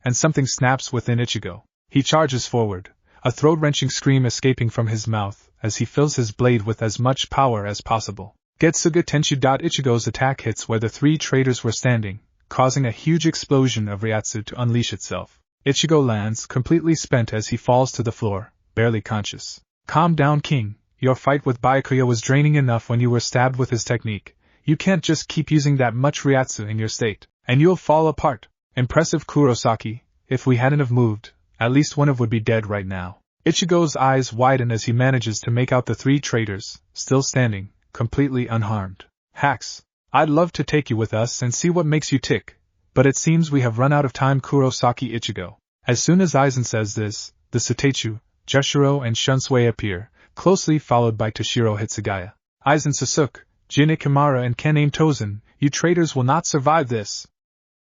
Speaker 1: And something snaps within Ichigo. He charges forward, a throat-wrenching scream escaping from his mouth as he fills his blade with as much power as possible. Getsuga Tenshi. Ichigo's attack hits where the 3 traitors were standing, causing a huge explosion of Ryatsu to unleash itself. Ichigo lands completely spent as he falls to the floor, barely conscious. Calm down, King. Your fight with Byakuya was draining enough when you were stabbed with his technique. You can't just keep using that much Ryatsu in your state, and you'll fall apart. Impressive, Kurosaki. If we hadn't have moved, at least one of would be dead right now. Ichigo's eyes widen as he manages to make out the 3 traitors, still standing, completely unharmed. Hacks, I'd love to take you with us and see what makes you tick, but it seems we have run out of time, Kurosaki. Ichigo. As soon as Eizen says this, the Suteichu, Jushiro and Shunsui appear, closely followed by Toshiro Hitsugaya. Eizen Sasuke, Jin Ikimara and Kanem Tozen, you traitors will not survive this.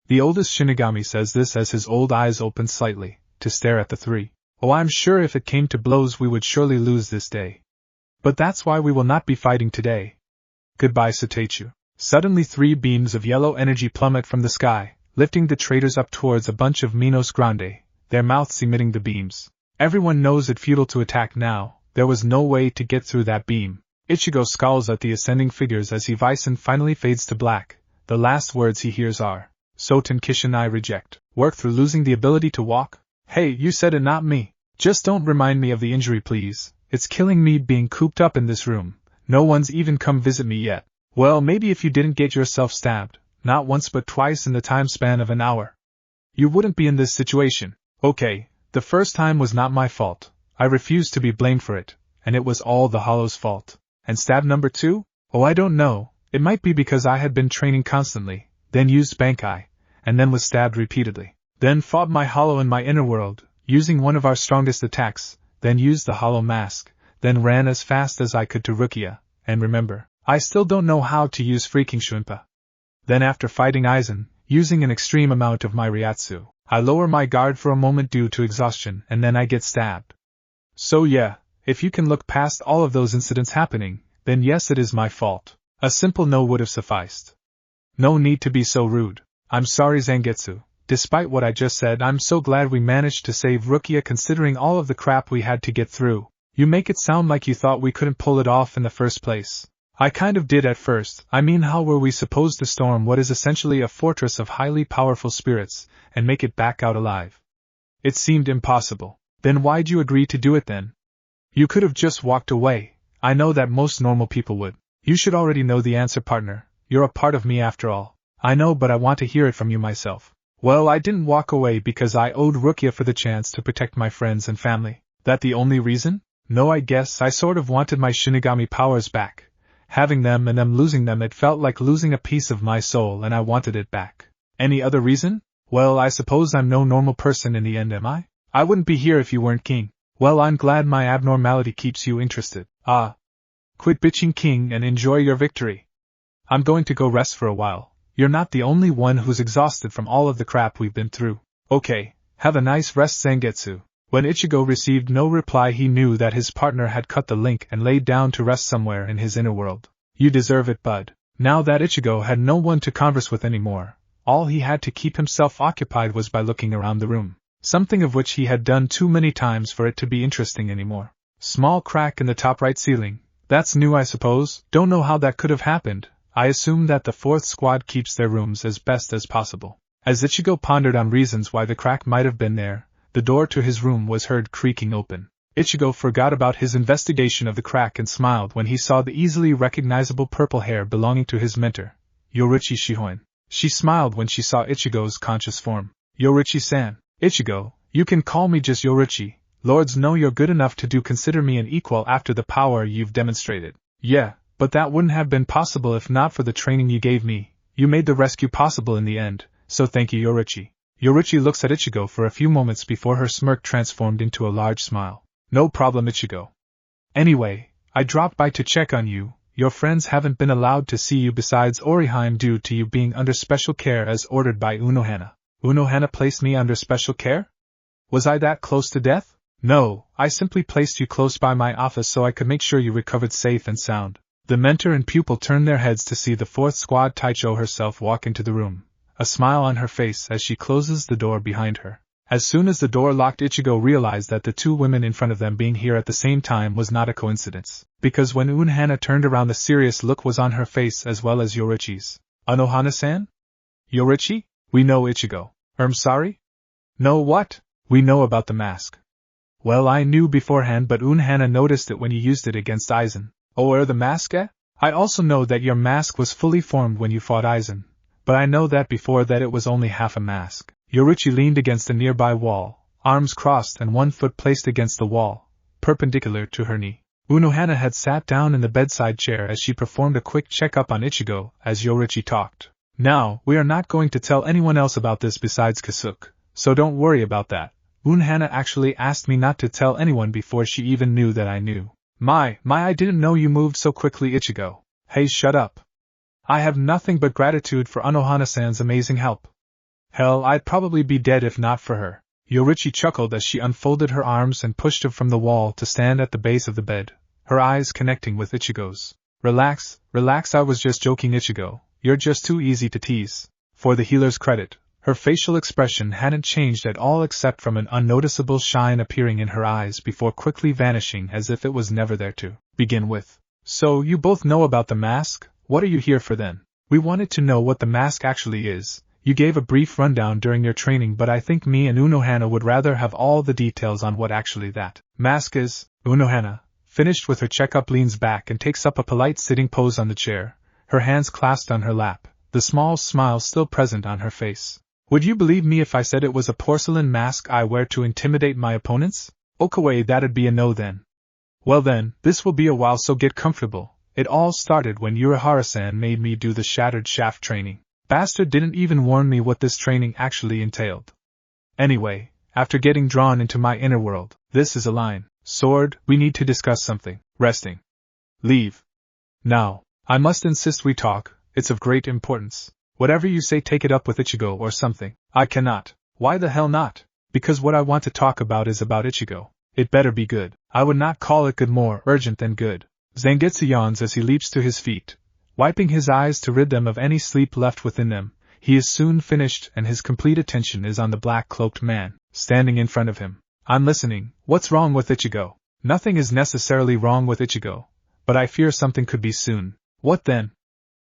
Speaker 1: The oldest Shinigami says this as his old eyes open slightly, to stare at the 3. Oh, I'm sure if it came to blows we would surely lose this day. But that's why we will not be fighting today. Goodbye, Suteichu. Suddenly 3 beams of yellow energy plummet from the sky, lifting the traitors up towards a bunch of Minos Grande, their mouths emitting the beams. Everyone knows it futile to attack now, there was no way to get through that beam. Ichigo scowls at the ascending figures as Bison finally fades to black. The last words he hears are, Soten Kishin I reject. Work through losing the ability to walk? Hey, you said it, not me. Just don't remind me of the injury, please. It's killing me being cooped up in this room. No one's even come visit me yet. Well, maybe if you didn't get yourself stabbed, not once but twice in the time span of an hour, you wouldn't be in this situation. Okay, the first time was not my fault. I refuse to be blamed for it, and it was all the Hollow's fault. And stab number 2? Oh, I don't know. It might be because I had been training constantly, then used Bankai, and then was stabbed repeatedly. Then fought my Hollow in my inner world, using one of our strongest attacks, then used the Hollow Mask, then ran as fast as I could to Rukia, and remember, I still don't know how to use freaking Shunpa. Then after fighting Eizen, using an extreme amount of my Ryatsu, I lower my guard for a moment due to exhaustion and then I get stabbed. So yeah, if you can look past all of those incidents happening, then yes, it is my fault. A simple no would have sufficed. No need to be so rude. I'm sorry, Zangetsu. Despite what I just said, I'm so glad we managed to save Rukia considering all of the crap we had to get through. You make it sound like you thought we couldn't pull it off in the first place. I kind of did at first. I mean, how were we supposed to storm what is essentially a fortress of highly powerful spirits, and make it back out alive? It seemed impossible. Then why'd you agree to do it then? You could have just walked away. I know that most normal people would. You should already know the answer, partner. You're a part of me after all. I know, but I want to hear it from you myself. Well, I didn't walk away because I owed Rukia for the chance to protect my friends and family. That the only reason? No, I guess I sort of wanted my Shinigami powers back. Having them and them losing them, it felt like losing a piece of my soul and I wanted it back. Any other reason? Well, I suppose I'm no normal person in the end, am I? I wouldn't be here if you weren't King. Well, I'm glad my abnormality keeps you interested. Ah. Quit bitching, King, and enjoy your victory. I'm going to go rest for a while. You're not the only one who's exhausted from all of the crap we've been through. Okay, have a nice rest, Zangetsu. When Ichigo received no reply, he knew that his partner had cut the link and laid down to rest somewhere in his inner world. You deserve it, bud. Now that Ichigo had no one to converse with anymore, all he had to keep himself occupied was by looking around the room. Something of which he had done too many times for it to be interesting anymore. Small crack in the top right ceiling. That's new, I suppose. Don't know how that could have happened. I assume that the 4th squad keeps their rooms as best as possible. As Ichigo pondered on reasons why the crack might have been there, the door to his room was heard creaking open. Ichigo forgot about his investigation of the crack and smiled when he saw the easily recognizable purple hair belonging to his mentor, Yoruichi Shihoin. She smiled when she saw Ichigo's conscious form. Yorichi-san. Ichigo, you can call me just Yorichi. Lords know you're good enough to consider me an equal after the power you've demonstrated. Yeah, but that wouldn't have been possible if not for the training you gave me. You made the rescue possible in the end, so thank you, Yorichi. Yorichi looks at Ichigo for a few moments before her smirk transformed into a large smile. No problem, Ichigo. Anyway, I dropped by to check on you. Your friends haven't been allowed to see you besides Oriheim due to you being under special care as ordered by Unohana. Unohana placed me under special care? Was I that close to death? No, I simply placed you close by my office so I could make sure you recovered safe and sound. The mentor and pupil turned their heads to see the fourth squad Taicho herself walk into the room, a smile on her face as she closes the door behind her. As soon as the door locked, Ichigo realized that the two women in front of them being here at the same time was not a coincidence, because when Unohana turned around the serious look was on her face as well as Yorichi's. Unohana-san? Yorichi? We know Ichigo. Sorry? No what? We know about the mask. Well, I knew beforehand, but Unohana noticed it when you used it against Eizen. Oh, the mask, eh? I also know that your mask was fully formed when you fought Eizen, but I know that before that it was only half a mask. Yorichi leaned against a nearby wall, arms crossed and one foot placed against the wall, perpendicular to her knee. Unohana had sat down in the bedside chair as she performed a quick checkup on Ichigo as Yorichi talked. Now, we are not going to tell anyone else about this besides Kasuke, so don't worry about that. Unohana actually asked me not to tell anyone before she even knew that I knew. My, I didn't know you moved so quickly, Ichigo. Hey, shut up. I have nothing but gratitude for Unohana-san's amazing help. Hell, I'd probably be dead if not for her. Yorichi chuckled as she unfolded her arms and pushed him from the wall to stand at the base of the bed, her eyes connecting with Ichigo's. Relax, I was just joking, Ichigo. You're just too easy to tease. For the healer's credit, her facial expression hadn't changed at all except from an unnoticeable shine appearing in her eyes before quickly vanishing as if it was never there to begin with. So, you both know about the mask? What are you here for then? We wanted to know what the mask actually is. You gave a brief rundown during your training, but I think me and Unohana would rather have all the details on what actually that mask is. Unohana, finished with her checkup, leans back and takes up a polite sitting pose on the chair, her hands clasped on her lap, the small smile still present on her face. Would you believe me if I said it was a porcelain mask I wear to intimidate my opponents? Okay, that'd be a no then. Well then, this will be a while, so get comfortable. It all started when Urahara-san made me do the shattered shaft training. Bastard didn't even warn me what this training actually entailed. Anyway, after getting drawn into my inner world, this is a line. Sword, we need to discuss something. Resting. Leave. Now, I must insist we talk, it's of great importance. Whatever you say, take it up with Ichigo or something. I cannot. Why the hell not? Because what I want to talk about is about Ichigo. It better be good. I would not call it good, more urgent than good. Zangetsu yawns as he leaps to his feet, wiping his eyes to rid them of any sleep left within them. He is soon finished and his complete attention is on the black cloaked man, standing in front of him. I'm listening. What's wrong with Ichigo? Nothing is necessarily wrong with Ichigo, but I fear something could be soon. What then?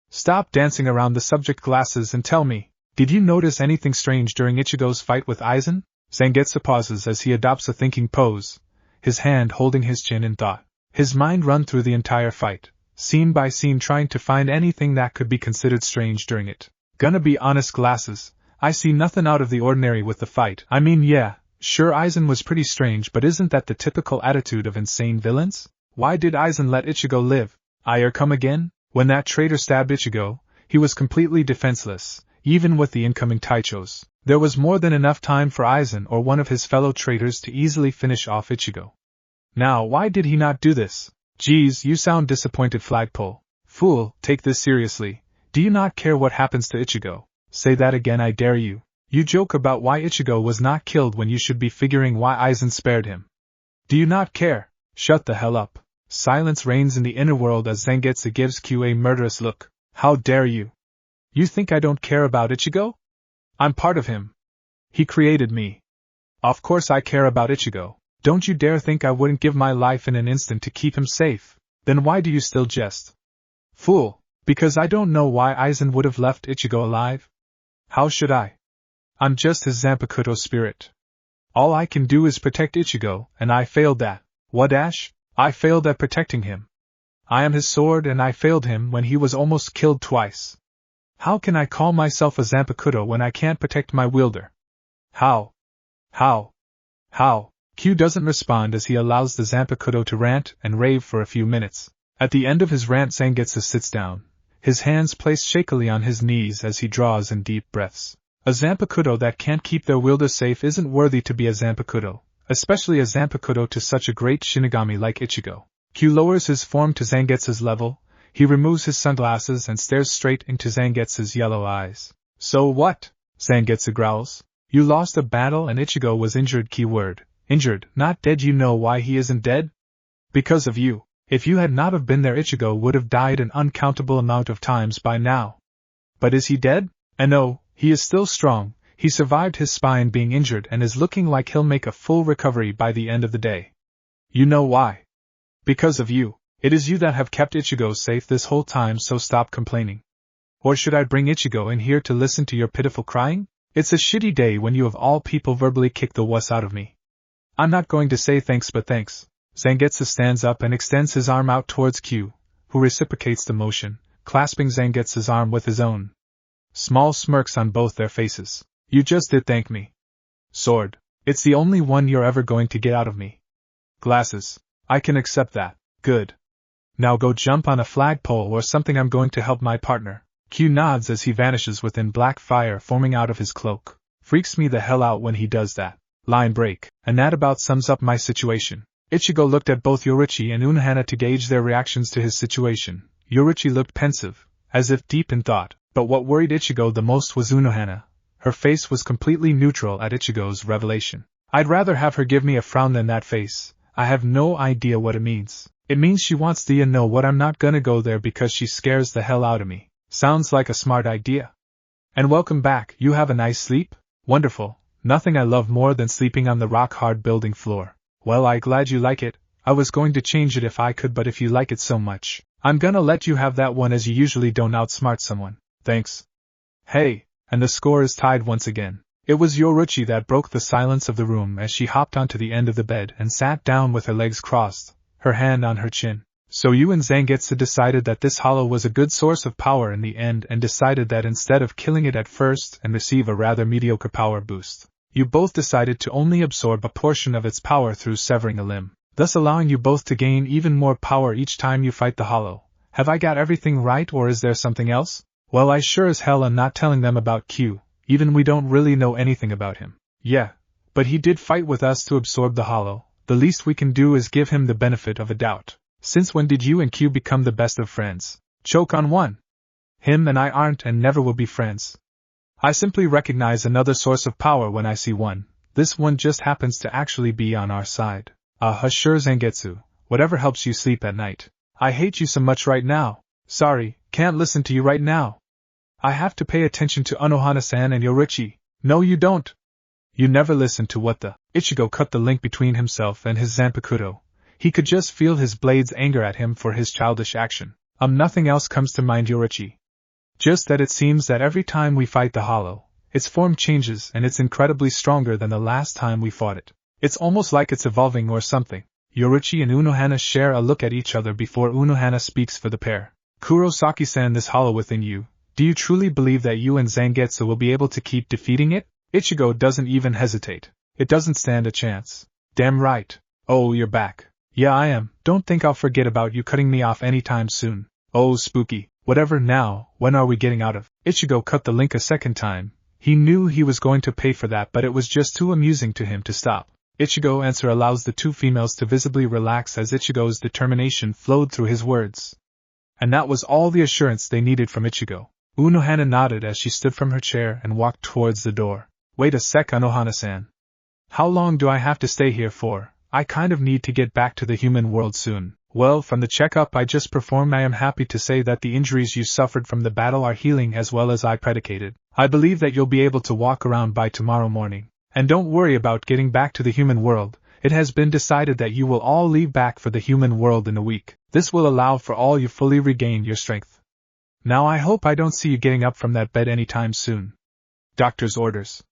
Speaker 1: Stop dancing around the subject, glasses, and tell me, did you notice anything strange during Ichigo's fight with Eizen? Zangetsu pauses as he adopts a thinking pose, his hand holding his chin in thought. His mind run through the entire fight, scene by scene, trying to find anything that could be considered strange during it. Gonna be honest, glasses, I see nothing out of the ordinary with the fight. I mean, yeah, sure, Eizen was pretty strange, but isn't that the typical attitude of insane villains? Why did Eizen let Ichigo live? Come again? When that traitor stabbed Ichigo, he was completely defenseless, even with the incoming Taichos. There was more than enough time for Eizen or one of his fellow traitors to easily finish off Ichigo. Now, why did he not do this? Geez, you sound disappointed, Flagpole. Fool, take this seriously. Do you not care what happens to Ichigo? Say that again, I dare you. You joke about why Ichigo was not killed when you should be figuring why Eizen spared him. Do you not care? Shut the hell up. Silence reigns in the inner world as Zangetsu gives Q a murderous look. How dare you? You think I don't care about Ichigo? I'm part of him. He created me. Of course I care about Ichigo. Don't you dare think I wouldn't give my life in an instant to keep him safe. Then why do you still jest? Fool, because I don't know why Eizen would have left Ichigo alive. How should I? I'm just his Zanpakuto spirit. All I can do is protect Ichigo, and I failed that. What, Ash? I failed at protecting him. I am his sword and I failed him when he was almost killed twice. How can I call myself a Zanpakuto when I can't protect my wielder? How? How? How? Q doesn't respond as he allows the Zanpakuto to rant and rave for a few minutes. At the end of his rant, Zangetsu sits down, his hands placed shakily on his knees as he draws in deep breaths. A Zanpakuto that can't keep their wielder safe isn't worthy to be a Zanpakuto, especially a Zanpakuto to such a great Shinigami like Ichigo. Q lowers his form to Zangetsu's level, he removes his sunglasses and stares straight into Zangetsu's yellow eyes. So what? Zangetsu growls. You lost a battle and Ichigo was injured. Keyword. Injured, not dead. You know why he isn't dead? Because of you. If you had not have been there, Ichigo would have died an uncountable amount of times by now. But is he dead? And no, he is still strong. He survived his spine being injured and is looking like he'll make a full recovery by the end of the day. You know why? Because of you. It is you that have kept Ichigo safe this whole time, so stop complaining. Or should I bring Ichigo in here to listen to your pitiful crying? It's a shitty day when you of all people verbally kick the wuss out of me. I'm not going to say thanks, but thanks. Zangetsu stands up and extends his arm out towards Q, who reciprocates the motion, clasping Zangetsu's arm with his own. Small smirks on both their faces. You just did thank me. Sword. It's the only one you're ever going to get out of me. Glasses. I can accept that. Good. Now go jump on a flagpole or something. I'm going to help my partner. Q nods as he vanishes within black fire forming out of his cloak. Freaks me the hell out when he does that. Line break. And that about sums up my situation. Ichigo looked at both Yoruichi and Unohana to gauge their reactions to his situation. Yoruichi looked pensive, as if deep in thought, but what worried Ichigo the most was Unohana. Her face was completely neutral at Ichigo's revelation. I'd rather have her give me a frown than that face. I have no idea what it means. It means she wants to know what I'm not gonna go there because she scares the hell out of me. Sounds like a smart idea. And welcome back. You have a nice sleep? Wonderful. Nothing I love more than sleeping on the rock-hard building floor. Well, I'm glad you like it. I was going to change it if I could, but if you like it so much, I'm gonna let you have that one, as you usually don't outsmart someone. Thanks. Hey, and the score is tied once again. It was Yoruichi that broke the silence of the room as she hopped onto the end of the bed and sat down with her legs crossed, her hand on her chin. So you and Zangetsu decided that this hollow was a good source of power in the end, and decided that instead of killing it at first and receive a rather mediocre power boost, you both decided to only absorb a portion of its power through severing a limb, thus allowing you both to gain even more power each time you fight the hollow. Have I got everything right, or is there something else? Well, I sure as hell am not telling them about Q, even we don't really know anything about him. Yeah, but he did fight with us to absorb the hollow. The least we can do is give him the benefit of a doubt. Since when did you and Q become the best of friends? Choke on one. Him and I aren't and never will be friends. I simply recognize another source of power when I see one. This one just happens to actually be on our side. Sure, Zangetsu, whatever helps you sleep at night. I hate you so much right now. Sorry, can't listen to you right now. I have to pay attention to Unohana-san and Yoruichi. No, you don't. You never listen to what the... Ichigo cut the link between himself and his Zanpakuto. He could just feel his blade's anger at him for his childish action. Nothing else comes to mind, Yoruichi. Just that it seems that every time we fight the hollow, its form changes and it's incredibly stronger than the last time we fought it. It's almost like it's evolving or something. Yoruichi and Unohana share a look at each other before Unohana speaks for the pair. Kurosaki-san, this hollow within you, do you truly believe that you and Zangetsu will be able to keep defeating it? Ichigo doesn't even hesitate. It doesn't stand a chance. Damn right. Oh, you're back. Yeah, I am. Don't think I'll forget about you cutting me off anytime soon. Oh, spooky. Whatever now, when are we getting out of? Ichigo cut the link a second time. He knew he was going to pay for that, but it was just too amusing to him to stop. Ichigo's answer allows the two females to visibly relax as Ichigo's determination flowed through his words. And that was all the assurance they needed from Ichigo. Unohana nodded as she stood from her chair and walked towards the door. Wait a sec, Unohana-san. How long do I have to stay here for? I kind of need to get back to the human world soon. Well, from the checkup I just performed, I am happy to say that the injuries you suffered from the battle are healing as well as I predicated. I believe that you'll be able to walk around by tomorrow morning. And don't worry about getting back to the human world. It has been decided that you will all leave back for the human world in a week. This will allow for all you fully regain your strength. Now I hope I don't see you getting up from that bed anytime soon. Doctor's orders.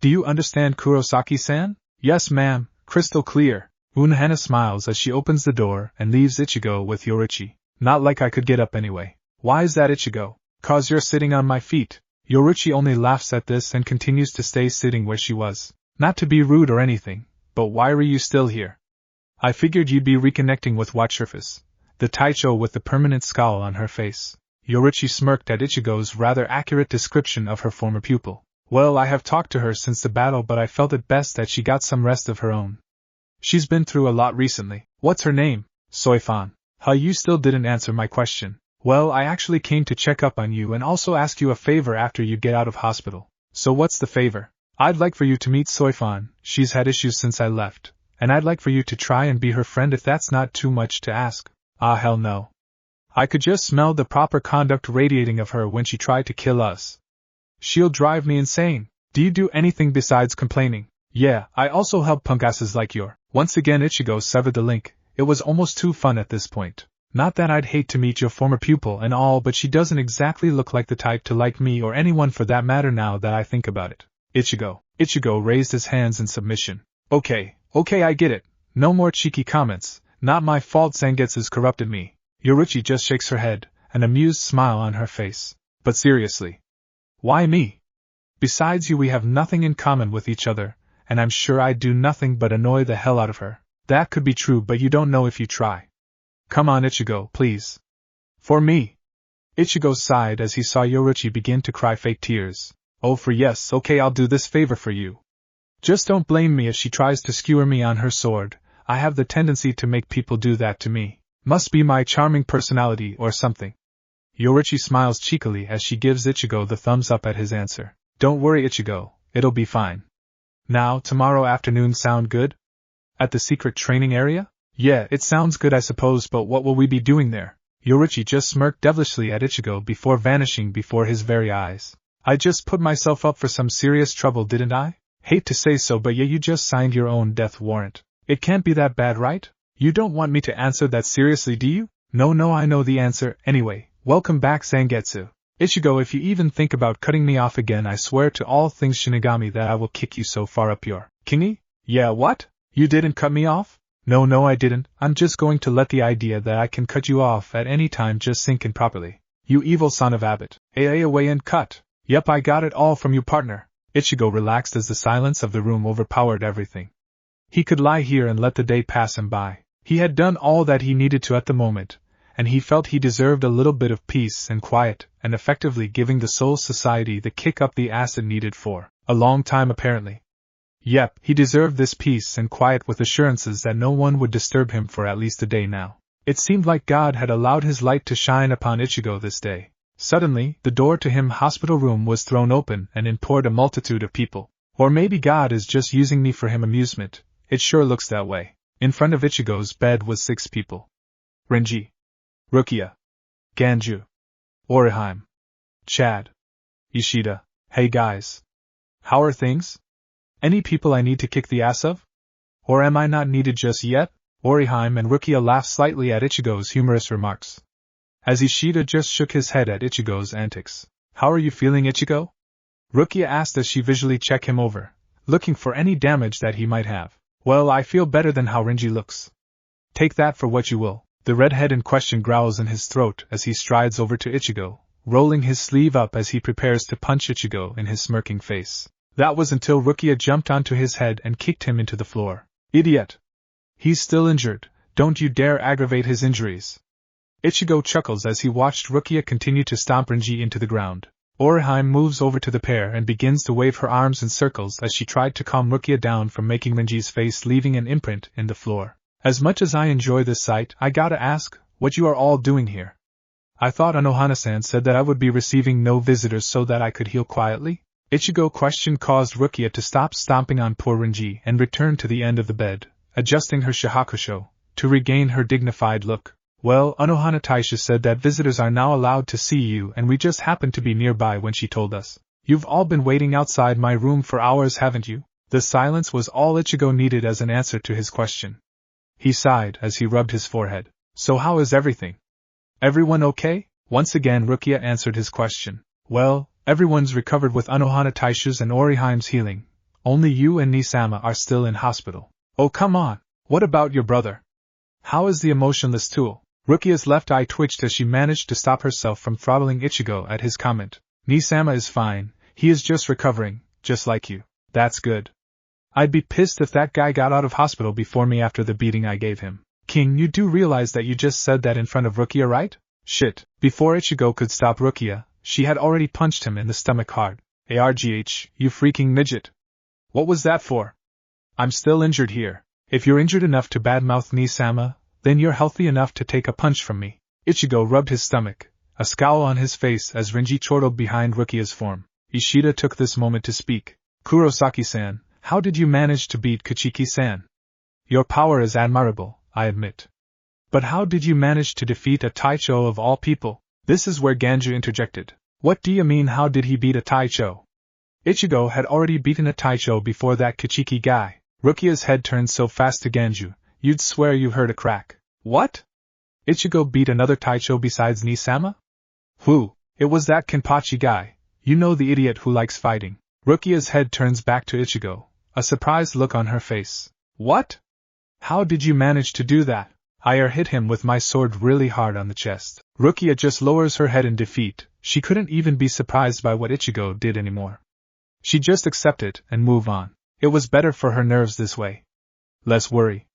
Speaker 1: Do you understand, Kurosaki-san? Yes, ma'am, crystal clear. Unohana smiles as she opens the door and leaves Ichigo with Yoruichi. Not like I could get up anyway. Why is that, Ichigo? 'Cause you're sitting on my feet. Yoruchi only laughs at this and continues to stay sitting where she was. Not to be rude or anything, but why are you still here? I figured you'd be reconnecting with Watchsurface. The Taicho with the permanent scowl on her face. Yoruchi smirked at Ichigo's rather accurate description of her former pupil. Well, I have talked to her since the battle, but I felt it best that she got some rest of her own. She's been through a lot recently. What's her name? Soifan. Huh, you still didn't answer my question. Well, I actually came to check up on you and also ask you a favor after you get out of hospital. So what's the favor? I'd like for you to meet Soifan. She's had issues since I left, and I'd like for you to try and be her friend if that's not too much to ask. Ah, hell no. I could just smell the proper conduct radiating of her when she tried to kill us. She'll drive me insane. Do you do anything besides complaining? Yeah, I also help punkasses like your. Once again Ichigo severed the link. It was almost too fun at this point. Not that I'd hate to meet your former pupil and all, but she doesn't exactly look like the type to like me or anyone for that matter now that I think about it. Ichigo raised his hands in submission. Okay, I get it. No more cheeky comments. Not my fault Zangetsu's corrupted me. Yoruchi just shakes her head, an amused smile on her face. But seriously. Why me? Besides you we have nothing in common with each other, and I'm sure I'd do nothing but annoy the hell out of her. That could be true, but you don't know if you try. Come on Ichigo, please. For me. Ichigo sighed as he saw Yoruchi begin to cry fake tears. Oh for yes, okay, I'll do this favor for you. Just don't blame me if she tries to skewer me on her sword. I have the tendency to make people do that to me. Must be my charming personality or something. Yoruchi smiles cheekily as she gives Ichigo the thumbs up at his answer. Don't worry Ichigo, it'll be fine. Now, tomorrow afternoon sound good? At the secret training area? Yeah, it sounds good I suppose, but what will we be doing there? Yoruchi just smirked devilishly at Ichigo before vanishing before his very eyes. I just put myself up for some serious trouble, didn't I? Hate to say so, but yeah, you just signed your own death warrant. It can't be that bad, right? You don't want me to answer that seriously, do you? No, I know the answer. Anyway, welcome back Zangetsu. Ichigo, if you even think about cutting me off again, I swear to all things Shinigami that I will kick you so far up your kingy? Yeah, what? You didn't cut me off? No, I didn't. I'm just going to let the idea that I can cut you off at any time just sink in properly. You evil son of Abbott. Away and cut. Yep, I got it all from you, partner. Ichigo relaxed as the silence of the room overpowered everything. He could lie here and let the day pass him by. He had done all that he needed to at the moment, and he felt he deserved a little bit of peace and quiet, and effectively giving the Soul Society the kick up the ass it needed for a long time apparently. Yep, he deserved this peace and quiet with assurances that no one would disturb him for at least a day now. It seemed like God had allowed his light to shine upon Ichigo this day. Suddenly, the door to his hospital room was thrown open and in poured a multitude of people. Or maybe God is just using me for him amusement. It sure looks that way. In front of Ichigo's bed was 6 people. Renji, Rukia, Ganju, Orihime, Chad, Ishida. Hey guys. How are things? Any people I need to kick the ass of? Or am I not needed just yet? Orihime and Rukia laughed slightly at Ichigo's humorous remarks. As Ishida just shook his head at Ichigo's antics. How are you feeling, Ichigo? Rukia asked as she visually checked him over, looking for any damage that he might have. Well, I feel better than how Renji looks. Take that for what you will. The redhead in question growls in his throat as he strides over to Ichigo, rolling his sleeve up as he prepares to punch Ichigo in his smirking face. That was until Rukia jumped onto his head and kicked him into the floor. Idiot! He's still injured. Don't you dare aggravate his injuries. Ichigo chuckles as he watched Rukia continue to stomp Renji into the ground. Orihime moves over to the pair and begins to wave her arms in circles as she tried to calm Rukia down from making Renji's face leaving an imprint in the floor. As much as I enjoy this sight, I gotta ask, what you are all doing here? I thought Unohana-san said that I would be receiving no visitors so that I could heal quietly? Ichigo's question caused Rukia to stop stomping on poor Renji and return to the end of the bed, adjusting her shahakusho, to regain her dignified look. Well, Unohana Taisha said that visitors are now allowed to see you and we just happened to be nearby when she told us. You've all been waiting outside my room for hours, haven't you? The silence was all Ichigo needed as an answer to his question. He sighed as he rubbed his forehead. So how is everything? Everyone okay? Once again Rukia answered his question. Well, everyone's recovered with Unohana Taisha's and Orihime's healing. Only you and Nisama are still in hospital. Oh come on, what about your brother? How is the emotionless tool? Rukia's left eye twitched as she managed to stop herself from throttling Ichigo at his comment. Ni-sama is fine, he is just recovering, just like you. That's good. I'd be pissed if that guy got out of hospital before me after the beating I gave him. King, you do realize that you just said that in front of Rukia, right? Shit. Before Ichigo could stop Rukia, she had already punched him in the stomach hard. ARGH, you freaking midget. What was that for? I'm still injured here. If you're injured enough to badmouth Ni-sama, then you're healthy enough to take a punch from me. Ichigo rubbed his stomach, a scowl on his face as Renji chortled behind Rukia's form. Ishida took this moment to speak. Kurosaki-san, how did you manage to beat Kuchiki-san? Your power is admirable, I admit. But how did you manage to defeat a Taicho of all people? This is where Ganju interjected. What do you mean, how did he beat a Taicho? Ichigo had already beaten a Taicho before that Kuchiki guy. Rukia's head turned so fast to Ganju, you'd swear you heard a crack. What? Ichigo beat another Taicho besides Ni-sama? Who? It was that Kenpachi guy. You know, the idiot who likes fighting. Rukia's head turns back to Ichigo, a surprised look on her face. What? How did you manage to do that? I hit him with my sword really hard on the chest. Rukia just lowers her head in defeat. She couldn't even be surprised by what Ichigo did anymore. She just accept it and move on. It was better for her nerves this way. Less worry.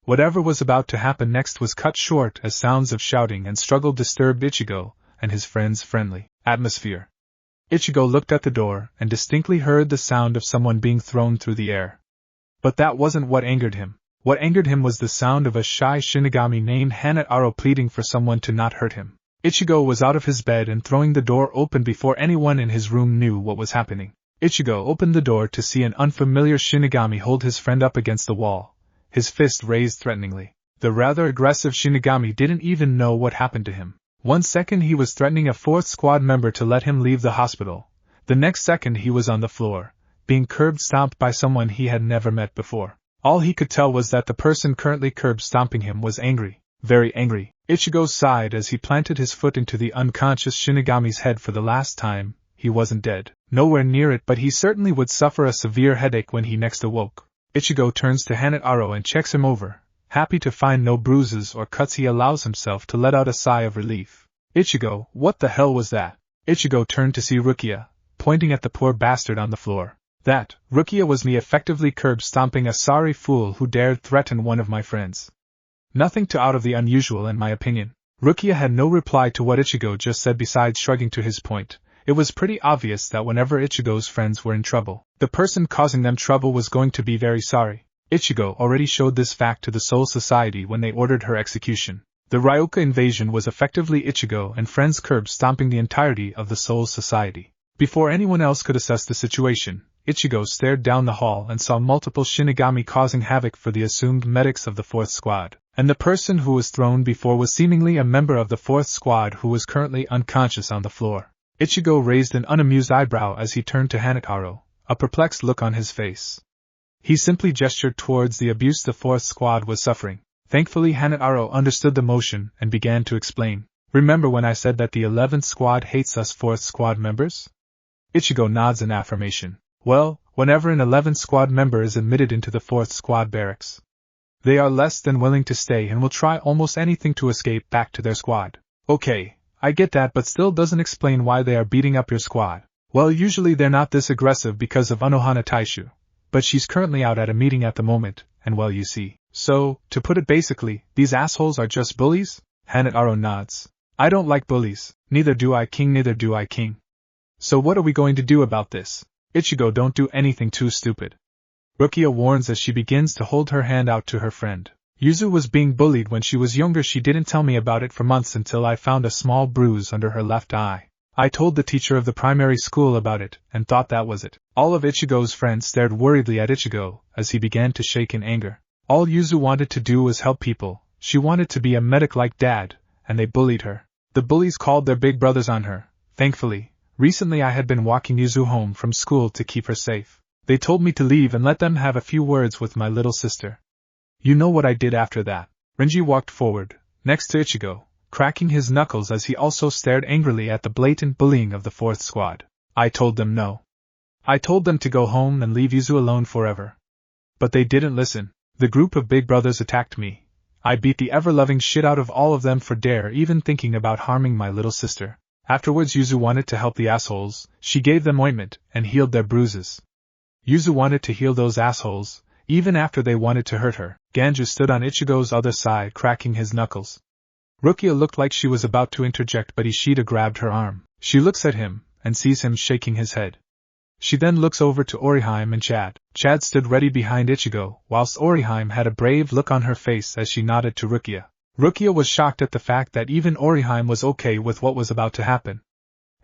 Speaker 1: Whatever was about to happen next was cut short as sounds of shouting and struggle disturbed Ichigo and his friend's friendly atmosphere. Ichigo looked at the door and distinctly heard the sound of someone being thrown through the air. But that wasn't what angered him. What angered him was the sound of a shy Shinigami named Hanataro pleading for someone to not hurt him. Ichigo was out of his bed and throwing the door open before anyone in his room knew what was happening. Ichigo opened the door to see an unfamiliar Shinigami hold his friend up against the wall, his fist raised threateningly. The rather aggressive Shinigami didn't even know what happened to him. 1 second he was threatening a 4th squad member to let him leave the hospital. The next second he was on the floor, being curb-stomped by someone he had never met before. All he could tell was that the person currently curb-stomping him was angry, very angry. Ichigo sighed as he planted his foot into the unconscious Shinigami's head for the last time. He wasn't dead, nowhere near it, but he certainly would suffer a severe headache when he next awoke. Ichigo turns to Hanataro and checks him over. Happy to find no bruises or cuts, he allows himself to let out a sigh of relief. Ichigo, what the hell was that? Ichigo turned to see Rukia, pointing at the poor bastard on the floor. That, Rukia, was me effectively curb-stomping a sorry fool who dared threaten one of my friends. Nothing too out of the unusual in my opinion. Rukia had no reply to what Ichigo just said besides shrugging to his point. It was pretty obvious that whenever Ichigo's friends were in trouble, the person causing them trouble was going to be very sorry. Ichigo already showed this fact to the Soul Society when they ordered her execution. The Ryoka invasion was effectively Ichigo and friends curb-stomping the entirety of the Soul Society. Before anyone else could assess the situation, Ichigo stared down the hall and saw multiple Shinigami causing havoc for the assumed medics of the 4th squad, and the person who was thrown before was seemingly a member of the 4th squad who was currently unconscious on the floor. Ichigo raised an unamused eyebrow as he turned to Hanataro, a perplexed look on his face. He simply gestured towards the abuse the 4th squad was suffering. Thankfully Hanataro understood the motion and began to explain. Remember when I said that the 11th squad hates us 4th squad members? Ichigo nods in affirmation. Well, whenever an 11th squad member is admitted into the 4th squad barracks, they are less than willing to stay and will try almost anything to escape back to their squad. Okay, I get that, but still doesn't explain why they are beating up your squad. Well, usually they're not this aggressive because of Unohana Taishu, but she's currently out at a meeting at the moment, and well, you see. So, to put it basically, these assholes are just bullies? Hanataro nods. I don't like bullies. Neither do I, King, neither do I, King. So what are we going to do about this? Ichigo, don't do anything too stupid. Rukia warns as she begins to hold her hand out to her friend. Yuzu was being bullied when she was younger. She didn't tell me about it for months until I found a small bruise under her left eye. I told the teacher of the primary school about it, and thought that was it. All of Ichigo's friends stared worriedly at Ichigo as he began to shake in anger. All Yuzu wanted to do was help people. She wanted to be a medic like Dad, and they bullied her. The bullies called their big brothers on her. Thankfully, recently I had been walking Yuzu home from school to keep her safe. They told me to leave and let them have a few words with my little sister. You know what I did after that. Renji walked forward, next to Ichigo, cracking his knuckles as he also stared angrily at the blatant bullying of the 4th squad. I told them no. I told them to go home and leave Yuzu alone forever. But they didn't listen. The group of big brothers attacked me, I beat the ever-loving shit out of all of them for dare even thinking about harming my little sister. Afterwards Yuzu wanted to help the assholes, she gave them ointment and healed their bruises. Yuzu wanted to heal those assholes, even after they wanted to hurt her. Ganju stood on Ichigo's other side cracking his knuckles. Rukia looked like she was about to interject but Ishida grabbed her arm. She looks at him, and sees him shaking his head. She then looks over to Orihime and Chad. Chad stood ready behind Ichigo, whilst Orihime had a brave look on her face as she nodded to Rukia. Rukia was shocked at the fact that even Orihime was okay with what was about to happen.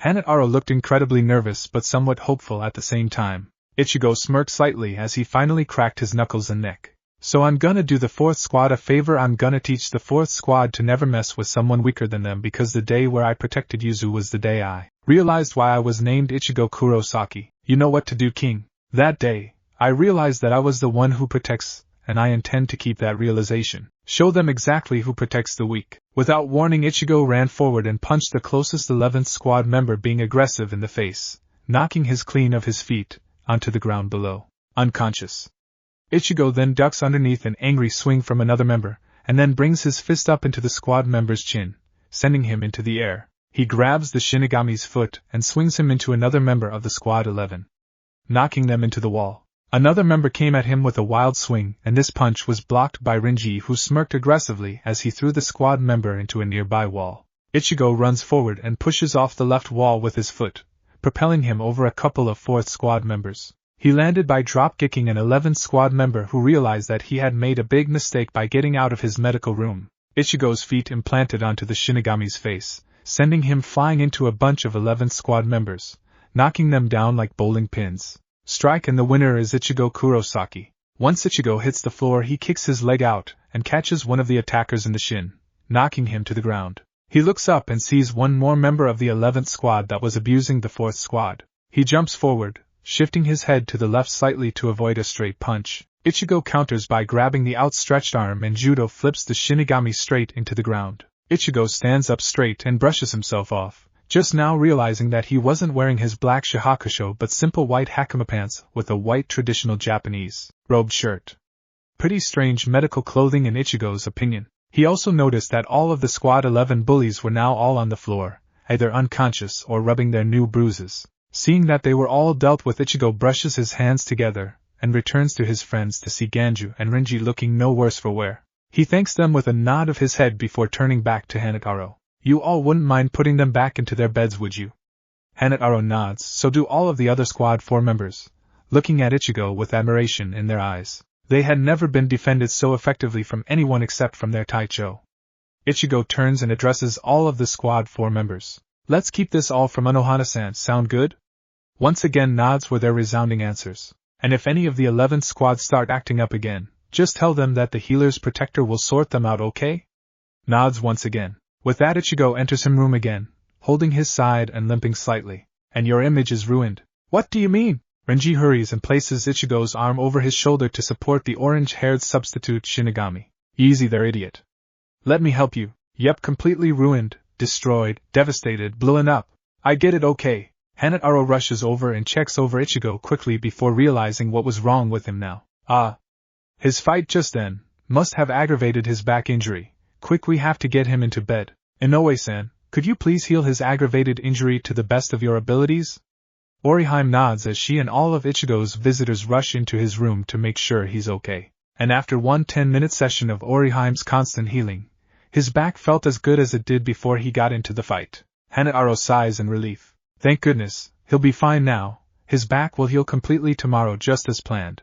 Speaker 1: Hanataro looked incredibly nervous but somewhat hopeful at the same time. Ichigo smirked slightly as he finally cracked his knuckles and neck. So I'm gonna do the 4th squad a favor. I'm gonna teach the 4th squad to never mess with someone weaker than them because the day where I protected Yuzu was the day I realized why I was named Ichigo Kurosaki. You know what to do, King. That day, I realized that I was the one who protects, and I intend to keep that realization. Show them exactly who protects the weak. Without warning, Ichigo ran forward and punched the closest 11th squad member being aggressive in the face, knocking his clean of his feet onto the ground below, unconscious. Ichigo then ducks underneath an angry swing from another member, and then brings his fist up into the squad member's chin, sending him into the air. He grabs the Shinigami's foot and swings him into another member of the squad 11, knocking them into the wall. Another member came at him with a wild swing, and this punch was blocked by Renji, who smirked aggressively as he threw the squad member into a nearby wall. Ichigo runs forward and pushes off the left wall with his foot, propelling him over a couple of 4th squad members. He landed by drop-kicking an 11th squad member who realized that he had made a big mistake by getting out of his medical room. Ichigo's feet implanted onto the Shinigami's face, sending him flying into a bunch of 11th squad members, knocking them down like bowling pins. Strike, and the winner is Ichigo Kurosaki. Once Ichigo hits the floor, he kicks his leg out and catches one of the attackers in the shin, knocking him to the ground. He looks up and sees one more member of the 11th squad that was abusing the 4th squad. He jumps forward, shifting his head to the left slightly to avoid a straight punch. Ichigo counters by grabbing the outstretched arm and judo flips the Shinigami straight into the ground. Ichigo stands up straight and brushes himself off, just now realizing that he wasn't wearing his black shahakusho but simple white hakama pants with a white traditional Japanese robed shirt. Pretty strange medical clothing in Ichigo's opinion. He also noticed that all of the squad 11 bullies were now all on the floor, either unconscious or rubbing their new bruises. Seeing that they were all dealt with, Ichigo brushes his hands together and returns to his friends to see Ganju and Renji looking no worse for wear. He thanks them with a nod of his head before turning back to Hanataro. You all wouldn't mind putting them back into their beds, would you? Hanataro nods, so do all of the other squad 4 members, looking at Ichigo with admiration in their eyes. They had never been defended so effectively from anyone except from their Taicho. Ichigo turns and addresses all of the squad 4 members. Let's keep this all from Unohana-san, sound good? Once again nods were their resounding answers. And if any of the 11th squad start acting up again, just tell them that the healer's protector will sort them out, okay? Nods once again. With that, Ichigo enters his room again, holding his side and limping slightly. And your image is ruined. What do you mean? Renji hurries and places Ichigo's arm over his shoulder to support the orange-haired substitute Shinigami. Easy there, idiot. Let me help you. Yep, completely ruined, destroyed, devastated, blown up. I get it, okay. Hanataro rushes over and checks over Ichigo quickly before realizing what was wrong with him now. His fight just then must have aggravated his back injury. Quick, we have to get him into bed. Inoue-san, could you please heal his aggravated injury to the best of your abilities? Orihime nods as she and all of Ichigo's visitors rush into his room to make sure he's okay. And after one 10-minute session of Orihime's constant healing, his back felt as good as it did before he got into the fight. Hanataro sighs in relief. Thank goodness, he'll be fine now. His back will heal completely tomorrow just as planned.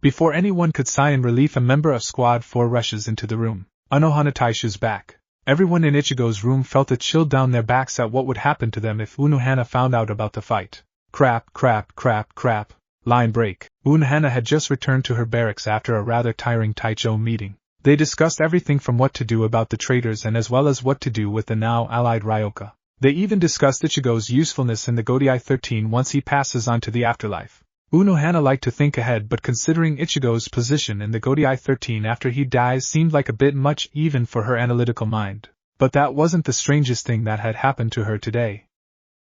Speaker 1: Before anyone could sigh in relief, a member of Squad 4 rushes into the room. Unohana Taishu's back. Everyone in Ichigo's room felt a chill down their backs at what would happen to them if Unohana found out about the fight. Crap, crap, crap, crap. Line break. Unohana had just returned to her barracks after a rather tiring Taicho meeting. They discussed everything from what to do about the traitors and as well as what to do with the now allied Ryoka. They even discussed Ichigo's usefulness in the Godai 13 once he passes on to the afterlife. Unohana liked to think ahead, but considering Ichigo's position in the Godai 13 after he dies seemed like a bit much even for her analytical mind. But that wasn't the strangest thing that had happened to her today.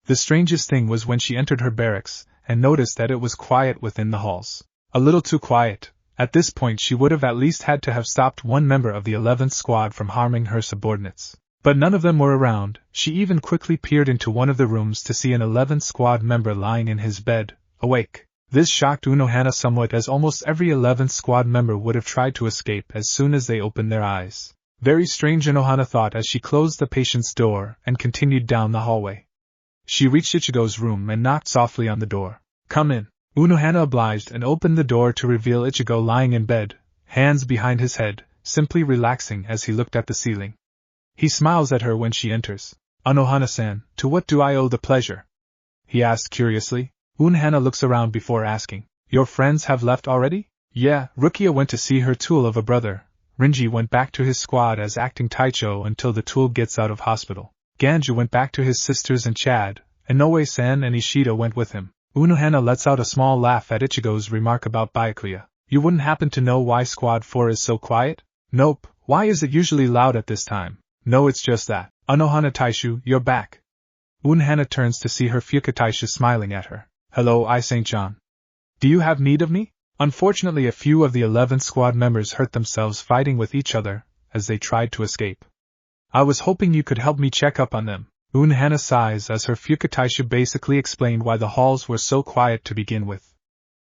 Speaker 1: The strangest thing was when she entered her barracks and noticed that it was quiet within the halls. A little too quiet, At this point she would have at least had to have stopped one member of the 11th squad from harming her subordinates. But none of them were around. She even quickly peered into one of the rooms to see an 11th squad member lying in his bed, awake. This shocked Unohana somewhat, as almost every 11th squad member would have tried to escape as soon as they opened their eyes. Very strange, Unohana thought as she closed the patient's door and continued down the hallway. She reached Ichigo's room and knocked softly on the door. "Come in." Unohana obliged and opened the door to reveal Ichigo lying in bed, hands behind his head, simply relaxing as he looked at the ceiling. He smiles at her when she enters. "Unohana-san, to what do I owe the pleasure?" he asked curiously. Unohana looks around before asking, "Your friends have left already?" "Yeah, Rukia went to see her tool of a brother. Renji went back to his squad as acting Taicho until the tool gets out of hospital. Ganju went back to his sisters and Chad, and Inoue-san and Ishida went with him." Unohana lets out a small laugh at Ichigo's remark about Byakuya. "You wouldn't happen to know why Squad 4 is so quiet?" "Nope, why is it usually loud at this time?" "No, it's just that. Unohana Taishu, you're back." Unohana turns to see her Fuka Taishu smiling at her. "Hello, Eizen-chan. Do you have need of me?" Unfortunately, a few of the 11th squad members hurt themselves fighting with each other as they tried to escape. "I was hoping you could help me check up on them." Unohana sighs as her Fuka Taishu basically explained why the halls were so quiet to begin with.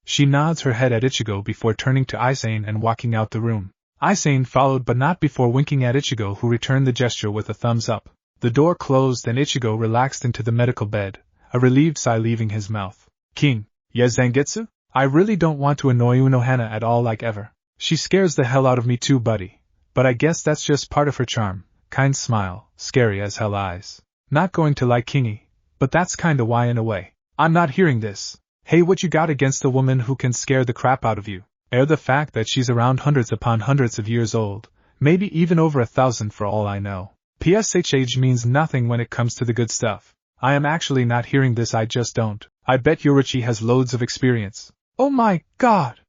Speaker 1: She nods her head at Ichigo before turning to Eizen and walking out the room. Eizen followed, but not before winking at Ichigo, who returned the gesture with a thumbs up. The door closed and Ichigo relaxed into the medical bed, a relieved sigh leaving his mouth. "King, yes Zangetsu? I really don't want to annoy Unohana at all like ever. She scares the hell out of me too, buddy. But I guess that's just part of her charm." Kind smile, scary as hell eyes. "Not going to like Kingy, but that's kinda why in a way." "I'm not hearing this. Hey, what you got against a woman who can scare the crap out of you?" The fact that she's around hundreds upon hundreds of years old, maybe even over 1,000 for all I know. PSH age means nothing when it comes to the good stuff. I am actually not hearing this, I just don't. I bet Yoruichi has loads of experience. Oh my god!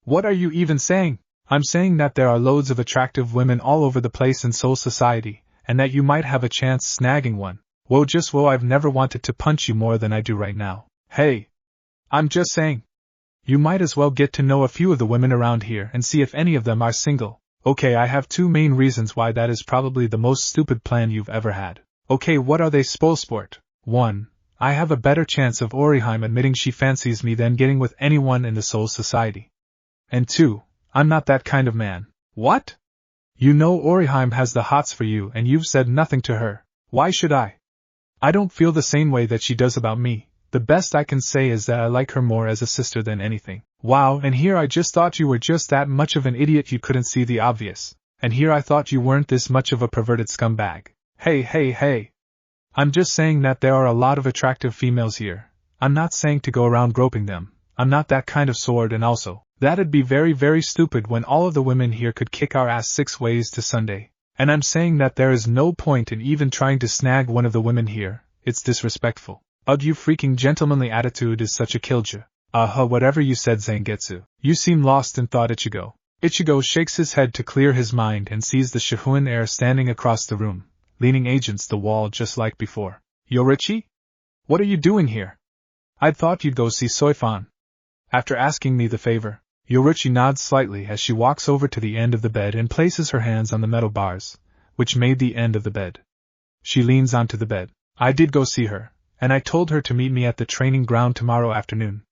Speaker 1: What are you even saying? I'm saying that there are loads of attractive women all over the place in Soul Society, and that you might have a chance snagging one. Whoa, just whoa, I've never wanted to punch you more than I do right now. Hey! I'm just saying. You might as well get to know a few of the women around here and see if any of them are single. Okay, I have two main reasons why that is probably the most stupid plan you've ever had. Okay, what are they, Spolsport? 1. I have a better chance of Orihime admitting she fancies me than getting with anyone in the Soul Society. And 2. I'm not that kind of man. What? You know Orihime has the hots for you and you've said nothing to her. Why should I? I don't feel the same way that she does about me. The best I can say is that I like her more as a sister than anything. Wow, and here I just thought you were just that much of an idiot you couldn't see the obvious. And here I thought you weren't this much of a perverted scumbag. Hey. I'm just saying that there are a lot of attractive females here. I'm not saying to go around groping them. I'm not that kind of sword, and also, that'd be very, very stupid when all of the women here could kick our ass 6 ways to Sunday. And I'm saying that there is no point in even trying to snag one of the women here. It's disrespectful. Ugh, you freaking gentlemanly attitude is such a killjoy. Whatever you said, Zangetsu. You seem lost in thought, Ichigo. Ichigo shakes his head to clear his mind and sees the Shihuan heir standing across the room, leaning against the wall just like before. Yoruichi? What are you doing here? I'd thought you'd go see Soifan. After asking me the favor, Yoruichi nods slightly as she walks over to the end of the bed and places her hands on the metal bars, which made the end of the bed. She leans onto the bed. I did go see her, and I told her to meet me at the training ground tomorrow afternoon.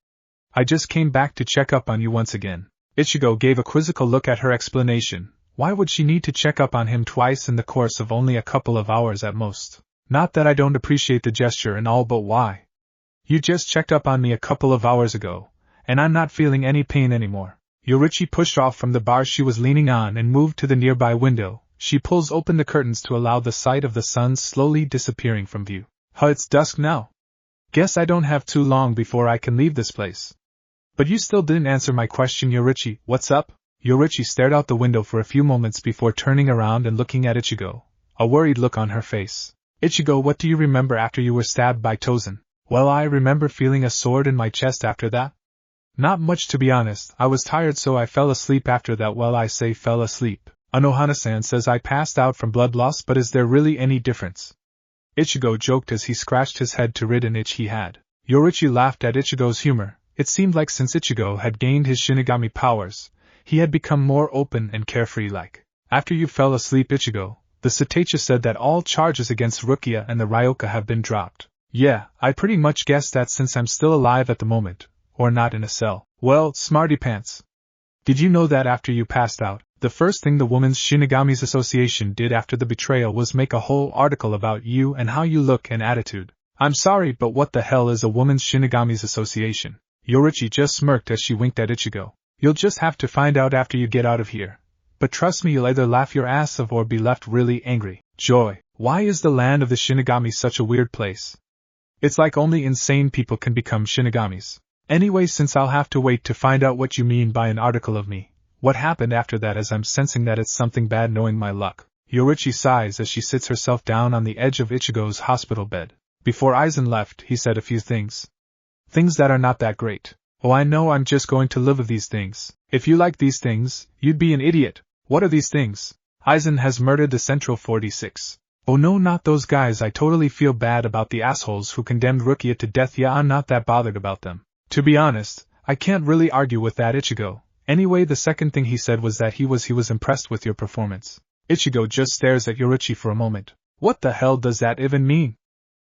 Speaker 1: I just came back to check up on you once again. Ichigo gave a quizzical look at her explanation. Why would she need to check up on him twice in the course of only a couple of hours at most? Not that I don't appreciate the gesture and all, but why? You just checked up on me a couple of hours ago, and I'm not feeling any pain anymore. Yoruichi pushed off from the bar she was leaning on and moved to the nearby window. She pulls open the curtains to allow the sight of the sun slowly disappearing from view. It's dusk now. Guess I don't have too long before I can leave this place. But you still didn't answer my question, Yoruichi. What's up? Yoruichi stared out the window for a few moments before turning around and looking at Ichigo, a worried look on her face. Ichigo, what do you remember after you were stabbed by Tozen? Well, I remember feeling a sword in my chest after that. Not much, to be honest. I was tired, so I fell asleep after that. Well, I say fell asleep. Unohana-san says I passed out from blood loss, but is there really any difference? Ichigo joked as he scratched his head to rid an itch he had. Yoruichi laughed at Ichigo's humor. It seemed like since Ichigo had gained his Shinigami powers, He had become more open and carefree-like. After you fell asleep, Ichigo, the Saitama said that all charges against Rukia and the Ryoka have been dropped. Yeah, I pretty much guessed that since I'm still alive at the moment, or not in a cell. Well, smarty pants. Did you know that after you passed out, the first thing the Women's Shinigami's Association did after the betrayal was make a whole article about you and how you look and attitude? I'm sorry, but what the hell is a Women's Shinigami's Association? Yoruichi just smirked as she winked at Ichigo. You'll just have to find out after you get out of here. But trust me, you'll either laugh your ass off or be left really angry. Joy, why is the land of the Shinigami such a weird place? It's like only insane people can become Shinigamis. Anyway, since I'll have to wait to find out what you mean by an article of me, what happened after that, as I'm sensing that it's something bad knowing my luck. Yoruichi sighs as she sits herself down on the edge of Ichigo's hospital bed. Before Aizen left, he said a few things. Things that are not that great. Oh, I know, I'm just going to live with these things. If you like these things, you'd be an idiot. What are these things? Aizen has murdered the Central 46. Oh no, not those guys. I totally feel bad about the assholes who condemned Rukia to death. Yeah, I'm not that bothered about them. To be honest, I can't really argue with that, Ichigo. Anyway, the second thing he said was that he was impressed with your performance. Ichigo just stares at Yoruichi for a moment. What the hell does that even mean?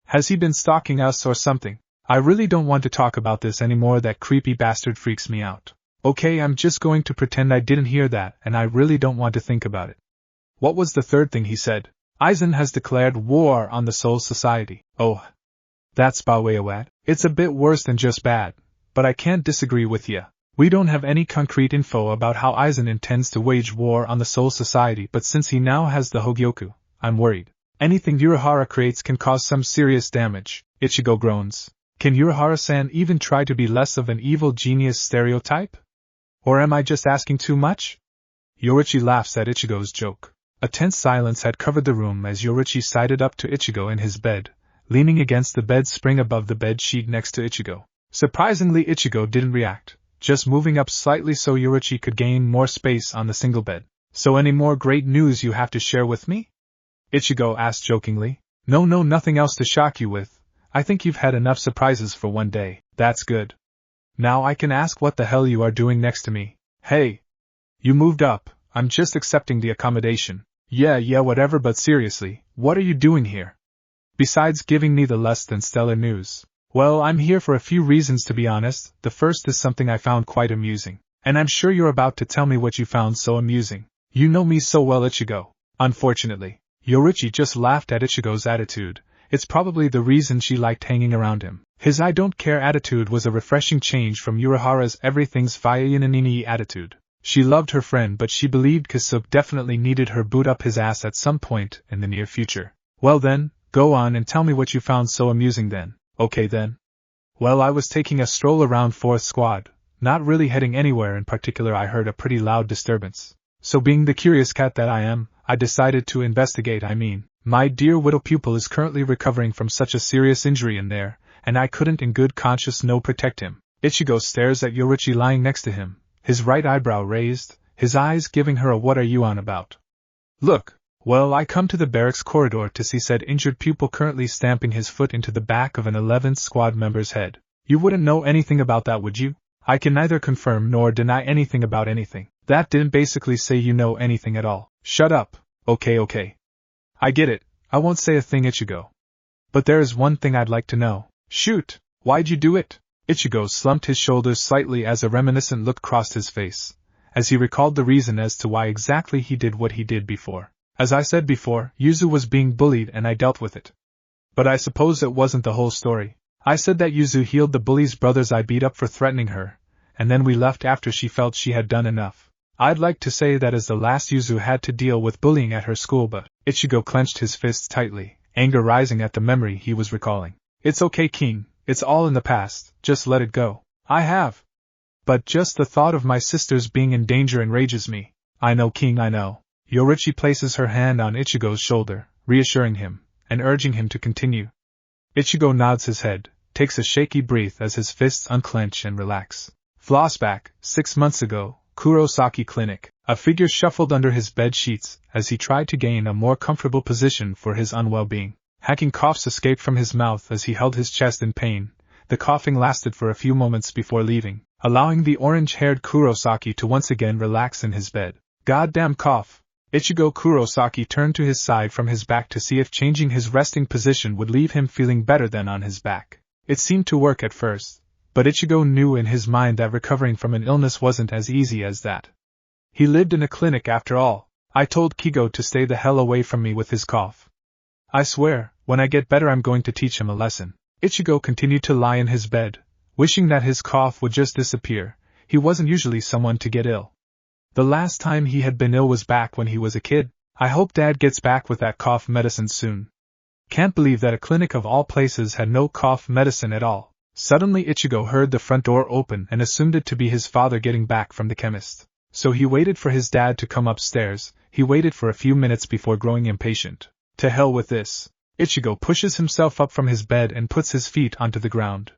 Speaker 1: Has he been stalking us or something? I really don't want to talk about this anymore. That creepy bastard freaks me out. Okay, I'm just going to pretend I didn't hear that, and I really don't want to think about it. What was the third thing he said? Aizen has declared war on the Soul Society. Oh, that's Bawewat. It's a bit worse than just bad, but I can't disagree with ya. We don't have any concrete info about how Aizen intends to wage war on the Soul Society, but since he now has the Hogyoku, I'm worried. Anything Urahara creates can cause some serious damage. Ichigo groans. Can Urahara-san even try to be less of an evil genius stereotype? Or am I just asking too much? Yoruichi laughs at Ichigo's joke. A tense silence had covered the room as Yoruichi sided up to Ichigo in his bed, leaning against the bed spring above the bed sheet next to Ichigo. Surprisingly, Ichigo didn't react, just moving up slightly so Yoruichi could gain more space on the single bed. So any more great news you have to share with me? Ichigo asked jokingly. No, nothing else to shock you with. I think you've had enough surprises for one day. That's good. Now I can ask what the hell you are doing next to me. Hey! You moved up. I'm just accepting the accommodation. Yeah, whatever, but seriously, what are you doing here? Besides giving me the less than stellar news. Well, I'm here for a few reasons, to be honest. The first is something I found quite amusing. And I'm sure you're about to tell me what you found so amusing. You know me so well, Ichigo. Unfortunately. Yoruichi just laughed at Ichigo's attitude. It's probably the reason she liked hanging around him. His I don't care attitude was a refreshing change from Urahara's everything's fine attitude. She loved her friend, but she believed Kasuke definitely needed her boot up his ass at some point in the near future. Well then, go on and tell me what you found so amusing then. Okay then. Well, I was taking a stroll around 4th Squad, not really heading anywhere in particular. I heard a pretty loud disturbance. So being the curious cat that I am, I decided to investigate. My dear widow pupil is currently recovering from such a serious injury in there, and I couldn't in good conscience no protect him. Ichigo stares at Yoruichi lying next to him, his right eyebrow raised, his eyes giving her a what are you on about? Look, well, I come to the barracks corridor to see said injured pupil currently stamping his foot into the back of an 11th Squad member's head. You wouldn't know anything about that, would you? I can neither confirm nor deny anything about anything. That didn't basically say you know anything at all. Shut up. Okay. I get it. I won't say a thing, Ichigo. But there is one thing I'd like to know. Shoot! Why'd you do it? Ichigo slumped his shoulders slightly as a reminiscent look crossed his face, as he recalled the reason as to why exactly he did what he did before. As I said before, Yuzu was being bullied and I dealt with it. But I suppose it wasn't the whole story. I said that Yuzu healed the bullies' brothers I beat up for threatening her, and then we left after she felt she had done enough. I'd like to say that as the last Yuzu had to deal with bullying at her school, but Ichigo clenched his fists tightly, anger rising at the memory he was recalling. It's okay, King, it's all in the past, just let it go. I have. But just the thought of my sisters being in danger enrages me. I know, King, I know. Yoruichi places her hand on Ichigo's shoulder, reassuring him, and urging him to continue. Ichigo nods his head, takes a shaky breath as his fists unclench and relax. Flossback, 6 months ago, Kurosaki Clinic. A figure shuffled under his bed sheets as he tried to gain a more comfortable position for his unwell being. Hacking coughs escaped from his mouth as he held his chest in pain. The coughing lasted for a few moments before leaving. allowing the orange-haired Kurosaki to once again relax in his bed. Goddamn cough! Ichigo Kurosaki turned to his side from his back to see if changing his resting position would leave him feeling better than on his back. It seemed to work at first, but Ichigo knew in his mind that recovering from an illness wasn't as easy as that. He lived in a clinic after all. I told Kigo to stay the hell away from me with his cough. I swear, when I get better I'm going to teach him a lesson. Ichigo continued to lie in his bed, wishing that his cough would just disappear. He wasn't usually someone to get ill. The last time he had been ill was back when he was a kid. I hope Dad gets back with that cough medicine soon. Can't believe that a clinic of all places had no cough medicine at all. Suddenly Ichigo heard the front door open and assumed it to be his father getting back from the chemist. So he waited for his dad to come upstairs. He waited for a few minutes before growing impatient. To hell with this. Ichigo pushes himself up from his bed and puts his feet onto the ground.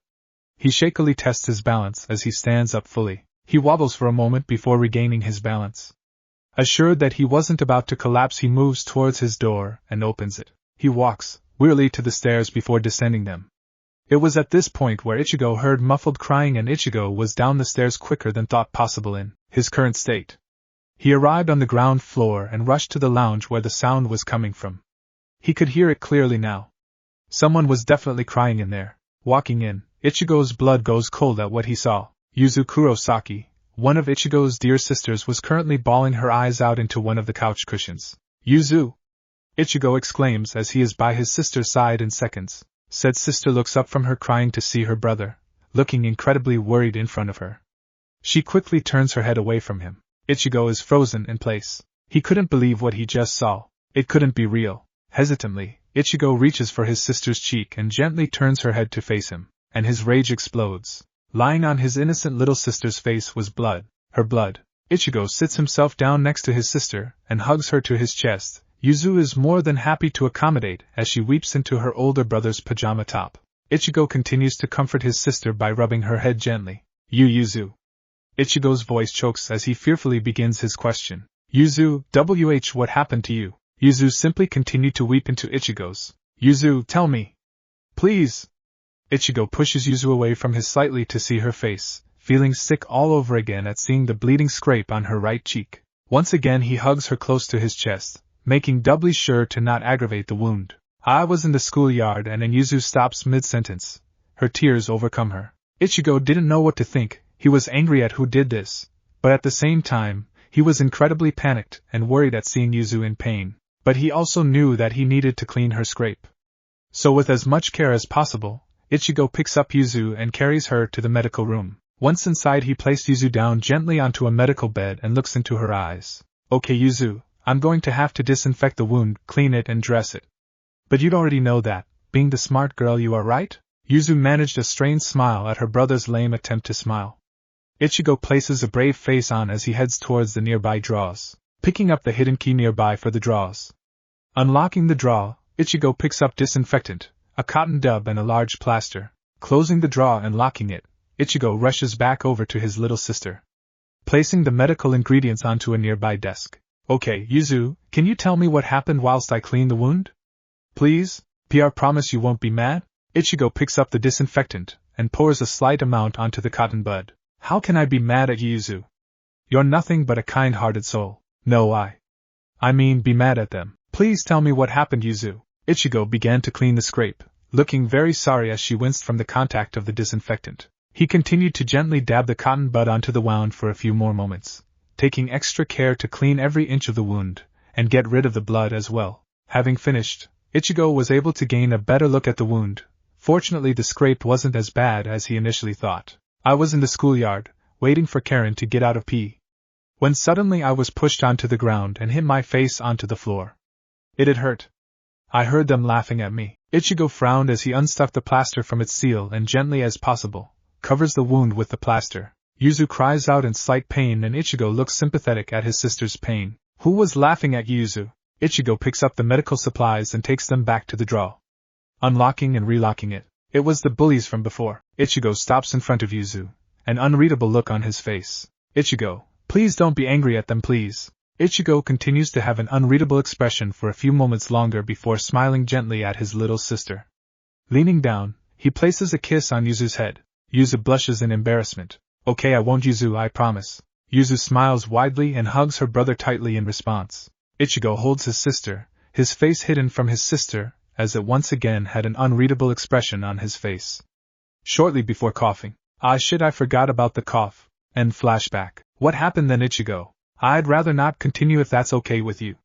Speaker 1: He shakily tests his balance as he stands up fully. He wobbles for a moment before regaining his balance. Assured that he wasn't about to collapse, he moves towards his door and opens it. He walks wearily to the stairs before descending them. It was at this point where Ichigo heard muffled crying, and Ichigo was down the stairs quicker than thought possible in his current state. He arrived on the ground floor and rushed to the lounge where the sound was coming from. He could hear it clearly now. Someone was definitely crying in there. Walking in, Ichigo's blood goes cold at what he saw. Yuzu Kurosaki, one of Ichigo's dear sisters, was currently bawling her eyes out into one of the couch cushions. Yuzu! Ichigo exclaims as he is by his sister's side in seconds. Said sister looks up from her crying to see her brother, looking incredibly worried in front of her. She quickly turns her head away from him. Ichigo is frozen in place. He couldn't believe what he just saw. It couldn't be real. Hesitantly, Ichigo reaches for his sister's cheek and gently turns her head to face him, and his rage explodes. Lying on his innocent little sister's face was blood, her blood. Ichigo sits himself down next to his sister and hugs her to his chest. Yuzu is more than happy to accommodate as she weeps into her older brother's pajama top. Ichigo continues to comfort his sister by rubbing her head gently. Yuzu. Ichigo's voice chokes as he fearfully begins his question. Yuzu, what happened to you? Yuzu simply continued to weep into Ichigo's. Yuzu, tell me. Please. Ichigo pushes Yuzu away from his slightly to see her face, feeling sick all over again at seeing the bleeding scrape on her right cheek. Once again he hugs her close to his chest, making doubly sure to not aggravate the wound. I was in the schoolyard and Yuzu stops mid-sentence. Her tears overcome her. Ichigo didn't know what to think. He was angry at who did this, but at the same time, he was incredibly panicked and worried at seeing Yuzu in pain. But he also knew that he needed to clean her scrape. So with as much care as possible, Ichigo picks up Yuzu and carries her to the medical room. Once inside he placed Yuzu down gently onto a medical bed and looks into her eyes. Okay Yuzu, I'm going to have to disinfect the wound, clean it and dress it. But you'd already know that, being the smart girl you are, right? Yuzu managed a strained smile at her brother's lame attempt to smile. Ichigo places a brave face on as he heads towards the nearby drawers, picking up the hidden key nearby for the drawers. Unlocking the drawer, Ichigo picks up disinfectant, a cotton dub and a large plaster. Closing the drawer and locking it, Ichigo rushes back over to his little sister, placing the medical ingredients onto a nearby desk. Okay, Yuzu, can you tell me what happened whilst I clean the wound? Please? PR promise you won't be mad? Ichigo picks up the disinfectant and pours a slight amount onto the cotton bud. How can I be mad at you, Yuzu? You're nothing but a kind-hearted soul. No, I mean be mad at them. Please tell me what happened, Yuzu. Ichigo began to clean the scrape, looking very sorry as she winced from the contact of the disinfectant. He continued to gently dab the cotton bud onto the wound for a few more moments, taking extra care to clean every inch of the wound, and get rid of the blood as well. Having finished, Ichigo was able to gain a better look at the wound. Fortunately the scrape wasn't as bad as he initially thought. I was in the schoolyard, waiting for Karen to get out of pee, when suddenly I was pushed onto the ground and hit my face onto the floor. It had hurt. I heard them laughing at me. Ichigo frowned as he unstuck the plaster from its seal and gently as possible, covers the wound with the plaster. Yuzu cries out in slight pain and Ichigo looks sympathetic at his sister's pain. Who was laughing at Yuzu? Ichigo picks up the medical supplies and takes them back to the drawer, unlocking and relocking it. It was the bullies from before. Ichigo stops in front of Yuzu, an unreadable look on his face. Ichigo, please don't be angry at them, please. Ichigo continues to have an unreadable expression for a few moments longer before smiling gently at his little sister. Leaning down, he places a kiss on Yuzu's head. Yuzu blushes in embarrassment. Okay, I won't, Yuzu, I promise. Yuzu smiles widely and hugs her brother tightly in response. Ichigo holds his sister, his face hidden from his sister, as it once again had an unreadable expression on his face. Shortly before coughing. Ah shit, I forgot about the cough. End flashback. What happened then, Ichigo? I'd rather not continue if that's okay with you.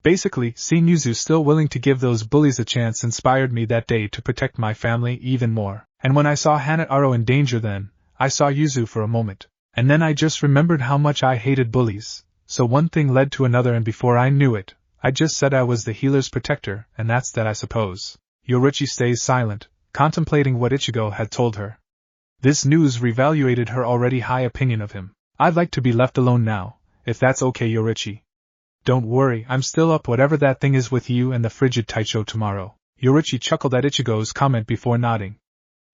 Speaker 1: Basically, seeing Yuzu still willing to give those bullies a chance inspired me that day to protect my family even more. And when I saw Hanataro in danger then, I saw Yuzu for a moment. And then I just remembered how much I hated bullies. So one thing led to another, and before I knew it, I just said I was the healer's protector, and that's that, I suppose. Yoruichi stays silent, contemplating what Ichigo had told her. This news revaluated her already high opinion of him. I'd like to be left alone now, if that's okay, Yoruichi. Don't worry, I'm still up whatever that thing is with you and the frigid Taicho tomorrow. Yoruichi chuckled at Ichigo's comment before nodding.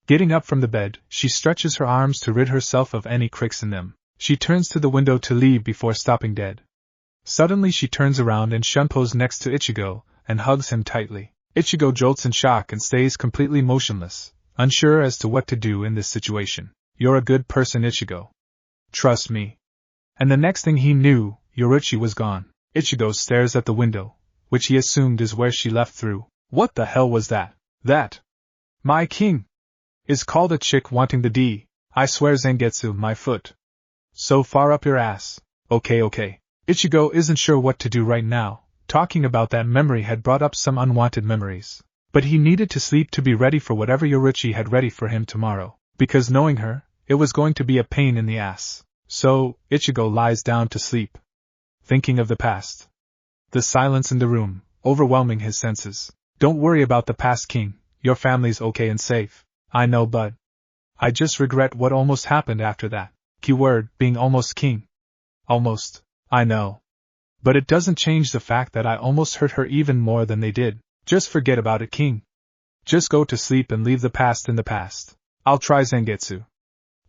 Speaker 1: Getting up from the bed, she stretches her arms to rid herself of any cricks in them. She turns to the window to leave before stopping dead. Suddenly she turns around and shunpos next to Ichigo, and hugs him tightly. Ichigo jolts in shock and stays completely motionless, unsure as to what to do in this situation. You're a good person, Ichigo. Trust me. And the next thing he knew, Yoruichi was gone. Ichigo stares at the window, which he assumed is where she left through. What the hell was that? That, my king, is called a chick wanting the D. I swear, Zangetsu, my foot. So far up your ass. Okay. Ichigo isn't sure what to do right now. Talking about that memory had brought up some unwanted memories. But he needed to sleep to be ready for whatever Yoruichi had ready for him tomorrow. Because knowing her, it was going to be a pain in the ass. So, Ichigo lies down to sleep. Thinking of the past. The silence in the room, overwhelming his senses. Don't worry about the past, king. Your family's okay and safe. I know, but I just regret what almost happened after that. Keyword, being almost king. Almost. I know. But it doesn't change the fact that I almost hurt her even more than they did. Just forget about it, king. Just go to sleep and leave the past in the past. I'll try, Zangetsu.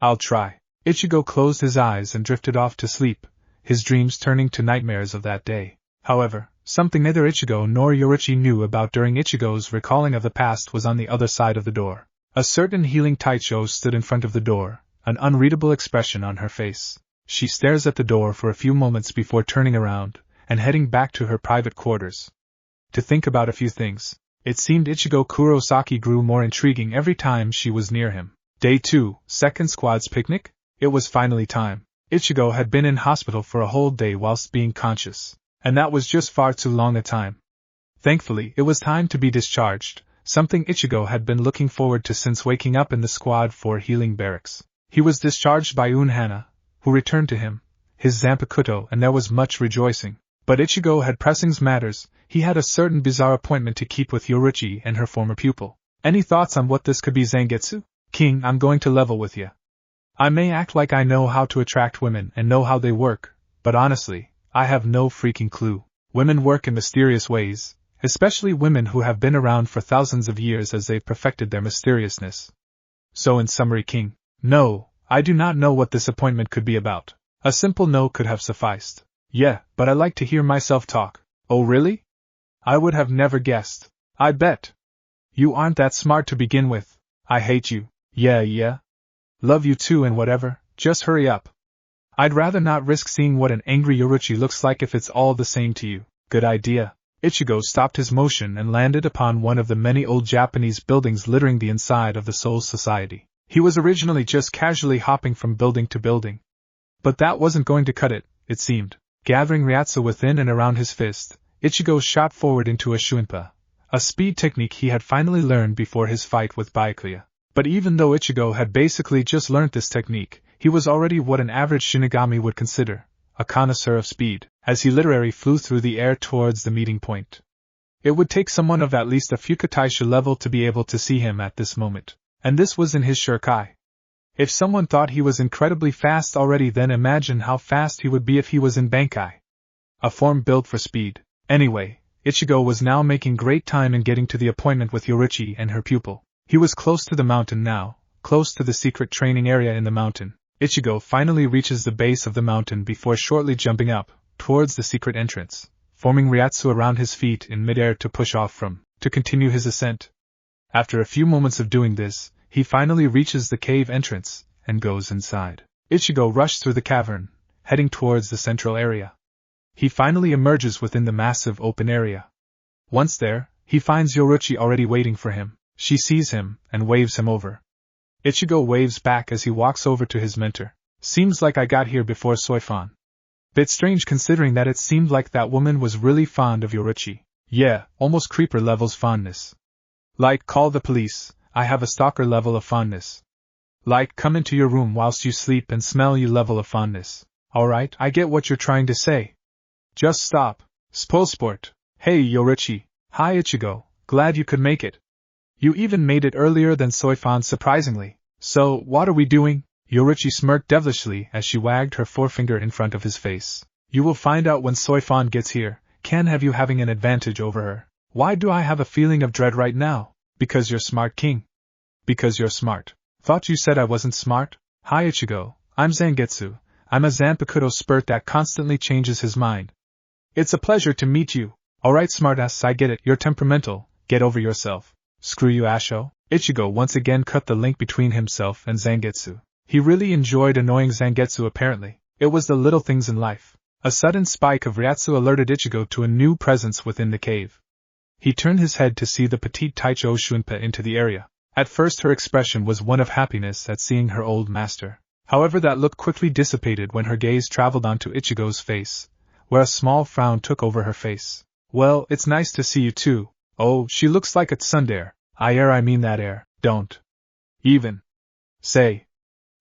Speaker 1: I'll try. Ichigo closed his eyes and drifted off to sleep, his dreams turning to nightmares of that day. However, something neither Ichigo nor Yoruichi knew about during Ichigo's recalling of the past was on the other side of the door. A certain healing Taicho stood in front of the door, an unreadable expression on her face. She stares at the door for a few moments before turning around and heading back to her private quarters. To think about a few things. It seemed Ichigo Kurosaki grew more intriguing every time she was near him. Day 2, second squad's picnic? It was finally time. Ichigo had been in hospital for a whole day whilst being conscious, and that was just far too long a time. Thankfully, it was time to be discharged, something Ichigo had been looking forward to since waking up in the Squad 4 healing barracks. He was discharged by Unohana, who returned to him his Zanpakuto, and there was much rejoicing. But Ichigo had pressing matters. He had a certain bizarre appointment to keep with Yoruichi and her former pupil. Any thoughts on what this could be, Zangetsu? King, I'm going to level with you. I may act like I know how to attract women and know how they work, but honestly, I have no freaking clue. Women work in mysterious ways, especially women who have been around for thousands of years as they've perfected their mysteriousness. So in summary, King, no, I do not know what this appointment could be about. A simple no could have sufficed. Yeah, but I like to hear myself talk. Oh really? I would have never guessed. I bet. You aren't that smart to begin with. I hate you. Yeah. Love you too and whatever, just hurry up. I'd rather not risk seeing what an angry Yoruichi looks like if it's all the same to you. Good idea. Ichigo stopped his motion and landed upon one of the many old Japanese buildings littering the inside of the Soul Society. He was originally just casually hopping from building to building. But that wasn't going to cut it, it seemed. Gathering Ryatsu within and around his fist, Ichigo shot forward into a Shuinpa, a speed technique he had finally learned before his fight with Byakuya. But even though Ichigo had basically just learnt this technique, he was already what an average Shinigami would consider, a connoisseur of speed, as he literally flew through the air towards the meeting point. It would take someone of at least a Fukataisha level to be able to see him at this moment, and this was in his Shurikai. If someone thought he was incredibly fast already, then imagine how fast he would be if he was in Bankai. A form built for speed. Anyway, Ichigo was now making great time in getting to the appointment with Yoruichi and her pupil. He was close to the mountain now, close to the secret training area in the mountain. Ichigo finally reaches the base of the mountain before shortly jumping up, towards the secret entrance, forming Ryatsu around his feet in midair to push off from, to continue his ascent. After a few moments of doing this, he finally reaches the cave entrance, and goes inside. Ichigo rushed through the cavern, heading towards the central area. He finally emerges within the massive open area. Once there, he finds Yoruichi already waiting for him. She sees him, and waves him over. Ichigo waves back as he walks over to his mentor. Seems like I got here before Soifan. Bit strange considering that it seemed like that woman was really fond of Yoruichi. Yeah, almost creeper levels fondness. Like, call the police, I have a stalker level of fondness. Like, come into your room whilst you sleep and smell you level of fondness. Alright, I get what you're trying to say. Just stop. Sport. Hey Yoruichi. Hi Ichigo, glad you could make it. You even made it earlier than Soifan surprisingly. So, what are we doing? Yoruichi smirked devilishly as she wagged her forefinger in front of his face. You will find out when Soifan gets here. Can have you having an advantage over her. Why do I have a feeling of dread right now? Because you're smart, King. Because you're smart. Thought you said I wasn't smart? Hi Ichigo, I'm Zangetsu. I'm a Zanpakuto spurt that constantly changes his mind. It's a pleasure to meet you. Alright smartass, I get it, you're temperamental, get over yourself. Screw you Asho. Ichigo once again cut the link between himself and Zangetsu. He really enjoyed annoying Zangetsu apparently. It was the little things in life. A sudden spike of Ryatsu alerted Ichigo to a new presence within the cave. He turned his head to see the petite Taicho Shunpa into the area. At first her expression was one of happiness at seeing her old master. However that look quickly dissipated when her gaze traveled onto Ichigo's face, where a small frown took over her face. Well, it's nice to see you too. Oh, she looks like a tsundere. I mean that air, don't even say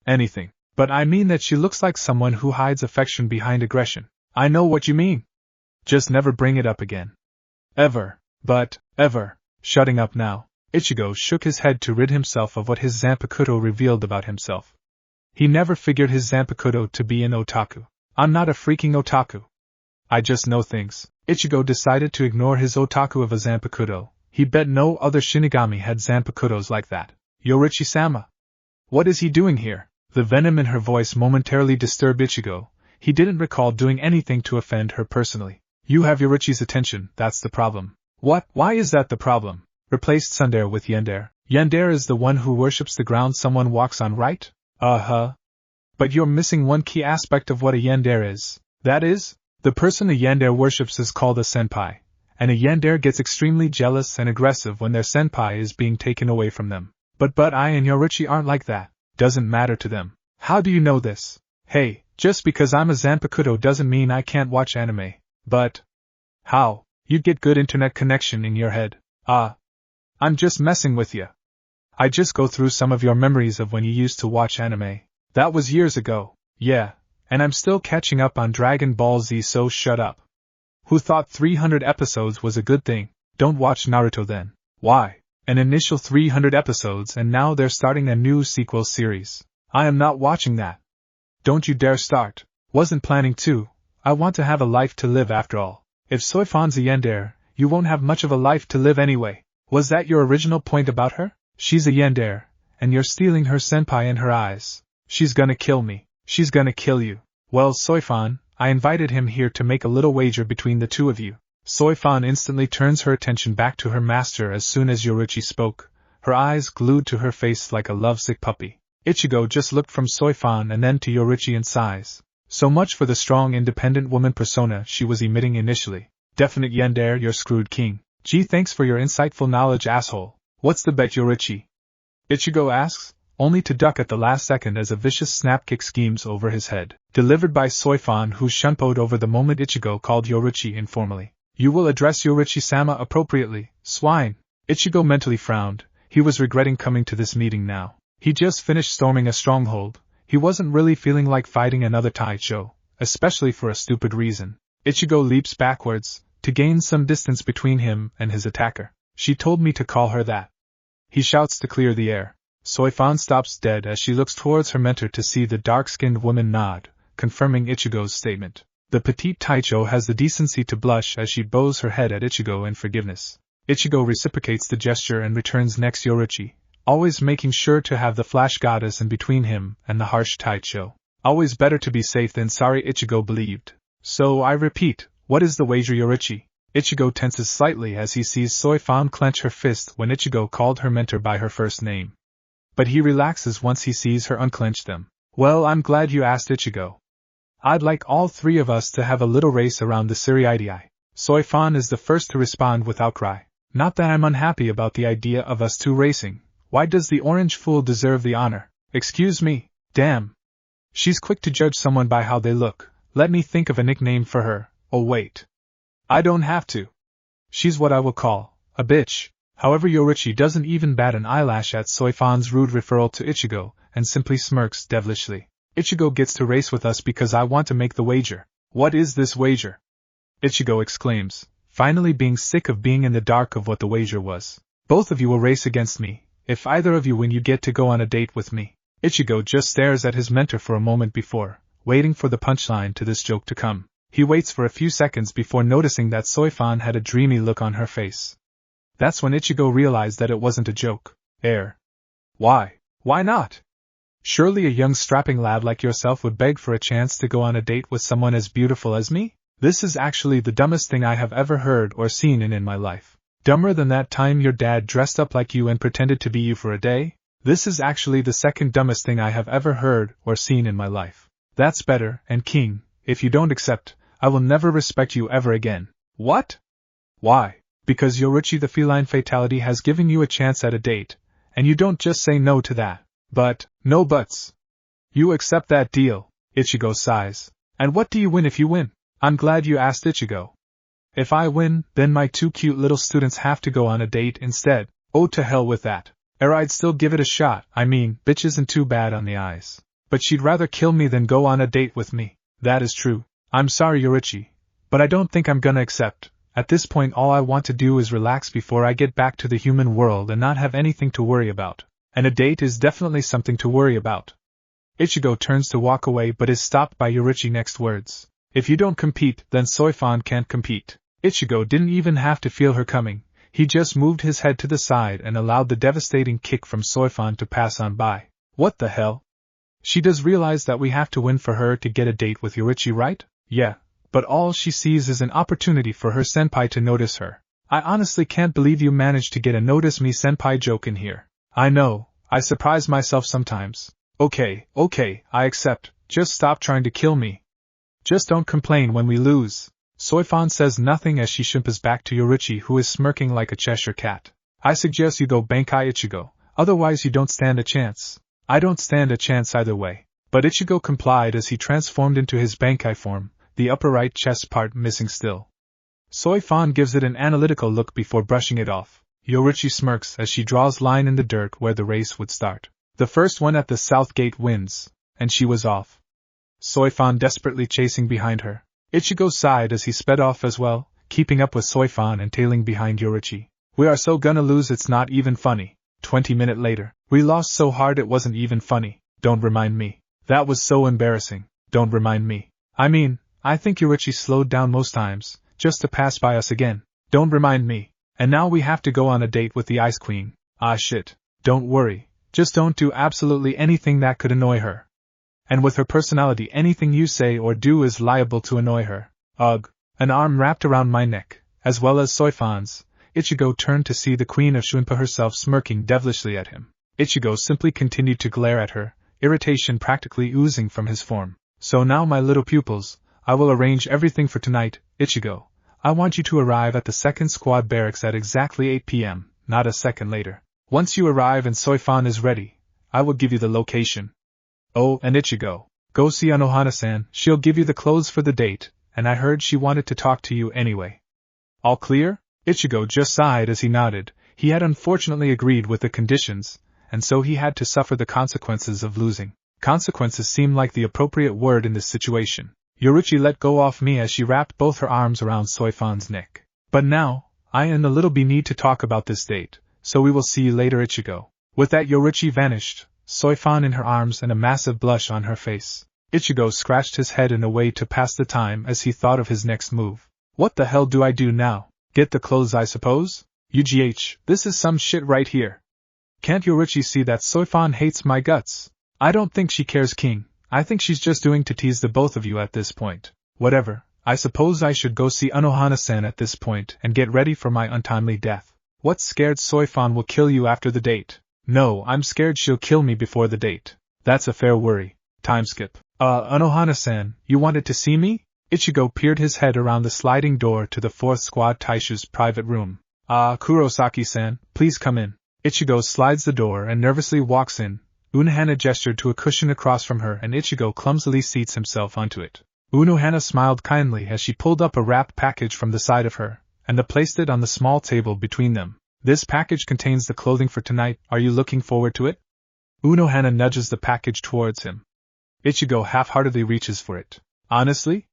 Speaker 1: anything. But I mean that she looks like someone who hides affection behind aggression. I know what you mean. Just never bring it up again. Ever. But, ever. Shutting up now. Ichigo shook his head to rid himself of what his Zanpakuto revealed about himself. He never figured his Zanpakuto to be an otaku. I'm not a freaking otaku. I just know things. Ichigo decided to ignore his otaku of a Zanpakuto. He bet no other Shinigami had Zanpakutos like that. Yoruichi-sama. What is he doing here? The venom in her voice momentarily disturbed Ichigo. He didn't recall doing anything to offend her personally. You have Yoruichi's attention, that's the problem. What? Why is that the problem? Replaced tsundere with yandere. Yandere is the one who worships the ground someone walks on, right? Uh-huh. But you're missing one key aspect of what a yandere is. That is, the person a yandere worships is called a senpai, and a yandere gets extremely jealous and aggressive when their senpai is being taken away from them. But I and Yoruichi aren't like that. Doesn't matter to them. How do you know this? Hey, just because I'm a Zanpakuto doesn't mean I can't watch anime. But how? You'd get good internet connection in your head. I'm just messing with you. I just go through some of your memories of when you used to watch anime. That was years ago. Yeah, and I'm still catching up on Dragon Ball Z, so shut up. Who thought 300 episodes was a good thing? Don't watch Naruto then. Why? An initial 300 episodes and now they're starting a new sequel series. I am not watching that. Don't you dare start. Wasn't planning to. I want to have a life to live after all. If Soifan's a yandere, you won't have much of a life to live anyway. Was that your original point about her? She's a yandere, and you're stealing her senpai in her eyes. She's gonna kill me. She's gonna kill you. Well, Soifan, I invited him here to make a little wager between the two of you. Soifan instantly turns her attention back to her master as soon as Yoruichi spoke, her eyes glued to her face like a lovesick puppy. Ichigo just looked from Soifan and then to Yoruichi in sighs. So much for the strong independent woman persona she was emitting initially. Definite yandere, you're screwed, King. Gee, thanks for your insightful knowledge, asshole. What's the bet, Yoruichi? Ichigo asks, only to duck at the last second as a vicious snap kick schemes over his head, delivered by Soifan, who shunpoed over the moment Ichigo called Yoruichi informally. You will address Yoruichi-sama appropriately, swine. Ichigo mentally frowned. He was regretting coming to this meeting now. He just finished storming a stronghold. He wasn't really feeling like fighting another Taicho, especially for a stupid reason. Ichigo leaps backwards, to gain some distance between him and his attacker. She told me to call her that. He shouts to clear the air. Soifan stops dead as she looks towards her mentor to see the dark-skinned woman nod, confirming Ichigo's statement. The petite Taicho has the decency to blush as she bows her head at Ichigo in forgiveness. Ichigo reciprocates the gesture and returns next Yoruichi, always making sure to have the flash goddess in between him and the harsh Taicho. Always better to be safe than sorry, Ichigo believed. So I repeat, what is the wager, Yoruichi? Ichigo tenses slightly as he sees Soifan clench her fist when Ichigo called her mentor by her first name. But he relaxes once he sees her unclench them. Well, I'm glad you asked, Ichigo. I'd like all three of us to have a little race around the Siriidii. Soifan is the first to respond with outcry. Not that I'm unhappy about the idea of us two racing. Why does the orange fool deserve the honor? Excuse me, damn. She's quick to judge someone by how they look. Let me think of a nickname for her. Oh wait. I don't have to. She's what I will call a bitch. However, Yorichi doesn't even bat an eyelash at Soifan's rude referral to Ichigo, and simply smirks devilishly. Ichigo gets to race with us because I want to make the wager. What is this wager? Ichigo exclaims, finally being sick of being in the dark of what the wager was. Both of you will race against me. If either of you win, you get to go on a date with me. Ichigo just stares at his mentor for a moment before, waiting for the punchline to this joke to come. He waits for a few seconds before noticing that Soifan had a dreamy look on her face. That's when Ichigo realized that it wasn't a joke. Why? Why not? Surely a young strapping lad like yourself would beg for a chance to go on a date with someone as beautiful as me? This is actually the dumbest thing I have ever heard or seen in my life. Dumber than that time your dad dressed up like you and pretended to be you for a day? This is actually the second dumbest thing I have ever heard or seen in my life. That's better, and King, if you don't accept, I will never respect you ever again. What? Why? Because Yorichi the feline fatality has given you a chance at a date, and you don't just say no to that. But, no buts. You accept that deal, Ichigo sighs. And what do you win if you win? I'm glad you asked, Ichigo. If I win, then my two cute little students have to go on a date instead. Oh, to hell with that. I'd still give it a shot. I mean, bitch isn't too bad on the eyes. But she'd rather kill me than go on a date with me. That is true. I'm sorry, Yorichi, but I don't think I'm gonna accept. At this point all I want to do is relax before I get back to the human world and not have anything to worry about. And a date is definitely something to worry about. Ichigo turns to walk away but is stopped by Yorichi's next words. If you don't compete, then Soifan can't compete. Ichigo didn't even have to feel her coming. He just moved his head to the side and allowed the devastating kick from Soifan to pass on by. What the hell? She does realize that we have to win for her to get a date with Yorichi, right? Yeah, but all she sees is an opportunity for her senpai to notice her. I honestly can't believe you managed to get a notice me senpai joke in here. I know, I surprise myself sometimes. Okay, I accept. Just stop trying to kill me. Just don't complain when we lose. Soifan says nothing as she shimpers back to Yorichi, who is smirking like a Cheshire cat. I suggest you go Bankai, Ichigo, otherwise you don't stand a chance. I don't stand a chance either way. But Ichigo complied as he transformed into his Bankai form, the upper right chest part missing still. Soifan gives it an analytical look before brushing it off. Yorichi smirks as she draws line in the dirt where the race would start. The first one at the south gate wins, and she was off. Soifan desperately chasing behind her. Ichigo sighed as he sped off as well, keeping up with Soifan and tailing behind Yorichi. We are so gonna lose it's not even funny. 20 minutes later. We lost so hard it wasn't even funny. Don't remind me. That was so embarrassing. Don't remind me. I mean, I think Yorichi slowed down most times, just to pass by us again. Don't remind me. And now we have to go on a date with the Ice Queen. Ah shit. Don't worry. Just don't do absolutely anything that could annoy her. And with her personality, anything you say or do is liable to annoy her. Ugh. An arm wrapped around my neck, as well as Soifan's. Ichigo turned to see the Queen of Shunpa herself smirking devilishly at him. Ichigo simply continued to glare at her, irritation practically oozing from his form. So now, my little pupils, I will arrange everything for tonight. Ichigo, I want you to arrive at the second squad barracks at exactly 8 p.m., not a second later. Once you arrive and Soifan is ready, I will give you the location. Oh, and Ichigo, go see Unohana-san, she'll give you the clothes for the date, and I heard she wanted to talk to you anyway. All clear? Ichigo just sighed as he nodded. He had unfortunately agreed with the conditions, and so he had to suffer the consequences of losing. Consequences seemed like the appropriate word in this situation. Yorichi let go of me as she wrapped both her arms around Soifan's neck. But now, I and the little bee need to talk about this date, so we will see you later, Ichigo. With that, Yorichi vanished, Soifan in her arms and a massive blush on her face. Ichigo scratched his head in a way to pass the time as he thought of his next move. What the hell do I do now? Get the clothes, I suppose? UGH, this is some shit right here. Can't Yorichi see that Soifan hates my guts? I don't think she cares, King. I think she's just doing to tease the both of you at this point. Whatever, I suppose I should go see Unohana-san at this point and get ready for my untimely death. What's scared Soifan will kill you after the date? No, I'm scared she'll kill me before the date. That's a fair worry. Time skip. Unohana-san, you wanted to see me? Ichigo peered his head around the sliding door to the 4th Squad Taishu's private room. Kurosaki-san, please come in. Ichigo slides the door and nervously walks in. Unohana gestured to a cushion across from her and Ichigo clumsily seats himself onto it. Unohana smiled kindly as she pulled up a wrapped package from the side of her, and placed it on the small table between them. This package contains the clothing for tonight, are you looking forward to it? Unohana nudges the package towards him. Ichigo half-heartedly reaches for it. Honestly?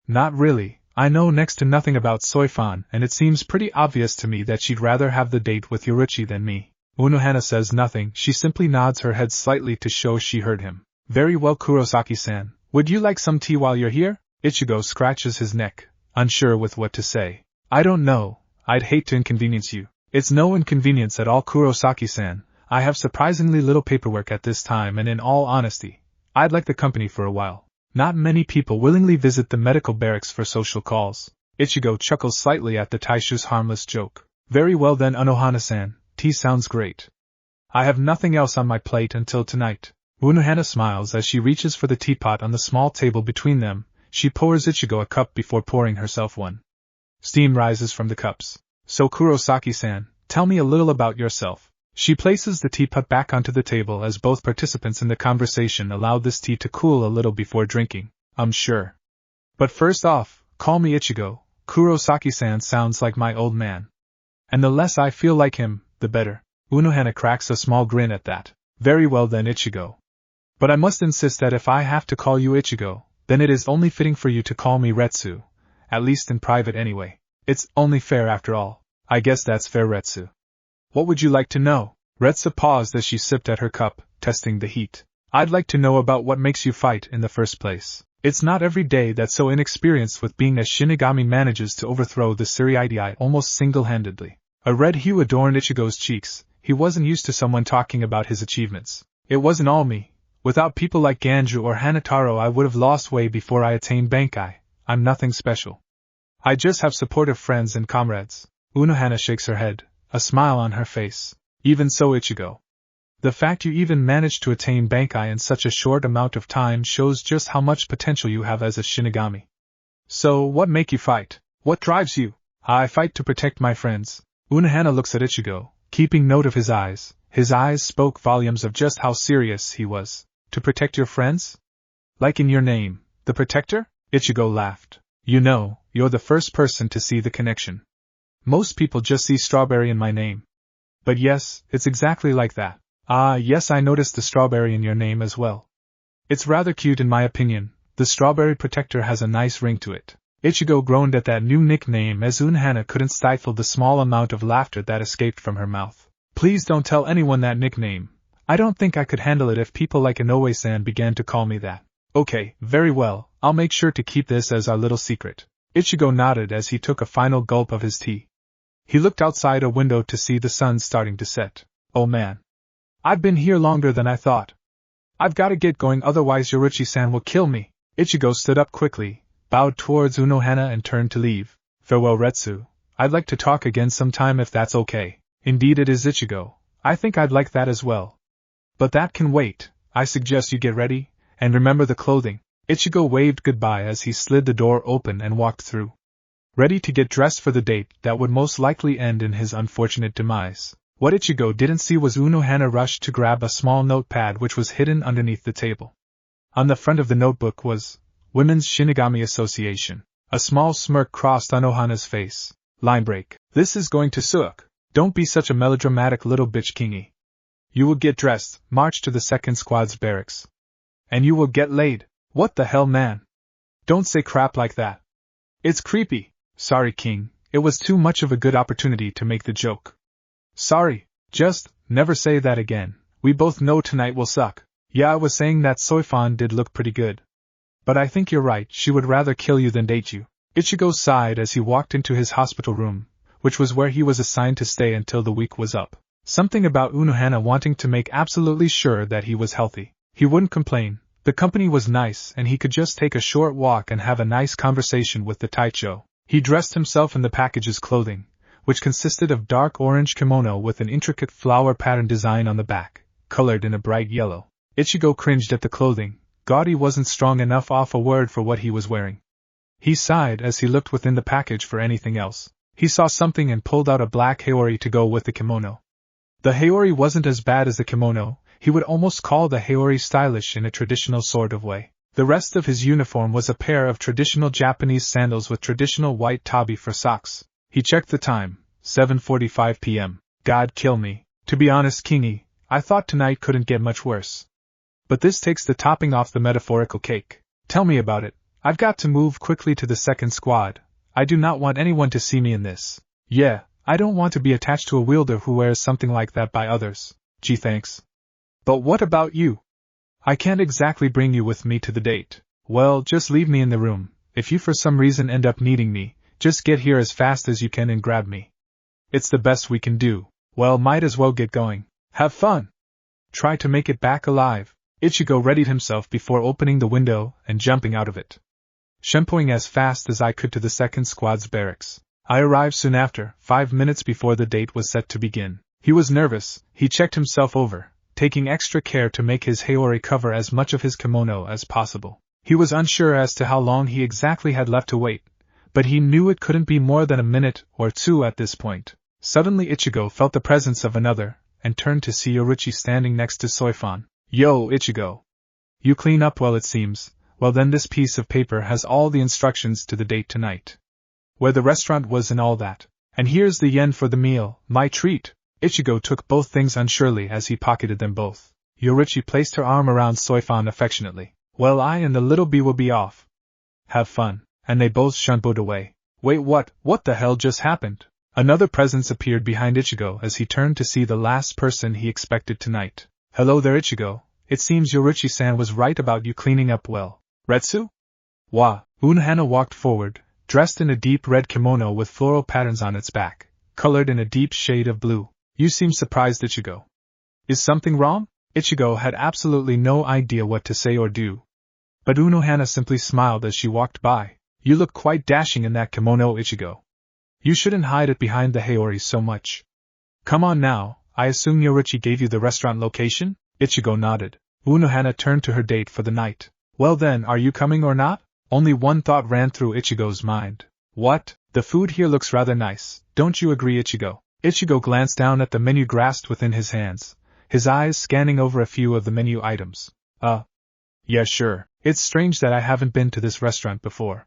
Speaker 1: Not really. I know next to nothing about Soifan, and it seems pretty obvious to me that she'd rather have the date with Yoruichi than me. Unohana says nothing, she simply nods her head slightly to show she heard him. Very well, Kurosaki-san. Would you like some tea while you're here? Ichigo scratches his neck, unsure with what to say. I don't know. I'd hate to inconvenience you. It's no inconvenience at all, Kurosaki-san. I have surprisingly little paperwork at this time, and in all honesty, I'd like the company for a while. Not many people willingly visit the medical barracks for social calls. Ichigo chuckles slightly at the Taishu's harmless joke. Very well then, Unohana-san. Tea sounds great. I have nothing else on my plate until tonight. Unohana smiles as she reaches for the teapot on the small table between them. She pours Ichigo a cup before pouring herself one. Steam rises from the cups. So Kurosaki-san, tell me a little about yourself. She places the teapot back onto the table as both participants in the conversation allow this tea to cool a little before drinking. Sure. But first off, call me Ichigo. Kurosaki-san sounds like my old man. And the less I feel like him, the better. Unohana cracks a small grin at that. Very well then, Ichigo. But I must insist that if I have to call you Ichigo, then it is only fitting for you to call me Retsu. At least in private anyway. It's only fair after all. I guess that's fair, Retsu. What would you like to know? Retsu paused as she sipped at her cup, testing the heat. I'd like to know about what makes you fight in the first place. It's not every day that so inexperienced with being a Shinigami manages to overthrow the Tsurugi almost single-handedly. A red hue adorned Ichigo's cheeks. He wasn't used to someone talking about his achievements. It wasn't all me. Without people like Ganju or Hanataro, I would have lost way before I attained Bankai. I'm nothing special. I just have supportive friends and comrades. Unohana shakes her head, a smile on her face. Even so, Ichigo. The fact you even managed to attain Bankai in such a short amount of time shows just how much potential you have as a Shinigami. So, what make you fight? What drives you? I fight to protect my friends. Unohana looks at Ichigo, keeping note of his eyes. His eyes spoke volumes of just how serious he was. To protect your friends? Like in your name, the Protector? Ichigo laughed. You know, you're the first person to see the connection. Most people just see strawberry in my name. But yes, it's exactly like that. Ah, yes, I noticed the strawberry in your name as well. It's rather cute in my opinion. The Strawberry Protector has a nice ring to it. Ichigo groaned at that new nickname as Unohana couldn't stifle the small amount of laughter that escaped from her mouth. Please don't tell anyone that nickname. I don't think I could handle it if people like Inoue-san began to call me that. Okay, very well, I'll make sure to keep this as our little secret. Ichigo nodded as he took a final gulp of his tea. He looked outside a window to see the sun starting to set. Oh man. I've been here longer than I thought. I've gotta get going, otherwise Yoruichi-san will kill me. Ichigo stood up quickly, bowed towards Unohana and turned to leave. Farewell, Retsu. I'd like to talk again sometime if that's okay. Indeed it is, Ichigo. I think I'd like that as well. But that can wait. I suggest you get ready, and remember the clothing. Ichigo waved goodbye as he slid the door open and walked through. Ready to get dressed for the date that would most likely end in his unfortunate demise. What Ichigo didn't see was Unohana rushed to grab a small notepad which was hidden underneath the table. On the front of the notebook was, Women's Shinigami Association. A small smirk crossed Unohana's face. Line break. This is going to suck. Don't be such a melodramatic little bitch, Kingy. You will get dressed, march to the second squad's barracks. And you will get laid. What the hell, man? Don't say crap like that. It's creepy. Sorry, King. It was too much of a good opportunity to make the joke. Sorry. Just, never say that again. We both know tonight will suck. Yeah, I was saying that Soifan did look pretty good. But I think you're right, she would rather kill you than date you. Ichigo sighed as he walked into his hospital room, which was where he was assigned to stay until the week was up. Something about Unohana wanting to make absolutely sure that he was healthy. He wouldn't complain. The company was nice and he could just take a short walk and have a nice conversation with the Taicho. He dressed himself in the package's clothing, which consisted of dark orange kimono with an intricate flower pattern design on the back, colored in a bright yellow. Ichigo cringed at the clothing, gaudy wasn't strong enough off a word for what he was wearing. He sighed as he looked within the package for anything else. He saw something and pulled out a black haori to go with the kimono. The haori wasn't as bad as the kimono, he would almost call the haori stylish in a traditional sort of way. The rest of his uniform was a pair of traditional Japanese sandals with traditional white tabi for socks. He checked the time, 7:45 p.m. God kill me. To be honest, Kingi, I thought tonight couldn't get much worse. But this takes the topping off the metaphorical cake. Tell me about it. I've got to move quickly to the second squad. I do not want anyone to see me in this. Yeah, I don't want to be attached to a wielder who wears something like that by others. Gee, thanks. But what about you? I can't exactly bring you with me to the date. Well, just leave me in the room. If you for some reason end up needing me, just get here as fast as you can and grab me. It's the best we can do. Well, might as well get going. Have fun. Try to make it back alive. Ichigo readied himself before opening the window and jumping out of it. Shampooing as fast as I could to the second squad's barracks. I arrived soon after, 5 minutes before the date was set to begin. He was nervous. He checked himself over, taking extra care to make his haori cover as much of his kimono as possible. He was unsure as to how long he exactly had left to wait, but he knew it couldn't be more than a minute or two at this point. Suddenly Ichigo felt the presence of another, and turned to see Yoruichi standing next to Soifan. Yo, Ichigo. You clean up well, it seems. Well, then this piece of paper has all the instructions to the date tonight. Where the restaurant was and all that. And here's the yen for the meal, my treat. Ichigo took both things unsurely as he pocketed them both. Yoruichi placed her arm around Soifan affectionately. Well, I and the little bee will be off. Have fun. And they both shunboed away. Wait, what the hell just happened? Another presence appeared behind Ichigo as he turned to see the last person he expected tonight. Hello there, Ichigo. It seems Yoruichi-san was right about you cleaning up well. Retsu? Wa. Unohana walked forward, dressed in a deep red kimono with floral patterns on its back, colored in a deep shade of blue. You seem surprised, Ichigo. Is something wrong? Ichigo had absolutely no idea what to say or do. But Unohana simply smiled as she walked by. You look quite dashing in that kimono, Ichigo. You shouldn't hide it behind the haori so much. Come on now, I assume Yoruichi gave you the restaurant location? Ichigo nodded. Unohana turned to her date for the night. Well then, are you coming or not? Only one thought ran through Ichigo's mind. What? The food here looks rather nice, don't you agree, Ichigo? Ichigo glanced down at the menu grasped within his hands, his eyes scanning over a few of the menu items. Yeah, sure. It's strange that I haven't been to this restaurant before.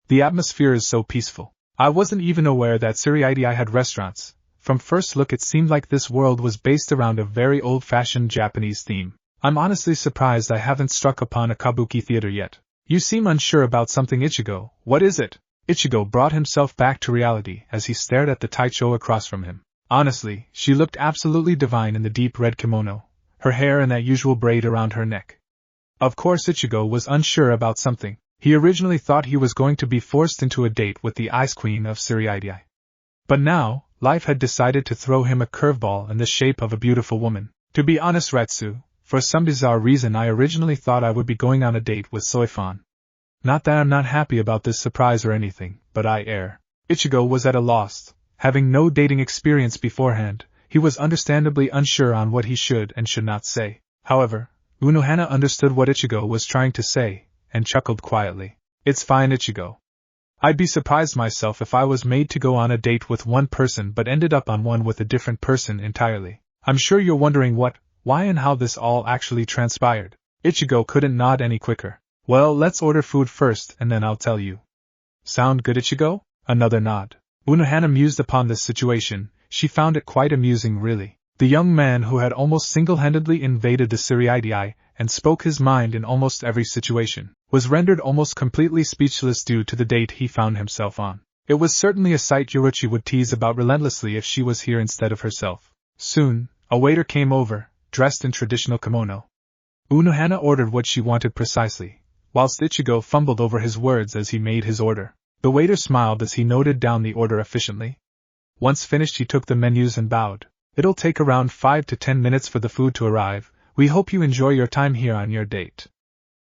Speaker 1: The atmosphere is so peaceful. I wasn't even aware that Suriidai had restaurants. From first look it seemed like this world was based around a very old-fashioned Japanese theme. I'm honestly surprised I haven't struck upon a kabuki theater yet. You seem unsure about something, Ichigo. What is it? Ichigo brought himself back to reality as he stared at the taicho across from him. Honestly, she looked absolutely divine in the deep red kimono, her hair in that usual braid around her neck. Of course Ichigo was unsure about something. He originally thought he was going to be forced into a date with the Ice Queen of Suriidai. But now, life had decided to throw him a curveball in the shape of a beautiful woman. To be honest, Retsu, for some bizarre reason I originally thought I would be going on a date with Soifan. Not that I'm not happy about this surprise or anything, but Ichigo was at a loss. Having no dating experience beforehand, he was understandably unsure on what he should and should not say. However, Unohana understood what Ichigo was trying to say, and chuckled quietly. It's fine, Ichigo. I'd be surprised myself if I was made to go on a date with one person but ended up on one with a different person entirely. I'm sure you're wondering what, why and how this all actually transpired. Ichigo couldn't nod any quicker. Well, let's order food first and then I'll tell you. Sound good, Ichigo? Another nod. Unohana mused upon this situation. She found it quite amusing, really. The young man who had almost single-handedly invaded the Suriidai and spoke his mind in almost every situation, was rendered almost completely speechless due to the date he found himself on. It was certainly a sight Yoruichi would tease about relentlessly if she was here instead of herself. Soon, a waiter came over, dressed in traditional kimono. Unohana ordered what she wanted precisely, whilst Ichigo fumbled over his words as he made his order. The waiter smiled as he noted down the order efficiently. Once finished he took the menus and bowed. It'll take around 5 to 10 minutes for the food to arrive. We hope you enjoy your time here on your date.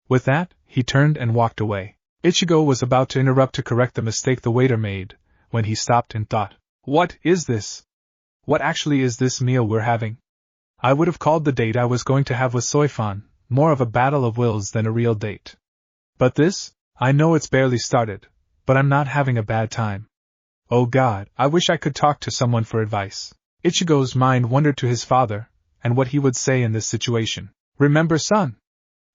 Speaker 1: With that, he turned and walked away. Ichigo was about to interrupt to correct the mistake the waiter made, when he stopped and thought, what is this? What actually is this meal we're having? I would have called the date I was going to have with Soifan, more of a battle of wills than a real date. But this? I know it's barely started, but I'm not having a bad time. Oh God, I wish I could talk to someone for advice. Ichigo's mind wandered to his father, and what he would say in this situation. Remember, son?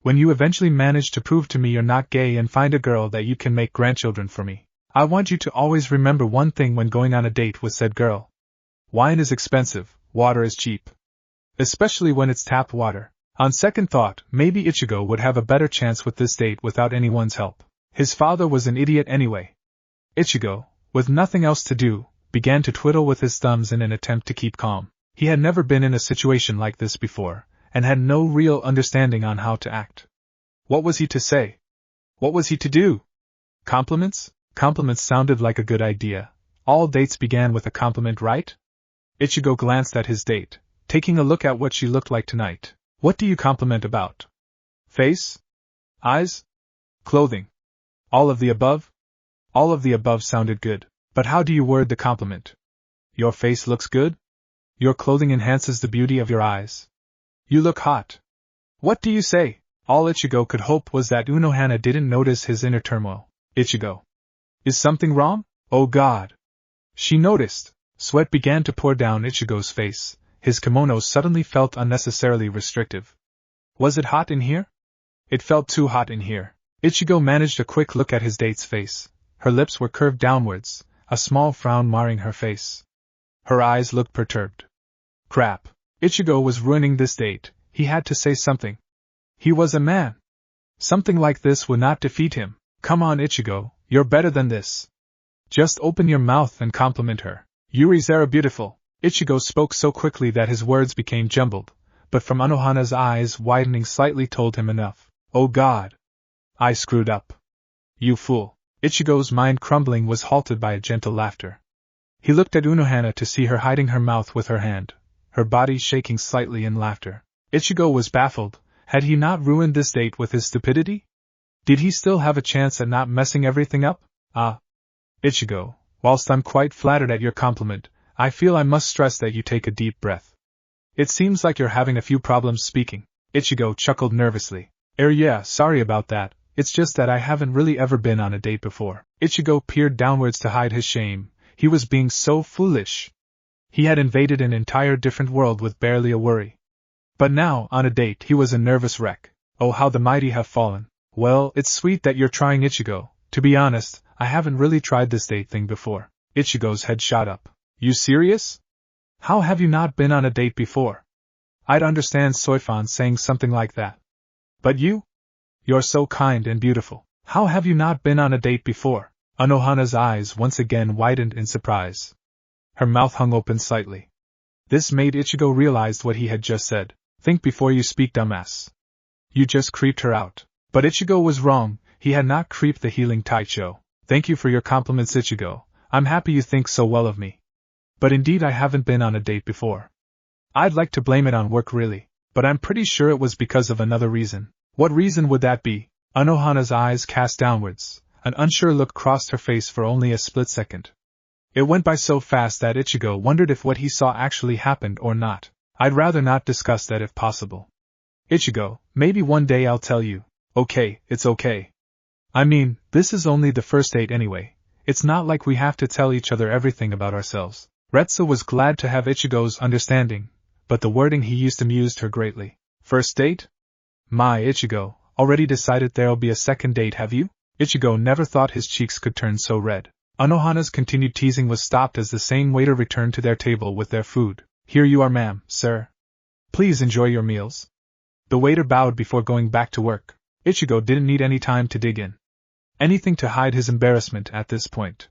Speaker 1: When you eventually manage to prove to me you're not gay and find a girl that you can make grandchildren for me, I want you to always remember one thing when going on a date with said girl. Wine is expensive, water is cheap. Especially when it's tap water. On second thought, maybe Ichigo would have a better chance with this date without anyone's help. His father was an idiot anyway. Ichigo, with nothing else to do, began to twiddle with his thumbs in an attempt to keep calm. He had never been in a situation like this before, and had no real understanding on how to act. What was he to say? What was he to do? Compliments? Compliments sounded like a good idea. All dates began with a compliment, right? Ichigo glanced at his date, taking a look at what she looked like tonight. What do you compliment about? Face? Eyes? Clothing? All of the above? All of the above sounded good, but how do you word the compliment? Your face looks good? Your clothing enhances the beauty of your eyes. You look hot. What do you say? All Ichigo could hope was that Unohana didn't notice his inner turmoil. Ichigo. Is something wrong? Oh God. She noticed. Sweat began to pour down Ichigo's face. His kimono suddenly felt unnecessarily restrictive. Was it hot in here? It felt too hot in here. Ichigo managed a quick look at his date's face. Her lips were curved downwards, a small frown marring her face. Her eyes looked perturbed. Crap. Ichigo was ruining this date. He had to say something. He was a man. Something like this would not defeat him. Come on, Ichigo, you're better than this. Just open your mouth and compliment her. Yuri-zara beautiful. Ichigo spoke so quickly that his words became jumbled, but from Unohana's eyes widening slightly told him enough. Oh God. I screwed up. You fool. Ichigo's mind crumbling was halted by a gentle laughter. He looked at Unohana to see her hiding her mouth with her hand, her body shaking slightly in laughter. Ichigo was baffled. Had he not ruined this date with his stupidity? Did he still have a chance at not messing everything up? Ichigo, whilst I'm quite flattered at your compliment, I feel I must stress that you take a deep breath. It seems like you're having a few problems speaking. Ichigo chuckled nervously. Yeah, sorry about that, it's just that I haven't really ever been on a date before. Ichigo peered downwards to hide his shame. He was being so foolish. He had invaded an entire different world with barely a worry. But now, on a date, he was a nervous wreck. Oh, how the mighty have fallen. Well, it's sweet that you're trying, Ichigo. To be honest, I haven't really tried this date thing before. Ichigo's head shot up. You serious? How have you not been on a date before? I'd understand Soifan saying something like that. But you? You're so kind and beautiful. How have you not been on a date before? Unohana's eyes once again widened in surprise. Her mouth hung open slightly. This made Ichigo realize what he had just said. Think before you speak, dumbass. You just creeped her out. But Ichigo was wrong, he had not creeped the healing Taicho. Thank you for your compliments, Ichigo. I'm happy you think so well of me. But indeed I haven't been on a date before. I'd like to blame it on work really, but I'm pretty sure it was because of another reason. What reason would that be? Unohana's eyes cast downwards. An unsure look crossed her face for only a split second. It went by so fast that Ichigo wondered if what he saw actually happened or not. I'd rather not discuss that if possible. Ichigo, maybe one day I'll tell you. Okay, it's okay. I mean, this is only the first date anyway. It's not like we have to tell each other everything about ourselves. Retsu was glad to have Ichigo's understanding, but the wording he used amused her greatly. First date? My, Ichigo, already decided there'll be a second date, have you? Ichigo never thought his cheeks could turn so red. Unohana's continued teasing was stopped as the same waiter returned to their table with their food. Here you are, ma'am, sir. Please enjoy your meals. The waiter bowed before going back to work. Ichigo didn't need any time to dig in. Anything to hide his embarrassment at this point.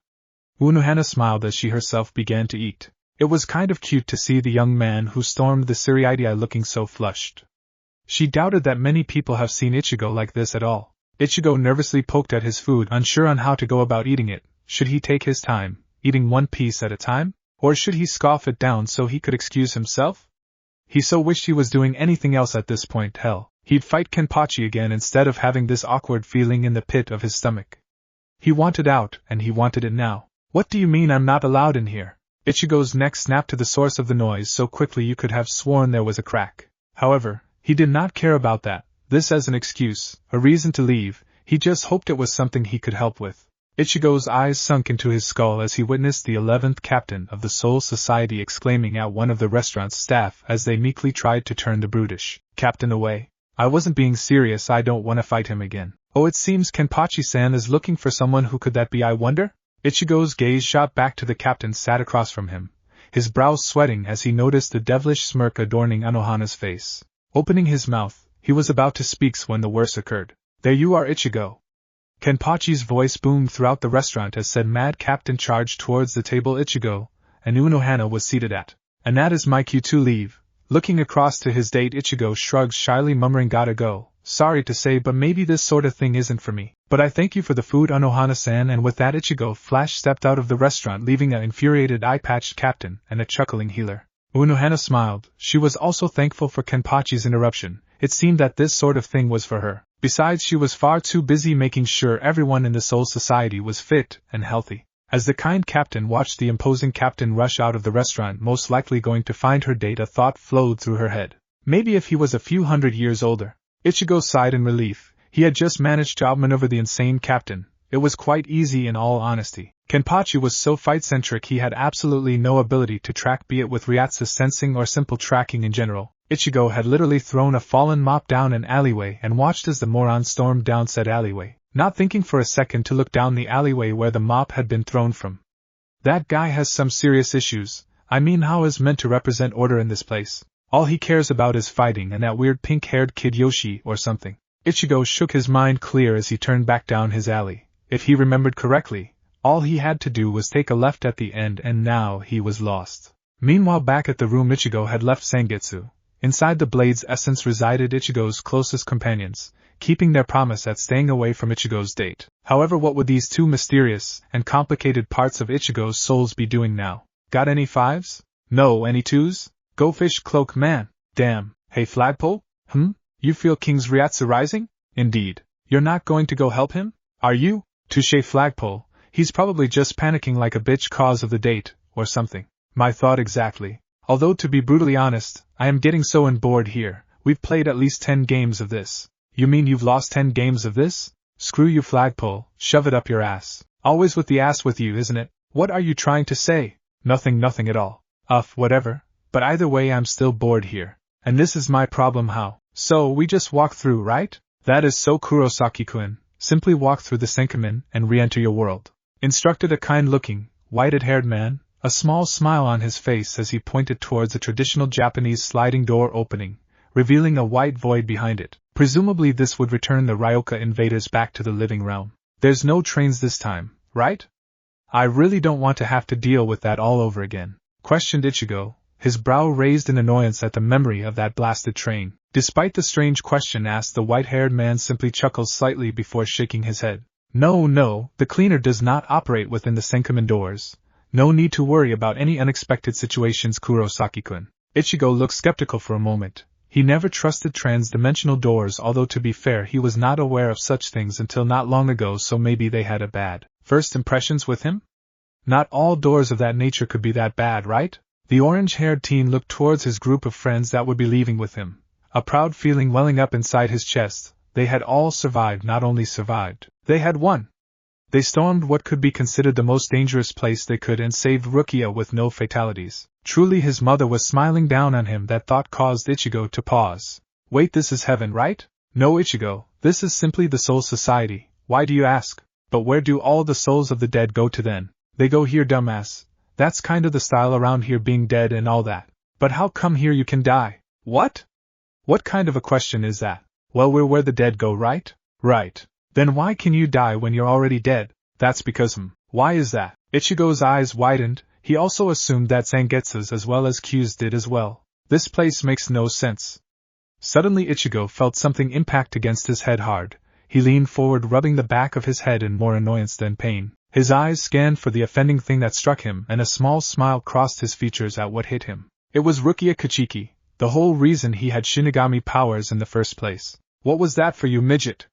Speaker 1: Unohana smiled as she herself began to eat. It was kind of cute to see the young man who stormed the Siriidii looking so flushed. She doubted that many people have seen Ichigo like this at all. Ichigo nervously poked at his food, unsure on how to go about eating it. Should he take his time, eating one piece at a time? Or should he scoff it down so he could excuse himself? He so wished he was doing anything else at this point. Hell, he'd fight Kenpachi again instead of having this awkward feeling in the pit of his stomach. He wanted out, and he wanted it now. What do you mean I'm not allowed in here? Ichigo's neck snapped to the source of the noise so quickly you could have sworn there was a crack. However, he did not care about that. this as an excuse, a reason to leave. He just hoped it was something he could help with. Ichigo's eyes sunk into his skull as he witnessed the 11th captain of the Soul Society exclaiming at one of the restaurant's staff as they meekly tried to turn the brutish captain away. I wasn't being serious, I don't want to fight him again. Oh, it seems Kenpachi-san is looking for someone. Who could that be, I wonder? Ichigo's gaze shot back to the captain sat across from him, his brows sweating as he noticed the devilish smirk adorning Unohana's face. Opening his mouth, he was about to speak when the worst occurred. There you are, Ichigo. Kenpachi's voice boomed throughout the restaurant as said mad captain charged towards the table Ichigo and Unohana was seated at. And that is my cue to leave. Looking across to his date, Ichigo shrugs shyly, murmuring, gotta go. Sorry to say, but maybe this sort of thing isn't for me. But I thank you for the food, Unohana-san. And with that, Ichigo flash stepped out of the restaurant, leaving an infuriated eye-patched captain and a chuckling healer. Unohana smiled. She was also thankful for Kenpachi's interruption. It seemed that this sort of thing was for her. Besides, she was far too busy making sure everyone in the Soul Society was fit and healthy. As the kind captain watched the imposing captain rush out of the restaurant, most likely going to find her date, a thought flowed through her head. Maybe if he was a few hundred years older. Ichigo sighed in relief. He had just managed to outmaneuver the insane captain. It was quite easy in all honesty. Kenpachi was so fight-centric he had absolutely no ability to track, be it with Ryatsu sensing or simple tracking in general. Ichigo had literally thrown a fallen mop down an alleyway and watched as the moron stormed down said alleyway, not thinking for a second to look down the alleyway where the mop had been thrown from. That guy has some serious issues. I mean, how is meant to represent order in this place? All he cares about is fighting and that weird pink-haired kid Yoshi or something. Ichigo shook his mind clear as he turned back down his alley. If he remembered correctly, all he had to do was take a left at the end and now he was lost. Meanwhile, back at the room Ichigo had left Zangetsu. Inside the Blade's essence resided Ichigo's closest companions, keeping their promise at staying away from Ichigo's date. However, what would these two mysterious and complicated parts of Ichigo's souls be doing now? Got any fives? No, any twos? Go fish, cloak man. Damn. Hey, flagpole? You feel King's Ryatsu rising? Indeed. You're not going to go help him? Are you? Touché, flagpole. He's probably just panicking like a bitch cause of the date, or something. My thought exactly. Although to be brutally honest, I am getting so bored here. We've played at least 10 games of this. You mean you've lost 10 games of this? Screw you, flagpole. Shove it up your ass. Always with the ass with you, isn't it? What are you trying to say? Nothing at all. Whatever. But either way, I'm still bored here. And this is my problem. How? So we just walk through, right? That is so, Kurosaki-kun. Simply walk through the Senkamen and re-enter your world. Instructed a kind-looking, white-haired man, a small smile on his face as he pointed towards a traditional Japanese sliding door opening, revealing a white void behind it. Presumably this would return the Ryoka invaders back to the living realm. There's no trains this time, right? I really don't want to have to deal with that all over again, questioned Ichigo, his brow raised in annoyance at the memory of that blasted train. Despite the strange question asked, the white-haired man simply chuckled slightly before shaking his head. No, the cleaner does not operate within the Senkamen doors. No need to worry about any unexpected situations, Kurosaki-kun. Ichigo looked skeptical for a moment. He never trusted trans-dimensional doors, although to be fair he was not aware of such things until not long ago, so maybe they had a bad first impressions with him? Not all doors of that nature could be that bad, right? The orange-haired teen looked towards his group of friends that would be leaving with him, a proud feeling welling up inside his chest. They had all survived, not only survived, they had won. They stormed what could be considered the most dangerous place they could and saved Rukia with no fatalities. Truly his mother was smiling down on him. That thought caused Ichigo to pause. Wait, this is heaven, right? No, Ichigo, this is simply the Soul Society. Why do you ask? But where do all the souls of the dead go to then? They go here, dumbass. That's kind of the style around here, being dead and all that. But how come here you can die? What? What kind of a question is that? Well, we're where the dead go, right? Right. Then why can you die when you're already dead? That's because Why is that? Ichigo's eyes widened. He also assumed that Zangetsu's as well as Q's did as well. This place makes no sense. Suddenly Ichigo felt something impact against his head hard. He leaned forward, rubbing the back of his head in more annoyance than pain. His eyes scanned for the offending thing that struck him, and a small smile crossed his features at what hit him. It was Rukia Kachiki, the whole reason he had Shinigami powers in the first place. What was that for you, midget?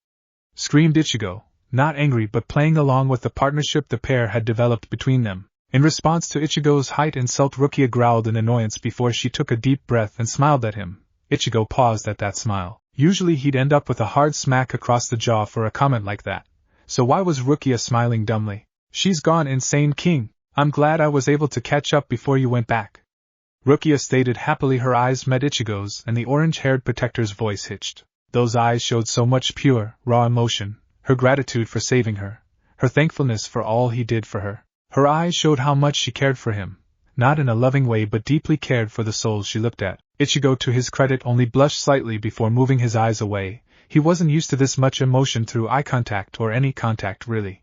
Speaker 1: Screamed Ichigo, not angry but playing along with the partnership the pair had developed between them. In response to Ichigo's height insult, Rukia growled in annoyance before she took a deep breath and smiled at him. Ichigo paused at that smile. Usually he'd end up with a hard smack across the jaw for a comment like that. So why was Rukia smiling dumbly? She's gone insane, King. I'm glad I was able to catch up before you went back. Rukia stated happily. Her eyes met Ichigo's and the orange-haired protector's voice hitched. Those eyes showed so much pure, raw emotion, her gratitude for saving her, her thankfulness for all he did for her. Her eyes showed how much she cared for him, not in a loving way but deeply cared for the souls she looked at. Ichigo, to his credit, only blushed slightly before moving his eyes away. He wasn't used to this much emotion through eye contact or any contact really.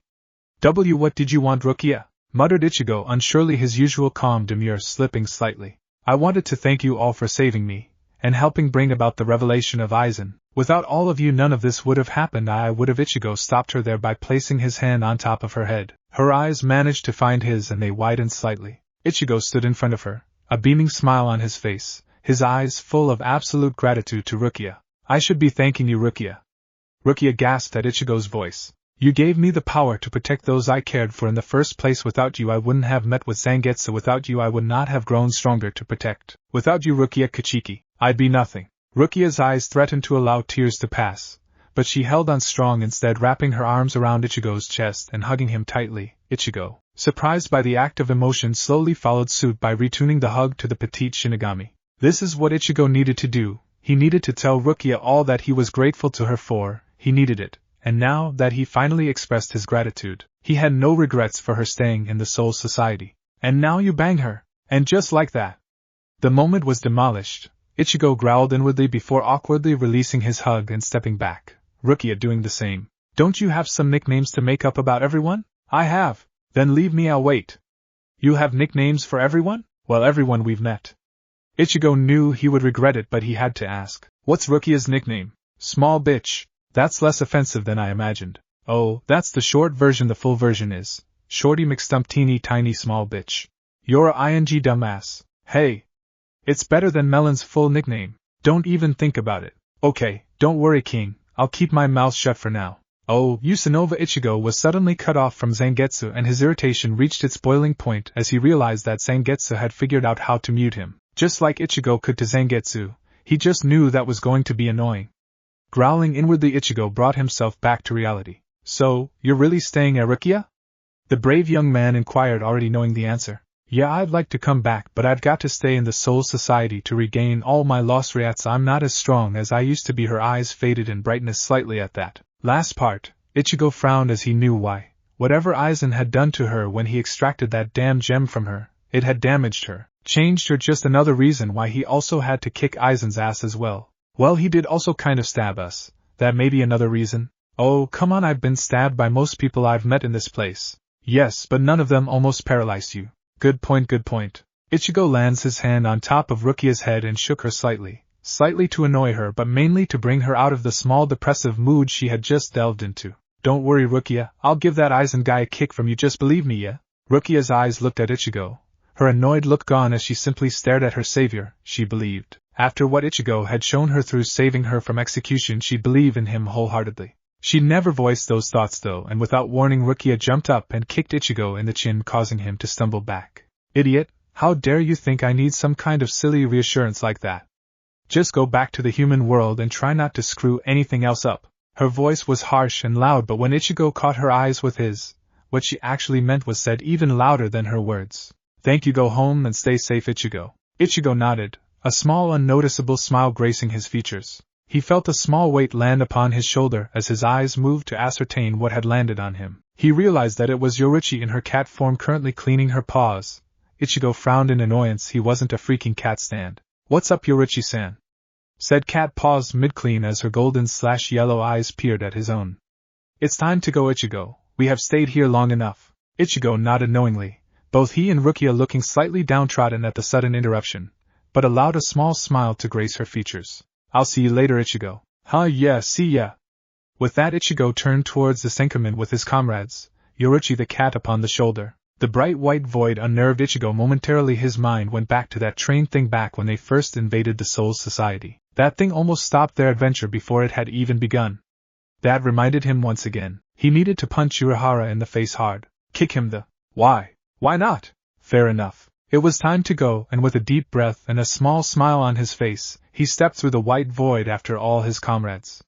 Speaker 1: What did you want, Rukia? Muttered Ichigo, unsurely, his usual calm demure slipping slightly. I wanted to thank you all for saving me, and helping bring about the revelation of Eizen. Without all of you none of this would have happened. I would have. Ichigo stopped her there by placing his hand on top of her head. Her eyes managed to find his and they widened slightly. Ichigo stood in front of her, a beaming smile on his face, his eyes full of absolute gratitude to Rukia. I should be thanking you, Rukia. Rukia gasped at Ichigo's voice. You gave me the power to protect those I cared for in the first place. Without you I wouldn't have met with Zangetsu. Without you I would not have grown stronger to protect. Without you, Rukia Kachiki, I'd be nothing. Rukia's eyes threatened to allow tears to pass, but she held on strong instead, wrapping her arms around Ichigo's chest and hugging him tightly. Ichigo, surprised by the act of emotion, slowly followed suit by retuning the hug to the petite Shinigami. This is what Ichigo needed to do. He needed to tell Rukia all that he was grateful to her for. He needed it. And now that he finally expressed his gratitude, he had no regrets for her staying in the Soul Society. And now you bang her. And just like that. The moment was demolished. Ichigo growled inwardly before awkwardly releasing his hug and stepping back. Rukia doing the same. Don't you have some nicknames to make up about everyone? I have. Then leave me, I'll wait. You have nicknames for everyone? Well, everyone we've met. Ichigo knew he would regret it, but he had to ask. What's Rukia's nickname? Small bitch. That's less offensive than I imagined. Oh, that's the short version. The full version is Shorty McStump teeny tiny small bitch. You're a ing dumbass. Hey. It's better than Melon's full nickname. Don't even think about it. Okay, don't worry, King. I'll keep my mouth shut for now. Oh, Usanova. Ichigo was suddenly cut off from Zangetsu and his irritation reached its boiling point as he realized that Zangetsu had figured out how to mute him. Just like Ichigo could to Zangetsu, he just knew that was going to be annoying. Growling inwardly, Ichigo brought himself back to reality. So, you're really staying at Rukia? The brave young man inquired, already knowing the answer. Yeah, I'd like to come back, but I've got to stay in the Soul Society to regain all my lost rights. I'm not as strong as I used to be. Her eyes faded in brightness slightly at that last part. Ichigo frowned as he knew why. Whatever Eizen had done to her when he extracted that damn gem from her, it had damaged her, changed her. Just another reason why he also had to kick Eizen's ass as well. Well, he did also kind of stab us. That may be another reason. Oh, come on, I've been stabbed by most people I've met in this place. Yes, but none of them almost paralyzed you. Good point, good point. Ichigo lands his hand on top of Rukia's head and shook her slightly to annoy her, but mainly to bring her out of the small depressive mood she had just delved into. Don't worry, Rukia, I'll give that Eizen guy a kick from you, just believe me, yeah? Rukia's eyes looked at Ichigo, her annoyed look gone as she simply stared at her savior. She believed. After what Ichigo had shown her through saving her from execution, she'd believe in him wholeheartedly. She never voiced those thoughts though, and without warning Rukia jumped up and kicked Ichigo in the chin, causing him to stumble back. Idiot, how dare you think I need some kind of silly reassurance like that? Just go back to the human world and try not to screw anything else up. Her voice was harsh and loud, but when Ichigo caught her eyes with his, what she actually meant was said even louder than her words. Thank you, go home and stay safe, Ichigo. Ichigo nodded, a small unnoticeable smile gracing his features. He felt a small weight land upon his shoulder as his eyes moved to ascertain what had landed on him. He realized that it was Yoruichi in her cat form currently cleaning her paws. Ichigo frowned in annoyance. He wasn't a freaking cat stand. What's up, Yoruichi-san? Said Cat, paused mid-clean as her golden/yellow eyes peered at his own. It's time to go, Ichigo. We have stayed here long enough. Ichigo nodded knowingly, both he and Rukia looking slightly downtrodden at the sudden interruption, but allowed a small smile to grace her features. I'll see you later, Ichigo. Huh, yeah, see ya. With that, Ichigo turned towards the Senkamen with his comrades, Yoruichi the cat upon the shoulder. The bright white void unnerved Ichigo momentarily. His mind went back to that train thing back when they first invaded the Soul Society. That thing almost stopped their adventure before it had even begun. That reminded him once again. He needed to punch Urahara in the face hard. Kick him the... Why? Why not? Fair enough. It was time to go, and with a deep breath and a small smile on his face, he stepped through the white void after all his comrades.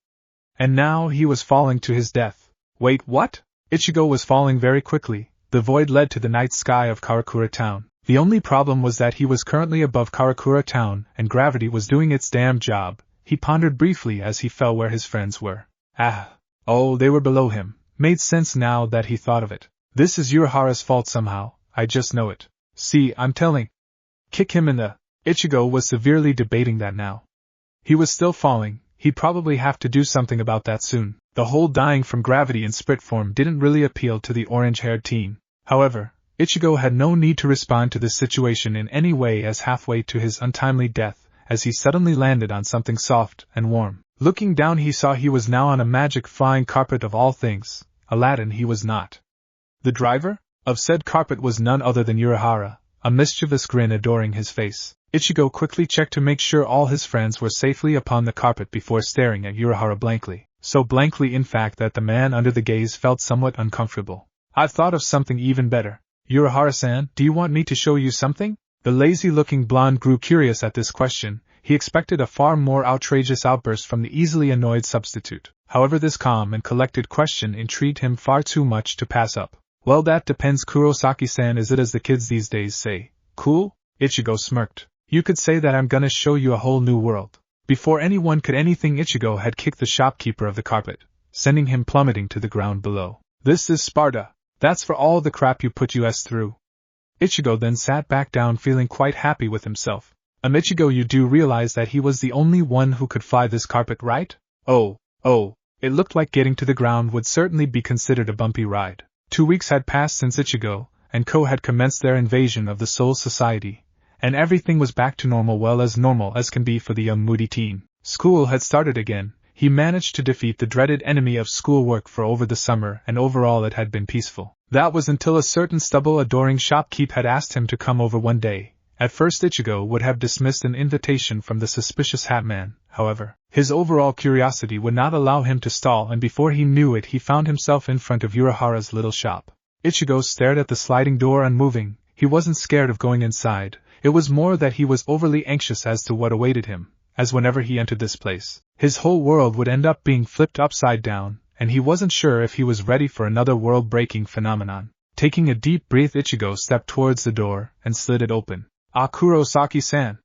Speaker 1: And now he was falling to his death. Wait, what? Ichigo was falling very quickly. The void led to the night sky of Karakura town. The only problem was that he was currently above Karakura town, and gravity was doing its damn job. He pondered briefly as he fell where his friends were. Oh, they were below him. Made sense now that he thought of it. This is Urahara's fault somehow, I just know it. See, I'm telling. Kick him in the... Ichigo was severely debating that now. He was still falling, he'd probably have to do something about that soon. The whole dying from gravity in sprit form didn't really appeal to the orange-haired teen. However, Ichigo had no need to respond to this situation in any way, as halfway to his untimely death, as he suddenly landed on something soft and warm. Looking down, he saw he was now on a magic flying carpet of all things. Aladdin he was not. The driver of said carpet was none other than Urahara, a mischievous grin adoring his face. Ichigo quickly checked to make sure all his friends were safely upon the carpet before staring at Urahara blankly. So blankly, in fact, that the man under the gaze felt somewhat uncomfortable. I've thought of something even better. Urahara-san, do you want me to show you something? The lazy-looking blonde grew curious at this question. He expected a far more outrageous outburst from the easily annoyed substitute. However, this calm and collected question intrigued him far too much to pass up. Well, that depends, Kurosaki-san. Is it as the kids these days say, cool? Ichigo smirked. You could say that I'm gonna show you a whole new world. Before anyone could anything, Ichigo had kicked the shopkeeper of the carpet, sending him plummeting to the ground below. This is Sparta. That's for all the crap you put us through. Ichigo then sat back down, feeling quite happy with himself. Ichigo, you do realize that he was the only one who could fly this carpet, right? Oh, it looked like getting to the ground would certainly be considered a bumpy ride. 2 weeks had passed since Ichigo and Ko had commenced their invasion of the Soul Society, and everything was back to normal as can be for the young moody teen. School had started again. He managed to defeat the dreaded enemy of schoolwork for over the summer, and overall it had been peaceful. That was until a certain stubble-adoring shopkeep had asked him to come over one day. At first Ichigo would have dismissed an invitation from the suspicious hat man. However, his overall curiosity would not allow him to stall, and before he knew it he found himself in front of Urahara's little shop. Ichigo stared at the sliding door unmoving. He wasn't scared of going inside. It was more that he was overly anxious as to what awaited him, as whenever he entered this place, his whole world would end up being flipped upside down, and he wasn't sure if he was ready for another world-breaking phenomenon. Taking a deep breath, Ichigo stepped towards the door and slid it open. Kurosaki-san.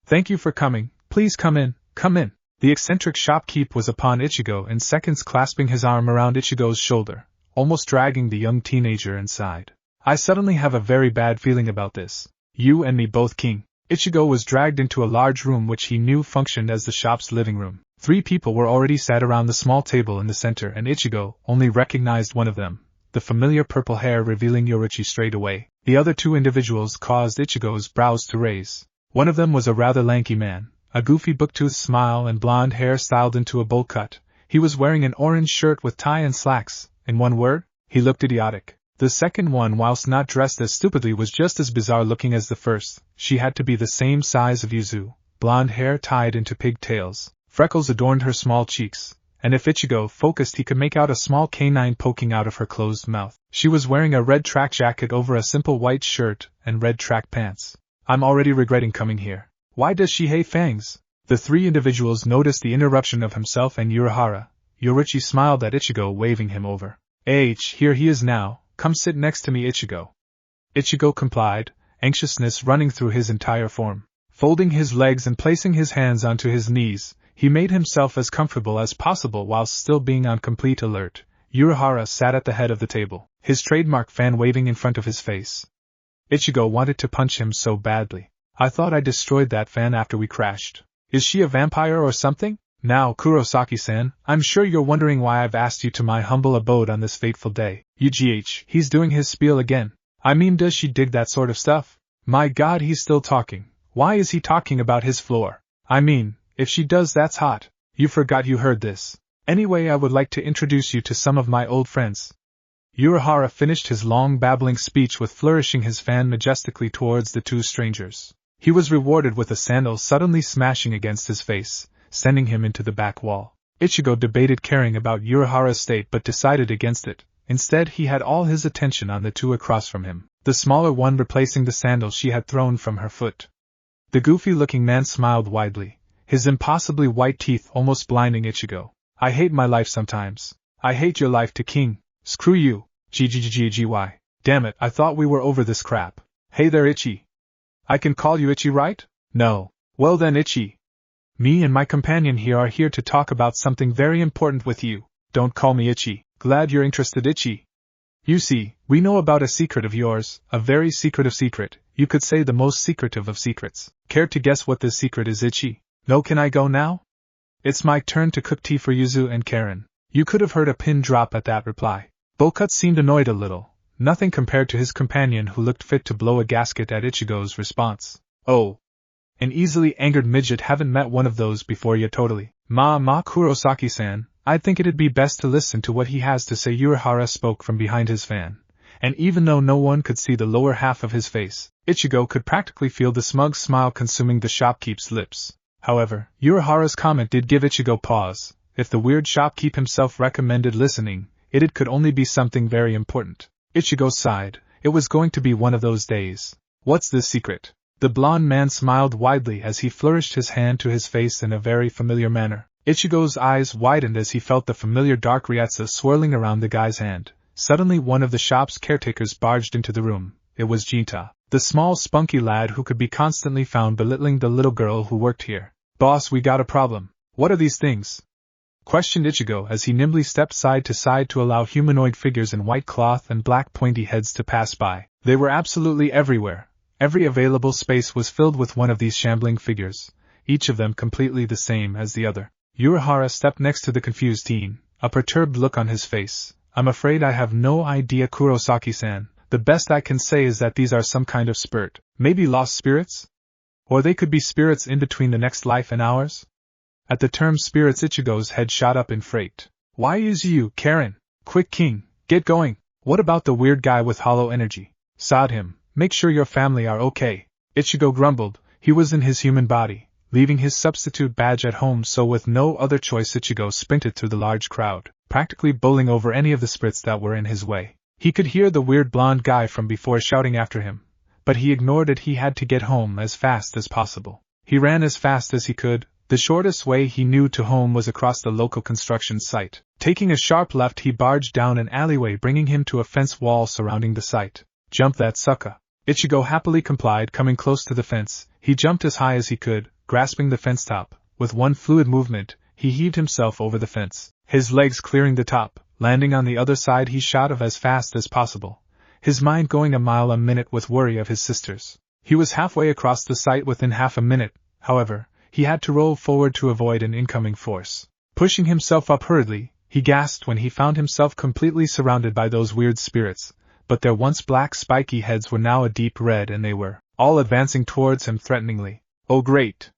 Speaker 1: Thank you for coming. Please come in, come in. The eccentric shopkeep was upon Ichigo in seconds, clasping his arm around Ichigo's shoulder, almost dragging the young teenager inside. I suddenly have a very bad feeling about this. You and me both, King. Ichigo was dragged into a large room which he knew functioned as the shop's living room. 3 people were already sat around the small table in the center, and Ichigo only recognized one of them, the familiar purple hair revealing Yoruichi straight away. The other 2 individuals caused Ichigo's brows to raise. One of them was a rather lanky man, a goofy bucktooth smile and blonde hair styled into a bowl cut. He was wearing an orange shirt with tie and slacks. In one word, he looked idiotic. The second one, whilst not dressed as stupidly, was just as bizarre looking as the first. She had to be the same size of Yuzu, blonde hair tied into pigtails, freckles adorned her small cheeks, and if Ichigo focused he could make out a small canine poking out of her closed mouth. She was wearing a red track jacket over a simple white shirt and red track pants. I'm already regretting coming here. Why does she hate fangs? The 3 individuals noticed the interruption of himself and Urahara. Yoruichi smiled at Ichigo, waving him over. Here he is now. Come sit next to me, Ichigo. Ichigo complied, anxiousness running through his entire form. Folding his legs and placing his hands onto his knees, he made himself as comfortable as possible whilst still being on complete alert. Urahara sat at the head of the table, his trademark fan waving in front of his face. Ichigo wanted to punch him so badly. I thought I destroyed that fan after we crashed. Is she a vampire or something? Now, Kurosaki-san, I'm sure you're wondering why I've asked you to my humble abode on this fateful day. He's doing his spiel again. I mean, does she dig that sort of stuff? My God, he's still talking. Why is he talking about his floor? I mean, if she does, that's hot. You forgot you heard this. Anyway, I would like to introduce you to some of my old friends. Urahara finished his long babbling speech with flourishing his fan majestically towards the 2 strangers. He was rewarded with a sandal suddenly smashing against his face, sending him into the back wall. Ichigo debated caring about Urahara's state but decided against it. Instead, he had all his attention on the 2 across from him. the smaller one replacing the sandal she had thrown from her foot. The goofy-looking man smiled widely, his impossibly white teeth almost blinding Ichigo. I hate my life sometimes. I hate your life to king. Screw you. GGGGY. Damn it, I thought we were over this crap. Hey there, Ichi. I can call you Ichi, right? No. Well then, Ichi. Me and my companion here are here to talk about something very important with you. Don't call me Ichi. Glad you're interested, Ichi. You see, we know about a secret of yours, a very secretive secret, you could say the most secretive of secrets. Care to guess what this secret is, Ichi? No, can I go now? It's my turn to cook tea for Yuzu and Karen. You could have heard a pin drop at that reply. Bokut seemed annoyed a little, nothing compared to his companion who looked fit to blow a gasket at Ichigo's response. Oh. An easily angered midget, haven't met one of those before yet. Totally. Kurosaki-san, I think it'd be best to listen to what he has to say. Urahara spoke from behind his fan, and even though no one could see the lower half of his face, Ichigo could practically feel the smug smile consuming the shopkeep's lips. However, Urahara's comment did give Ichigo pause. If the weird shopkeep himself recommended listening, it could only be something very important. Ichigo sighed. It was going to be one of those days. What's this secret? The blonde man smiled widely as he flourished his hand to his face in a very familiar manner. Ichigo's eyes widened as he felt the familiar dark ryatsu swirling around the guy's hand. Suddenly one of the shop's caretakers barged into the room. It was Jinta, the small spunky lad who could be constantly found belittling the little girl who worked here. Boss, we got a problem. What are these things? Questioned Ichigo as he nimbly stepped side to side to allow humanoid figures in white cloth and black pointy heads to pass by. They were absolutely everywhere. Every available space was filled with one of these shambling figures, each of them completely the same as the other. Urahara stepped next to the confused teen, a perturbed look on his face. I'm afraid I have no idea, Kurosaki-san. The best I can say is that these are some kind of spirit. Maybe lost spirits? Or they could be spirits in between the next life and ours? At the term spirits, Ichigo's head shot up in fright. Why is you, Karen? Quick, King, get going. What about the weird guy with hollow energy? Sod him. Make sure your family are okay. Ichigo grumbled. He was in his human body, leaving his substitute badge at home, so with no other choice Ichigo sprinted through the large crowd, practically bowling over any of the spirits that were in his way. He could hear the weird blonde guy from before shouting after him, but he ignored it. He had to get home as fast as possible. He ran as fast as he could. The shortest way he knew to home was across the local construction site. Taking a sharp left, he barged down an alleyway, bringing him to a fence wall surrounding the site. Jump that sucker. Ichigo happily complied. Coming close to the fence, he jumped as high as he could, grasping the fence top. With one fluid movement, he heaved himself over the fence, his legs clearing the top. Landing on the other side, he shot off as fast as possible, his mind going a mile a minute with worry of his sisters. He was halfway across the site within half a minute, however. He had to roll forward to avoid an incoming force. Pushing himself up hurriedly, he gasped when he found himself completely surrounded by those weird spirits, but their once black spiky heads were now a deep red, and they were all advancing towards him threateningly. Oh great!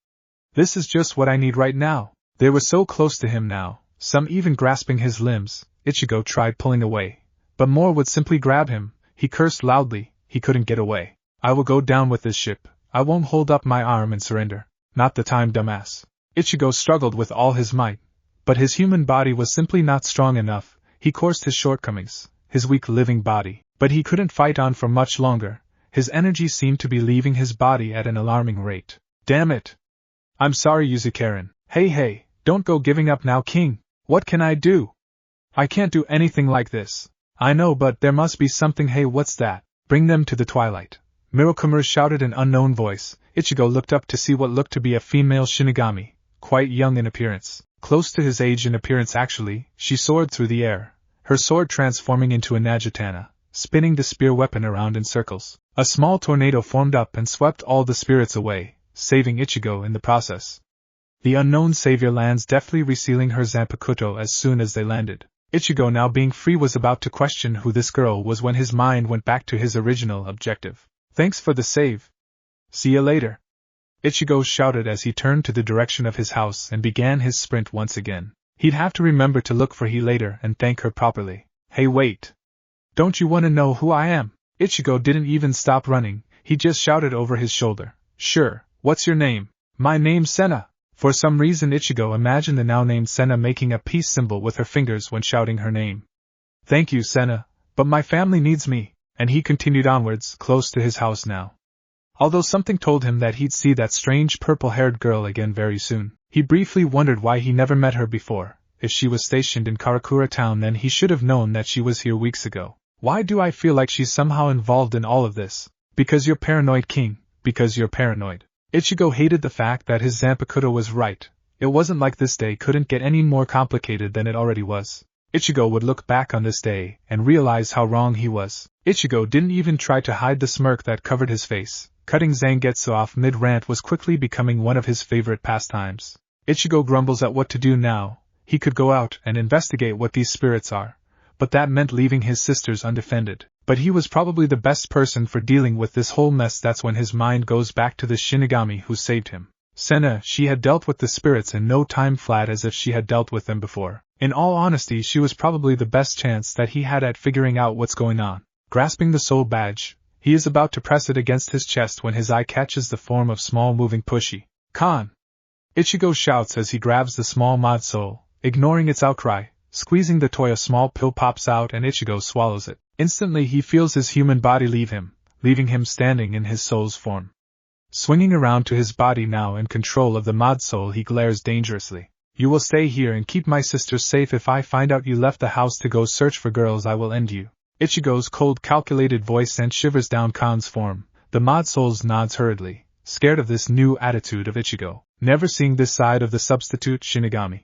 Speaker 1: This is just what I need right now. They were so close to him now, some even grasping his limbs. Ichigo tried pulling away, but more would simply grab him. He cursed loudly. He couldn't get away. I will go down with this ship. I won't hold up my arm and surrender. Not the time, dumbass. Ichigo struggled with all his might, but his human body was simply not strong enough. He cursed his shortcomings, his weak living body, but he couldn't fight on for much longer. His energy seemed to be leaving his body at an alarming rate. Damn it! I'm sorry, Yuzukaren. Hey, don't go giving up now, King. What can I do? I can't do anything like this. I know, but there must be something. Hey, what's that? Bring them to the twilight. Mirokumura shouted an unknown voice. Ichigo looked up to see what looked to be a female Shinigami, quite young in appearance, close to his age in appearance actually. She soared through the air, her sword transforming into a Najitana, spinning the spear weapon around in circles. A small tornado formed up and swept all the spirits away, saving Ichigo in the process. The unknown savior lands, deftly resealing her Zanpakuto as soon as they landed. Ichigo, now being free, was about to question who this girl was when his mind went back to his original objective. Thanks for the save. See you later. Ichigo shouted as he turned to the direction of his house and began his sprint once again. He'd have to remember to look for her later and thank her properly. Hey, wait. Don't you want to know who I am? Ichigo didn't even stop running. He just shouted over his shoulder. Sure, what's your name? My name's Senna. For some reason Ichigo imagined the now-named Senna making a peace symbol with her fingers when shouting her name. Thank you, Senna, but my family needs me. and he continued onwards, close to his house now. Although something told him that he'd see that strange purple-haired girl again very soon, he briefly wondered why he never met her before. If she was stationed in Karakura town, then he should have known that she was here weeks ago. Why do I feel like she's somehow involved in all of this? Because you're paranoid, King. Because you're paranoid. Ichigo hated the fact that his Zanpakuto was right. It wasn't like this day couldn't get any more complicated than it already was. Ichigo would look back on this day and realize how wrong he was. Ichigo didn't even try to hide the smirk that covered his face. Cutting Zangetsu off mid-rant was quickly becoming one of his favorite pastimes. Ichigo grumbles at what to do now. He could go out and investigate what these spirits are, but that meant leaving his sisters undefended. But he was probably the best person for dealing with this whole mess. That's when his mind goes back to the Shinigami who saved him. Senna, she had dealt with the spirits in no time flat as if she had dealt with them before. In all honesty, she was probably the best chance that he had at figuring out what's going on. Grasping the soul badge, he is about to press it against his chest when his eye catches the form of small moving Pushy. Khan! Ichigo shouts as he grabs the small mod soul, ignoring its outcry. Squeezing the toy, a small pill pops out and Ichigo swallows it. Instantly he feels his human body leave him, leaving him standing in his soul's form. Swinging around to his body now in control of the mod soul, he glares dangerously. You will stay here and keep my sisters safe. If I find out you left the house to go search for girls, I will end you. Ichigo's cold, calculated voice sent shivers down Khan's form. The mod soul nods hurriedly, scared of this new attitude of Ichigo, never seeing this side of the substitute Shinigami.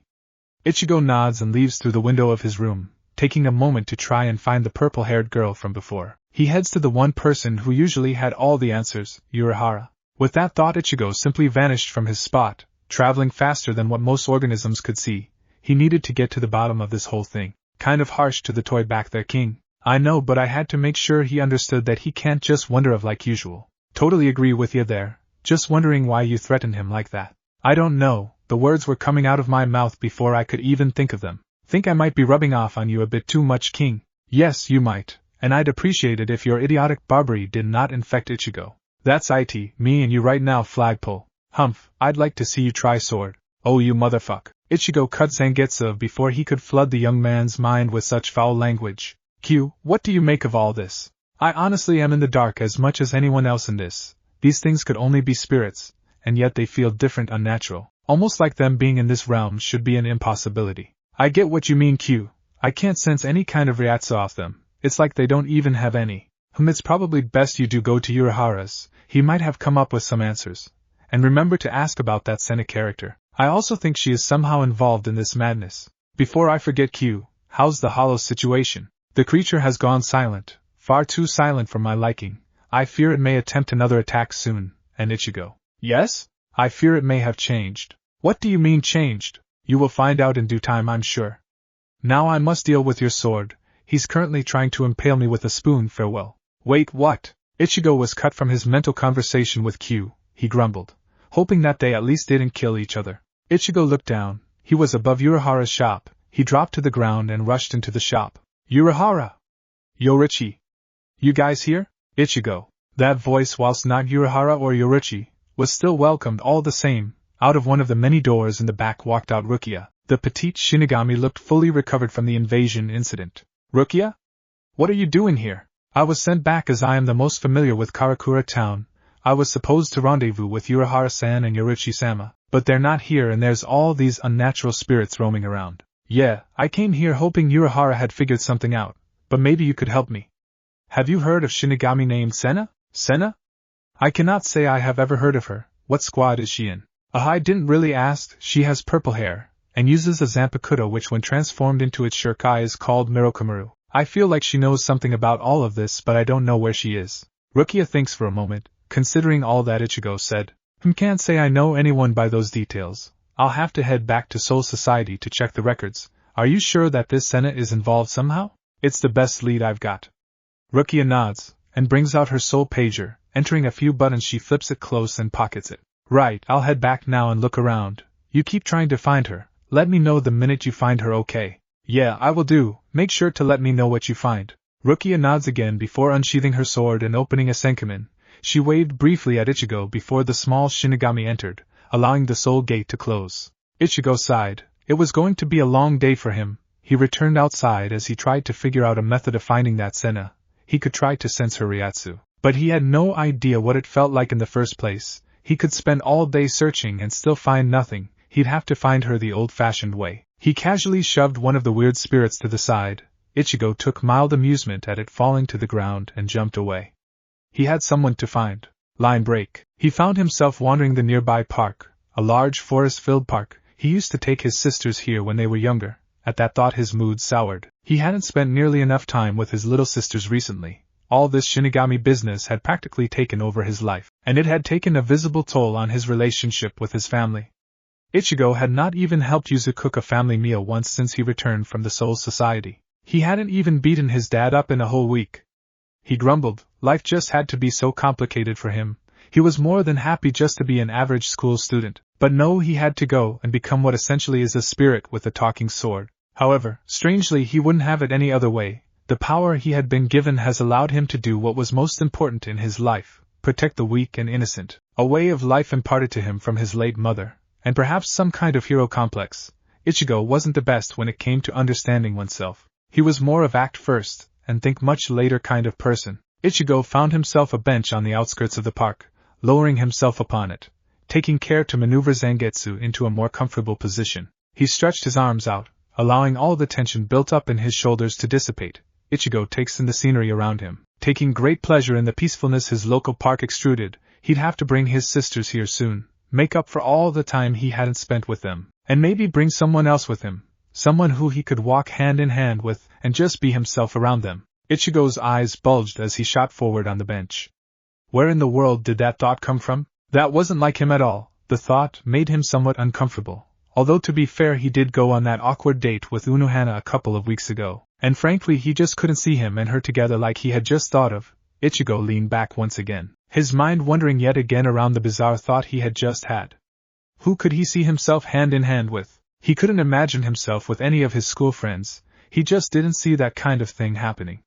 Speaker 1: Ichigo nods and leaves through the window of his room, taking a moment to try and find the purple-haired girl from before. He heads to the one person who usually had all the answers, Urahara. With that thought, Ichigo simply vanished from his spot, traveling faster than what most organisms could see. He needed to get to the bottom of this whole thing. Kind of harsh to the toy back there, King. I know, but I had to make sure he understood that he can't just wander off like usual. Totally agree with you there. Just wondering why you threatened him like that. I don't know. The words were coming out of my mouth before I could even think of them. Think I might be rubbing off on you a bit too much, King? Yes, you might, and I'd appreciate it if your idiotic barbarity did not infect Ichigo. That's it, me and you right now, flagpole. Humph, I'd like to see you try sword. Oh, you motherfuck. Ichigo cut Zangetsu before he could flood the young man's mind with such foul language. Q, what do you make of all this? I honestly am in the dark as much as anyone else in this. These things could only be spirits, and yet they feel different, unnatural. Almost like them being in this realm should be an impossibility. I get what you mean, Q. I can't sense any kind of reacts off them. It's like they don't even have any. It's probably best you do go to Urahara's. He might have come up with some answers. And remember to ask about that Senna character. I also think she is somehow involved in this madness. Before I forget, Q, how's the hollow situation? The creature has gone silent, far too silent for my liking. I fear it may attempt another attack soon. And Ichigo. Yes? I fear it may have changed. What do you mean changed? You will find out in due time, I'm sure. Now I must deal with your sword. He's currently trying to impale me with a spoon. Farewell. Wait, what? Ichigo was cut from his mental conversation with Q. He grumbled, hoping that they at least didn't kill each other. Ichigo looked down. He was above Urahara's shop. He dropped to the ground and rushed into the shop. Urahara! Yorichi! You guys here? Ichigo. That voice, whilst not Urahara or Yorichi, was still welcomed all the same. Out of one of the many doors in the back walked out Rukia. The petite Shinigami looked fully recovered from the invasion incident. Rukia? What are you doing here? I was sent back as I am the most familiar with Karakura town. I was supposed to rendezvous with Urahara-san and Yorichi-sama, but they're not here and there's all these unnatural spirits roaming around. Yeah, I came here hoping Urahara had figured something out, but maybe you could help me. Have you heard of Shinigami named Senna? Senna? I cannot say I have ever heard of her. What squad is she in? I didn't really ask. She has purple hair, and uses a Zanpakuto which when transformed into its shuriken is called Mirokumaru. I feel like she knows something about all of this, but I don't know where she is. Rukia thinks for a moment, considering all that Ichigo said. Can't say I know anyone by those details. I'll have to head back to Soul Society to check the records. Are you sure that this Senna is involved somehow? It's the best lead I've got. Rukia nods, and brings out her soul pager. Entering a few buttons, she flips it close and pockets it. Right, I'll head back now and look around. You keep trying to find her. Let me know the minute you find her, okay? Yeah, I will do. Make sure to let me know what you find. Rukia nods again before unsheathing her sword and opening a senkamin. She waved briefly at Ichigo before the small Shinigami entered, allowing the soul gate to close. Ichigo sighed. It was going to be a long day for him. He returned outside as he tried to figure out a method of finding that Senna. he could try to sense her Ryatsu. But he had no idea what it felt like in the first place. He could spend all day searching and still find nothing. He'd have to find her the old-fashioned way. He casually shoved one of the weird spirits to the side. Ichigo took mild amusement at it falling to the ground and jumped away. He had someone to find. Line break. He found himself wandering the nearby park, a large forest-filled park. He used to take his sisters here when they were younger. At that thought his mood soured. He hadn't spent nearly enough time with his little sisters recently. All this Shinigami business had practically taken over his life, and it had taken a visible toll on his relationship with his family. Ichigo had not even helped Yuzu cook a family meal once since he returned from the Soul Society. He hadn't even beaten his dad up in a whole week. He grumbled, life just had to be so complicated for him. He was more than happy just to be an average school student, but no, he had to go and become what essentially is a spirit with a talking sword. However, strangely he wouldn't have it any other way. The power he had been given has allowed him to do what was most important in his life, protect the weak and innocent, a way of life imparted to him from his late mother, and perhaps some kind of hero complex. Ichigo wasn't the best when it came to understanding oneself. He was more of act first, and think much later kind of person. Ichigo found himself a bench on the outskirts of the park, lowering himself upon it, taking care to maneuver Zangetsu into a more comfortable position. He stretched his arms out, allowing all the tension built up in his shoulders to dissipate. Ichigo takes in the scenery around him, taking great pleasure in the peacefulness his local park extruded. He'd have to bring his sisters here soon, make up for all the time he hadn't spent with them, and maybe bring someone else with him, someone who he could walk hand in hand with, and just be himself around them. Ichigo's eyes bulged as he shot forward on the bench. Where in the world did that thought come from? That wasn't like him at all. The thought made him somewhat uncomfortable. Although to be fair he did go on that awkward date with Unohana a couple of weeks ago, and frankly he just couldn't see him and her together like he had just thought of. Ichigo leaned back once again, his mind wandering yet again around the bizarre thought he had just had. Who could he see himself hand in hand with? He couldn't imagine himself with any of his school friends. He just didn't see that kind of thing happening.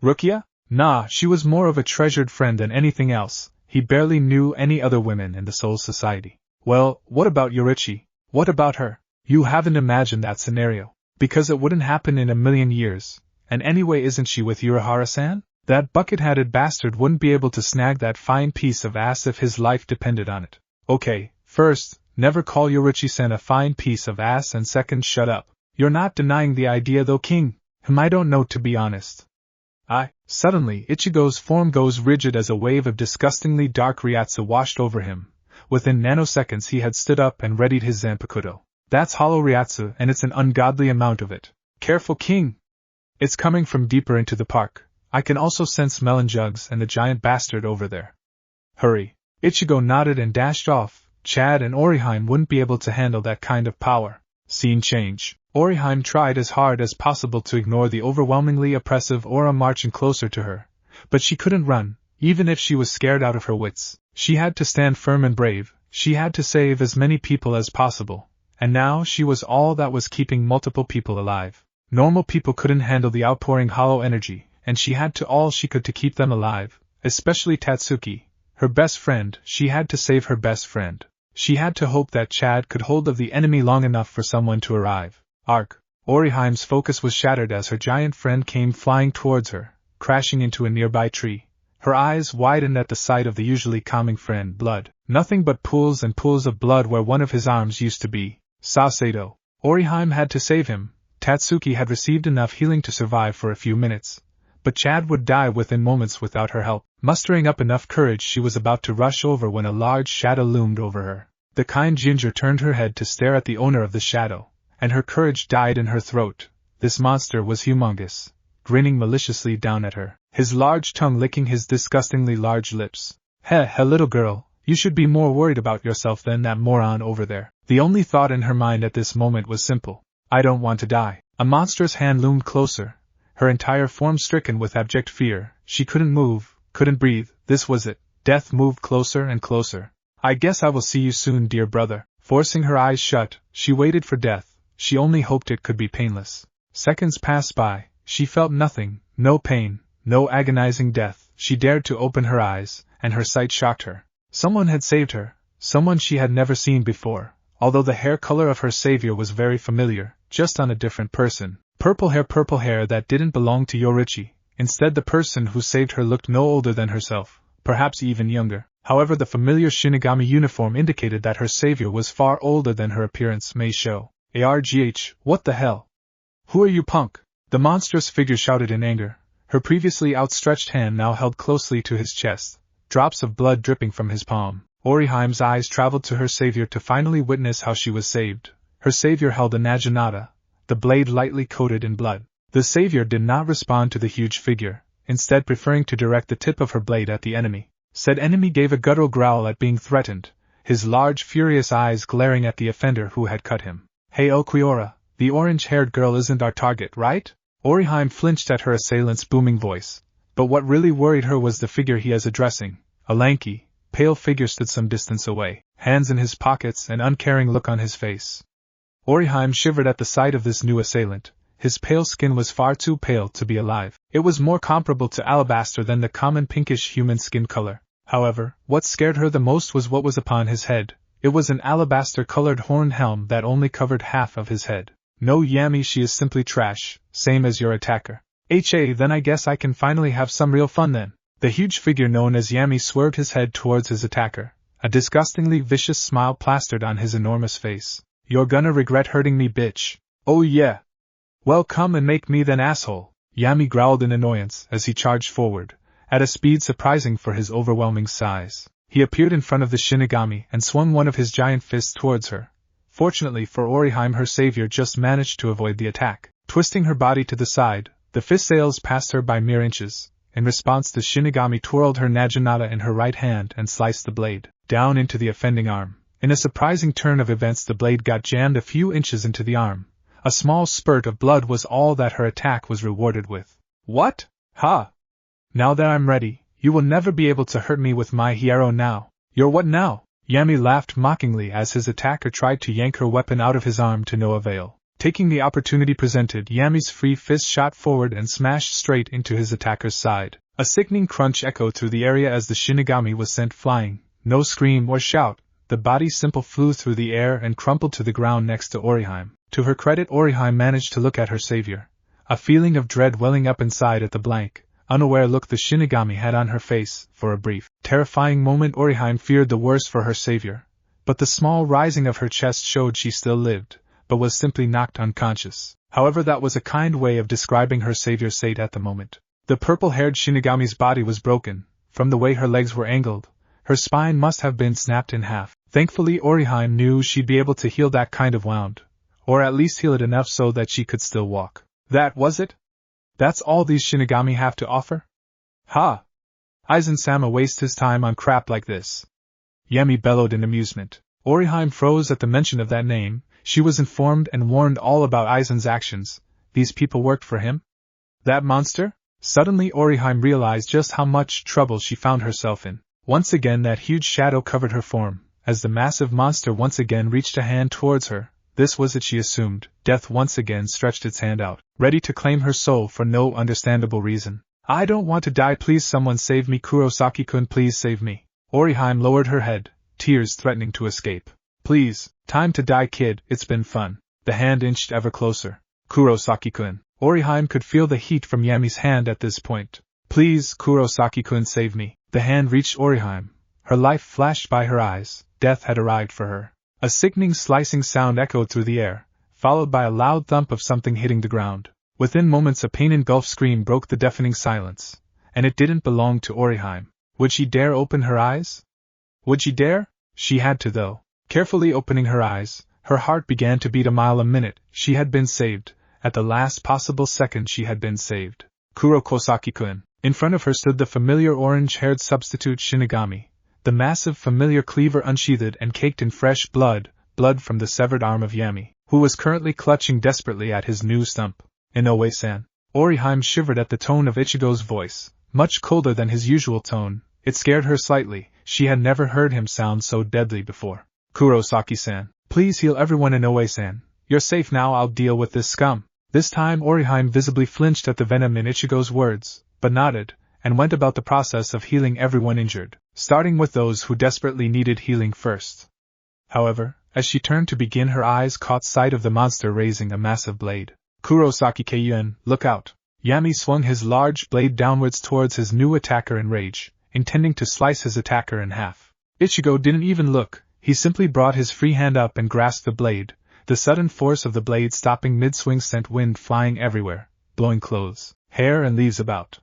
Speaker 1: Rukia? Nah, she was more of a treasured friend than anything else. He barely knew any other women in the Soul Society. Well, what about Yorichi? What about her? You haven't imagined that scenario. Because it wouldn't happen in a million years. And anyway, isn't she with Urahara-san? That bucket-hatted bastard wouldn't be able to snag that fine piece of ass if his life depended on it. Okay, first, never call Yorichi-san a fine piece of ass, and second, shut up. You're not denying the idea though, King. I don't know, to be honest. Suddenly, Ichigo's form goes rigid as a wave of disgustingly dark Ryatsu washed over him. Within nanoseconds he had stood up and readied his Zanpakuto. That's hollow Ryatsu, and it's an ungodly amount of it. Careful, King! It's coming from deeper into the park. I can also sense melon jugs and the giant bastard over there. Hurry! Ichigo nodded and dashed off. Chad and Oriheim wouldn't be able to handle that kind of power. Scene change. Oriheim tried as hard as possible to ignore the overwhelmingly oppressive aura marching closer to her, but she couldn't run, even if she was scared out of her wits. She had to stand firm and brave, she had to save as many people as possible, and now she was all that was keeping multiple people alive. Normal people couldn't handle the outpouring hollow energy, and she had to all she could to keep them alive, especially Tatsuki, her best friend. She had to save her best friend. She had to hope that Chad could hold of the enemy long enough for someone to arrive. Oriheim's focus was shattered as her giant friend came flying towards her, crashing into a nearby tree. Her eyes widened at the sight of the usually calming friend. Blood. Nothing but pools and pools of blood where one of his arms used to be. Sasado. Oriheim had to save him. Tatsuki had received enough healing to survive for a few minutes, but Chad would die within moments without her help. Mustering up enough courage, she was about to rush over when a large shadow loomed over her. The kind ginger turned her head to stare at the owner of the shadow, and her courage died in her throat. This monster was humongous, grinning maliciously down at her, his large tongue licking his disgustingly large lips. Heh, little girl, you should be more worried about yourself than that moron over there. The only thought in her mind at this moment was simple. I don't want to die. A monstrous hand loomed closer, her entire form stricken with abject fear. She couldn't move, couldn't breathe. This was it. Death moved closer and closer. I guess I will see you soon, dear brother. Forcing her eyes shut, she waited for death. She only hoped it could be painless. Seconds passed by. She felt nothing, no pain, no agonizing death. She dared to open her eyes, and her sight shocked her. Someone had saved her, someone she had never seen before, although the hair color of her savior was very familiar, just on a different person. Purple hair that didn't belong to Yorichi. Instead, the person who saved her looked no older than herself, perhaps even younger. However, the familiar Shinigami uniform indicated that her savior was far older than her appearance may show. Argh, what the hell? Who are you, punk? The monstrous figure shouted in anger, her previously outstretched hand now held closely to his chest, drops of blood dripping from his palm. Oriheim's eyes traveled to her savior to finally witness how she was saved. Her savior held a naginata, the blade lightly coated in blood. The savior did not respond to the huge figure, instead preferring to direct the tip of her blade at the enemy. Said enemy gave a guttural growl at being threatened, his large furious eyes glaring at the offender who had cut him. Hey Okiora, the orange-haired girl isn't our target, right? Oriheim flinched at her assailant's booming voice, but what really worried her was the figure he was addressing. A lanky, pale figure stood some distance away, hands in his pockets, an uncaring look on his face. Oriheim shivered at the sight of this new assailant. His pale skin was far too pale to be alive. It was more comparable to alabaster than the common pinkish human skin color. However, what scared her the most was what was upon his head. It was an alabaster-colored horned helm that only covered half of his head. No, Yami, she is simply trash, same as your attacker. Then I guess I can finally have some real fun then. The huge figure known as Yami swerved his head towards his attacker, a disgustingly vicious smile plastered on his enormous face. You're gonna regret hurting me, bitch. Oh yeah. Well, come and make me then, asshole. Yami growled in annoyance as he charged forward, at a speed surprising for his overwhelming size. He appeared in front of the Shinigami and swung one of his giant fists towards her. Fortunately for Oriheim, her savior just managed to avoid the attack. Twisting her body to the side, the fist sails passed her by mere inches. In response, the Shinigami twirled her naginata in her right hand and sliced the blade down into the offending arm. In a surprising turn of events, the blade got jammed a few inches into the arm. A small spurt of blood was all that her attack was rewarded with. What? Ha! Now that I'm ready, you will never be able to hurt me with my hierro now. You're what now? Yami laughed mockingly as his attacker tried to yank her weapon out of his arm to no avail. Taking the opportunity presented, Yami's free fist shot forward and smashed straight into his attacker's side. A sickening crunch echoed through the area as the Shinigami was sent flying. No scream or shout, the body simple flew through the air and crumpled to the ground next to Oriheim. To her credit, Oriheim managed to look at her savior, a feeling of dread welling up inside at the blank, unaware look the Shinigami had on her face. For a brief, terrifying moment, Oriheim feared the worst for her savior, but the small rising of her chest showed she still lived, but was simply knocked unconscious. However, that was a kind way of describing her savior's state at the moment. The purple-haired Shinigami's body was broken. From the way her legs were angled, her spine must have been snapped in half. Thankfully, Oriheim knew she'd be able to heal that kind of wound, or at least heal it enough so that she could still walk. That was it? That's all these Shinigami have to offer? Ha! Aizen-sama wastes his time on crap like this. Yami bellowed in amusement. Oriheim froze at the mention of that name. She was informed and warned all about Aizen's actions. These people worked for him? That monster? Suddenly Oriheim realized just how much trouble she found herself in. Once again that huge shadow covered her form, as the massive monster once again reached a hand towards her. This was it, she assumed. Death once again stretched its hand out, ready to claim her soul for no understandable reason. I don't want to die, please someone save me, Kurosaki-kun, please save me. Oriheim lowered her head, tears threatening to escape. Please, time to die, kid, it's been fun. The hand inched ever closer. Kurosaki-kun. Oriheim could feel the heat from Yami's hand at this point. Please, Kurosaki-kun, save me. The hand reached Oriheim. Her life flashed by her eyes. Death had arrived for her. A sickening slicing sound echoed through the air, followed by a loud thump of something hitting the ground. Within moments a pain-engulfed scream broke the deafening silence, and it didn't belong to Oriheim. Would she dare open her eyes? Would she dare? She had to, though. Carefully opening her eyes, her heart began to beat a mile a minute. She had been saved. At the last possible second she had been saved. Kurosaki-kun. In front of her stood the familiar orange-haired substitute Shinigami, the massive familiar cleaver unsheathed and caked in fresh blood from the severed arm of Yami, who was currently clutching desperately at his new stump. Inoue-san. Oriheim shivered at the tone of Ichigo's voice, much colder than his usual tone. It scared her slightly. She had never heard him sound so deadly before. Kurosaki-san. Please heal everyone, Inoue-san. You're safe now, I'll deal with this scum. This time Oriheim visibly flinched at the venom in Ichigo's words, but nodded, and went about the process of healing everyone injured, starting with those who desperately needed healing first. However, as she turned to begin, her eyes caught sight of the monster raising a massive blade. Kurosaki-kun, look out! Yami swung his large blade downwards towards his new attacker in rage, intending to slice his attacker in half. Ichigo didn't even look, he simply brought his free hand up and grasped the blade. The sudden force of the blade stopping mid-swing sent wind flying everywhere, blowing clothes, hair and leaves about.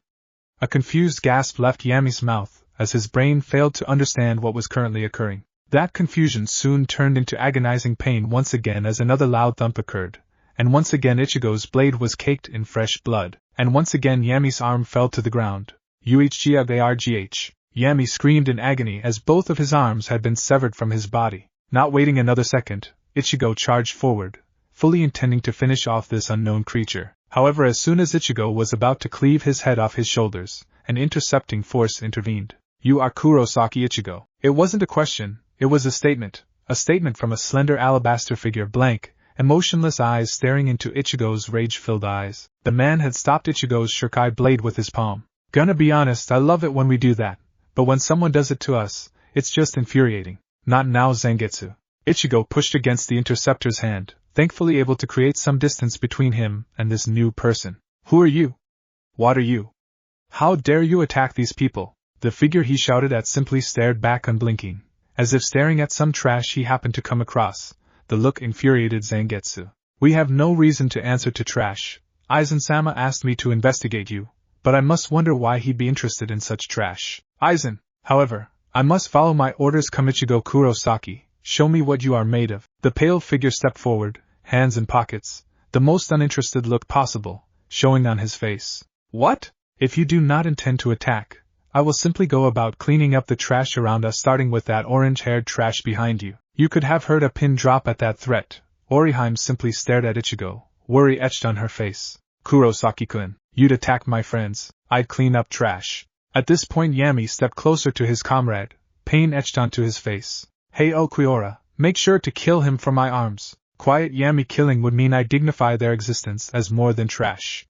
Speaker 1: A confused gasp left Yami's mouth, as his brain failed to understand what was currently occurring. That confusion soon turned into agonizing pain once again as another loud thump occurred, and once again Ichigo's blade was caked in fresh blood, and once again Yami's arm fell to the ground. Uhgargh. Yami screamed in agony as both of his arms had been severed from his body. Not waiting another second, Ichigo charged forward, fully intending to finish off this unknown creature. However, as soon as Ichigo was about to cleave his head off his shoulders, an intercepting force intervened. "You are Kurosaki Ichigo." It wasn't a question, it was a statement from a slender alabaster figure, blank, emotionless eyes staring into Ichigo's rage-filled eyes. The man had stopped Ichigo's shuriken blade with his palm. "Gonna be honest, I love it when we do that, but when someone does it to us, it's just infuriating." "Not now, Zangetsu." Ichigo pushed against the interceptor's hand, thankfully able to create some distance between him and this new person. "Who are you? What are you? How dare you attack these people?" The figure he shouted at simply stared back unblinking, as if staring at some trash he happened to come across. The look infuriated Zangetsu. "We have no reason to answer to trash. Aizen-sama asked me to investigate you, but I must wonder why he'd be interested in such trash." "Aizen, however, I must follow my orders. Come Ichigo Kurosaki, show me what you are made of." The pale figure stepped forward, hands in pockets, the most uninterested look possible, showing on his face. "What? If you do not intend to attack, I will simply go about cleaning up the trash around us, starting with that orange-haired trash behind you." You could have heard a pin drop at that threat. Orihime simply stared at Ichigo, worry etched on her face. "Kurosaki-kun, you'd attack my friends, I'd clean up trash." At this point Yami stepped closer to his comrade, pain etched onto his face. "Hey Okuiora, make sure to kill him from my arms." "Quiet Yami, killing would mean I dignify their existence as more than trash.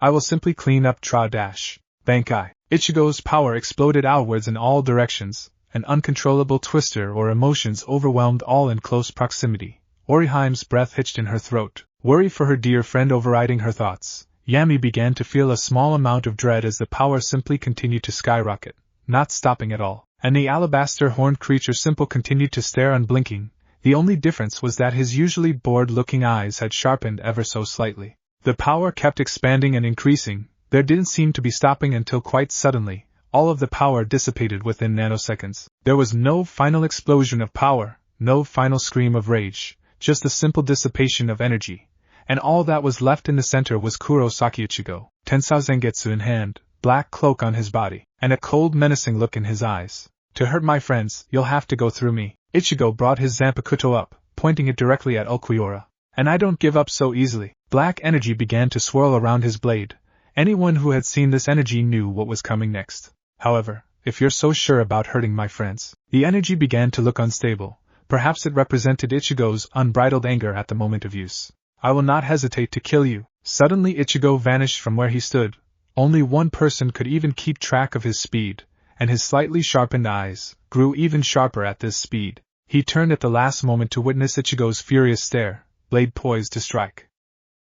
Speaker 1: I will simply clean up trash." Bankai. Ichigo's power exploded outwards in all directions. An uncontrollable twister or emotions overwhelmed all in close proximity. Orihime's breath hitched in her throat, worry for her dear friend overriding her thoughts. Yami began to feel a small amount of dread as the power simply continued to skyrocket, not stopping at all. And the alabaster-horned creature simply continued to stare unblinking. The only difference was that his usually bored-looking eyes had sharpened ever so slightly. The power kept expanding and increasing. There didn't seem to be stopping until quite suddenly, all of the power dissipated within nanoseconds. There was no final explosion of power, no final scream of rage, just a simple dissipation of energy. And all that was left in the center was Kurosaki Ichigo, Tensai Zangetsu in hand, black cloak on his body, and a cold menacing look in his eyes. "To hurt my friends, you'll have to go through me." Ichigo brought his Zanpakuto up, pointing it directly at Okuiora. "And I don't give up so easily." Black energy began to swirl around his blade. Anyone who had seen this energy knew what was coming next. "However, if you're so sure about hurting my friends..." The energy began to look unstable. Perhaps it represented Ichigo's unbridled anger at the moment of use. "I will not hesitate to kill you." Suddenly Ichigo vanished from where he stood. Only one person could even keep track of his speed, and his slightly sharpened eyes grew even sharper at this speed. He turned at the last moment to witness Ichigo's furious stare, blade poised to strike.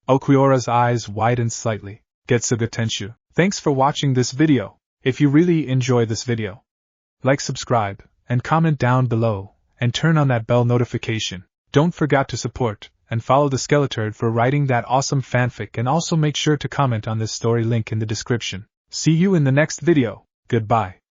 Speaker 1: Okuiora's eyes widened slightly. Getsuga Tenshu. Thanks for watching this video. If you really enjoy this video, like, subscribe, and comment down below, and turn on that bell notification. Don't forget to support and follow the Skeleturd for writing that awesome fanfic, and also make sure to comment on this story, link in the description. See you in the next video. Goodbye.